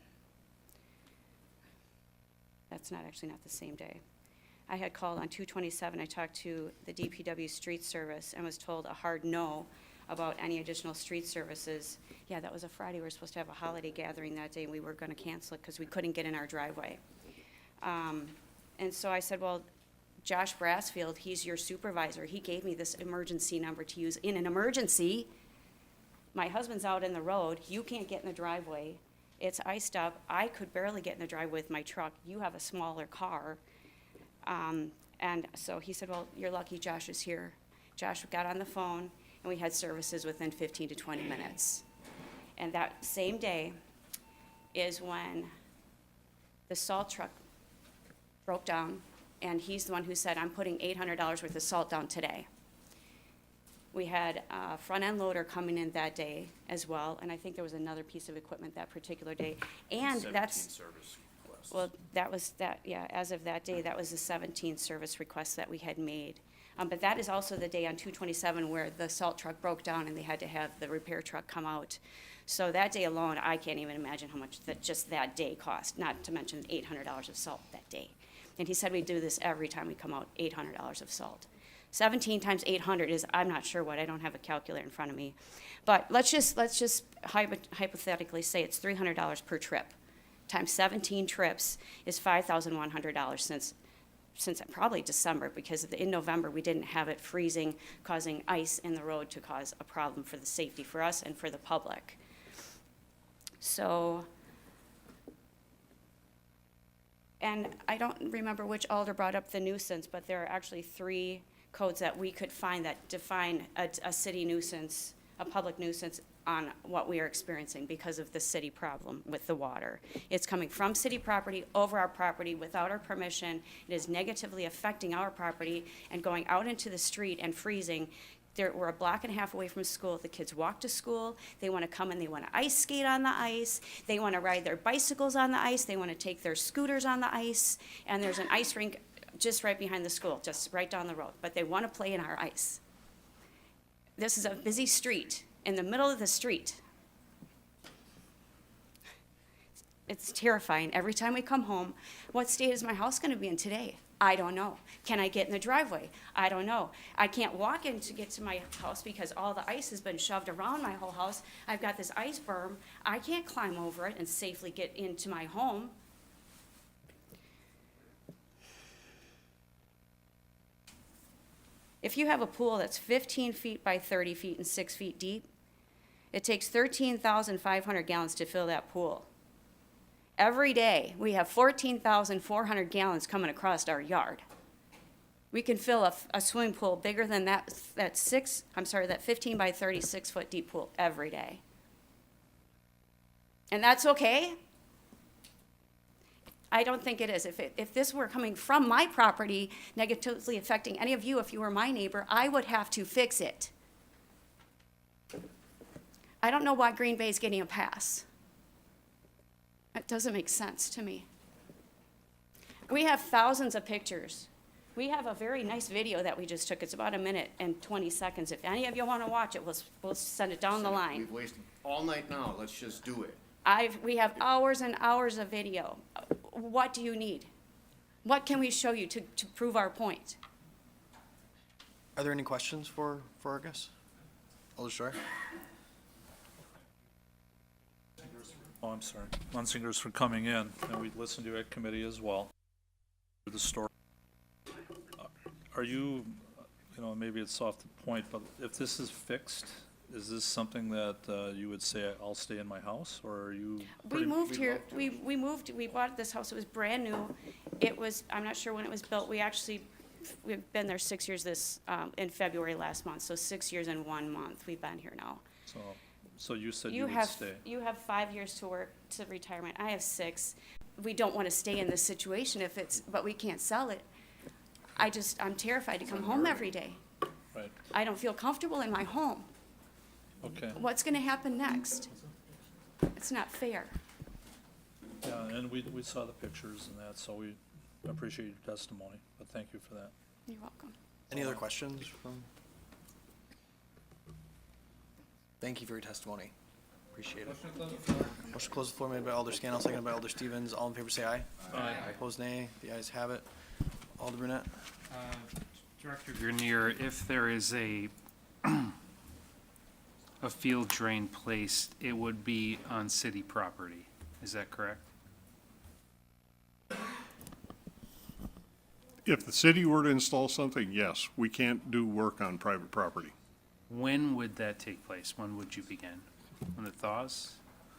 That's not the same day. I had called on 2/27. I talked to the DPW street service and was told a hard no about any additional street services. Yeah, that was a Friday. We were supposed to have a holiday gathering that day, and we were gonna cancel it because we couldn't get in our driveway. And so I said, well, Josh Brassfield, he's your supervisor. He gave me this emergency number to use in an emergency. My husband's out in the road. You can't get in the driveway. It's iced up. I could barely get in the driveway with my truck. You have a smaller car. And so he said, well, you're lucky Josh is here. Josh got on the phone, and we had services within 15 to 20 minutes. And that same day is when the salt truck broke down, and he's the one who said, I'm putting $800 worth of salt down today. We had a front-end loader coming in that day as well, and I think there was another piece of equipment that particular day. And that's, well, as of that day, that was the 17th service request that we had made. But that is also the day on 2/27 where the salt truck broke down and they had to have the repair truck come out. So that day alone, I can't even imagine how much just that day cost, not to mention $800 of salt that day. And he said we do this every time we come out, $800 of salt. 17 times 800 is, I'm not sure what, I don't have a calculator in front of me. But let's just hypothetically say it's $300 per trip. Times 17 trips is $5,100 since probably December, because in November we didn't have it freezing, causing ice in the road to cause a problem for the safety for us and for the public. So, and I don't remember which alder brought up the nuisance, but there are actually 3 codes that we could find that define a city nuisance, a public nuisance on what we are experiencing because of the city problem with the water. It's coming from city property, over our property, without our permission. It is negatively affecting our property and going out into the street and freezing. We're a block and a half away from school. The kids walk to school. They want to come and they want to ice skate on the ice. They want to ride their bicycles on the ice. They want to take their scooters on the ice. And there's an ice rink just right behind the school, just right down the road. But they want to play in our ice. This is a busy street, in the middle of the street. It's terrifying. Every time we come home, what state is my house going to be in today? I don't know. Can I get in the driveway? I don't know. I can't walk in to get to my house because all the ice has been shoved around my whole house. I've got this ice berm. I can't climb over it and safely get into my home. If you have a pool that's 15 feet by 30 feet and 6 feet deep, it takes 13,500 gallons to fill that pool. Every day, we have 14,400 gallons coming across our yard. We can fill a swimming pool bigger than that 15 by 30, 6-foot deep pool every day. And that's okay. I don't think it is. If this were coming from my property, negatively affecting any of you, if you were my neighbor, I would have to fix it. I don't know why Green Bay is getting a pass. It doesn't make sense to me. We have thousands of pictures. We have a very nice video that we just took. It's about 1 minute and 20 seconds. If any of you want to watch it, we'll send it down the line. We've wasted all night now, let's just do it. We have hours and hours of video. What do you need? What can we show you to prove our point? Are there any questions for our guests? Alder Shore? Oh, I'm sorry. Munsingers for coming in, and we listened to you at committee as well. The story. Are you, maybe it's off the point, but if this is fixed, is this something that you would say, I'll stay in my house, or are you? We moved here, we bought this house, it was brand new. It was, I'm not sure when it was built, we've been there 6 years in February last month, so 6 years and 1 month we've been here now. So you said you would stay? You have 5 years to work to retirement, I have 6. We don't want to stay in this situation but we can't sell it. I'm terrified to come home every day. Right, I don't feel comfortable in my home. okay. What's gonna happen next? It's not fair. Yeah, and we saw the pictures and that, so we appreciate your testimony, but thank you for that. You're welcome. Any other questions from? Thank you for your testimony. Appreciate it. Motion to close the floor made by Alder Scannell, seconded by Alder Stevens. All in favor say aye. Aye. Opposed, nay. The ayes have it. Alder Brunette? Director Grenier, if there is a field drain placed, it would be on city property. Is that correct? If the city were to install something, yes, we can't do work on private property. When would that take place? When would you begin? When it thaws?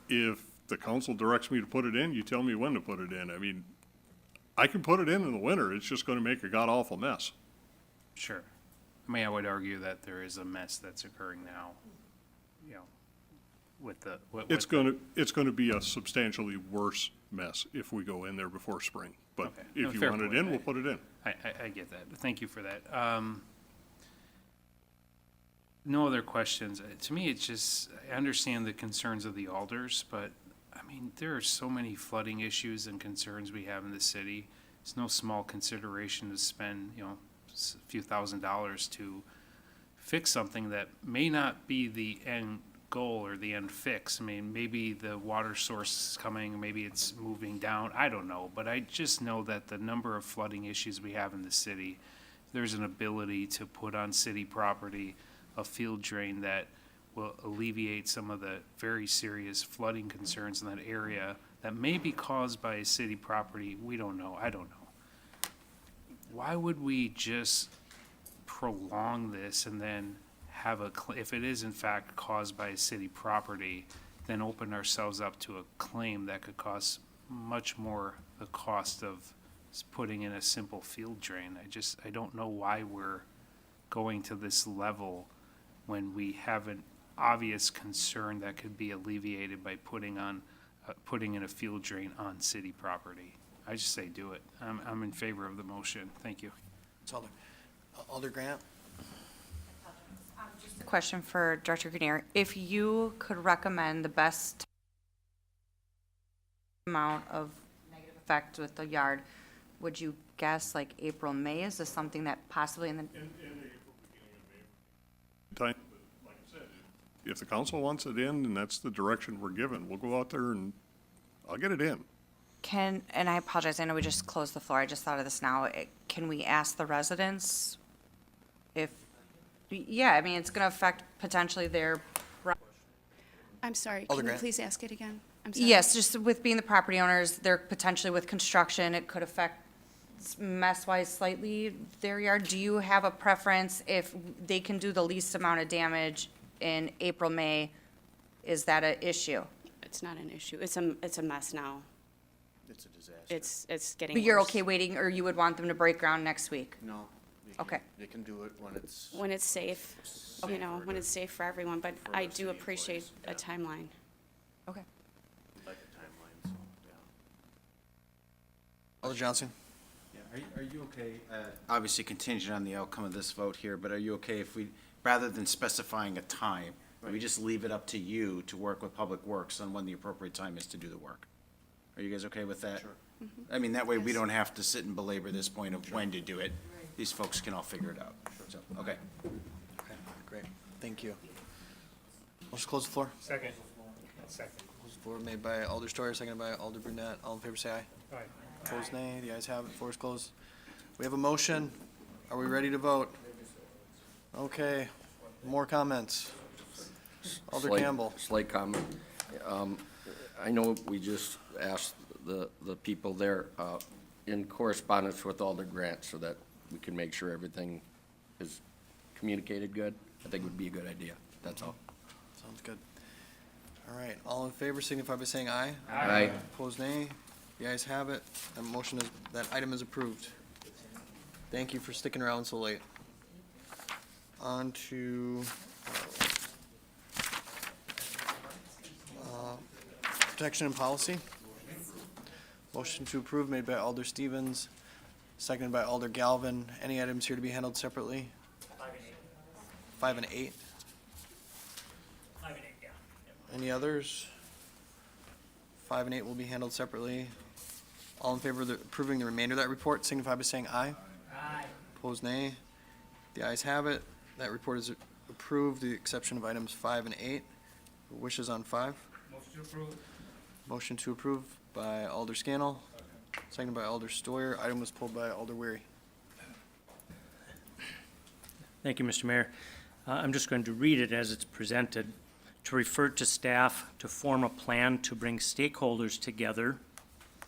If the council directs me to put it in, you tell me when to put it in. I mean, I can put it in the winter, it's just gonna make a god-awful mess. Sure. I mean, I would argue that there is a mess that's occurring now, with the. It's gonna be a substantially worse mess if we go in there before spring. But Okay. if No, you fair want it point. in, we'll put it in. I get that. Thank you for that. No other questions. To me, it's just, I understand the concerns of the alders, but, I mean, there are so many flooding issues and concerns we have in the city. It's no small consideration to spend, a few $1,000s to fix something that may not be the end goal or the end fix. I mean, maybe the water source is coming, maybe it's moving down, I don't know. But I just know that the number of flooding issues we have in the city, there's an ability to put on city property a field drain that will alleviate some of the very serious flooding concerns in that area that may be caused by a city property. We don't know. I don't know. Why would we just prolong this and then have if it is in fact caused by a city property, then open ourselves up to a claim that could cost much more the cost of putting in a simple field drain? I don't know why we're going to this level when we have an obvious concern that could be alleviated by putting in a field drain on city property. I just say do it. I'm in favor of the motion. Thank you. It's Alder. Alder Grant? Just a question for Director Grenier. If you could recommend the best amount of negative effect with the yard, would you guess like April, May? Is this something that possibly in the? Time, like I said, if the council wants it in and that's the direction we're given, we'll go out there and I'll get it in. And I apologize, I know we just closed the floor, I just thought of this now. Can we ask the residents if, yeah, I mean, it's gonna affect potentially their. I'm sorry, Alder can you Grant? please ask it again? I'm sorry. Yes, just with being the property owners, they're potentially with construction, it could affect mess-wise slightly their yard. Do you have a preference if they can do the least amount of damage in April, May? Is that an issue? It's not an issue. It's a mess now. It's a disaster. It's getting But you're worse. okay waiting, or you would want them to break ground next week? No. Okay. They can do it when it's. When it's safe, when it's safe for everyone, but For I the do city appreciate employees, a timeline. Okay. Like a timeline, so, Alder Johnson? Are you okay? Obviously contingent on the outcome of this vote here, but are you okay if we, rather than specifying a time, we just leave it up to you to work with Public Works on when the appropriate time is to do the work? Are you guys okay with that? Sure. I mean, that way we don't have to sit and belabor this point of when to do it. These folks can all figure it out. So, okay. Okay, great. Thank you. Motion to close the floor. Second. Second. Close the floor made by Alder Steuer, seconded by Alder Brunette. All in favor, say aye. Aye. Opposed, nay. The ayes have it. Floor is closed. We have a motion. Are we ready to vote? Okay. More comments? Alder Slight- Campbell. Slight comment. I know we just asked the people there in correspondence with Alder Grant so that we can make sure everything is communicated good. I think it would be a good idea. That's all. Sounds good. All right. All in favor signify by saying aye. Aye. Opposed, nay. The ayes have it. That motion is, that item is approved. Thank you for sticking around so late. On to protection and policy. Motion to approve made by Alder Stevens, seconded by Alder Galvin. Any items here to be handled separately? 5 and 8. 5 and 8, yeah. Any others? 5 and 8 will be handled separately. All in favor of approving the remainder of that report, signify by saying aye. Aye. Opposed, nay. The ayes have it. That report is approved, the exception of items 5 and 8. Wishes on 5? Motion to approve. Motion to approve by Alder Scannell, seconded by Alder Steuer. Item was pulled by Alder Weary. Thank you, Mr. Mayor. I'm just going to read it as it's presented. To refer to staff to form a plan to bring stakeholders together,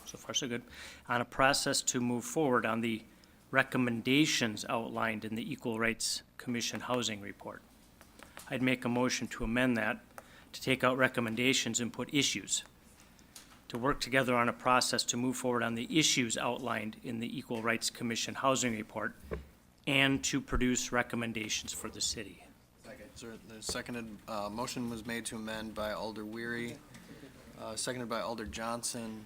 so far so good, on a process to move forward on the recommendations outlined in the Equal Rights Commission Housing Report. I'd make a motion to amend that, to take out recommendations and put issues. To work together on a process to move forward on the issues outlined in the Equal Rights Commission Housing Report, and to produce recommendations for the city. Is there, the seconded, motion was made to amend by Alder Weary, seconded by Alder Johnson.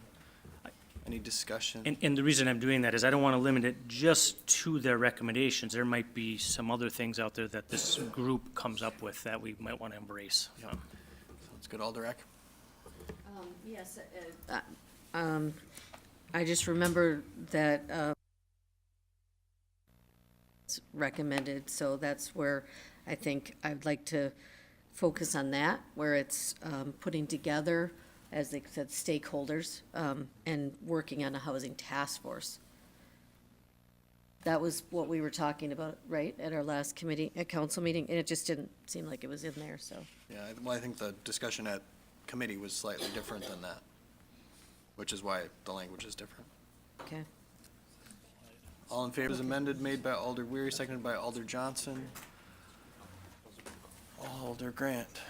Any discussion? And the reason I'm doing that is I don't want to limit it just to their recommendations. There might be some other things out there that this group comes up with that we might want to embrace. Sounds good. Alder Eck? Yes, I just remember that it's recommended, so that's where I think I'd like to focus on that, where it's putting together, as they said, stakeholders, and working on a housing task force. That was what we were talking about, right, at our last council meeting, and it just didn't seem like it was in there, so. Yeah, well, I think the discussion at committee was slightly different than that, which is why the language is different. Okay. All in favor is amended, made by Alder Weary, seconded by Alder Johnson. Alder Grant.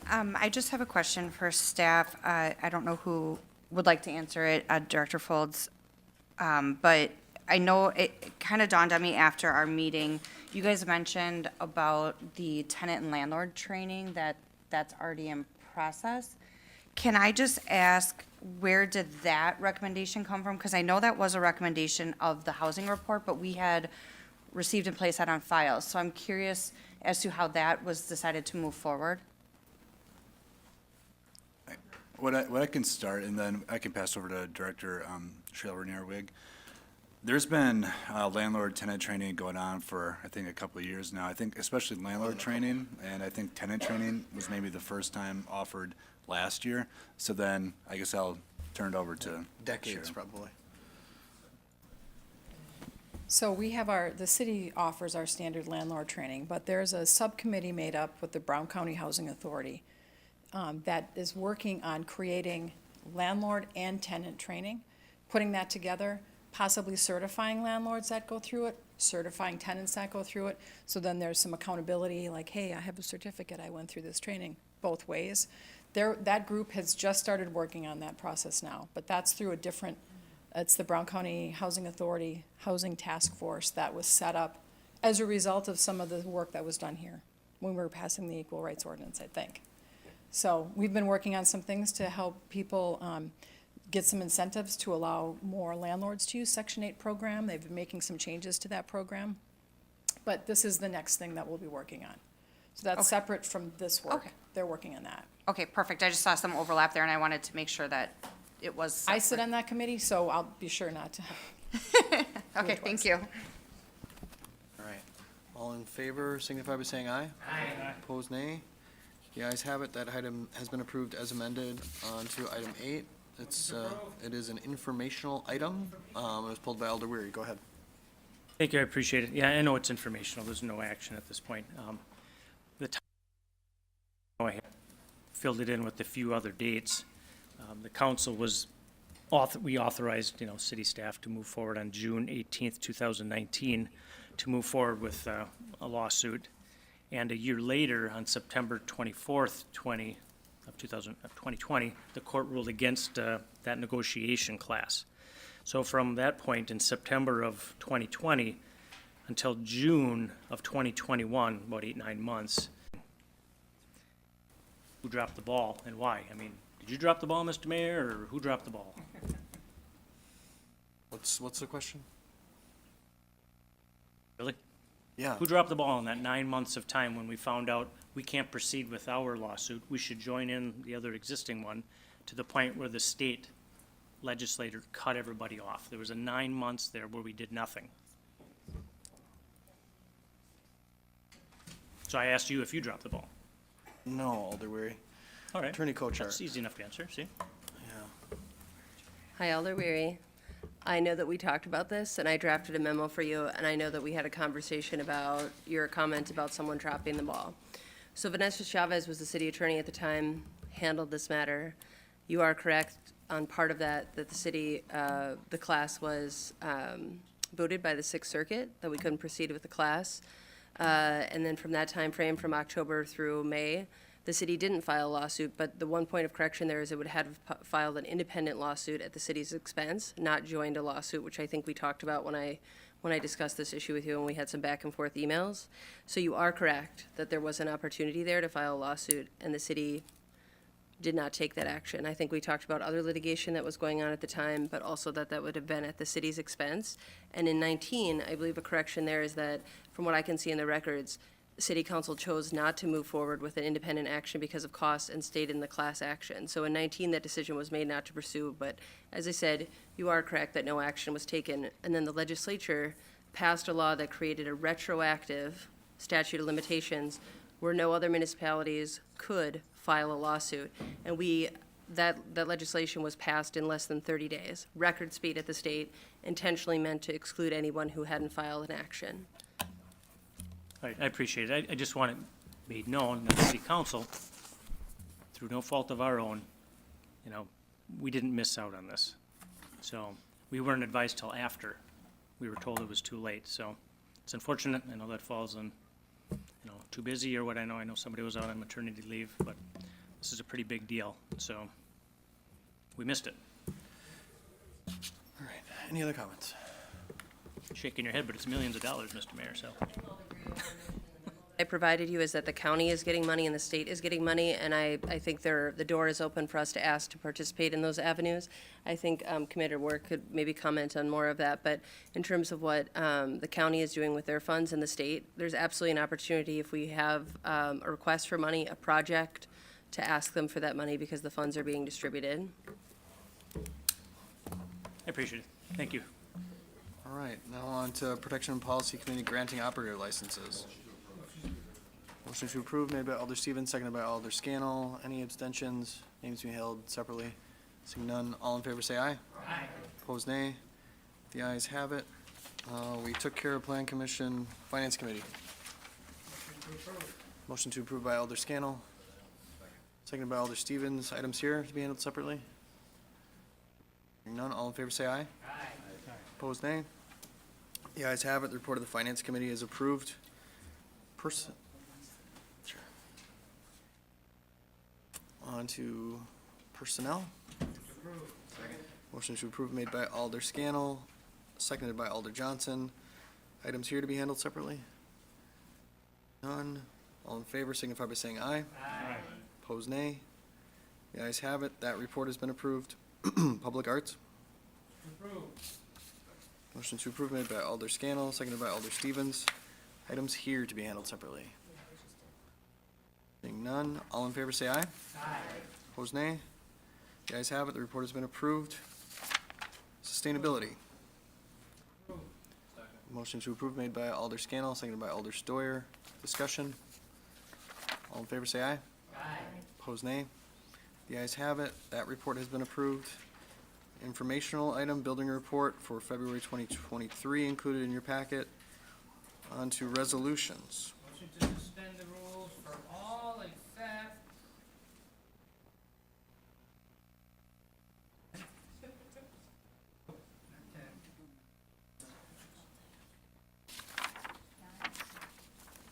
I just have a question for staff. I don't know who would like to answer it, Director Folds. But I know it kind of dawned on me after our meeting. You guys mentioned about the tenant and landlord training that's already in process. Can I just ask, where did that recommendation come from? Because I know that was a recommendation of the housing report, but we had received and placed that on file. So I'm curious as to how that was decided to move forward. What I can start, and then I can pass over to Director Cheryl Renier-Wig. There's been landlord-tenant training going on for, I think, a couple of years now. I think especially landlord training, and I think tenant training was maybe the first time offered last year. So then, I guess I'll turn it over to Decades, Cheryl. probably. So we have the city offers our standard landlord training, but there's a subcommittee made up with the Brown County Housing Authority that is working on creating landlord and tenant training, putting that together, possibly certifying landlords that go through it, certifying tenants that go through it. So then there's some accountability, like, hey, I have a certificate, I went through this training, both ways. That group has just started working on that process now, but that's through it's the Brown County Housing Authority Housing Task Force that was set up as a result of some of the work that was done here when we were passing the Equal Rights Ordinance, I think. So we've been working on some things to help people get some incentives to allow more landlords to use Section 8 program. They've been making some changes to that program. But this is the next thing that we'll be working on. So that's Okay. separate from this work. Okay. They're working on that. Okay, perfect. I just saw some overlap there, and I wanted to make sure that it was. I sit on that committee, so I'll be sure not to. Okay, thank you. All right. All in favor signify by saying aye. Aye. Opposed, nay. The ayes have it. That item has been approved as amended. On to item 8. It is an informational item. It was pulled by Alder Weary. Go ahead. Thank you, I appreciate it. Yeah, I know it's informational, there's no action at this point. The time, I had filled it in with a few other dates. The council was, we authorized, city staff to move forward on June 18th, 2019, to move forward with a lawsuit. And a year later, on September 24th, 2020, the court ruled against that negotiation class. So from that point in September of 2020 until June of 2021, about 8-9 months, who dropped the ball and why? I mean, did you drop the ball, Mr. Mayor, or who dropped the ball? What's the question? Really? Yeah. Who dropped the ball in that 9 months of time when we found out we can't proceed with our lawsuit? We should join in the other existing one to the point where the state legislator cut everybody off. There was a 9 months there where we did nothing. So I asked you if you dropped the ball. No, Alder Weary. All right. Attorney Kochar. That's easy enough to answer, see? Yeah. Hi, Alder Weary. I know that we talked about this, and I drafted a memo for you, and I know that we had a conversation about your comment about someone dropping the ball. So Vanessa Chavez was the city attorney at the time, handled this matter. You are correct on part of that the city, the class was voted by the Sixth Circuit, that we couldn't proceed with the class. And then from that time frame, from October through May, the city didn't file a lawsuit, but the one point of correction there is it would have filed an independent lawsuit at the city's expense, not joined a lawsuit, which I think we talked about when I discussed this issue with you and we had some back and forth emails. So you are correct that there was an opportunity there to file a lawsuit, and the city did not take that action. I think we talked about other litigation that was going on at the time, but also that would have been at the city's expense. And in 19, I believe a correction there is that, from what I can see in the records, City Council chose not to move forward with an independent action because of costs and stayed in the class action. So in 19, that decision was made not to pursue, but as I said, you are correct that no action was taken. And then the legislature passed a law that created a retroactive statute of limitations where no other municipalities could file a lawsuit. And that legislation was passed in less than 30 days. Record speed at the state, intentionally meant to exclude anyone who hadn't filed an action. I appreciate it. I just want it made known that the city council, through no fault of our own, we didn't miss out on this. So we weren't advised till after we were told it was too late. So it's unfortunate. I know that falls on, too busy or what. I know somebody was out on maternity leave, but this is a pretty big deal. So we missed it. All right. Any other comments? Shaking your head, but it's millions of dollars, Mr. Mayor, so. I provided you is that the county is getting money and the state is getting money, and I think the door is open for us to ask to participate in those avenues. I think Commissioner Ward could maybe comment on more of that, but in terms of what the county is doing with their funds and the state, there's absolutely an opportunity if we have a request for money, a project, to ask them for that money because the funds are being distributed. I appreciate it. Thank you. All right, now on to Protection and Policy Committee granting operator licenses. Motion to approve made by Alder Stevens, seconded by Alder Scannell. Any abstentions? Names to be held separately. Seeing none, all in favor say aye. Aye. Opposed, nay. The ayes have it. We took care of Plan Commission, Finance Committee. Motion to approve by Alder Scannell, seconded by Alder Stevens. Items here to be handled separately. Hearing none, all in favor say aye. Aye. Opposed, nay. The ayes have it. The report of the Finance Committee is approved. Sure. On to personnel. Motion to approve made by Alder Scannell, seconded by Alder Johnson. Items here to be handled separately. None. All in favor signify by saying aye. Aye. Opposed, nay. The ayes have it. That report has been approved. Public Arts. Motion to approve made by Alder Scannell, seconded by Alder Stevens. Items here to be handled separately. Seeing none, all in favor say aye. Aye. Opposed, nay. The ayes have it, the report has been approved. Sustainability. Motion to approve made by Alder Scannell, seconded by Alder Stoyer. Discussion. All in favor say aye. Aye. Opposed, nay. The ayes have it, that report has been approved. Informational item, building report for February 2023 included in your packet. On to resolutions. Motion to suspend the rules for all except.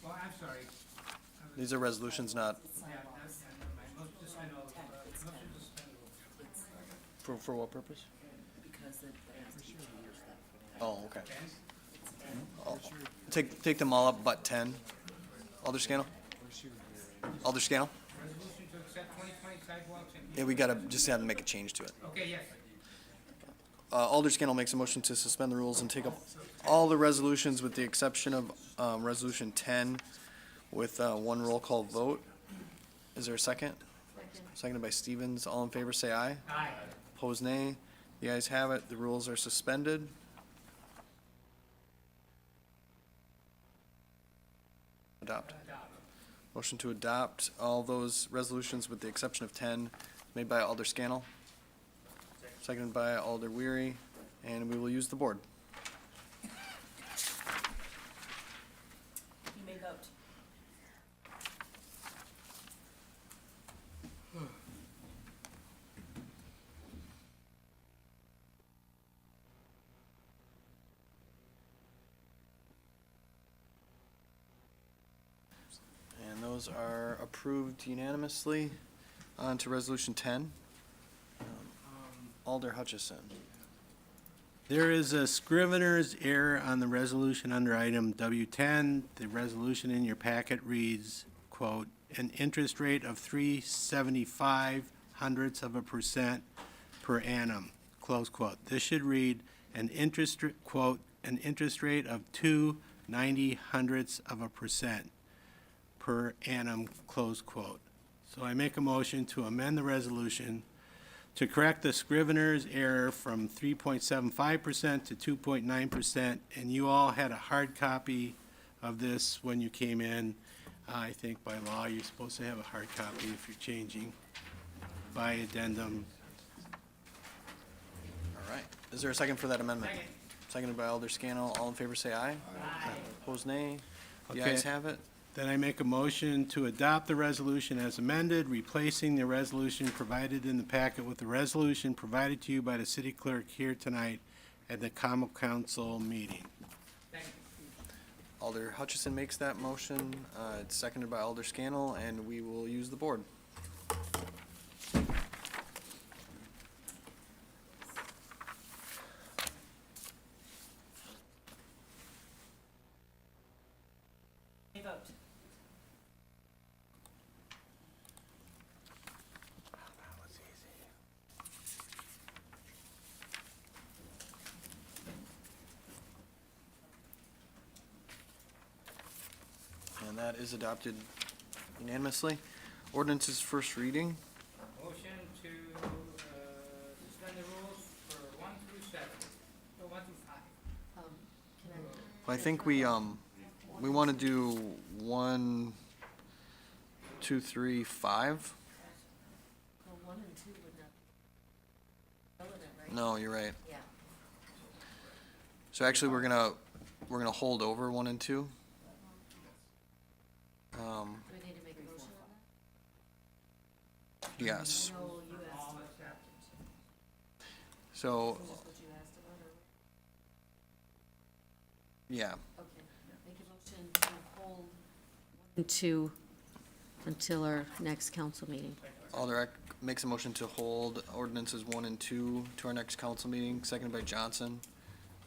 Well, I'm sorry. These are resolutions, not Yeah, that's, never mind. Motion to suspend all, motion to suspend the rules. for what purpose? Oh, okay. Oh, take them all up but 10. Alder Scannell? Alder Scannell? Resolution to accept 2020 sidewalks and. Yeah, we gotta, just have to make a change to it. Okay, yes. Alder Scannell makes a motion to suspend the rules and take up all the resolutions with the exception of, Resolution 10 with, one roll call vote. Is there a second? Seconded by Stevens. All in favor, say aye. Aye. Opposed, nay. The ayes have it. The rules are suspended. Adopt. Motion to adopt all those resolutions with the exception of 10 made by Alder Scannell. Seconded by Alder Weary, and we will use the board. You may vote. And those are approved unanimously. On to Resolution 10. Alder Hutchison. There is a scrivener's error on the resolution under item W10. The resolution in your packet reads, quote, "An interest rate of 3.75% per annum," close quote. This should read, "An interest, quote, an interest rate of 2.90% per annum," close quote. So I make a motion to amend the resolution to correct the scrivener's error from 3.75% to 2.9%, and you all had a hard copy of this when you came in. I think by law, you're supposed to have a hard copy if you're changing by addendum. All right. Is there a second for that amendment? Seconded by Alder Scannell. All in favor, say aye. Aye. Opposed, nay. The Okay. ayes have it. Then I make a motion to adopt the resolution as amended, replacing the resolution provided in the packet with the resolution provided to you by the city clerk here tonight at the common council meeting. Alder Hutchison makes that motion. It's seconded by Alder Scannell, and we will use the board. You may vote. And that is adopted unanimously. Ordinance is first reading. Motion to, suspend the rules for 1 through 7, or 1 through 5. I think we want to do 1, 2, 3, 5. Well, 1 and 2 would not be relevant, right? No, you're right. Yeah. So actually, we're gonna hold over 1 and 2. Do we need to make a motion on that? Yes. No, you asked about that. So, Is this what you asked about, or? yeah. Okay, make a motion to hold 1 and 2 until our next council meeting. Alder Eck makes a motion to hold ordinances 1 and 2 to our next council meeting, seconded by Johnson.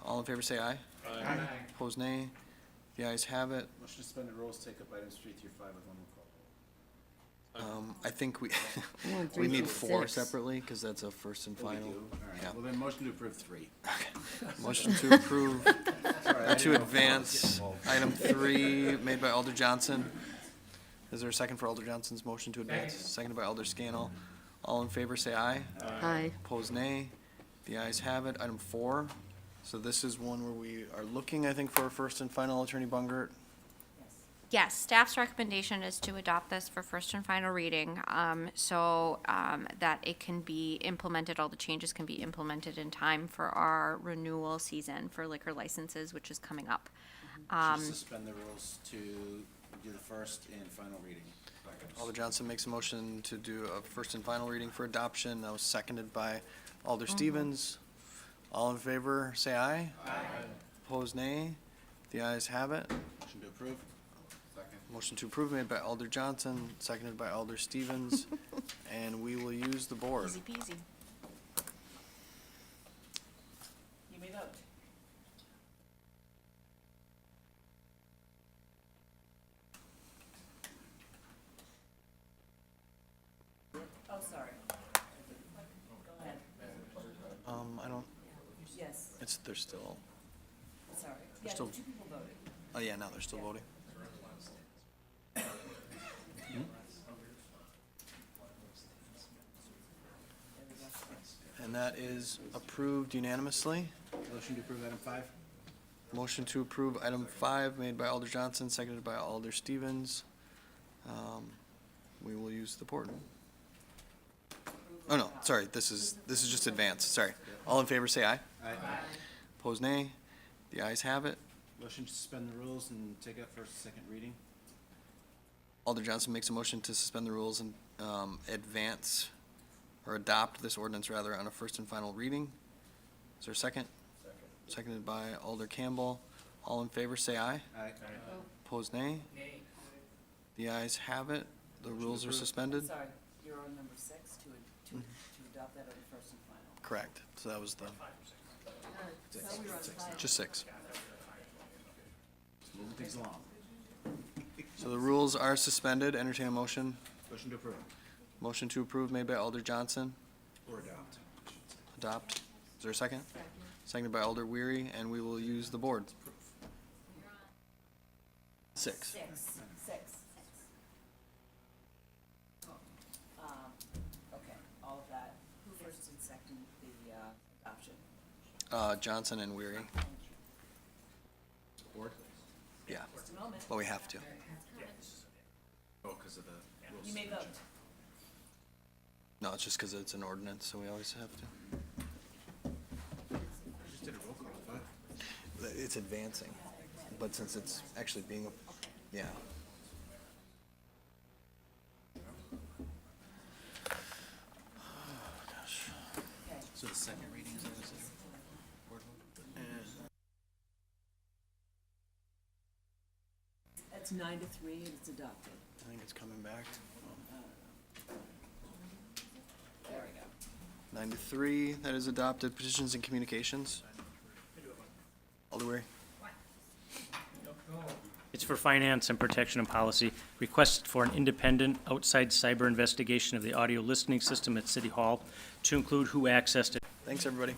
All in favor, say aye. Aye. Opposed, nay. The ayes have it. Motion to suspend the rules, take up items 3 through 5 with one roll call I think we, want we need 3 through 4 6. separately, because that's a first and Oh, we final. do? All right, Yeah. well then, motion to approve 3. Motion to approve, Sorry, I to didn't know if I was advance getting involved. item 3 made by Alder Johnson. Is there a second for Alder Johnson's motion to advance? Seconded by Alder Scannell. All in favor, say aye. Aye. Opposed, nay. The ayes have it. Item 4. So this is one where we are looking, I think, for a first and final, Attorney Bungert. Yes, staff's recommendation is to adopt this for first and final reading, so that it can be implemented, all the changes can be implemented in time for our renewal season for liquor licenses, which is coming up. Just suspend the rules to do the first and final reading. Alder Johnson makes a motion to do a first and final reading for adoption. That was seconded by Alder Stevens. All in favor, say aye. Aye. Opposed, nay. The ayes have it. Motion to approve. Second. Motion to approve made by Alder Johnson, seconded by Alder Stevens, and we will use the board. Easy peasy. You may vote. Oh, sorry. Go ahead. I don't, Yes, they're still, sorry. There's Yeah, still- 2 people voted. oh yeah, now they're still voting. And that is approved unanimously. Motion to approve item 5. Motion to approve item 5 made by Alder Johnson, seconded by Alder Stevens. We will use the board. Oh, no, sorry, this is just advance, sorry. All in favor, say aye. Aye. Opposed, nay. The ayes have it. Motion to suspend the rules and take up first and second reading. Alder Johnson makes a motion to suspend the rules and advance, or adopt this ordinance rather, on a first and final reading. Is there a second? Seconded by Alder Campbell. All in favor, say aye. Aye. Opposed, nay. The ayes have it. The rules are suspended. Sorry, you're on number 6 to adopt that on the first and final. Correct. So that was the, So we were on 5. just 6. Moving things along. So the rules are suspended. Entertain a motion. Motion to approve. Motion to approve made by Alder Johnson. Or adopt. Adopt. Is there a second? Seconded by Alder Weary, and we will use the board. 6. 6. Okay, all of that. Who first and second the adoption? Johnson and Weary. Support? Yeah. Just a moment. Well, we have to. Oh, because of the rules. You may vote. No, it's just because it's an ordinance, so we always have to. Just did a roll call, I thought. It's advancing, but since it's actually being, yeah. So the second reading is always there? Board vote? That's 9 to 3 and it's adopted. I think it's coming back. There we go. 9 to 3, that is adopted. Petitions and communications. Alder Weary. It's for finance and protection and policy. Request for an independent outside cyber investigation of the audio listening system at City Hall to include who accessed it. Thanks, everybody.